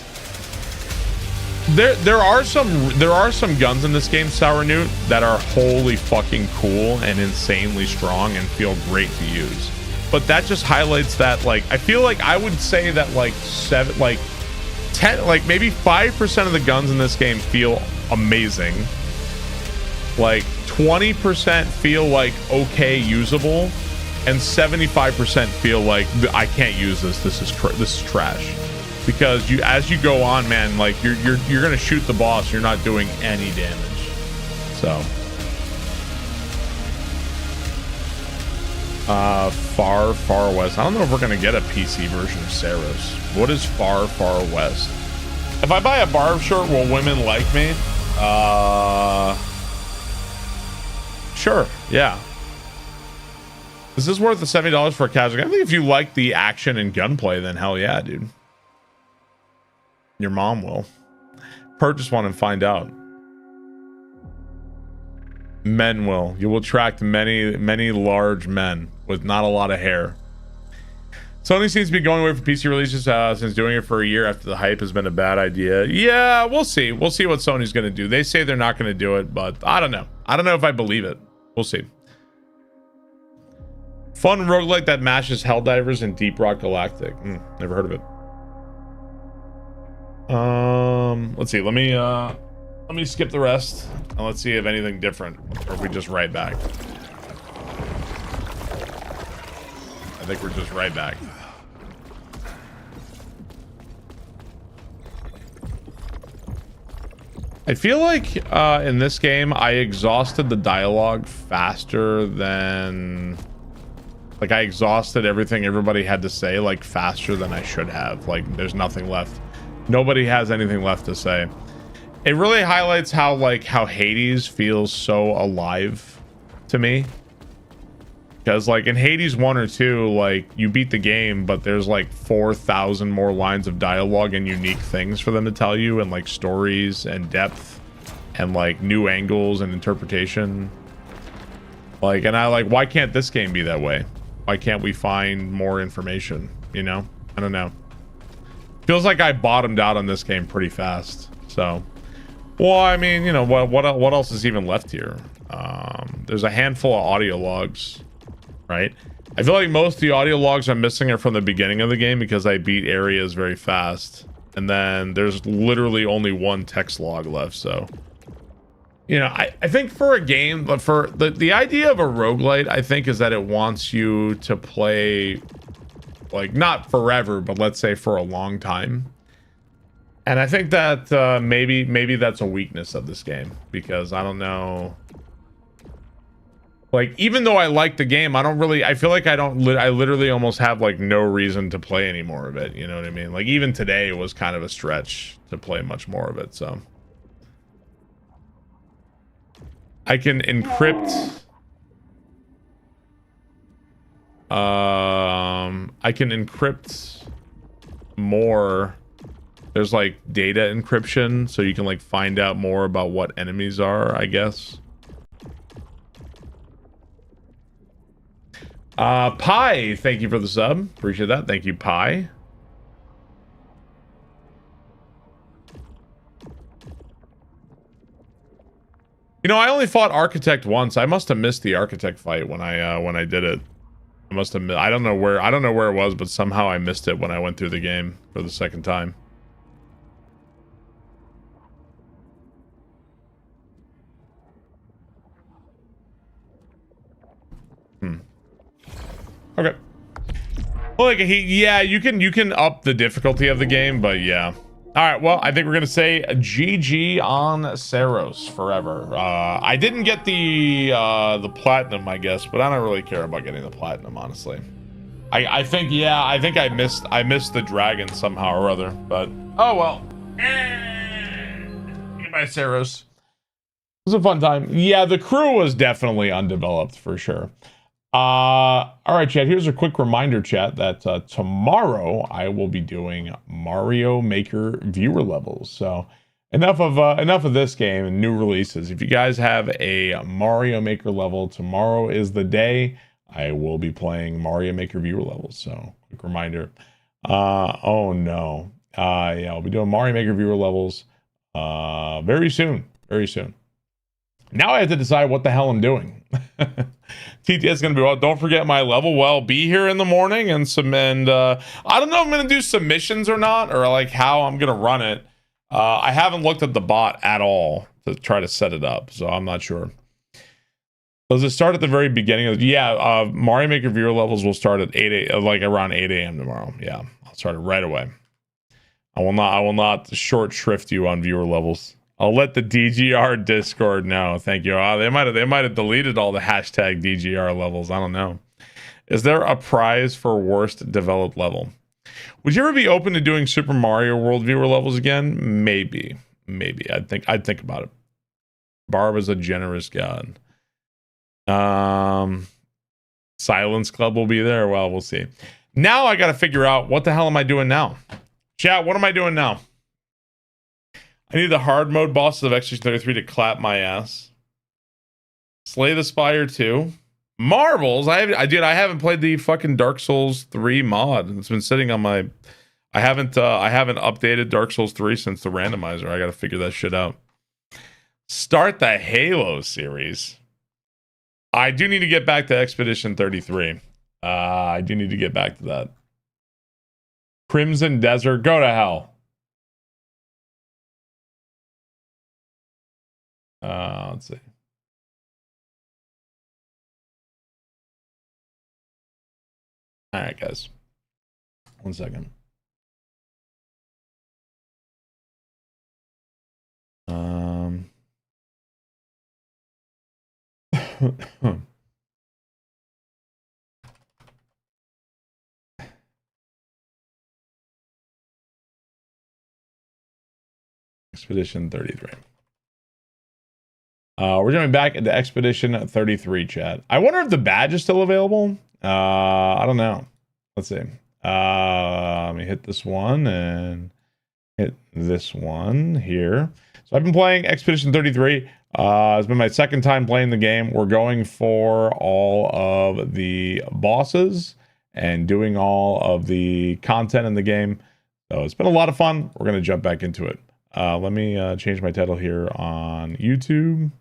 There are some guns in this game, Sour Newt, that are wholly fucking cool and insanely strong and feel great to use. But that just highlights that, like, I feel like I would say that like 10, like maybe 5% of the guns in this game feel amazing. Like 20% feel like okay usable, and 75% feel like I can't use this. This is trash. Because as you go on, man, like you're gonna shoot the boss, you're not doing any damage. So far west. I don't know if we're gonna get a PC version of Saros. What is far west? If I buy a Barb shirt, will women like me? Sure, yeah. Is this worth the $70 for a casual game? I think if you like the action and gunplay, then hell yeah, dude. Your mom will. Purchase one and find out. Men will. You will attract many large men with not a lot of hair. Sony seems to be going away from PC releases since doing it for a year after the hype has been a bad idea. Yeah, we'll see. We'll see what Sony's going to do. They say they're not going to do it, but I don't know. I don't know if I believe it. We'll see. Fun roguelike that mashes Helldivers and Deep Rock Galactic. Never heard of it. Let's see. Let me skip the rest and let's see if anything different or if we just right back. I think we're just right back. I feel like in this game I exhausted the dialogue faster than, like, I exhausted everything everybody had to say like faster than I should have. Like, there's nothing left. Nobody has anything left to say. It really highlights how Hades feels so alive to me. Because, like, in Hades 1 or 2, like, you beat the game, but there's, like, 4,000 more lines of dialogue and unique things for them to tell you, and, like, stories and depth and, like, new angles and interpretation. Like, and why can't this game be that way? Why can't we find more information, you know? I don't know. Feels like I bottomed out on this game pretty fast, so. Well, I mean, you know, what else is even left here? There's a handful of audio logs. Right? I feel like most of the audio logs I'm missing are from the beginning of the game because I beat areas very fast. And then there's literally only one text log left, so. You know, I think for a game, but for the idea of a roguelite, I think, is that it wants you to play, like, not forever, but let's say for a long time. And I think that maybe that's a weakness of this game, because I don't know. Like, even though I like the game, I feel like I literally almost have, like, no reason to play any more of it. You know what I mean? Like, even today was kind of a stretch to play much more of it, so. I can encrypt. I can encrypt more. There's, like, data encryption, so you can, like, find out more about what enemies are, I guess. Pi, thank you for the sub. Appreciate that. Thank you, Pi. You know, I only fought Architect once. I must have missed the Architect fight when I did it. I must have. I don't know where it was, but somehow I missed it when I went through the game for the second time. Okay. Well, like, yeah, you can up the difficulty of the game, but yeah. All right, well, I think we're gonna say GG on Saros forever. I didn't get the platinum, I guess, but I don't really care about getting the platinum, honestly. I think I missed the dragon somehow or other, but oh well. Goodbye, Saros. It was a fun time. Yeah, the crew was definitely undeveloped for sure. All right, chat, here's a quick reminder, chat, that tomorrow I will be doing Mario Maker viewer levels. So enough of this game and new releases. If you guys have a Mario Maker level, tomorrow is the day I will be playing Mario Maker viewer levels. So quick reminder. Oh no. Yeah, I'll be doing Mario Maker viewer levels very soon. Now I have to decide what the hell I'm doing. TTS is going to be, well, don't forget my level. Well, be here in the morning and I don't know if I'm going to do submissions or not, or like how I'm going to run it. I haven't looked at the bot at all to try to set it up, so I'm not sure. Does it start at the very beginning of Mario Maker viewer levels will start at around 8 a.m. tomorrow. Yeah, I'll start it right away. I will not short shrift you on viewer levels. I'll let the DGR Discord know. Thank you. They might have deleted all the hashtag DGR levels. I don't know. Is there a prize for worst developed level? Would you ever be open to doing Super Mario World viewer levels again? Maybe. I'd think about it. Barb is a generous god. Silence Club will be there. Well, we'll see. Now I got to figure out what the hell am I doing now? Chat, what am I doing now? I need the hard mode bosses of X33 to clap my ass. Slay the Spire 2. Marbles. I haven't played the fucking Dark Souls 3 mod. It's been sitting on my. I haven't updated Dark Souls 3 since the randomizer. I got to figure that shit out. Start the Halo series. I do need to get back to Expedition 33. I do need to get back to that. Crimson Desert, go to hell. Let's see. All right, guys. 1 second. Expedition 33. We're jumping back into Expedition 33 chat. I wonder if the badge is still available. I don't know. Let's see. Let me hit this one and hit this one here. So I've been playing Expedition 33. It's been my second time playing the game. We're going for all of the bosses and doing all of the content in the game. So it's been a lot of fun. We're going to jump back into it. Let me change my title here on YouTube.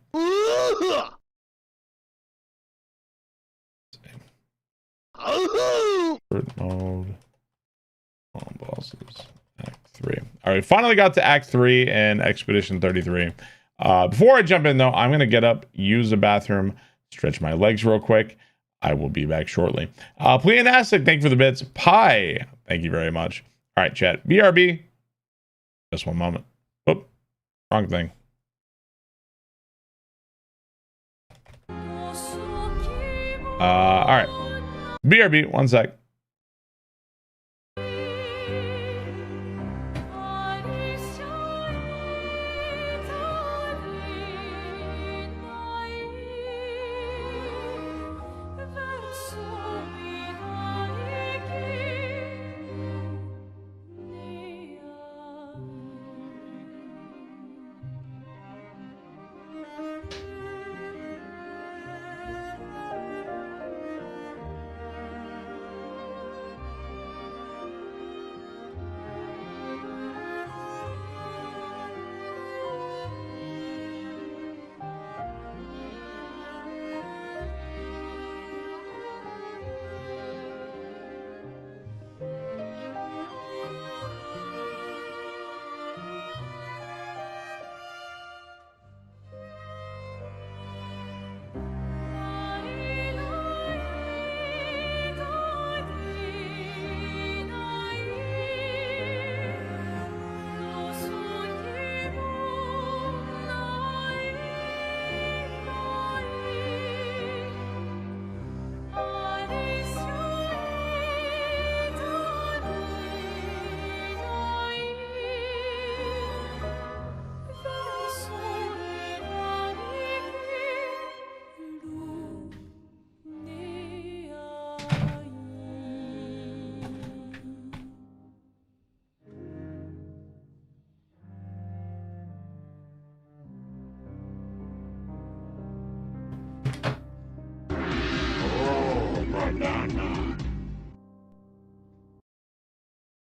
Mode. All bosses. Act 3. All right, finally got to Act 3 and Expedition 33. Before I jump in, though, I'm going to get up, use the bathroom, stretch my legs real quick. I will be back shortly. Pleonastic, thank you for the bits. Pie, thank you very much. All right, chat. BRB. Just one moment. Oop, wrong thing. All right. BRB, 1 sec.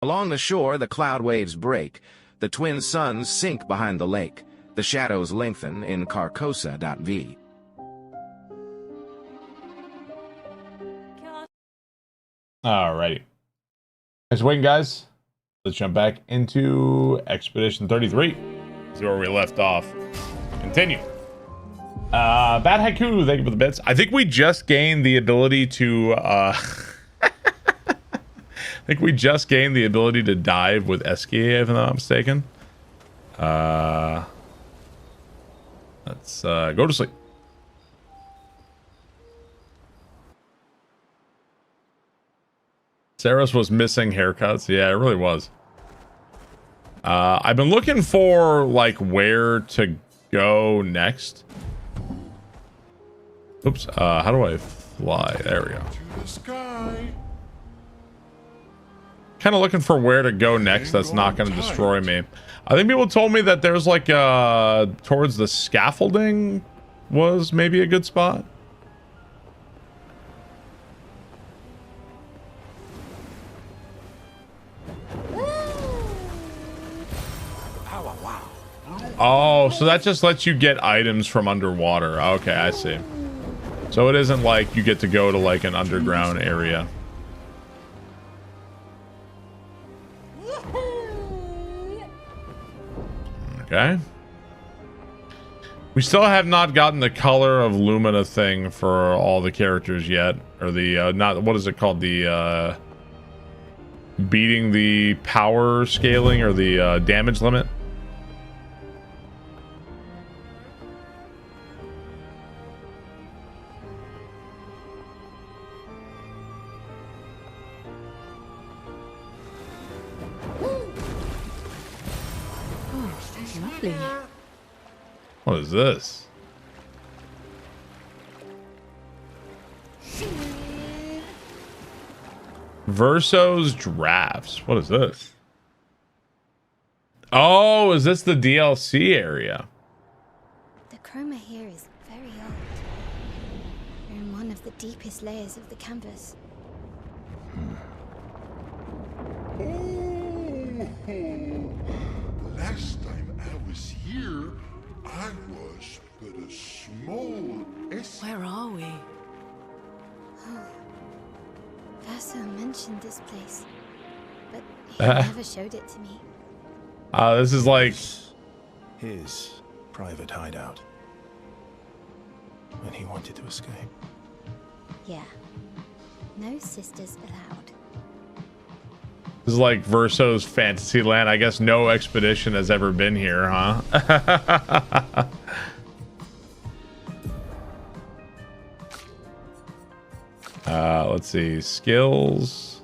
Along the shore, the cloud waves break. The twin suns sink behind the lake. The shadows lengthen in Carcosa.v.
Alrighty. Thanks for waiting, guys. Let's jump back into Expedition 33. See where we left off. Continue. Bad Haiku, thank you for the bits. I think we just gained the ability to I think we just gained the ability to dive with Esky, if I'm not mistaken. Let's go to sleep. Saros was missing haircuts. Yeah, it really was. I've been looking for like where to go next. Oops. How do I fly? There we go.
To the sky.
Kind of looking for where to go next that's not going to destroy me. I think people told me that there's like towards the scaffolding was maybe a good spot. Oh, so that just lets you get items from underwater. Okay, I see. So it isn't like you get to go to like an underground area. Okay. We still have not gotten the color of Lumina thing for all the characters yet. Or the, not, what is it called? The, beating the power scaling or the, damage limit.
Lovely.
What is this? Verso's drafts. What is this? Oh, is this the DLC area?
The chroma here is very old. We're in one of the deepest layers of the canvas.
Last time I was here, I was but a small
Where are we?
Verso mentioned this place, but he never showed it to me.
This is like
his private hideout. And he wanted to escape.
Yeah. No sisters allowed.
This is like Verso's fantasy land. I guess no expedition has ever been here, huh? Let's see. Skills.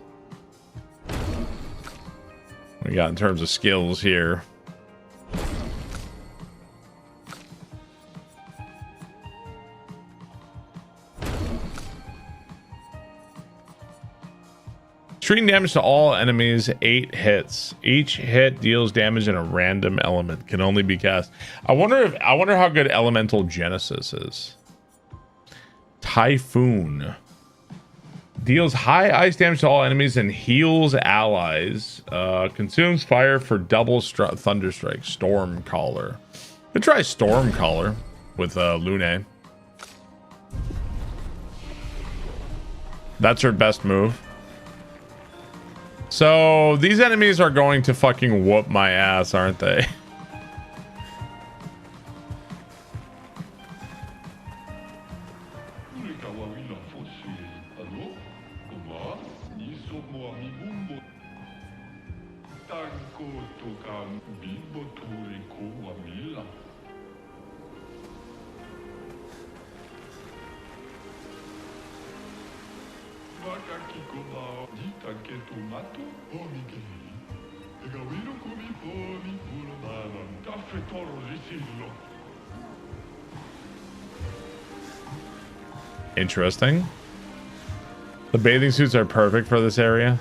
What we got in terms of skills here? Treating damage to all enemies, 8 hits. Each hit deals damage in a random element. Can only be cast. I wonder how good Elemental Genesis is. Typhoon. Deals high ice damage to all enemies and heals allies. Consumes fire for double thunder strike. Stormcaller. Could try Stormcaller with Lune. That's her best move. So these enemies are going to fucking whoop my ass, aren't they? Interesting. The bathing suits are perfect for this area.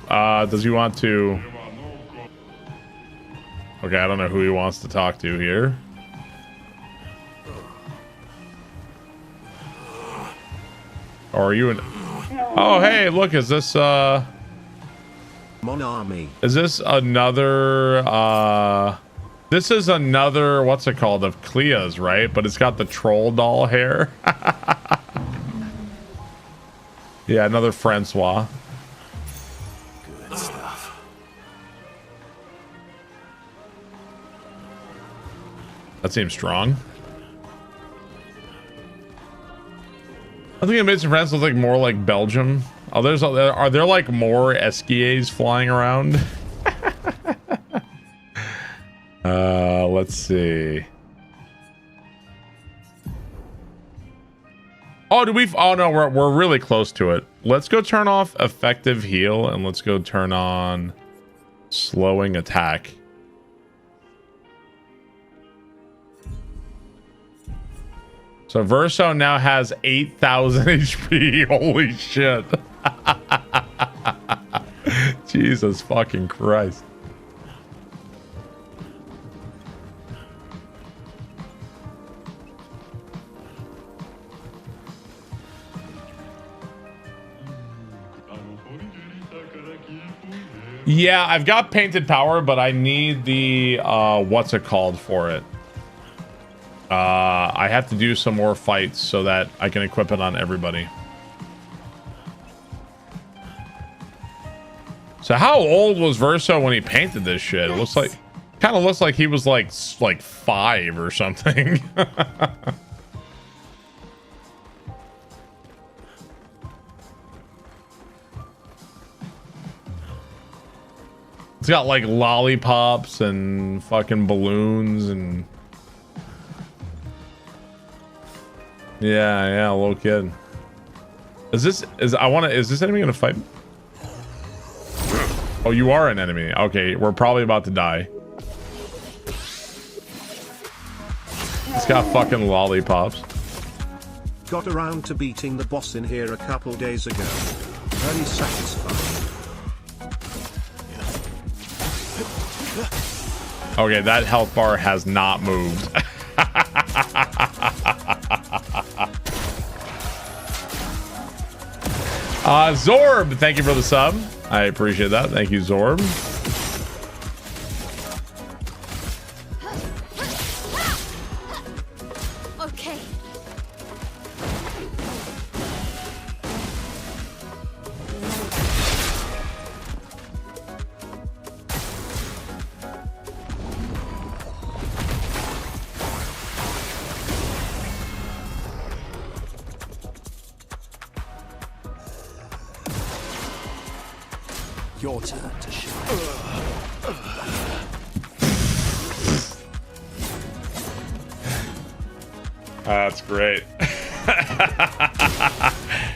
Oh, does he want to? Okay, I don't know who he wants to talk to here. Or are you an... Oh, hey, look, is this,
Monami.
Is this another, this is another, what's it called, of Clea's, right? But it's got the troll doll hair. Yeah, another Francois.
Good stuff.
That seems strong. I think it made some friends look like more like Belgium. Oh, are there like more Esquiers flying around? Let's see. Oh, oh no, we're really close to it. Let's go turn off effective heal and let's go turn on slowing attack. So Verso now has 8,000 HP. Holy shit. Jesus fucking Christ. Yeah, I've got painted power, but I need the what's it called for it. I have to do some more fights so that I can equip it on everybody. So how old was Verso when he painted this shit? It looks like, kind of looks like he was like 5 or something. It's got like lollipops and fucking balloons and yeah, little kid. Is this enemy gonna fight me? Oh, you are an enemy. Okay, we're probably about to die. It's got fucking lollipops.
Got around to beating the boss in here a couple days ago. Very satisfying.
Okay, that health bar has not moved. Zorb, thank you for the sub. I appreciate that. Thank you, Zorb.
Okay.
Your turn to shine.
That's great.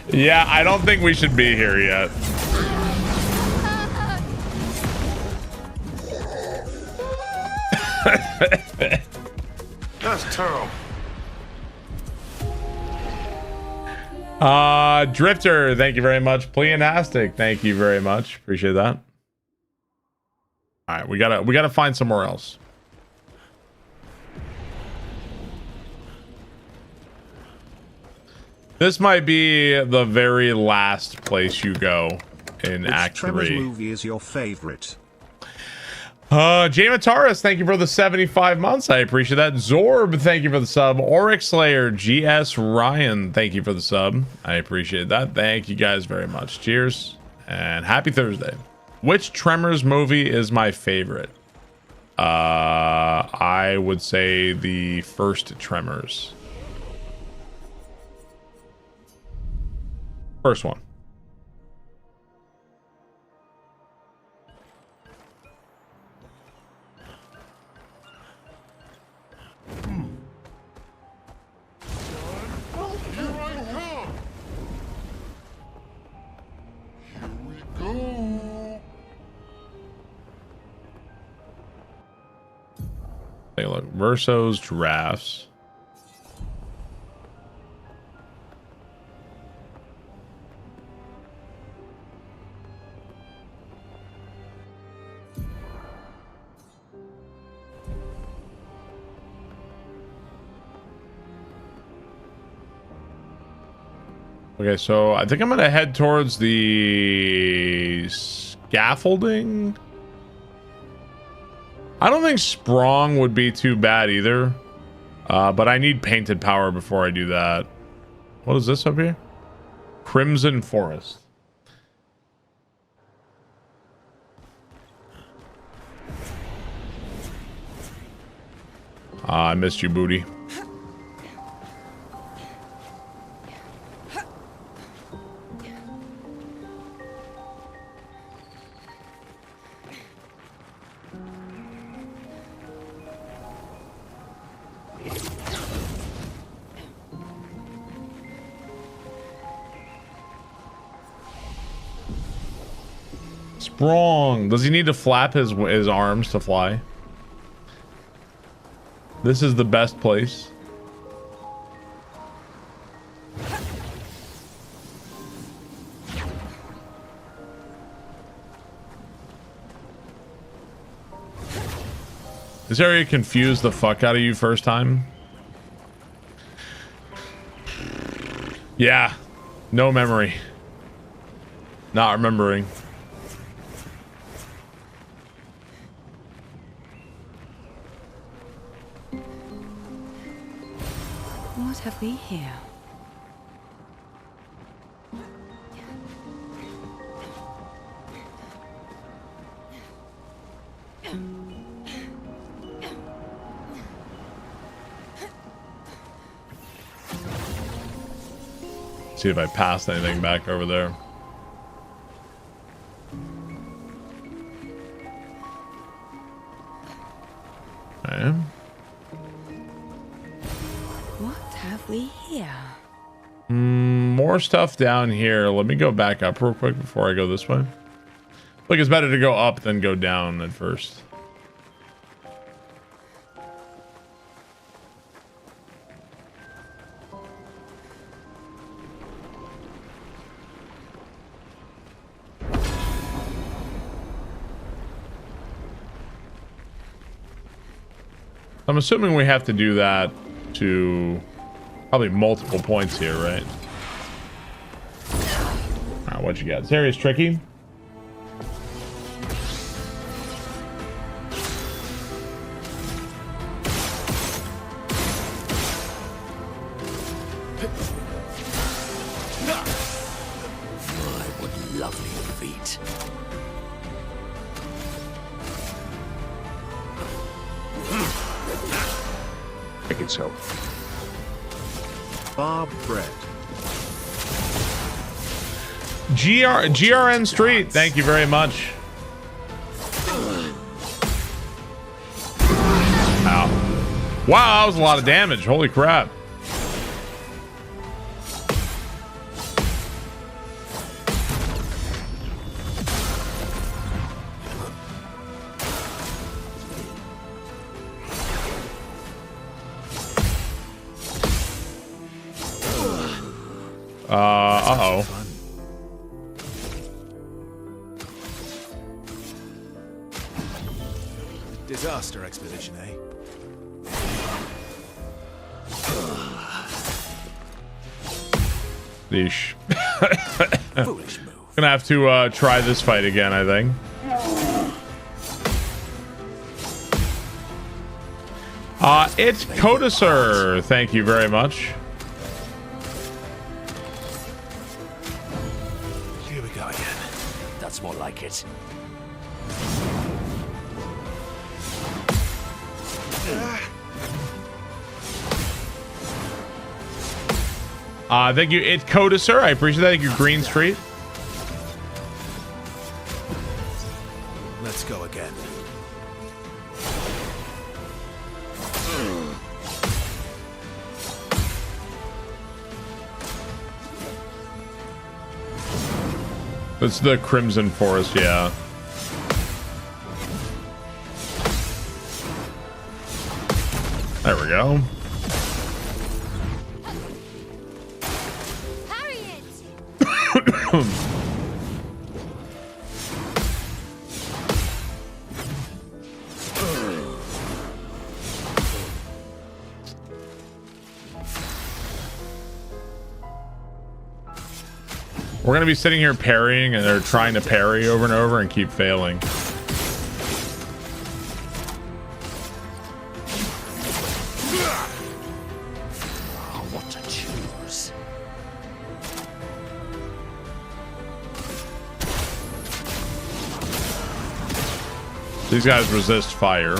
Yeah, I don't think we should be here yet.
That's terrible.
Drifter, thank you very much. Pleonastic, thank you very much. Appreciate that. All right, we gotta find somewhere else. This might be the very last place you go in Act 3.
Which Tremors movie is your favorite?
Jamataris, thank you for the 75 months. I appreciate that. Zorb, thank you for the sub. Oryx Slayer, GS Ryan, thank you for the sub. I appreciate that. Thank you guys very much. Cheers and happy Thursday. Which Tremors movie is my favorite? I would say the first Tremors. First one. Take a look. Verso's giraffes. Okay, so I think I'm gonna head towards the scaffolding. I don't think Sprong would be too bad either. But I need painted power before I do that. What is this up here? Crimson Forest. I missed you, booty. Sprong. Does he need to flap his arms to fly? This is the best place. This area confused the fuck out of you first time? Yeah. No memory. Not remembering.
we here?
See if I passed anything back over there. Okay.
What have we here?
More stuff down here. Let me go back up real quick before I go this way. Look, it's better to go up than go down at first. I'm assuming we have to do that to probably multiple points here, right? Alright, what you got? This area's tricky.
My, what lovely feet.
I think so. Barb bread.
GRN Street, thank you very much. Ow. Wow, that was a lot of damage. Holy crap. Uh-oh.
Disaster expedition, eh?
Yeesh. Gonna have to try this fight again, I think. It's Codisir. Thank you very much.
Here we go again. That's more like it.
Thank you. It's Codisir. I appreciate that. Thank you, Green Street.
Let's go again.
It's the Crimson Forest, yeah. There we go. We're gonna be sitting here parrying, and they're trying to parry over and over and keep failing.
Oh, what to choose?
These guys resist fire.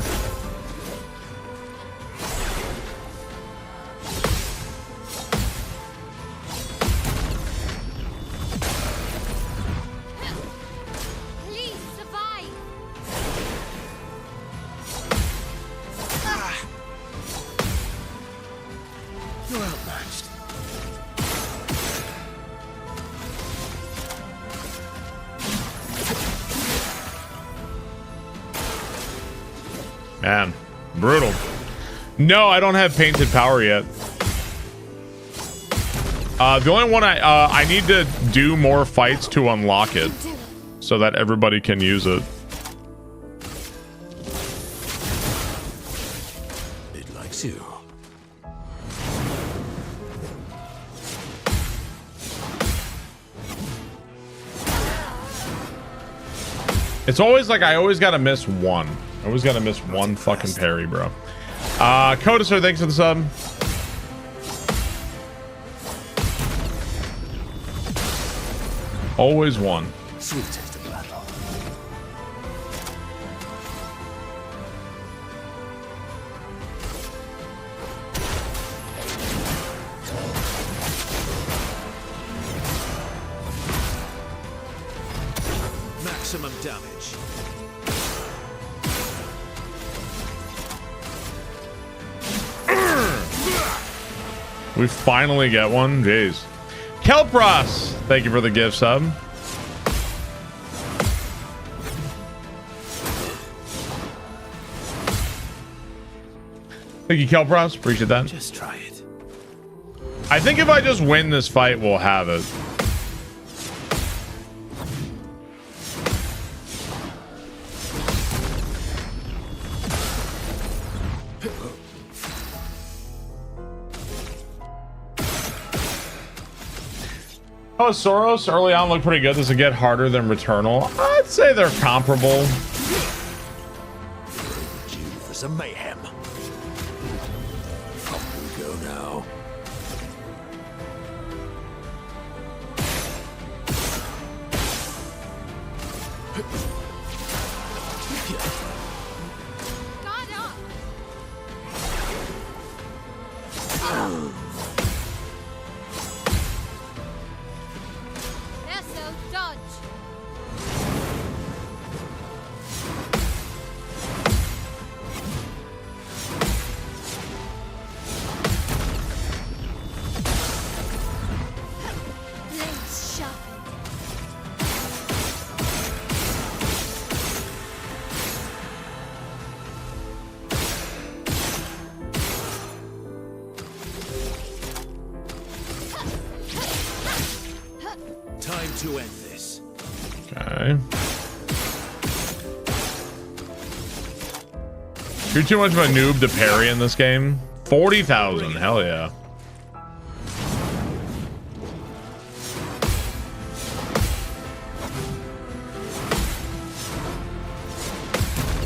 You're outmatched.
Man, brutal. No, I don't have painted power yet. The only one I need to do more fights to unlock it, so that everybody can use it.
It likes you.
It's always like I always gotta miss one. I always gotta miss one fucking parry, bro. Codisir, thanks for the sub. Always one.
Sweet taste of battle. Maximum damage.
We finally get one. Jeez. Kelpros, thank you for the gift sub. Thank you, Kelpros. Appreciate that.
Just try it.
I think if I just win this fight, we'll have it. Oh, Soros early on looked pretty good. Does it get harder than Returnal? I'd say they're comparable.
Due for some mayhem. Up we go now. Time to end this.
Okay. You're too much of a noob to parry in this game. 40,000. Hell yeah.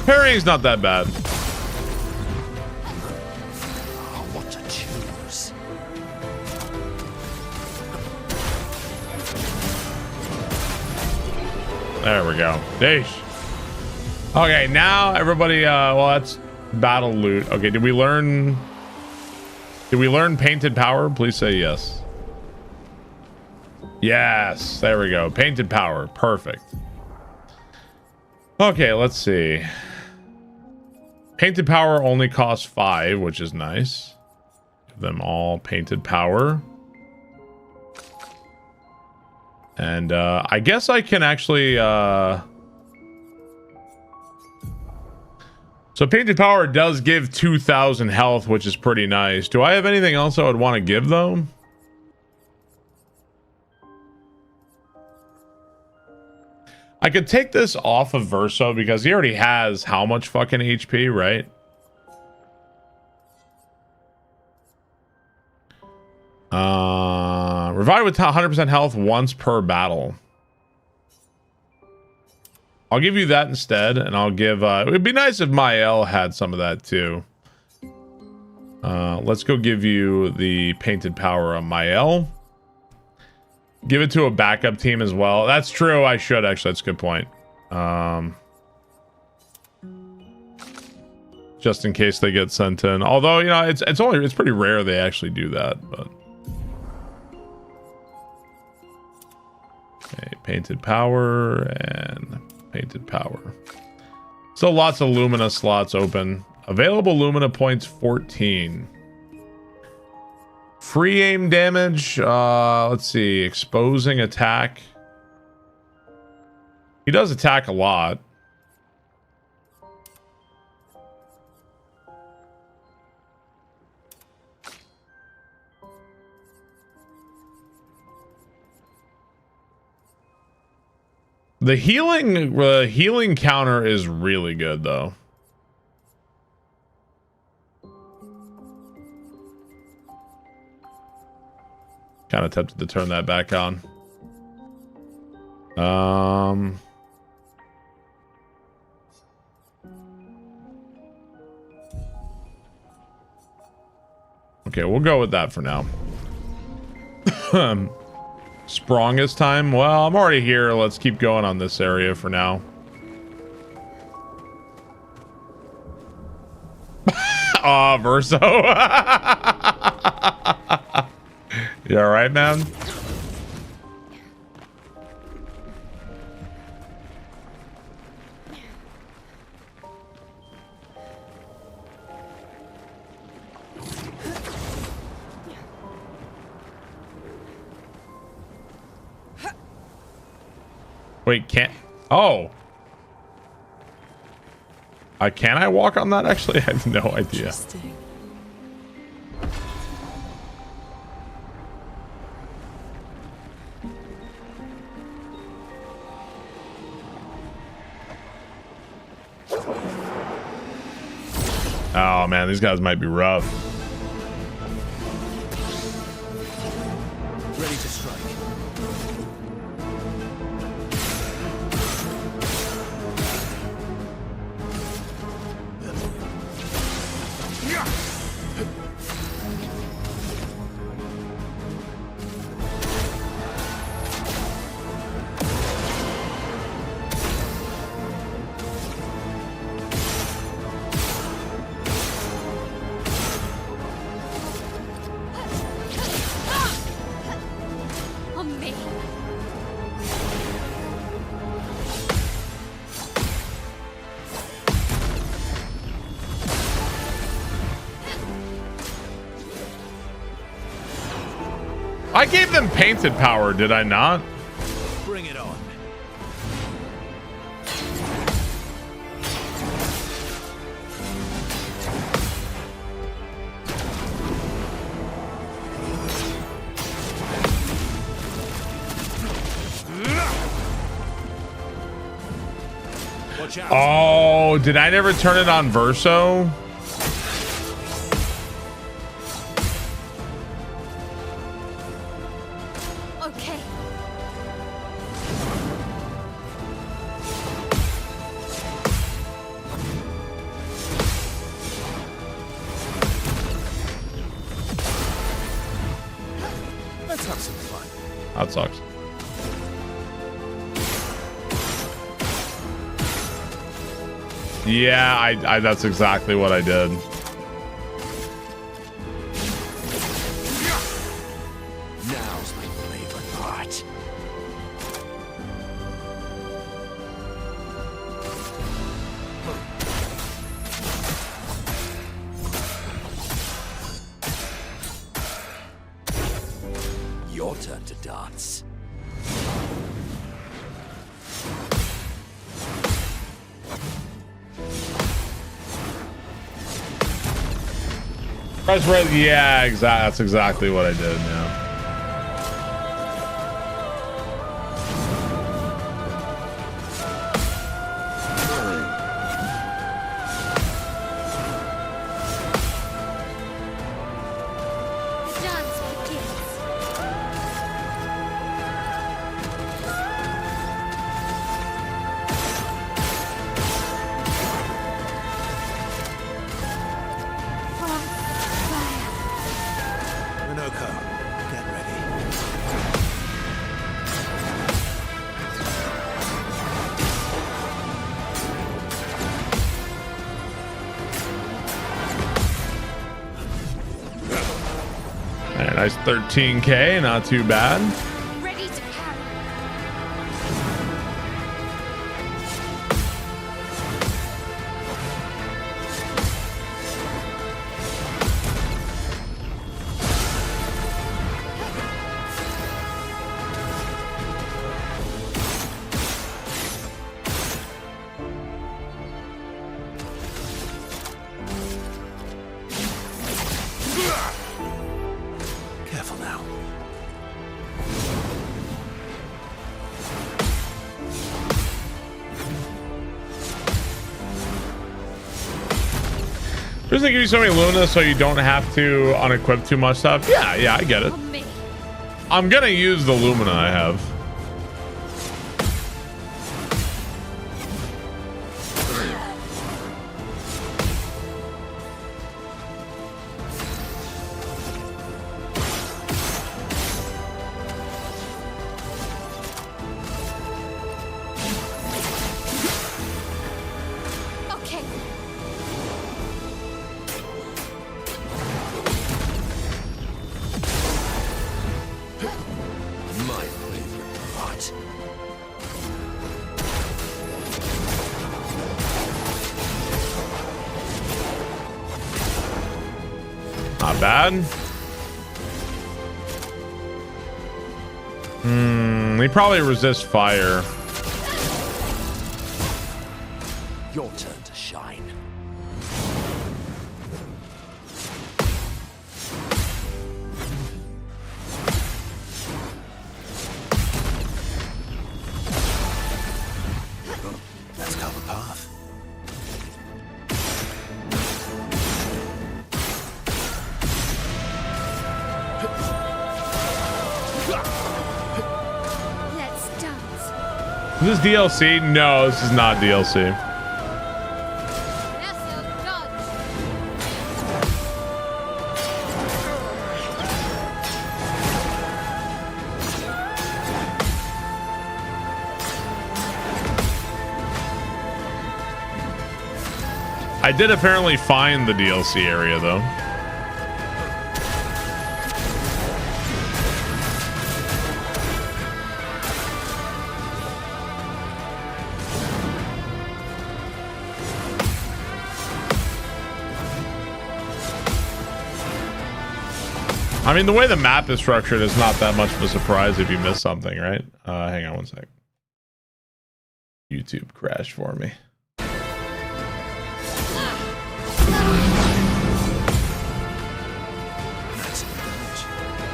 Parrying's not that bad.
Oh, what to choose?
There we go. Yeesh. Okay, now everybody, well, that's battle loot. Okay, did we learn painted power? Please say yes. Yes, there we go. Painted power. Perfect. Okay, let's see. Painted power only costs 5, which is nice. Give them all painted power. And I guess I can actually so painted power does give 2,000 health, which is pretty nice. Do I have anything else I would want to give though? I could take this off of Verso because he already has how much fucking HP, right? Revive with 100% health once per battle. I'll give you that instead, and I'll give it would be nice if Mael had some of that too. Let's go give you the painted power on Mael. Give it to a backup team as well. That's true, I should actually. That's a good point. Just in case they get sent in. Although, you know, it's pretty rare they actually do that, but okay, painted power and painted power. So lots of Lumina slots open. Available Lumina points 14. Free aim damage. Let's see. Exposing attack. He does attack a lot. The healing counter is really good though. Kind of tempted to turn that back on. Okay, we'll go with that for now. Strongest time? Well, I'm already here. Let's keep going on this area for now. Aw, Verso. You alright, man? Wait, can't... Oh. Can I walk on that, actually? I have no idea. Oh, man, these guys might be rough.
Ready to strike.
On me.
I gave them painted power, did I not?
Bring it on. Watch out.
Oh, did I never turn it on Verso?
Okay.
Let's have some fun.
That sucks. Yeah, I that's exactly what I did.
Now's my favorite part. Your turn to dance.
Press red. Yeah, exactly. That's exactly what I did. Yeah.
Dance begins. From Spire.
Minoko, get ready.
Alright, nice 13k, not too bad.
Ready to parry.
Careful now.
Just to give you so many Luna so you don't have to unequip too much stuff. Yeah, I get it.
On me.
I'm gonna use the Lumina I have.
What?
Not bad. He probably resists fire.
Your turn to shine. Let's carve a path.
Let's dance.
Is this DLC? No, this is not DLC. I did apparently find the DLC area though. I mean, the way the map is structured is not that much of a surprise if you miss something, right? Hang on one sec. YouTube crashed for me.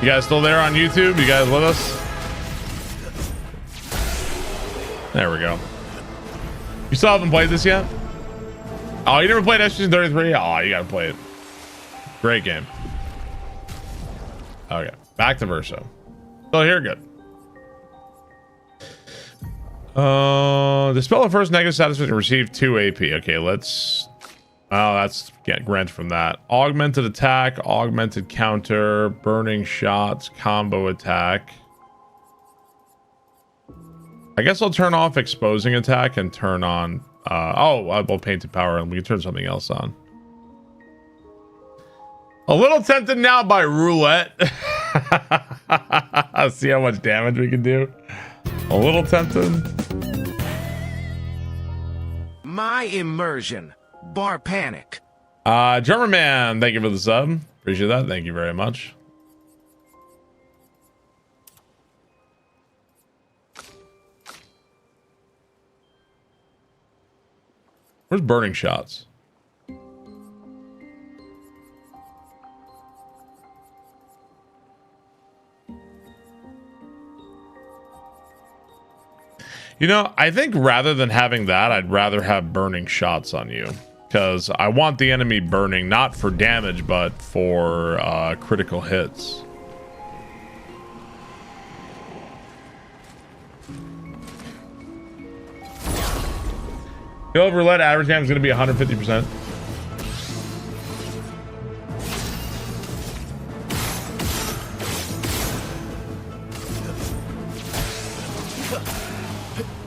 You guys still there on YouTube? You guys with us? There we go. You still haven't played this yet? Oh, you never played SG33? Oh, you gotta play it. Great game. Okay, back to Verso. Still here, good. Dispel the first negative status and receive 2 AP. Okay, let's... Oh, that's get grant from that. Augmented attack, augmented counter, burning shots, combo attack. I guess I'll turn off exposing attack and turn on... well, painted power, and we can turn something else on. A little tempted now by roulette. See how much damage we can do. A little tempted.
My immersion. Bar panic.
German man, thank you for the sub. Appreciate that. Thank you very much. Where's burning shots? You know, I think rather than having that, I'd rather have burning shots on you. Because I want the enemy burning, not for damage, but for critical hits. Kill over roulette average damage is going to be 150%.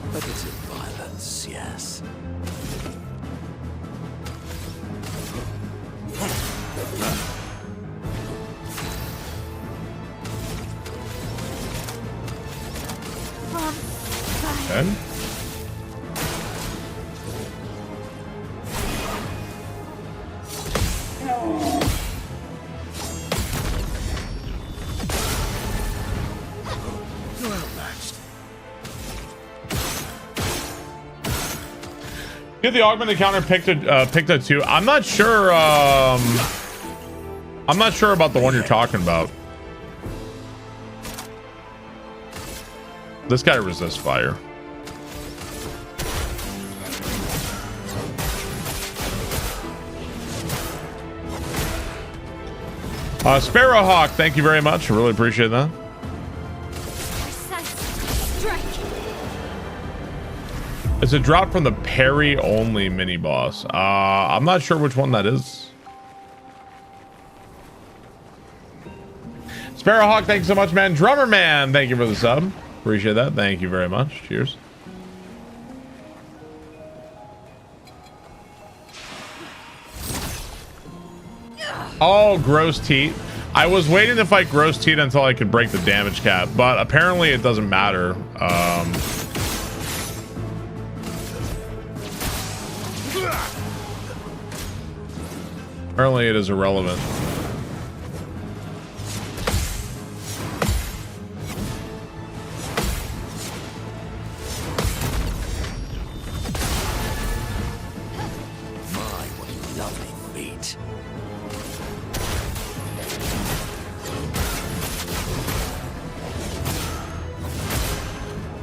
A bit of violence, yes.
Okay.
You're outmatched.
Get the augmented counter picked a 2. I'm not sure. I'm not sure about the one you're talking about. This guy resists fire. Sparrowhawk, thank you very much. I really appreciate that. It's a drop from the parry only mini boss. I'm not sure which one that is. Sparrowhawk, thank you so much, man. Drummer man, thank you for the sub. Appreciate that. Thank you very much. Cheers. Oh, gross teeth. I was waiting to fight Gross Teeth until I could break the damage cap, but apparently it doesn't matter. Apparently it is irrelevant.
My, what lovely meat.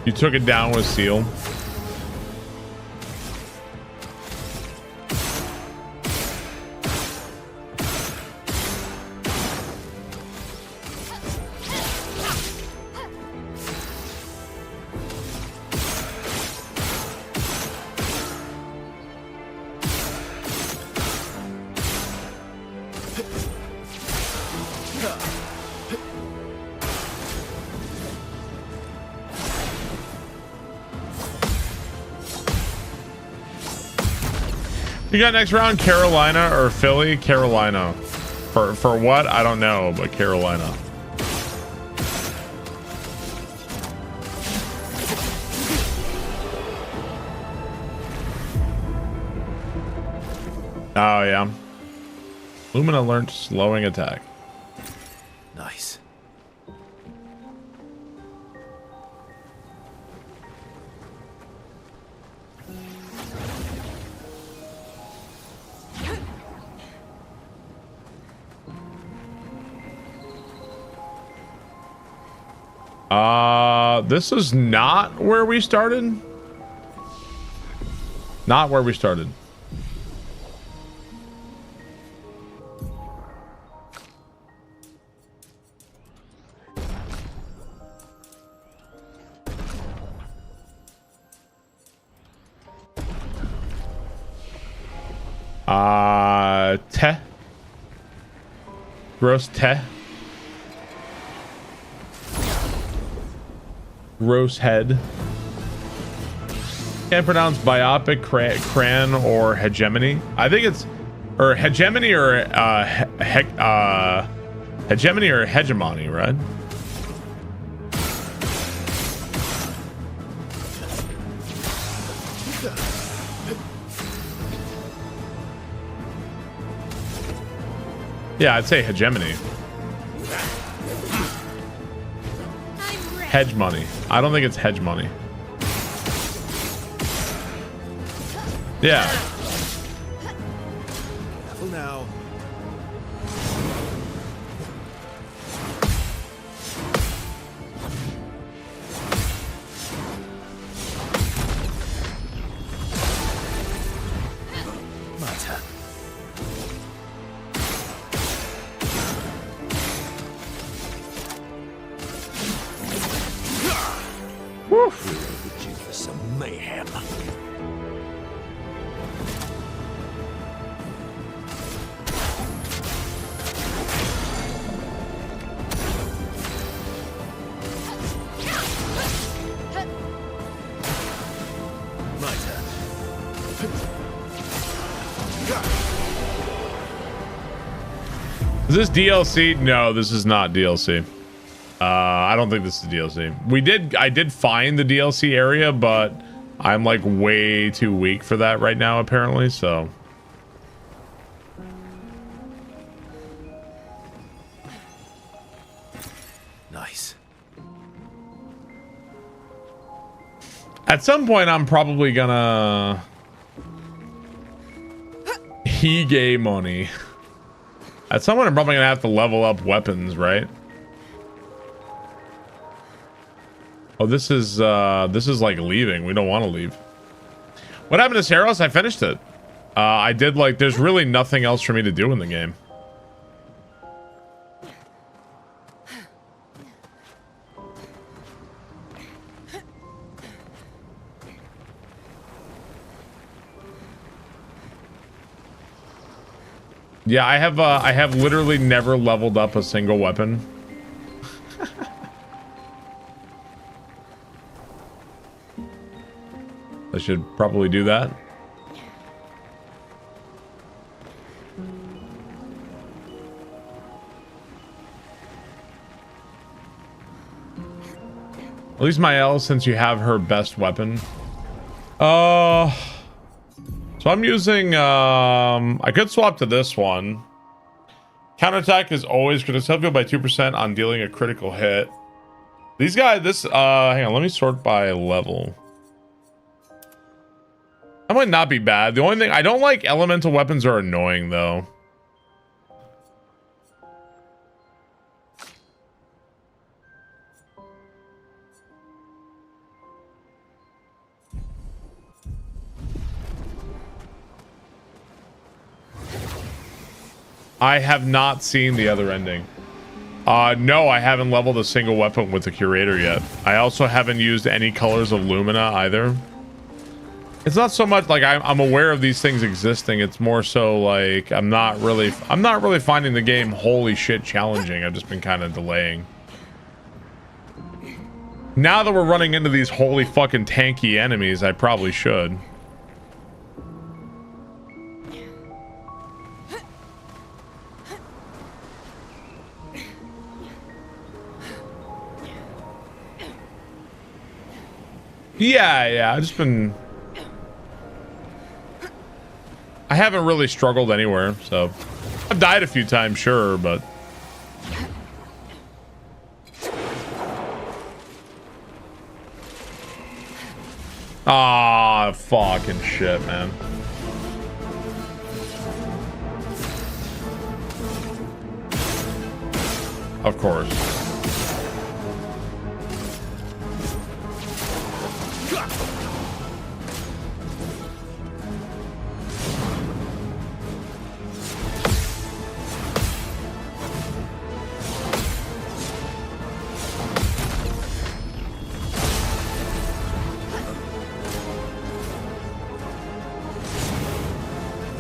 You took it down with Seal. You got next round, Carolina or Philly? Carolina. For what? I don't know, but Carolina. Oh yeah. Lumina learned slowing attack.
Nice.
This is not where we started. Not where we started. Te. Gross te. Gross head. Can't pronounce biopic, cran, or hegemony. I think it's or hegemony or hegemony or hegemony, right? Yeah, I'd say hegemony. Hedge money. I don't think it's hedge money. Yeah.
Careful now. My turn.
Woof.
We're due for some mayhem. My turn.
Is this DLC? No, this is not DLC. I don't think this is DLC. I did find the DLC area, but I'm like way too weak for that right now, apparently, so.
Nice.
At some point, I'm probably gonna Hige money. At some point, I'm probably gonna have to level up weapons, right? Oh, this is like leaving. We don't want to leave. What happened to Saros? I finished it. I did like. There's really nothing else for me to do in the game. Yeah, I have literally never leveled up a single weapon. I should probably do that. At least Mael, since you have her best weapon. So I'm using, I could swap to this one. Counterattack is always critical by 2% on dealing a critical hit. These guys, hang on, let me sort by level. That might not be bad. The only thing, I don't like elemental weapons are annoying though. I have not seen the other ending. No, I haven't leveled a single weapon with the curator yet. I also haven't used any colors of Lumina either. It's not so much like I'm aware of these things existing. It's more so like I'm not really finding the game holy shit challenging. I've just been kind of delaying. Now that we're running into these holy fucking tanky enemies, I probably should. Yeah, I've just been... I haven't really struggled anywhere, so... I've died a few times, sure, but... Ah, fucking shit, man. Of course.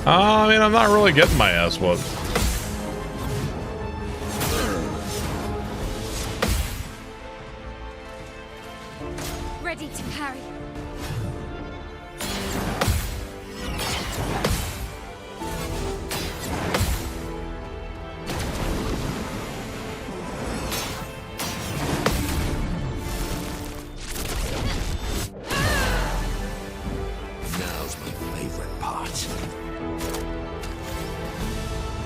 I mean, I'm not really getting my ass whooped.
Ready to parry.
Now's my favorite part.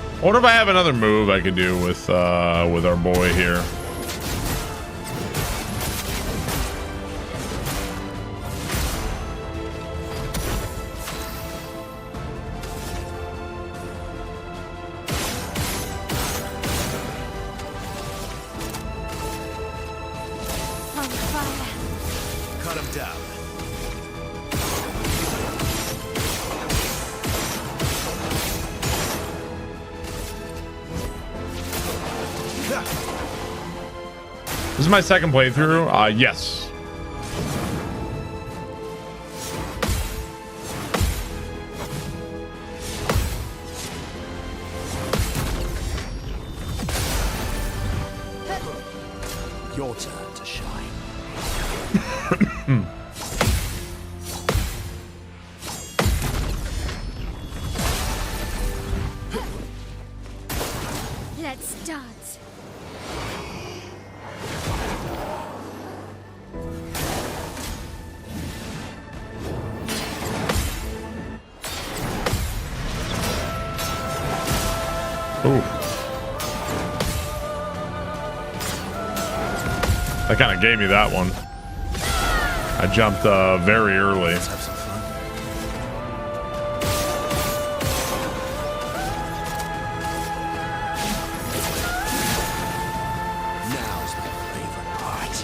I wonder if I have another move I could do with our boy here.
On fire.
Cut him down.
This is my second playthrough. Yes.
Your turn to shine.
Let's dance.
Ooh. That kind of gave me that one. I jumped very early.
Let's have some fun. Now's my favorite part.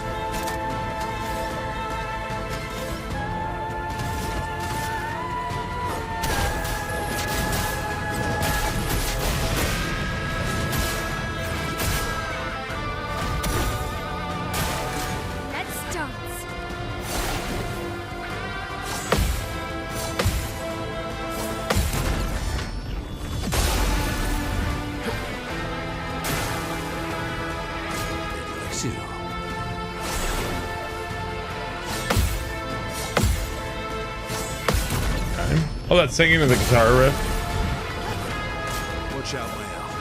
Let's dance.
Likes you.
Okay. Oh, that's singing to the guitar riff.
Watch out, my elf.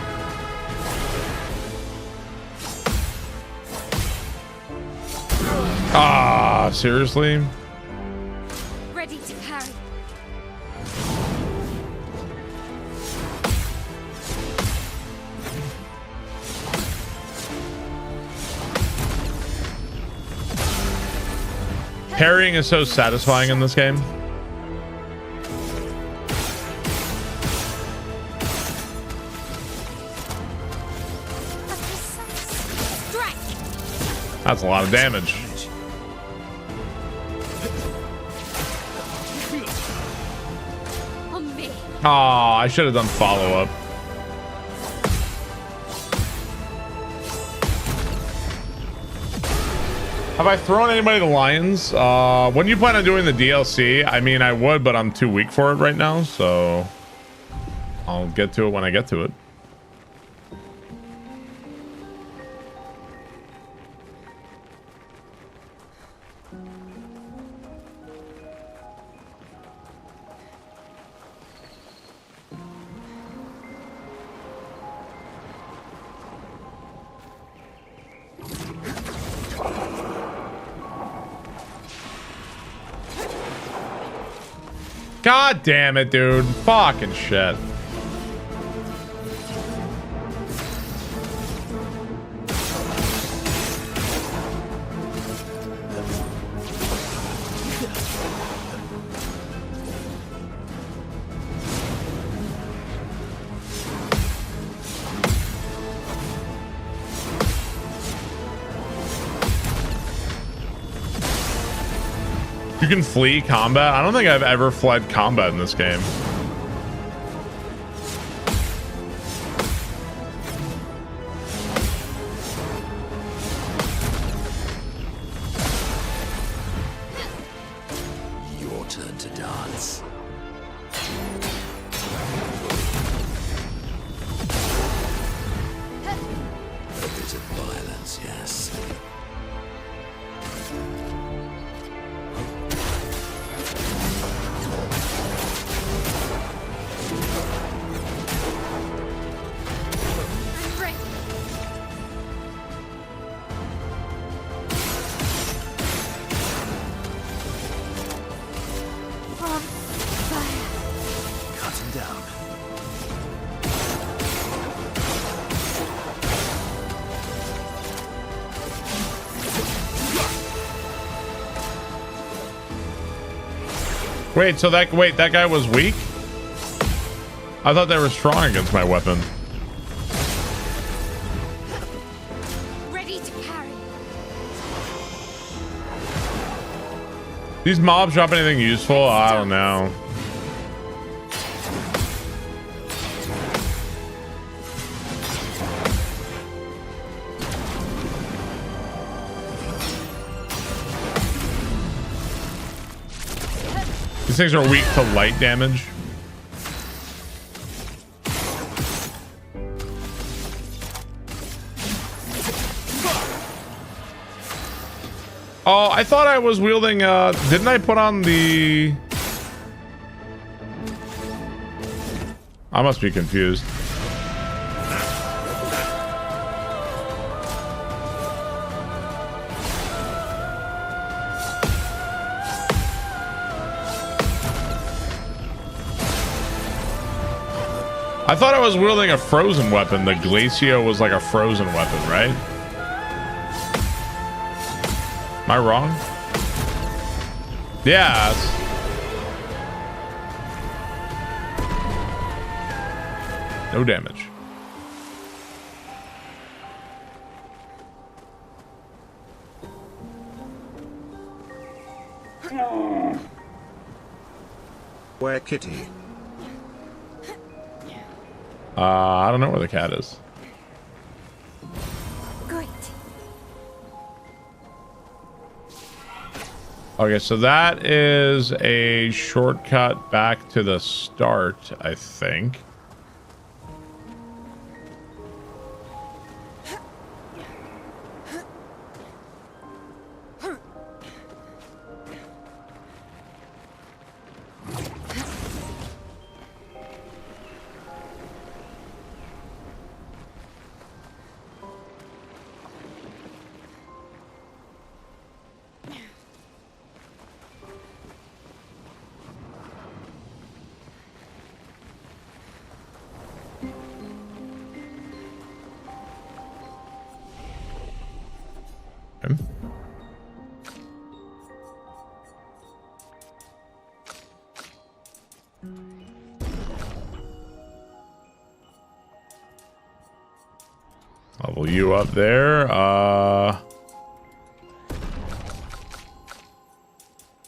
Ah, seriously?
Ready to carry.
Parrying is so satisfying in this game. That's a lot of damage. Oh, I should have done follow-up. Have I thrown anybody to lions? When you plan on doing the DLC? I mean, I would, but I'm too weak for it right now, so I'll get to it when I get to it. God damn it, dude. Fucking shit. You can flee combat. I don't think I've ever fled combat in this game.
Your turn to dance. A bit of violence, yes. Cut him down.
Wait, so that guy was weak? I thought they were strong against my weapon.
Ready to carry.
These mobs drop anything useful? I don't know. These things are weak to light damage. Oh, I thought I was wielding, didn't I put on the... I must be confused. I thought I was wielding a frozen weapon. The Glacio was like a frozen weapon, right? Am I wrong? Yes. No damage.
Where Kitty?
I don't know where the cat is.
Great.
Okay, so that is a shortcut back to the start, I think. you up there. I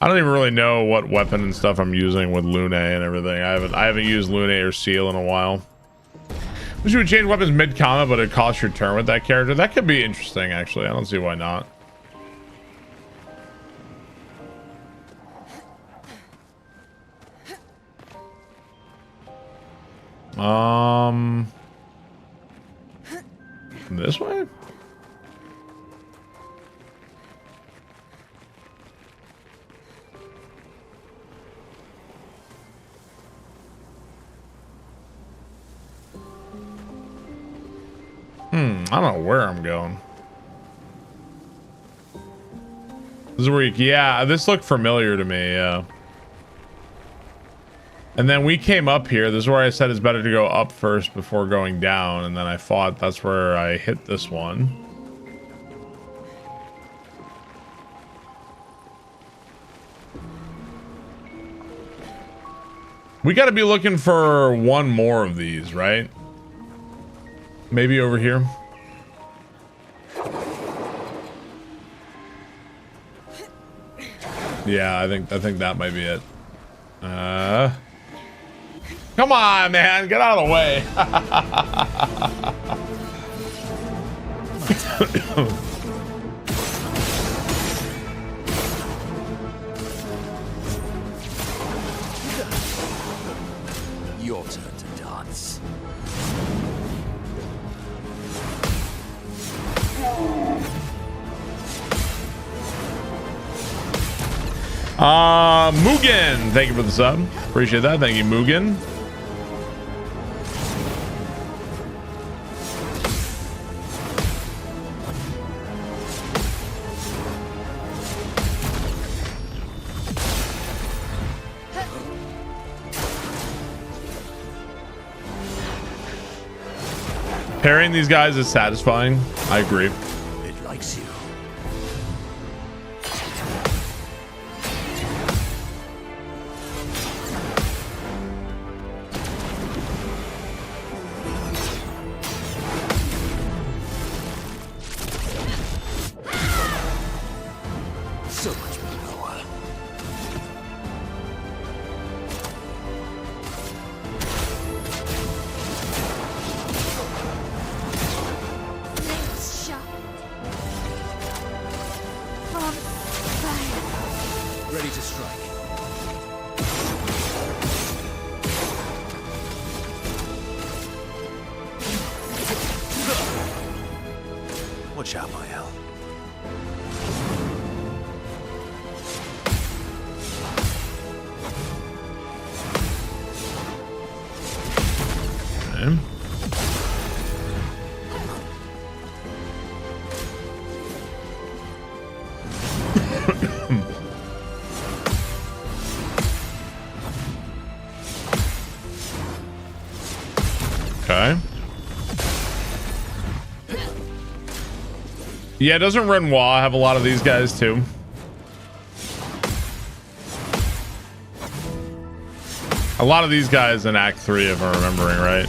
don't even really know what weapon and stuff I'm using with Lune and everything. I haven't used Lune or Seal in a while. Wish you would change weapons mid-combat, but it costs your turn with that character. That could be interesting, actually. I don't see why not. This way? I don't know where I'm going. This is where yeah, this looked familiar to me, yeah. And then we came up here. This is where I said it's better to go up first before going down. And then I thought that's where I hit this one. We got to be looking for one more of these, right? Maybe over here. Yeah, I think that might be it. Come on, man, get out of the way.
Your turn to dance.
Mugen, thank you for the sub. Appreciate that. Thank you, Mugen. Parrying these guys is satisfying. I agree.
It likes you. So much power. Ready to strike. Watch out, my hell.
Okay. Okay. Yeah, doesn't Renoir have a lot of these guys too? A lot of these guys in Act 3, if I'm remembering right.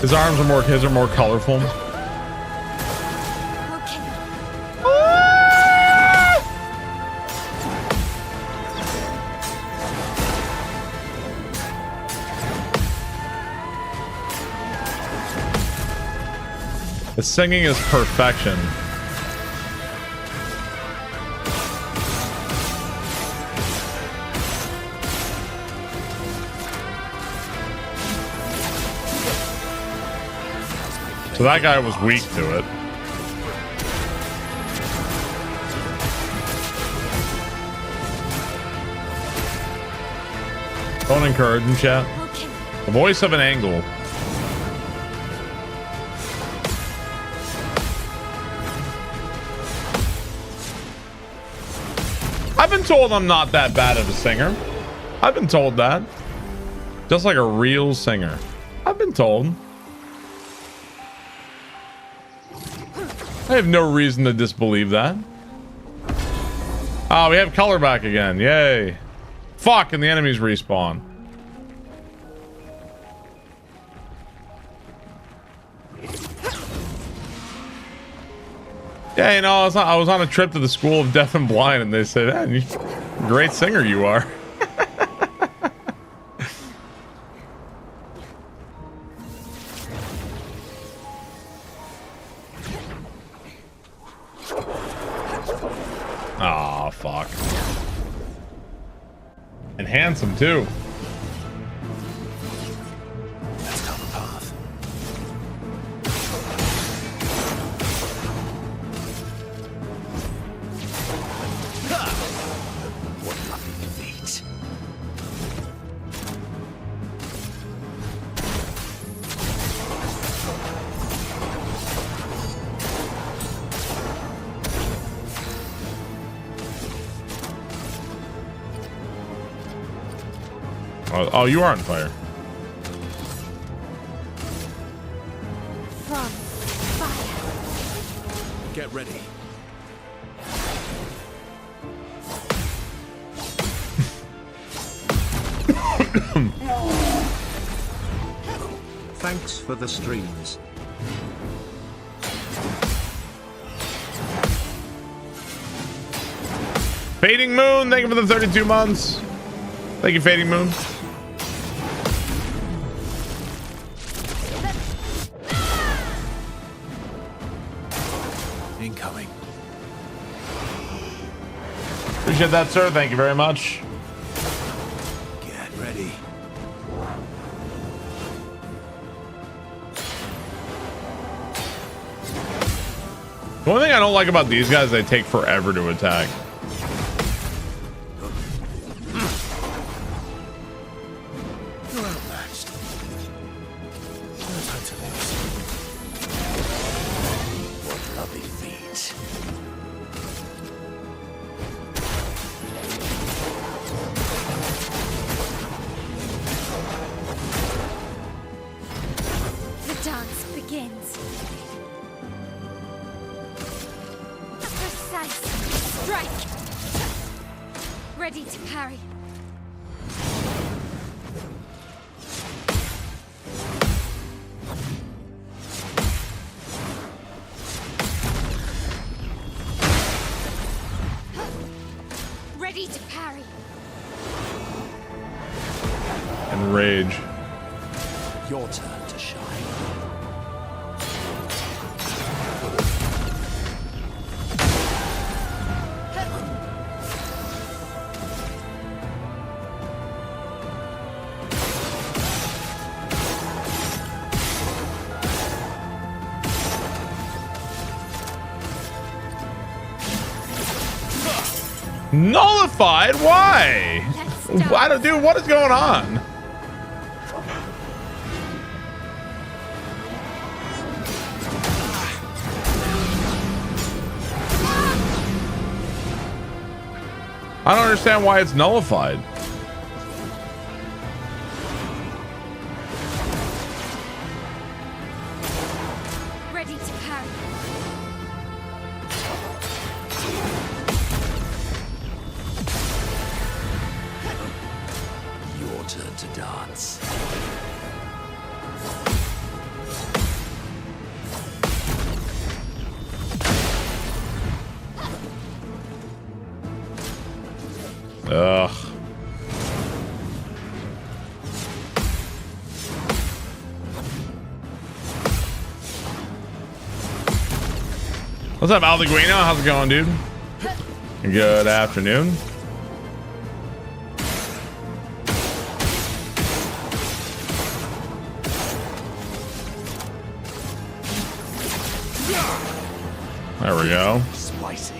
His arms are more colorful. The singing is perfection. So that guy was weak to it. Don't encourage him, chat. The voice of an angle. I've been told I'm not that bad of a singer. I've been told that. Just like a real singer. I've been told. I have no reason to disbelieve that. Oh, we have color back again. Yay. Fuck, and the enemies respawn. Yeah, you know, I was on a trip to the School of Deaf and Blind, and they said, man, great singer you are. Aw, fuck. And handsome, too.
That's not the path. What lovely feet.
Oh, you are on fire.
From fire.
Get ready.
Thanks for the streams.
Fading Moon, thank you for the 32 months. Thank you, Fading Moon.
Incoming.
Appreciate that, sir. Thank you very much.
Get ready.
The only thing I don't like about these guys, they take forever to attack.
You're outmatched. No time to lose. What lovely feet.
The dance begins. A precise strike. Ready to parry. Ready to parry.
And rage.
Your turn to shine.
Nullified? Why? I don't, dude, what is going on? I don't understand why it's nullified.
Ready to parry.
Your turn to dance.
Ugh. What's up, Aldeguino? How's it going, dude? Good afternoon. There we go.
Spicy.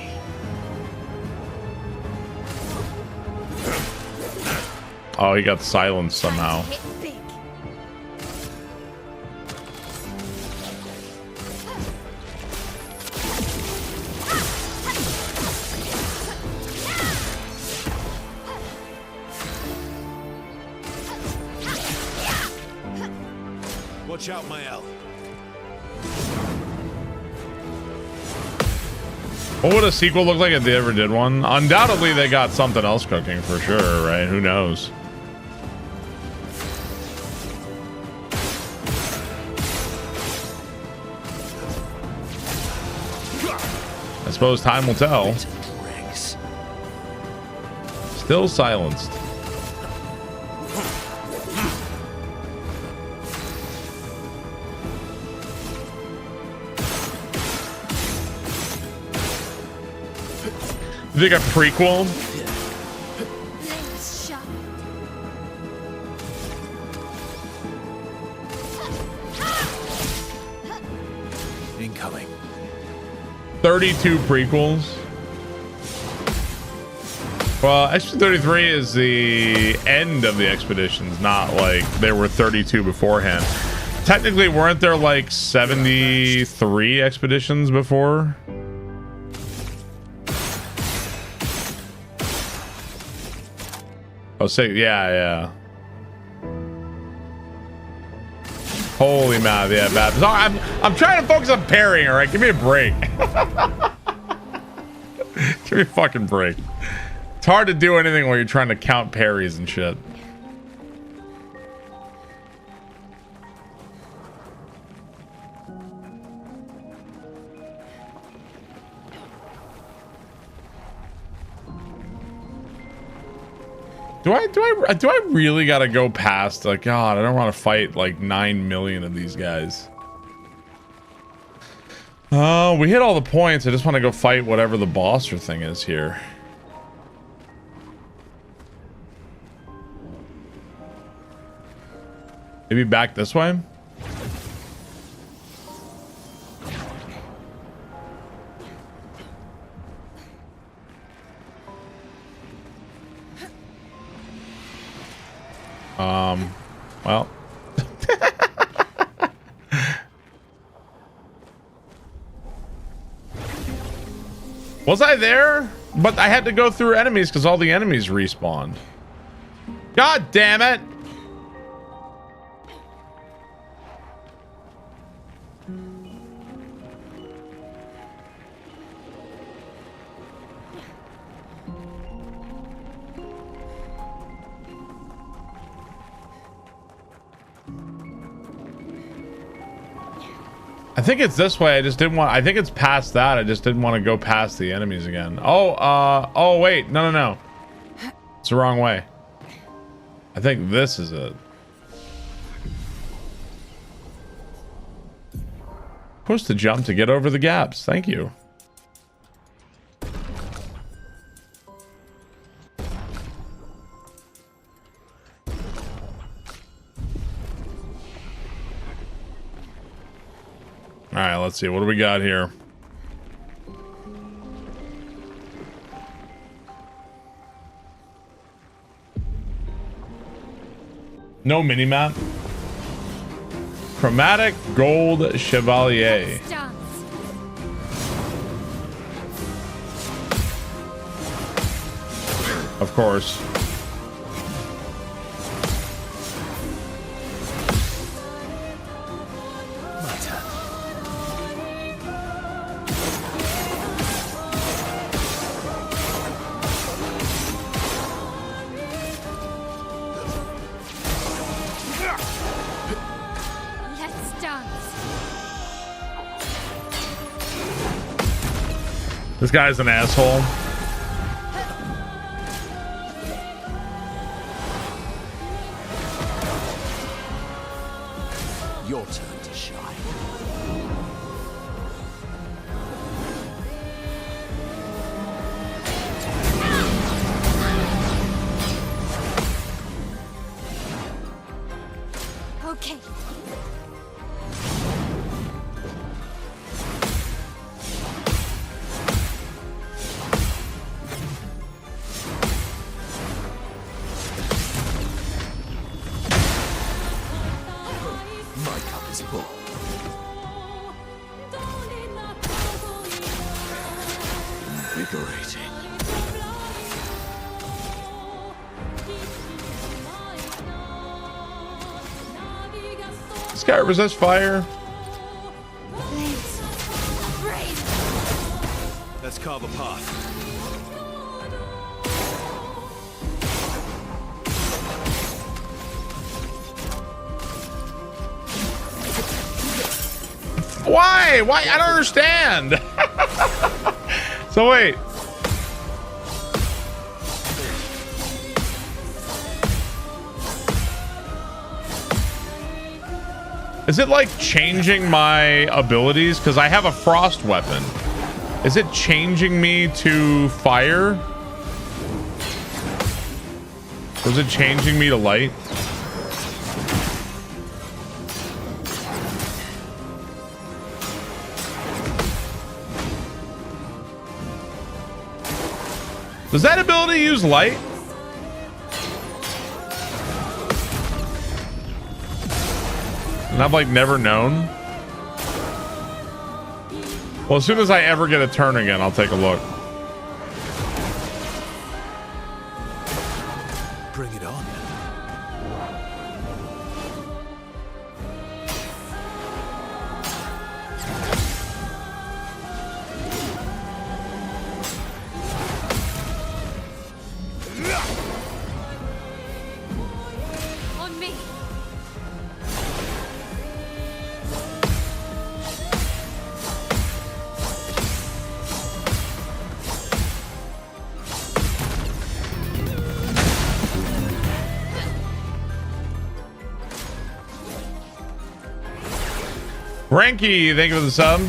Oh, he got silenced somehow.
Hit big.
Watch out, my L.
What would a sequel look like if they ever did one? Undoubtedly, they got something else cooking for sure, right? Who knows? I suppose time will tell. Still silenced. You think a prequel?
Incoming.
32 prequels. Well, Expedition 33 is the end of the expeditions, not like there were 32 beforehand. Technically, weren't there like 73 expeditions before? Oh, say, yeah. Holy math, yeah, bad. So I'm trying to focus on parrying, all right? Give me a break. Give me a fucking break. It's hard to do anything while you're trying to count parries and shit. Do I really gotta go past? Like, God, I don't want to fight like 9 million of these guys. We hit all the points. I just want to go fight whatever the boss or thing is here. Maybe back this way? Well. Was I there? But I had to go through enemies because all the enemies respawned. God damn it! I think it's this way. I just didn't want. I think it's past that. I just didn't want to go past the enemies again. Oh, wait. No. It's the wrong way. I think this is it. Push the jump to get over the gaps. Thank you. All right, let's see. What do we got here? No minimap. Chromatic Gold Chevalier. Of course. This guy's an asshole.
Your turn to shine.
Okay.
Invigorating.
This guy resists fire.
Let's carve a path.
Why? Why? I don't understand. So wait. Is it like changing my abilities? Because I have a frost weapon. Is it changing me to fire? Or is it changing me to light? Does that ability use light? And I've like never known. Well, as soon as I ever get a turn again, I'll take a look.
Bring it on.
On me.
Ranky, thank you for the sub.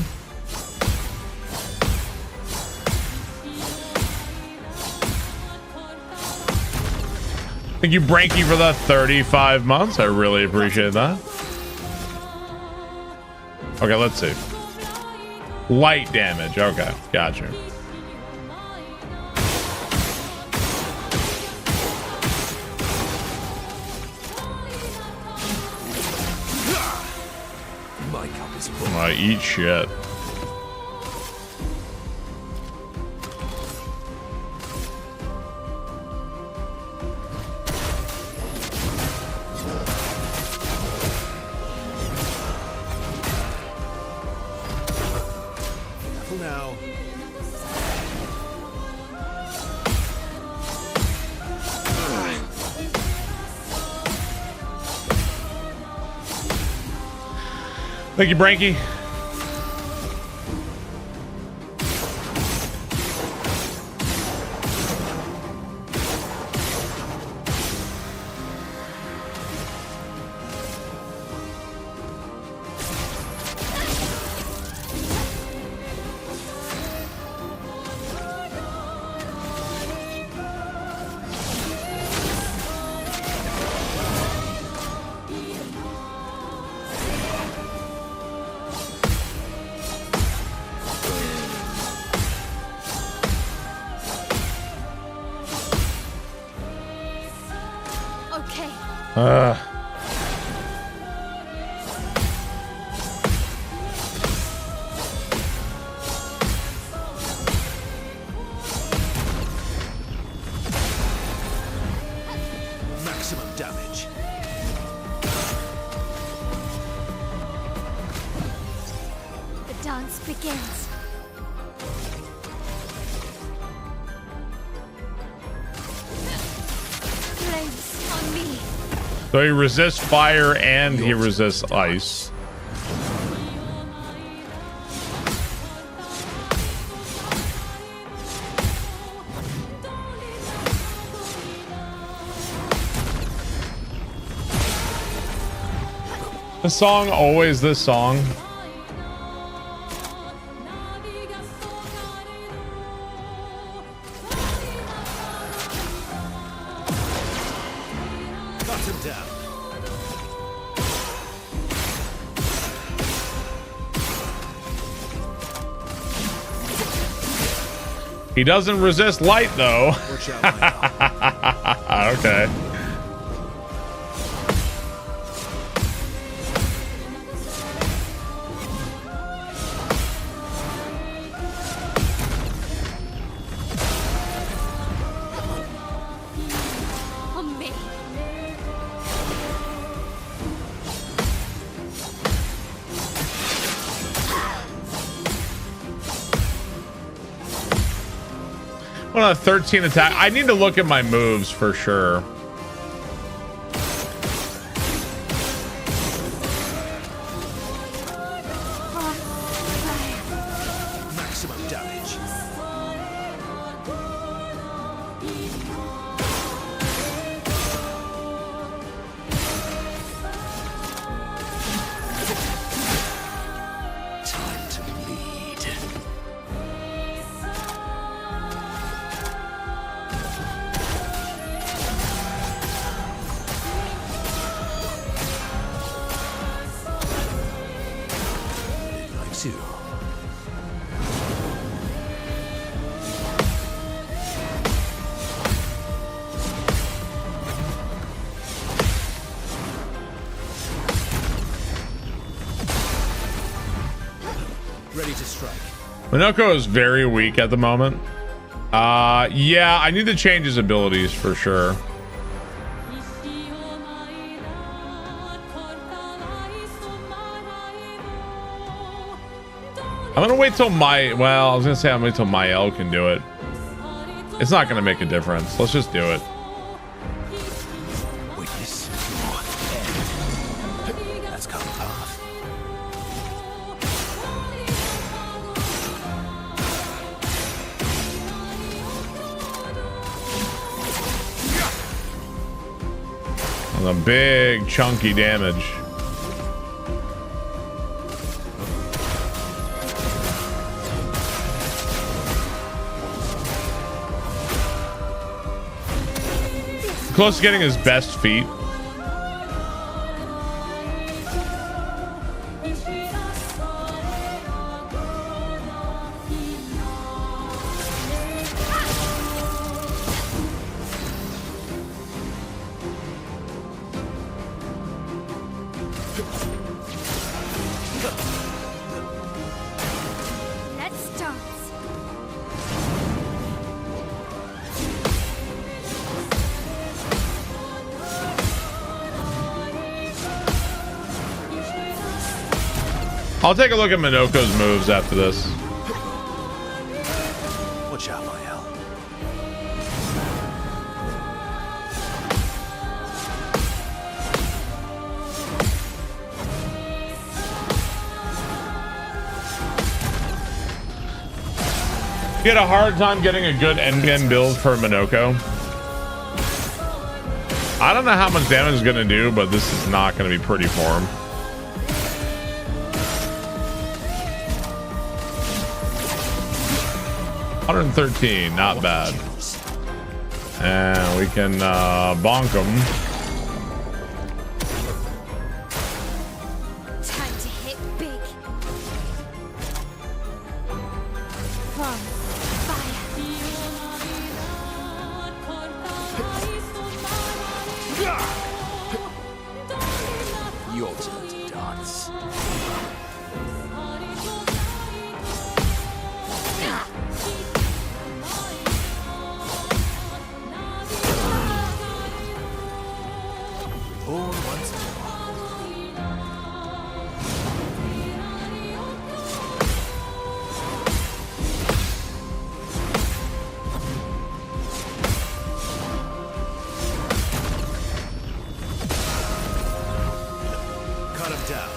Thank you, Branky, for the 35 months. I really appreciate that. Okay, let's see. Light damage. Okay, gotcha.
My cup is full.
I eat shit.
Careful now.
Thank you, Branky.
Okay.
Maximum damage.
The dance begins. Flames on me.
So he resists fire and he resists ice. The song, always this song.
Cut him down.
He doesn't resist light though.
Watch out,
Okay.
On me.
Well, a 13 attack. I need to look at my moves for sure.
Maximum damage. Time to bleed. It likes you. Ready to strike.
Minoko is very weak at the moment. Yeah, I need to change his abilities for sure. I'm gonna wait till well, I was gonna say I'm gonna wait till Mael can do it. It's not gonna make a difference. Let's just do it.
Witness your end. That's come path.
And a big chunky damage. Close to getting his best feat.
Let's dance.
I'll take a look at Minoko's moves after this.
Watch out, Mael.
You had a hard time getting a good endgame build for Minoko. I don't know how much damage is going to do, but this is not going to be pretty for him. $113, not bad. And we can bonk him.
Time to hit big. From
Your turn to dance. Born once more. Cut him down.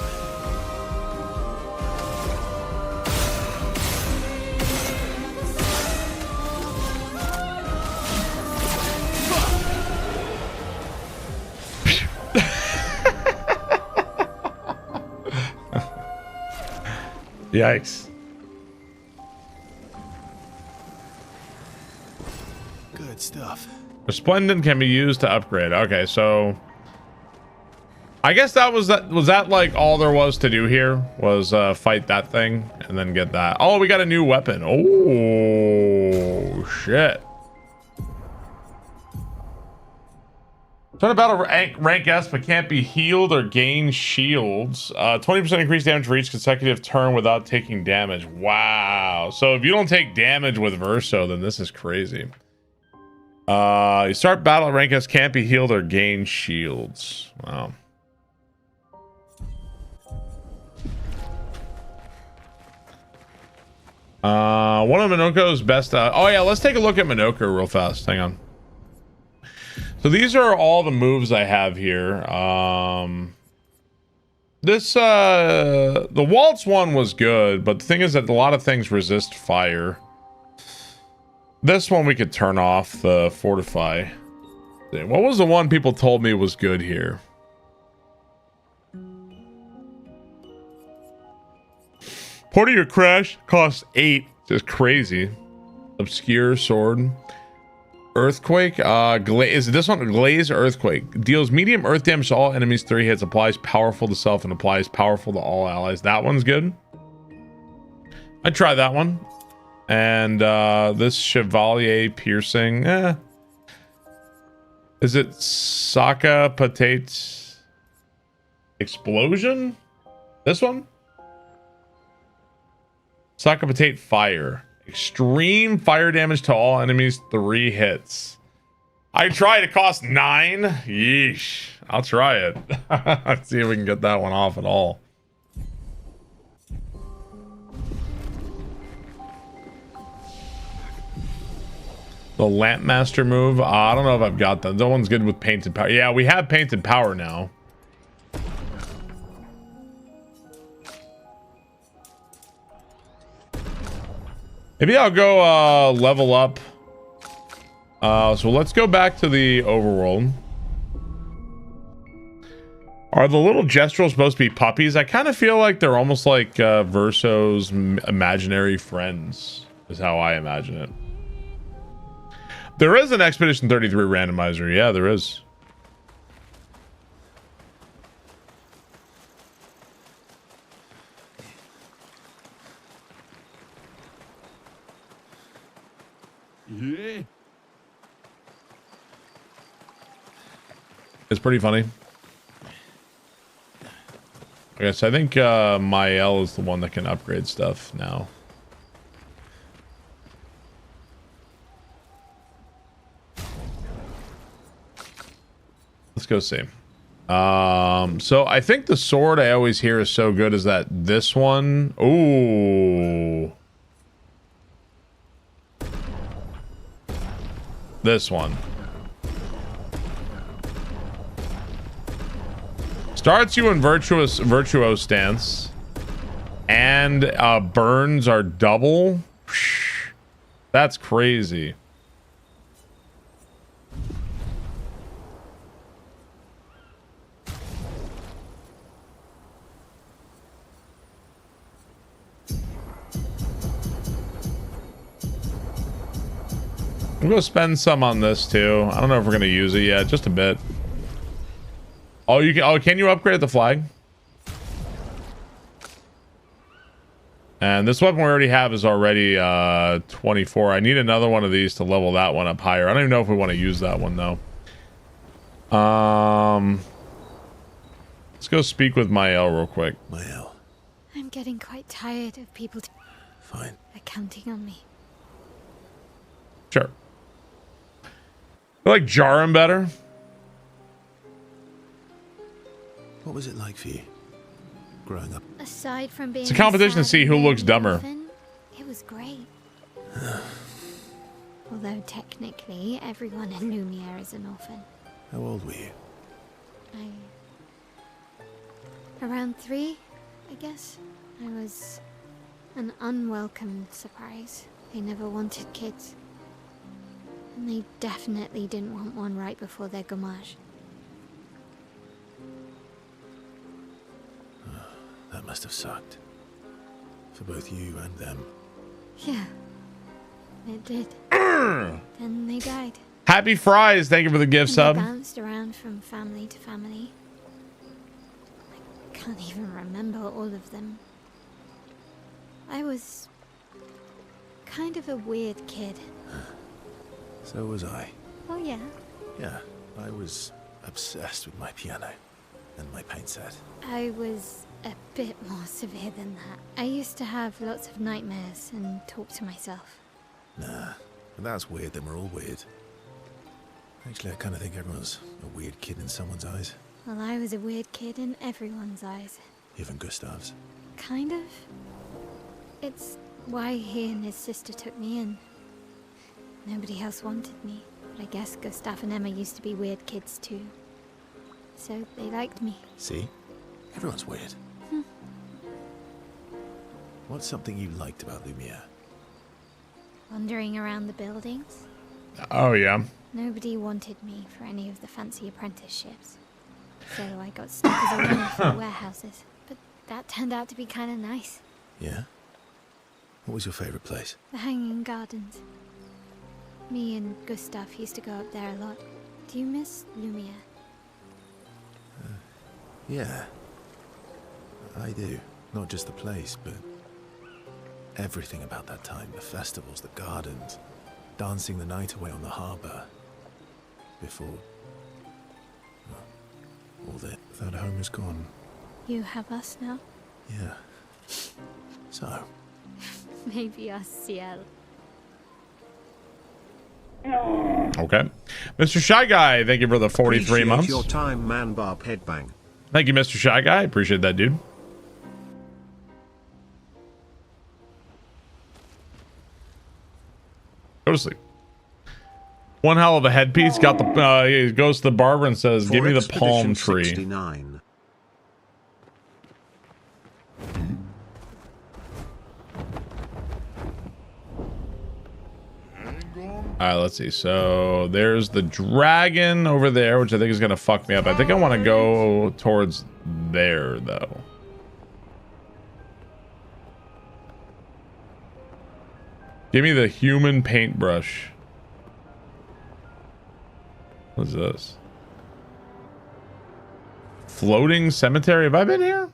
Yikes.
Good stuff.
Resplendent can be used to upgrade. Okay, so I guess was that like all there was to do here was fight that thing and then get that. Oh, we got a new weapon. Oh shit. Turn a battle rank S but can't be healed or gain shields. 20% increased damage for each consecutive turn without taking damage. Wow. So if you don't take damage with Verso, then this is crazy. You start battle at rank S, can't be healed or gain shields. Wow. One of Minoko's best. Oh yeah, let's take a look at Minoko real fast. Hang on. So these are all the moves I have here. The waltz one was good, but the thing is that a lot of things resist fire. This one we could turn off, the fortify. What was the one people told me was good here? Part of your crash costs 8. Just crazy. Obscure sword. Earthquake. Is this one? Glaze Earthquake. Deals medium earth damage to all enemies, 3 hits. Applies powerful to self and applies powerful to all allies. That one's good. I'd try that one. And this Chevalier Piercing. Is it Saka Patate Explosion? This one? Saka Patate Fire. Extreme fire damage to all enemies, 3 hits. I tried, it cost 9. Yeesh. I'll try it. Let's see if we can get that one off at all. The Lampmaster move. I don't know if I've got that. That one's good with Painted Power. Yeah, we have Painted Power now. Maybe I'll go level up. So let's go back to the overworld. Are the little Jestrels supposed to be puppies? I kind of feel like they're almost like Verso's imaginary friends, is how I imagine it. There is an Expedition 33 randomizer. Yeah, there is.
Yeah.
It's pretty funny. Okay, so I think Mael is the one that can upgrade stuff now. Let's go see. So I think the sword I always hear is so good is that this one. Ooh. This one. Starts you in virtuo stance. And burns are double. That's crazy. I'm gonna spend some on this too. I don't know if we're gonna use it yet, just a bit. Oh, you can. Oh, can you upgrade the flag? And this weapon we already have is already 24. I need another one of these to level that one up higher. I don't even know if we want to use that one though. Let's go speak with Mael real quick.
Mael.
I'm getting quite tired of people
Fine.
counting on me.
Sure. I like Jarum better.
What was it like for you growing up?
Aside from being
It's a competition to see who looks dumber.
orphan, it was great. Although technically everyone in Lumiere is an orphan.
How old were you?
Around 3, I guess. I was an unwelcome surprise. They never wanted kids. And they definitely didn't want one right before their gommage.
That must have sucked. For both you and them.
Yeah, it did. Then they died.
Happy Fries, thank you for the gift
And
sub.
they bounced around from family to family. I can't even remember all of them. I was kind of a weird kid.
So was I.
Oh yeah?
Yeah, I was obsessed with my piano and my paint set.
I was a bit more severe than that. I used to have lots of nightmares and talk to myself.
Nah, if that's weird, then we're all weird. Actually, I kind of think everyone's a weird kid in someone's eyes.
Well, I was a weird kid in everyone's eyes.
Even Gustav's.
Kind of. It's why he and his sister took me in. Nobody else wanted me, but I guess Gustav and Emma used to be weird kids too. So they liked me.
See? Everyone's weird. What's something you liked about Lumiere?
Wandering around the buildings.
Oh, yeah.
Nobody wanted me for any of the fancy apprenticeships. So I got stuck as a runner for the warehouses. But that turned out to be kind of nice.
Yeah? What was your favorite place?
The Hanging Gardens. Me and Gustav used to go up there a lot. Do you miss Lumiere?
Yeah. I do. Not just the place, but everything about that time. The festivals, the gardens, dancing the night away on the harbour. Before... well, all that home is gone.
You have us now?
Yeah. So?
Maybe us, Ciel.
Okay. Mr. Shy Guy, thank you for the 43
Appreciate
months.
your time, man. Barb Headbang.
Thank you, Mr. Shy Guy. Appreciate that, dude. Go to sleep. One hell of a headpiece. Got the he goes to the barber and says, "Give me the palm tree."
69.
All right, let's see. So there's the dragon over there, which I think is gonna fuck me up. I think I want to go towards there, though. Give me the human paintbrush. What is this? Floating cemetery. Have I been here?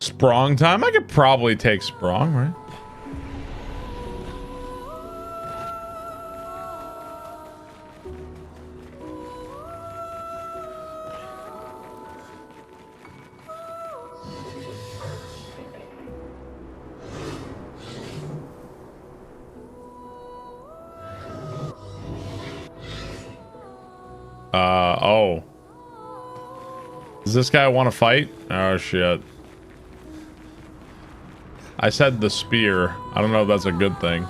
Sprong time. I could probably take Sprong, right? Oh. Does this guy want to fight? Oh, shit. I said the spear. I don't know if that's a good thing.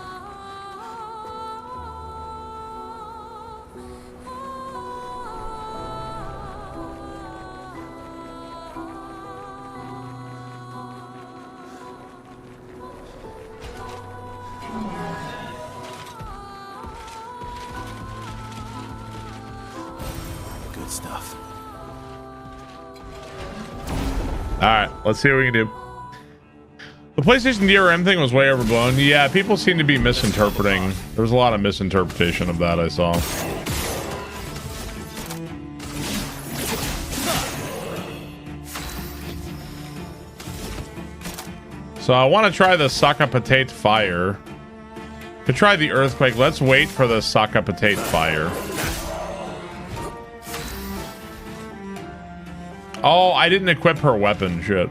Good stuff.
Alright, let's see what we can do. The PlayStation DRM thing was way overblown. Yeah, people seem to be misinterpreting. There was a lot of misinterpretation of that I saw. So I want to try the Saka Potate Fire. Could try the Earthquake. Let's wait for the Saka Potate Fire. Oh, I didn't equip her weapon. Shit.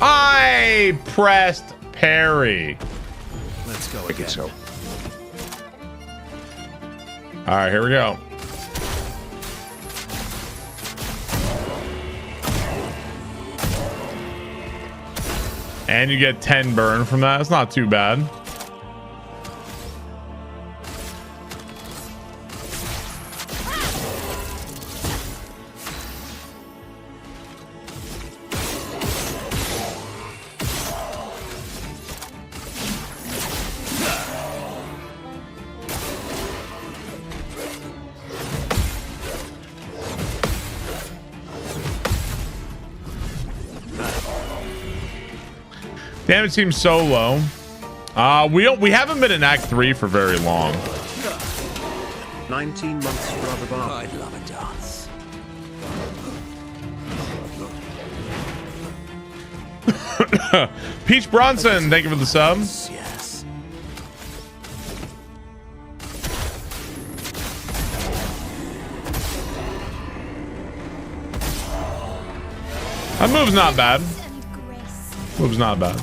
I pressed parry.
Let's go
again. So.
All right, here we go. And you get 10 burn from that. It's not too bad. Damage seems so low. We haven't been in Act 3 for very long.
19 months, brother Bob.
I'd love a dance.
Peach Bronson, thank you for the sub.
Yes.
That move's not bad. Move's not bad.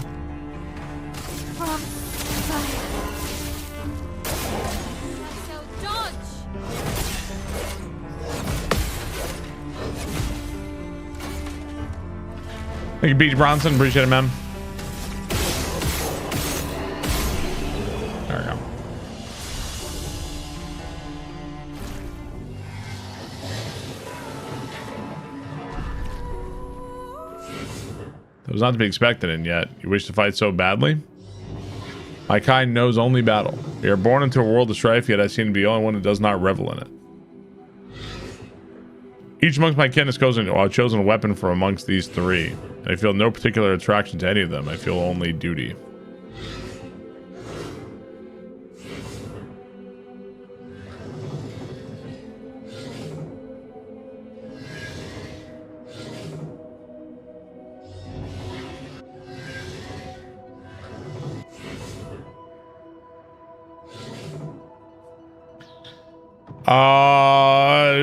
Thank you, Beach Bronson. Appreciate it, man. There we go. That was not to be expected, and yet you wish to fight so badly? My kind knows only battle. We are born into a world of strife, yet I seem to be the only one that does not revel in it. Each amongst my kin has chosen a weapon from amongst these three, and I feel no particular attraction to any of them. I feel only duty.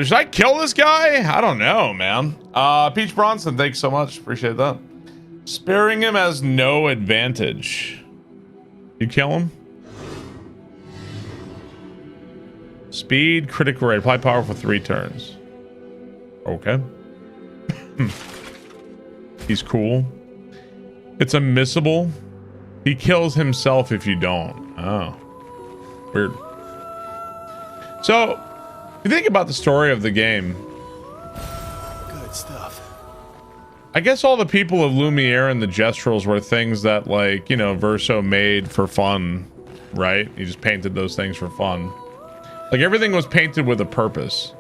Should I kill this guy? I don't know, man. Peach Bronson, thanks so much. Appreciate that. Sparing him has no advantage. You kill him? Speed, critical rate, apply power for 3 turns. Okay. He's cool. It's a missable. He kills himself if you don't. Oh. Weird. So, if you think about the story of the game,
good stuff.
I guess all the people of Lumiere and the Gestrels were things that, like, you know, Verso made for fun, right? He just painted those things for fun. Like, everything was painted with a purpose.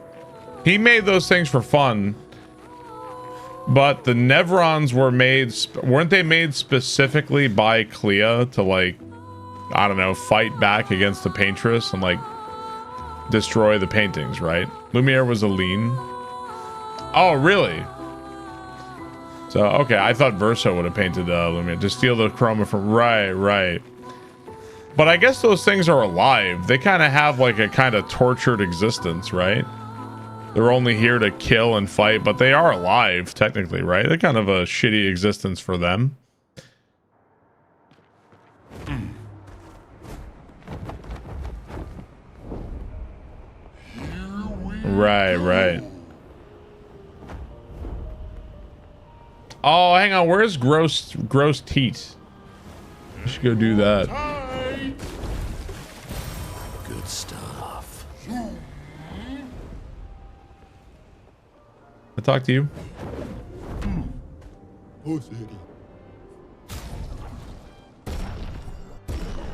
He made those things for fun, but the Nevrons were made, weren't they made specifically by Clea to, like, I don't know, fight back against the Paintress and, like, destroy the paintings, right? Lumiere was a lean. Oh, really? So, okay, I thought Verso would have painted Lumiere to steal the chroma from... Right. But I guess those things are alive. They kind of have, like, a kind of tortured existence, right? They're only here to kill and fight, but they are alive, technically, right? They're kind of a shitty existence for them. Right. Oh, hang on. Where's Gross Teat? I should go do that.
Good stuff.
I talk to you.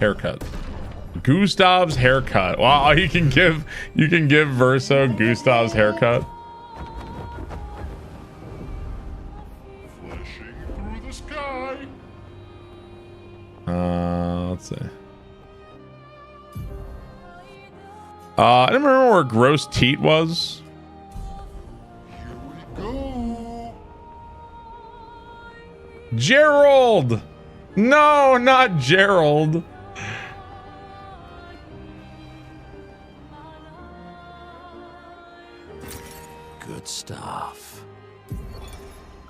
Haircut. Gustav's haircut. Wow, you can give Verso Gustav's haircut.
Flashing through the sky.
Let's see. I don't remember where Gross Teat was.
Go.
Gerald! No, not Gerald.
Good stuff.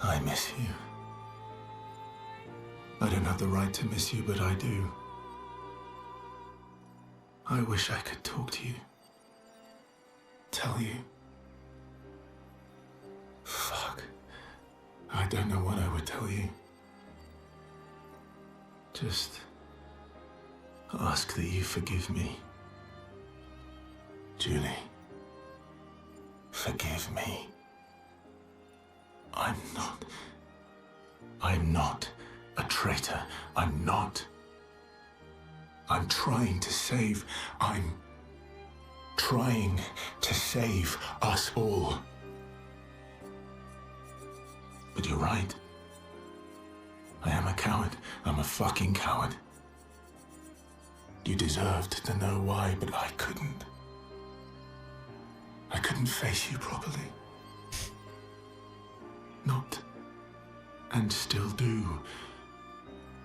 I miss you. I don't have the right to miss you, but I do. I wish I could talk to you. Tell you. Fuck. I don't know what I would tell you. Just ask that you forgive me. Julie. Forgive me. I'm not a traitor. I'm not. I'm trying to save us all. But you're right. I am a coward. I'm a fucking coward. You deserved to know why, but I couldn't. I couldn't face you properly. Not, and still do,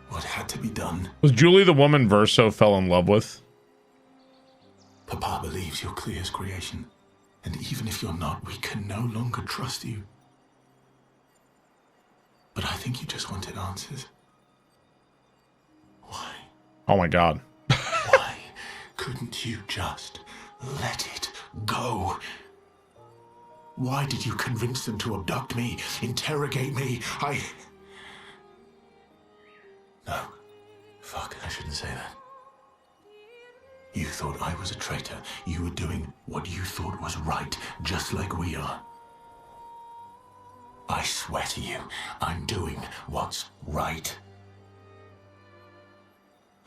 what had to be done.
Was Julie the woman Verso fell in love with?
Papa believes you're Clea's creation, and even if you're not, we can no longer trust you.
But I think you just wanted answers. Why?
Oh my god.
Why couldn't you just let it go? Why did you convince them to abduct me, interrogate me? No. Fuck, I shouldn't say that. You thought I was a traitor. You were doing what you thought was right, just like we are. I swear to you, I'm doing what's right.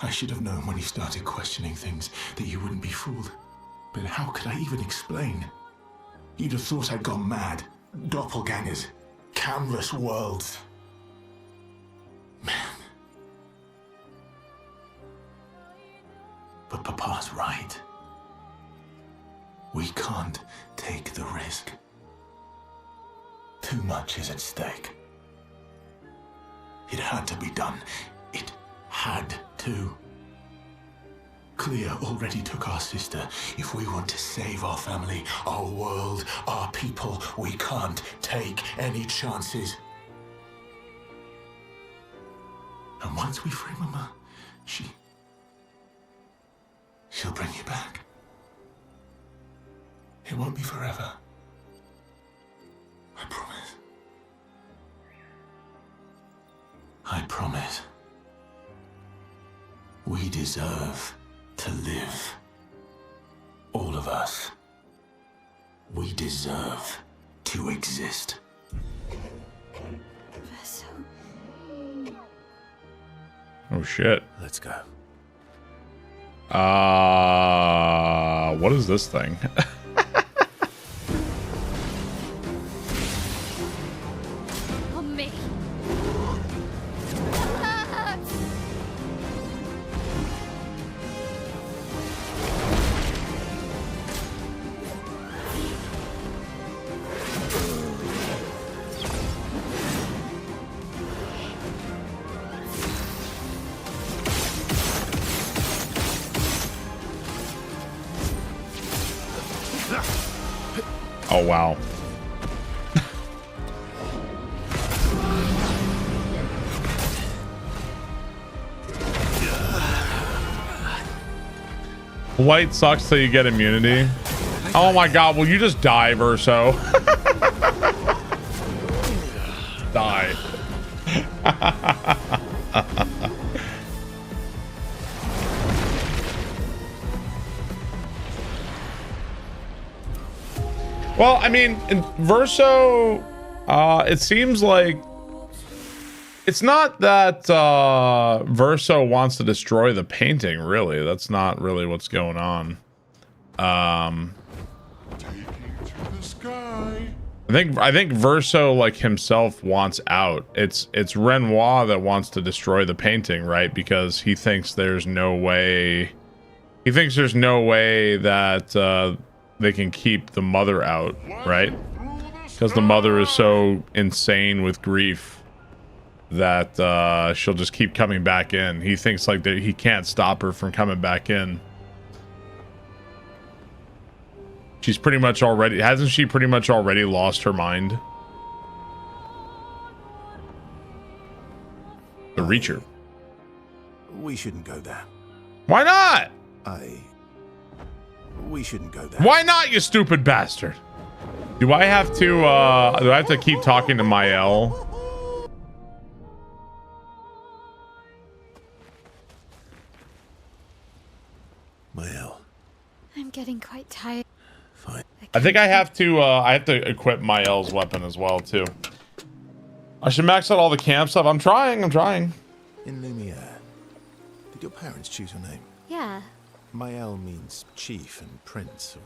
I should have known when you started questioning things that you wouldn't be fooled. But how could I even explain? You'd have thought I'd gone mad. Doppelgangers. Canvas worlds. Man. But Papa's right. We can't take the risk. Too much is at stake. It had to be done. It had to. Clea already took our sister. If we want to save our family, our world, our people, we can't take any chances. And once we free Mama, she'll bring you back. It won't be forever. I promise. I promise. We deserve to live. All of us. We deserve to exist.
Oh shit.
Let's go.
What is this thing?
On me.
Oh wow. White sucks till you get immunity. Oh my god, will you just die, Verso? Die. Well, I mean, in Verso, it seems like it's not that Verso wants to destroy the painting, really. That's not really what's going on.
Taking to the sky.
I think Verso, like, himself wants out. It's Renoir that wants to destroy the painting, right? Because he thinks there's no way that they can keep the mother out, right? Because the mother is so insane with grief that she'll just keep coming back in. He thinks like that he can't stop her from coming back in. She's pretty much already, hasn't she pretty much already lost her mind? The Reacher.
We shouldn't go there.
Why not?
We shouldn't go there.
Why not, you stupid bastard? Do I have to keep talking to Mael?
Mael.
I'm getting quite tired.
Fine.
I think I have to equip Mael's weapon as well too. I should max out all the camp stuff. I'm trying.
In Lumiere, did your parents choose your name?
Yeah.
Mael means chief and prince.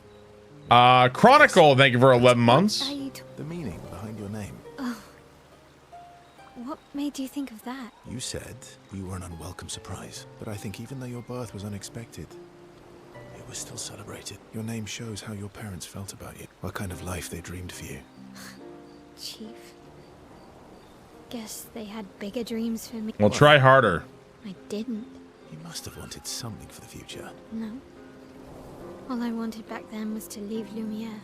Chronicle, thank you for 11 months.
The meaning behind your name.
Oh. What made you think of that?
You said you were an unwelcome surprise, but I think even though your birth was unexpected, it was still celebrated. Your name shows how your parents felt about you, what kind of life they dreamed for you.
Chief. Guess they had bigger dreams for me.
Well, try harder.
I didn't.
You must have wanted something for the future.
No. All I wanted back then was to leave Lumiere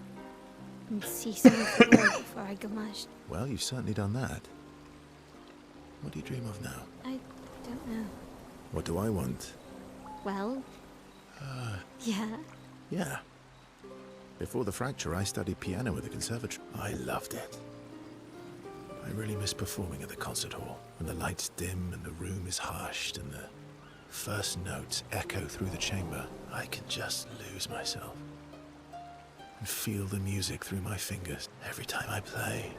and see some of the world before I gomashed.
Well, you've certainly done that. What do you dream of now?
I don't know.
What do I want?
Well... yeah.
Yeah. Before the fracture, I studied piano at the conservatory. I loved it. I really miss performing at the concert hall, when the lights dim and the room is hushed and the first notes echo through the chamber. I can just lose myself and feel the music through my fingers every time I play.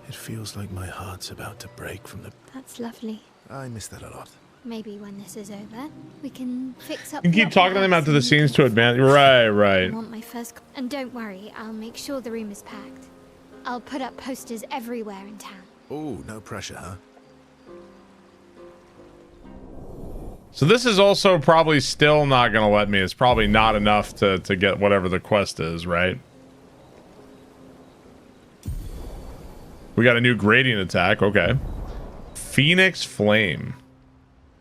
It feels like my heart's about to break from the...
That's lovely.
I miss that a lot.
Maybe when this is over, we can fix up...
You can keep talking to them after the scenes to advance. Right,
I
right.
want my first... And don't worry, I'll make sure the room is packed. I'll put up posters everywhere in town.
Oh, no pressure, huh?
So this is also probably still not going to let me. It's probably not enough to get whatever the quest is, right? We got a new gradient attack. Okay. Phoenix Flame.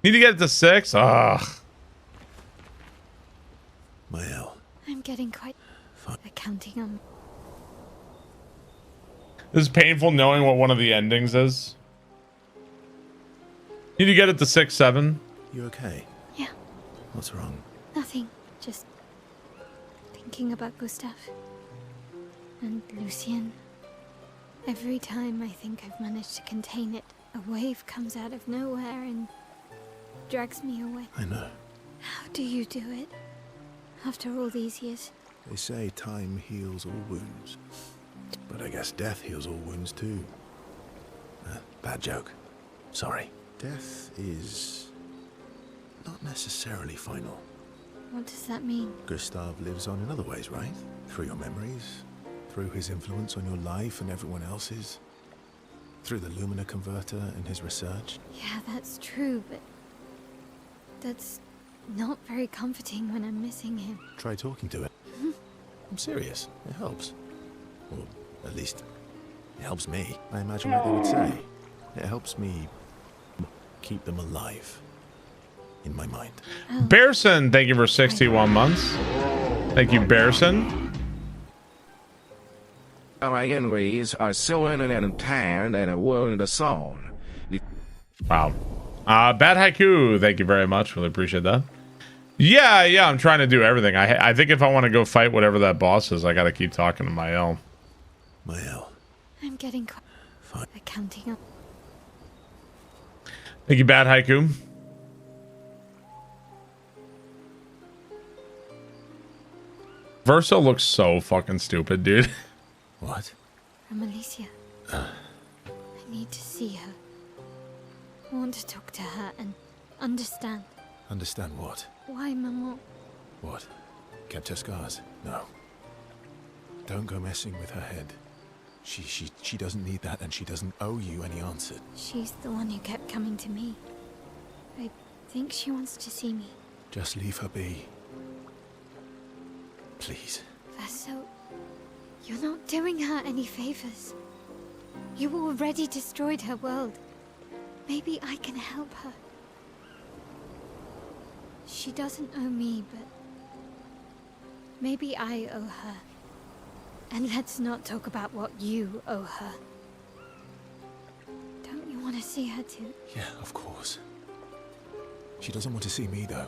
Need to get it to 6? Ugh.
Mael.
I'm getting quite... counting on...
This is painful knowing what one of the endings is. Need to get it to 6, 7.
You okay?
Yeah.
What's wrong?
Nothing. Just... thinking about Gustav. And Lucien. Every time I think I've managed to contain it, a wave comes out of nowhere and drags me away.
I know.
How do you do it? After all these years?
They say time heals all wounds. But I guess death heals all wounds too. Bad joke. Sorry. Death is not necessarily final.
What does that mean?
Gustav lives on in other ways, right? Through your memories, through his influence on your life and everyone else's, through the Lumina converter and his research.
Yeah, that's true, but that's not very comforting when I'm missing him.
Try talking to it. I'm serious. It helps. Or at least, it helps me. I imagine what they would say. It helps me keep them alive in my mind.
Bearson, thank you for 61 months. Thank you, Bearson.
Our enemies are so and tired and a world of song.
Wow. Bad Haiku, thank you very much. Really appreciate that. Yeah, I'm trying to do everything. I think if I want to go fight whatever that boss is, I got to keep talking to Mael.
Mael.
I'm getting quite... counting up.
Thank you, Bad Haiku. Verso looks so fucking stupid, dude.
What?
From Alicia. I need to see her. I want to talk to her and understand.
Understand what?
Why, Maman?
What? Kept her scars? No. Don't go messing with her head. She doesn't need that, and she doesn't owe you any answer.
She's the one who kept coming to me. I think she wants to see me.
Just leave her be. Please.
Verso, you're not doing her any favors. You already destroyed her world. Maybe I can help her. She doesn't owe me, but maybe I owe her. And let's not talk about what you owe her. Don't you want to see her too?
Yeah, of course. She doesn't want to see me, though.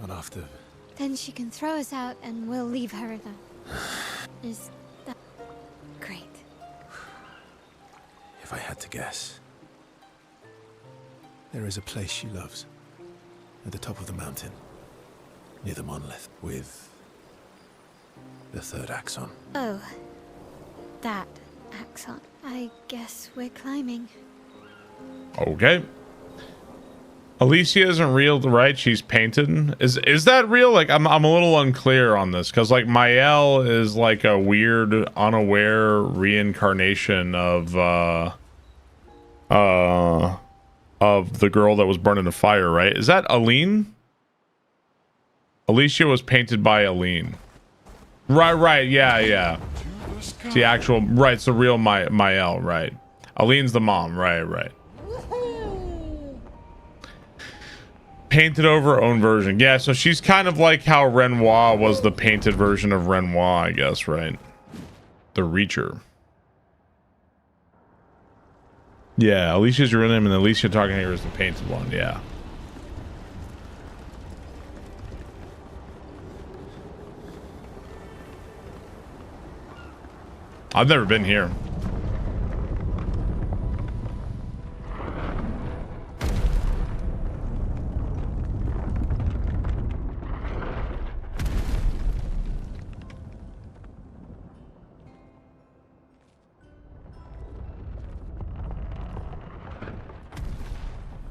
Not after...
Then she can throw us out and we'll leave her alone. Is that... great?
If I had to guess... There is a place she loves. At the top of the mountain. Near the monolith. With... the third axon.
Oh. That axon. I guess we're climbing.
Okay. Alicia isn't real, right? She's painted. Is that real? Like, I'm a little unclear on this, because like Mael is like a weird, unaware reincarnation of the girl that was burned in a fire, right? Is that Aline? Alicia was painted by Aline. Right, yeah. It's the actual, right, it's the real Mael, right. Aline's the mom, right. Painted over her own version. Yeah, so she's kind of like how Renoir was the painted version of Renoir, I guess, right? The Reacher. Yeah, Alicia's your real name, and Alicia talking here is the painted one. Yeah. I've never been here.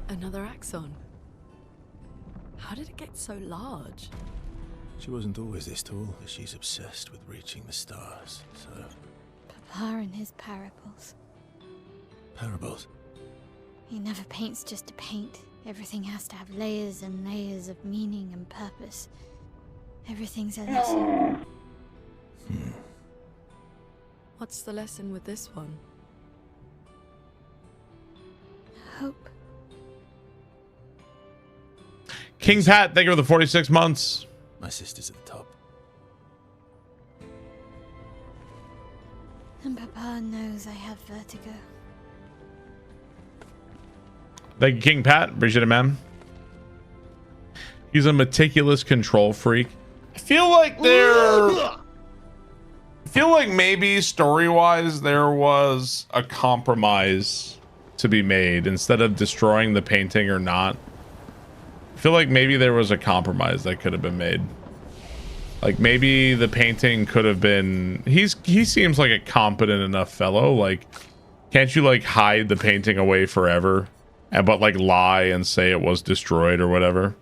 Another axon. How did it get so large?
She wasn't always this tall, but she's obsessed with reaching the stars, so...
Papa and his parables.
Parables?
He never paints just to paint. Everything has to have layers and layers of meaning and purpose. Everything's a lesson.
What's the lesson with this one?
Hope.
King Pat, thank you for the 46 months.
My sister's at the top.
And Papa knows I have vertigo.
Thank you, King Pat. Appreciate it, man. He's a meticulous control freak. I feel like maybe story-wise there was a compromise to be made instead of destroying the painting or not. I feel like maybe there was a compromise that could have been made. Like maybe the painting could have been... He seems like a competent enough fellow. Like, can't you like hide the painting away forever, but like lie and say it was destroyed or whatever?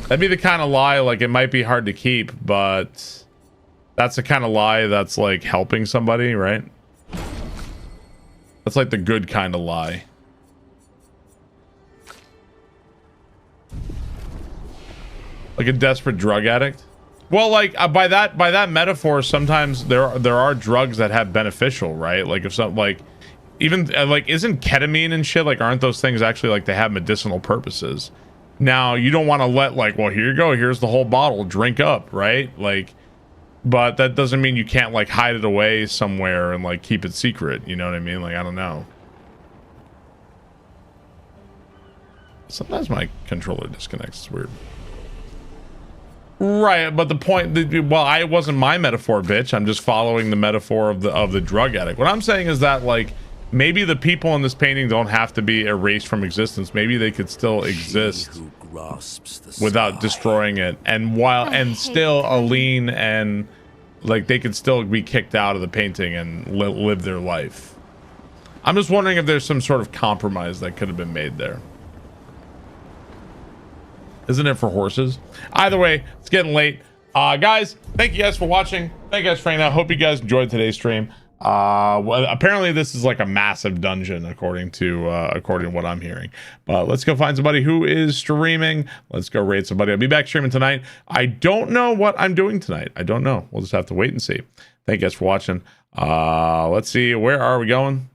That'd be the kind of lie, like it might be hard to keep, but that's the kind of lie that's like helping somebody, right? That's like the good kind of lie. Like a desperate drug addict. Well, like by that metaphor, sometimes there are drugs that have beneficial, right? Like if something like even like isn't ketamine and shit, like aren't those things actually like they have medicinal purposes? Now you don't want to let like, well, here you go, here's the whole bottle, drink up, right? Like, but that doesn't mean you can't like hide it away somewhere and like keep it secret. You know what I mean? Like, I don't know. Sometimes my controller disconnects. It's weird. Right, but the point, well, it wasn't my metaphor, bitch. I'm just following the metaphor of the drug addict. What I'm saying is that like maybe the people in this painting don't have to be erased from existence. Maybe they could still exist without destroying it, and still Aline and like they could still be kicked out of the painting and live their life. I'm just wondering if there's some sort of compromise that could have been made there. Isn't it for horses? Either way, it's getting late. Guys, thank you guys for watching. Thank you guys for hanging out. Hope you guys enjoyed today's stream. Well, apparently this is like a massive dungeon according to what I'm hearing. But let's go find somebody who is streaming. Let's go raid somebody. I'll be back streaming tonight. I don't know what I'm doing tonight. I don't know. We'll just have to wait and see. Thank you guys for watching. Let's see. Where are we going?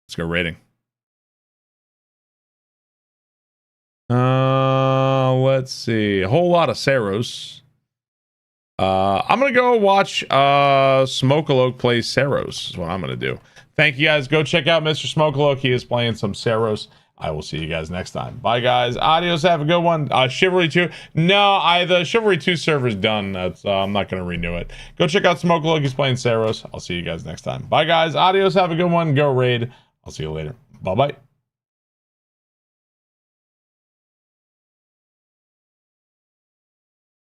Let's go raiding. Let's see. A whole lot of Saros. I'm gonna go watch Smokaloke play Saros is what I'm gonna do. Thank you guys. Go check out Mr. Smokaloke. He is playing some Saros. I will see you guys next time. Bye guys. Adios. Have a good one. Chivalry 2. No, the Chivalry 2 server's done. That's I'm not gonna renew it. Go check out Smokaloke. He's playing Saros. I'll see you guys next time. Bye guys. Adios. Have a good one. Go raid. I'll see you later. Bye bye.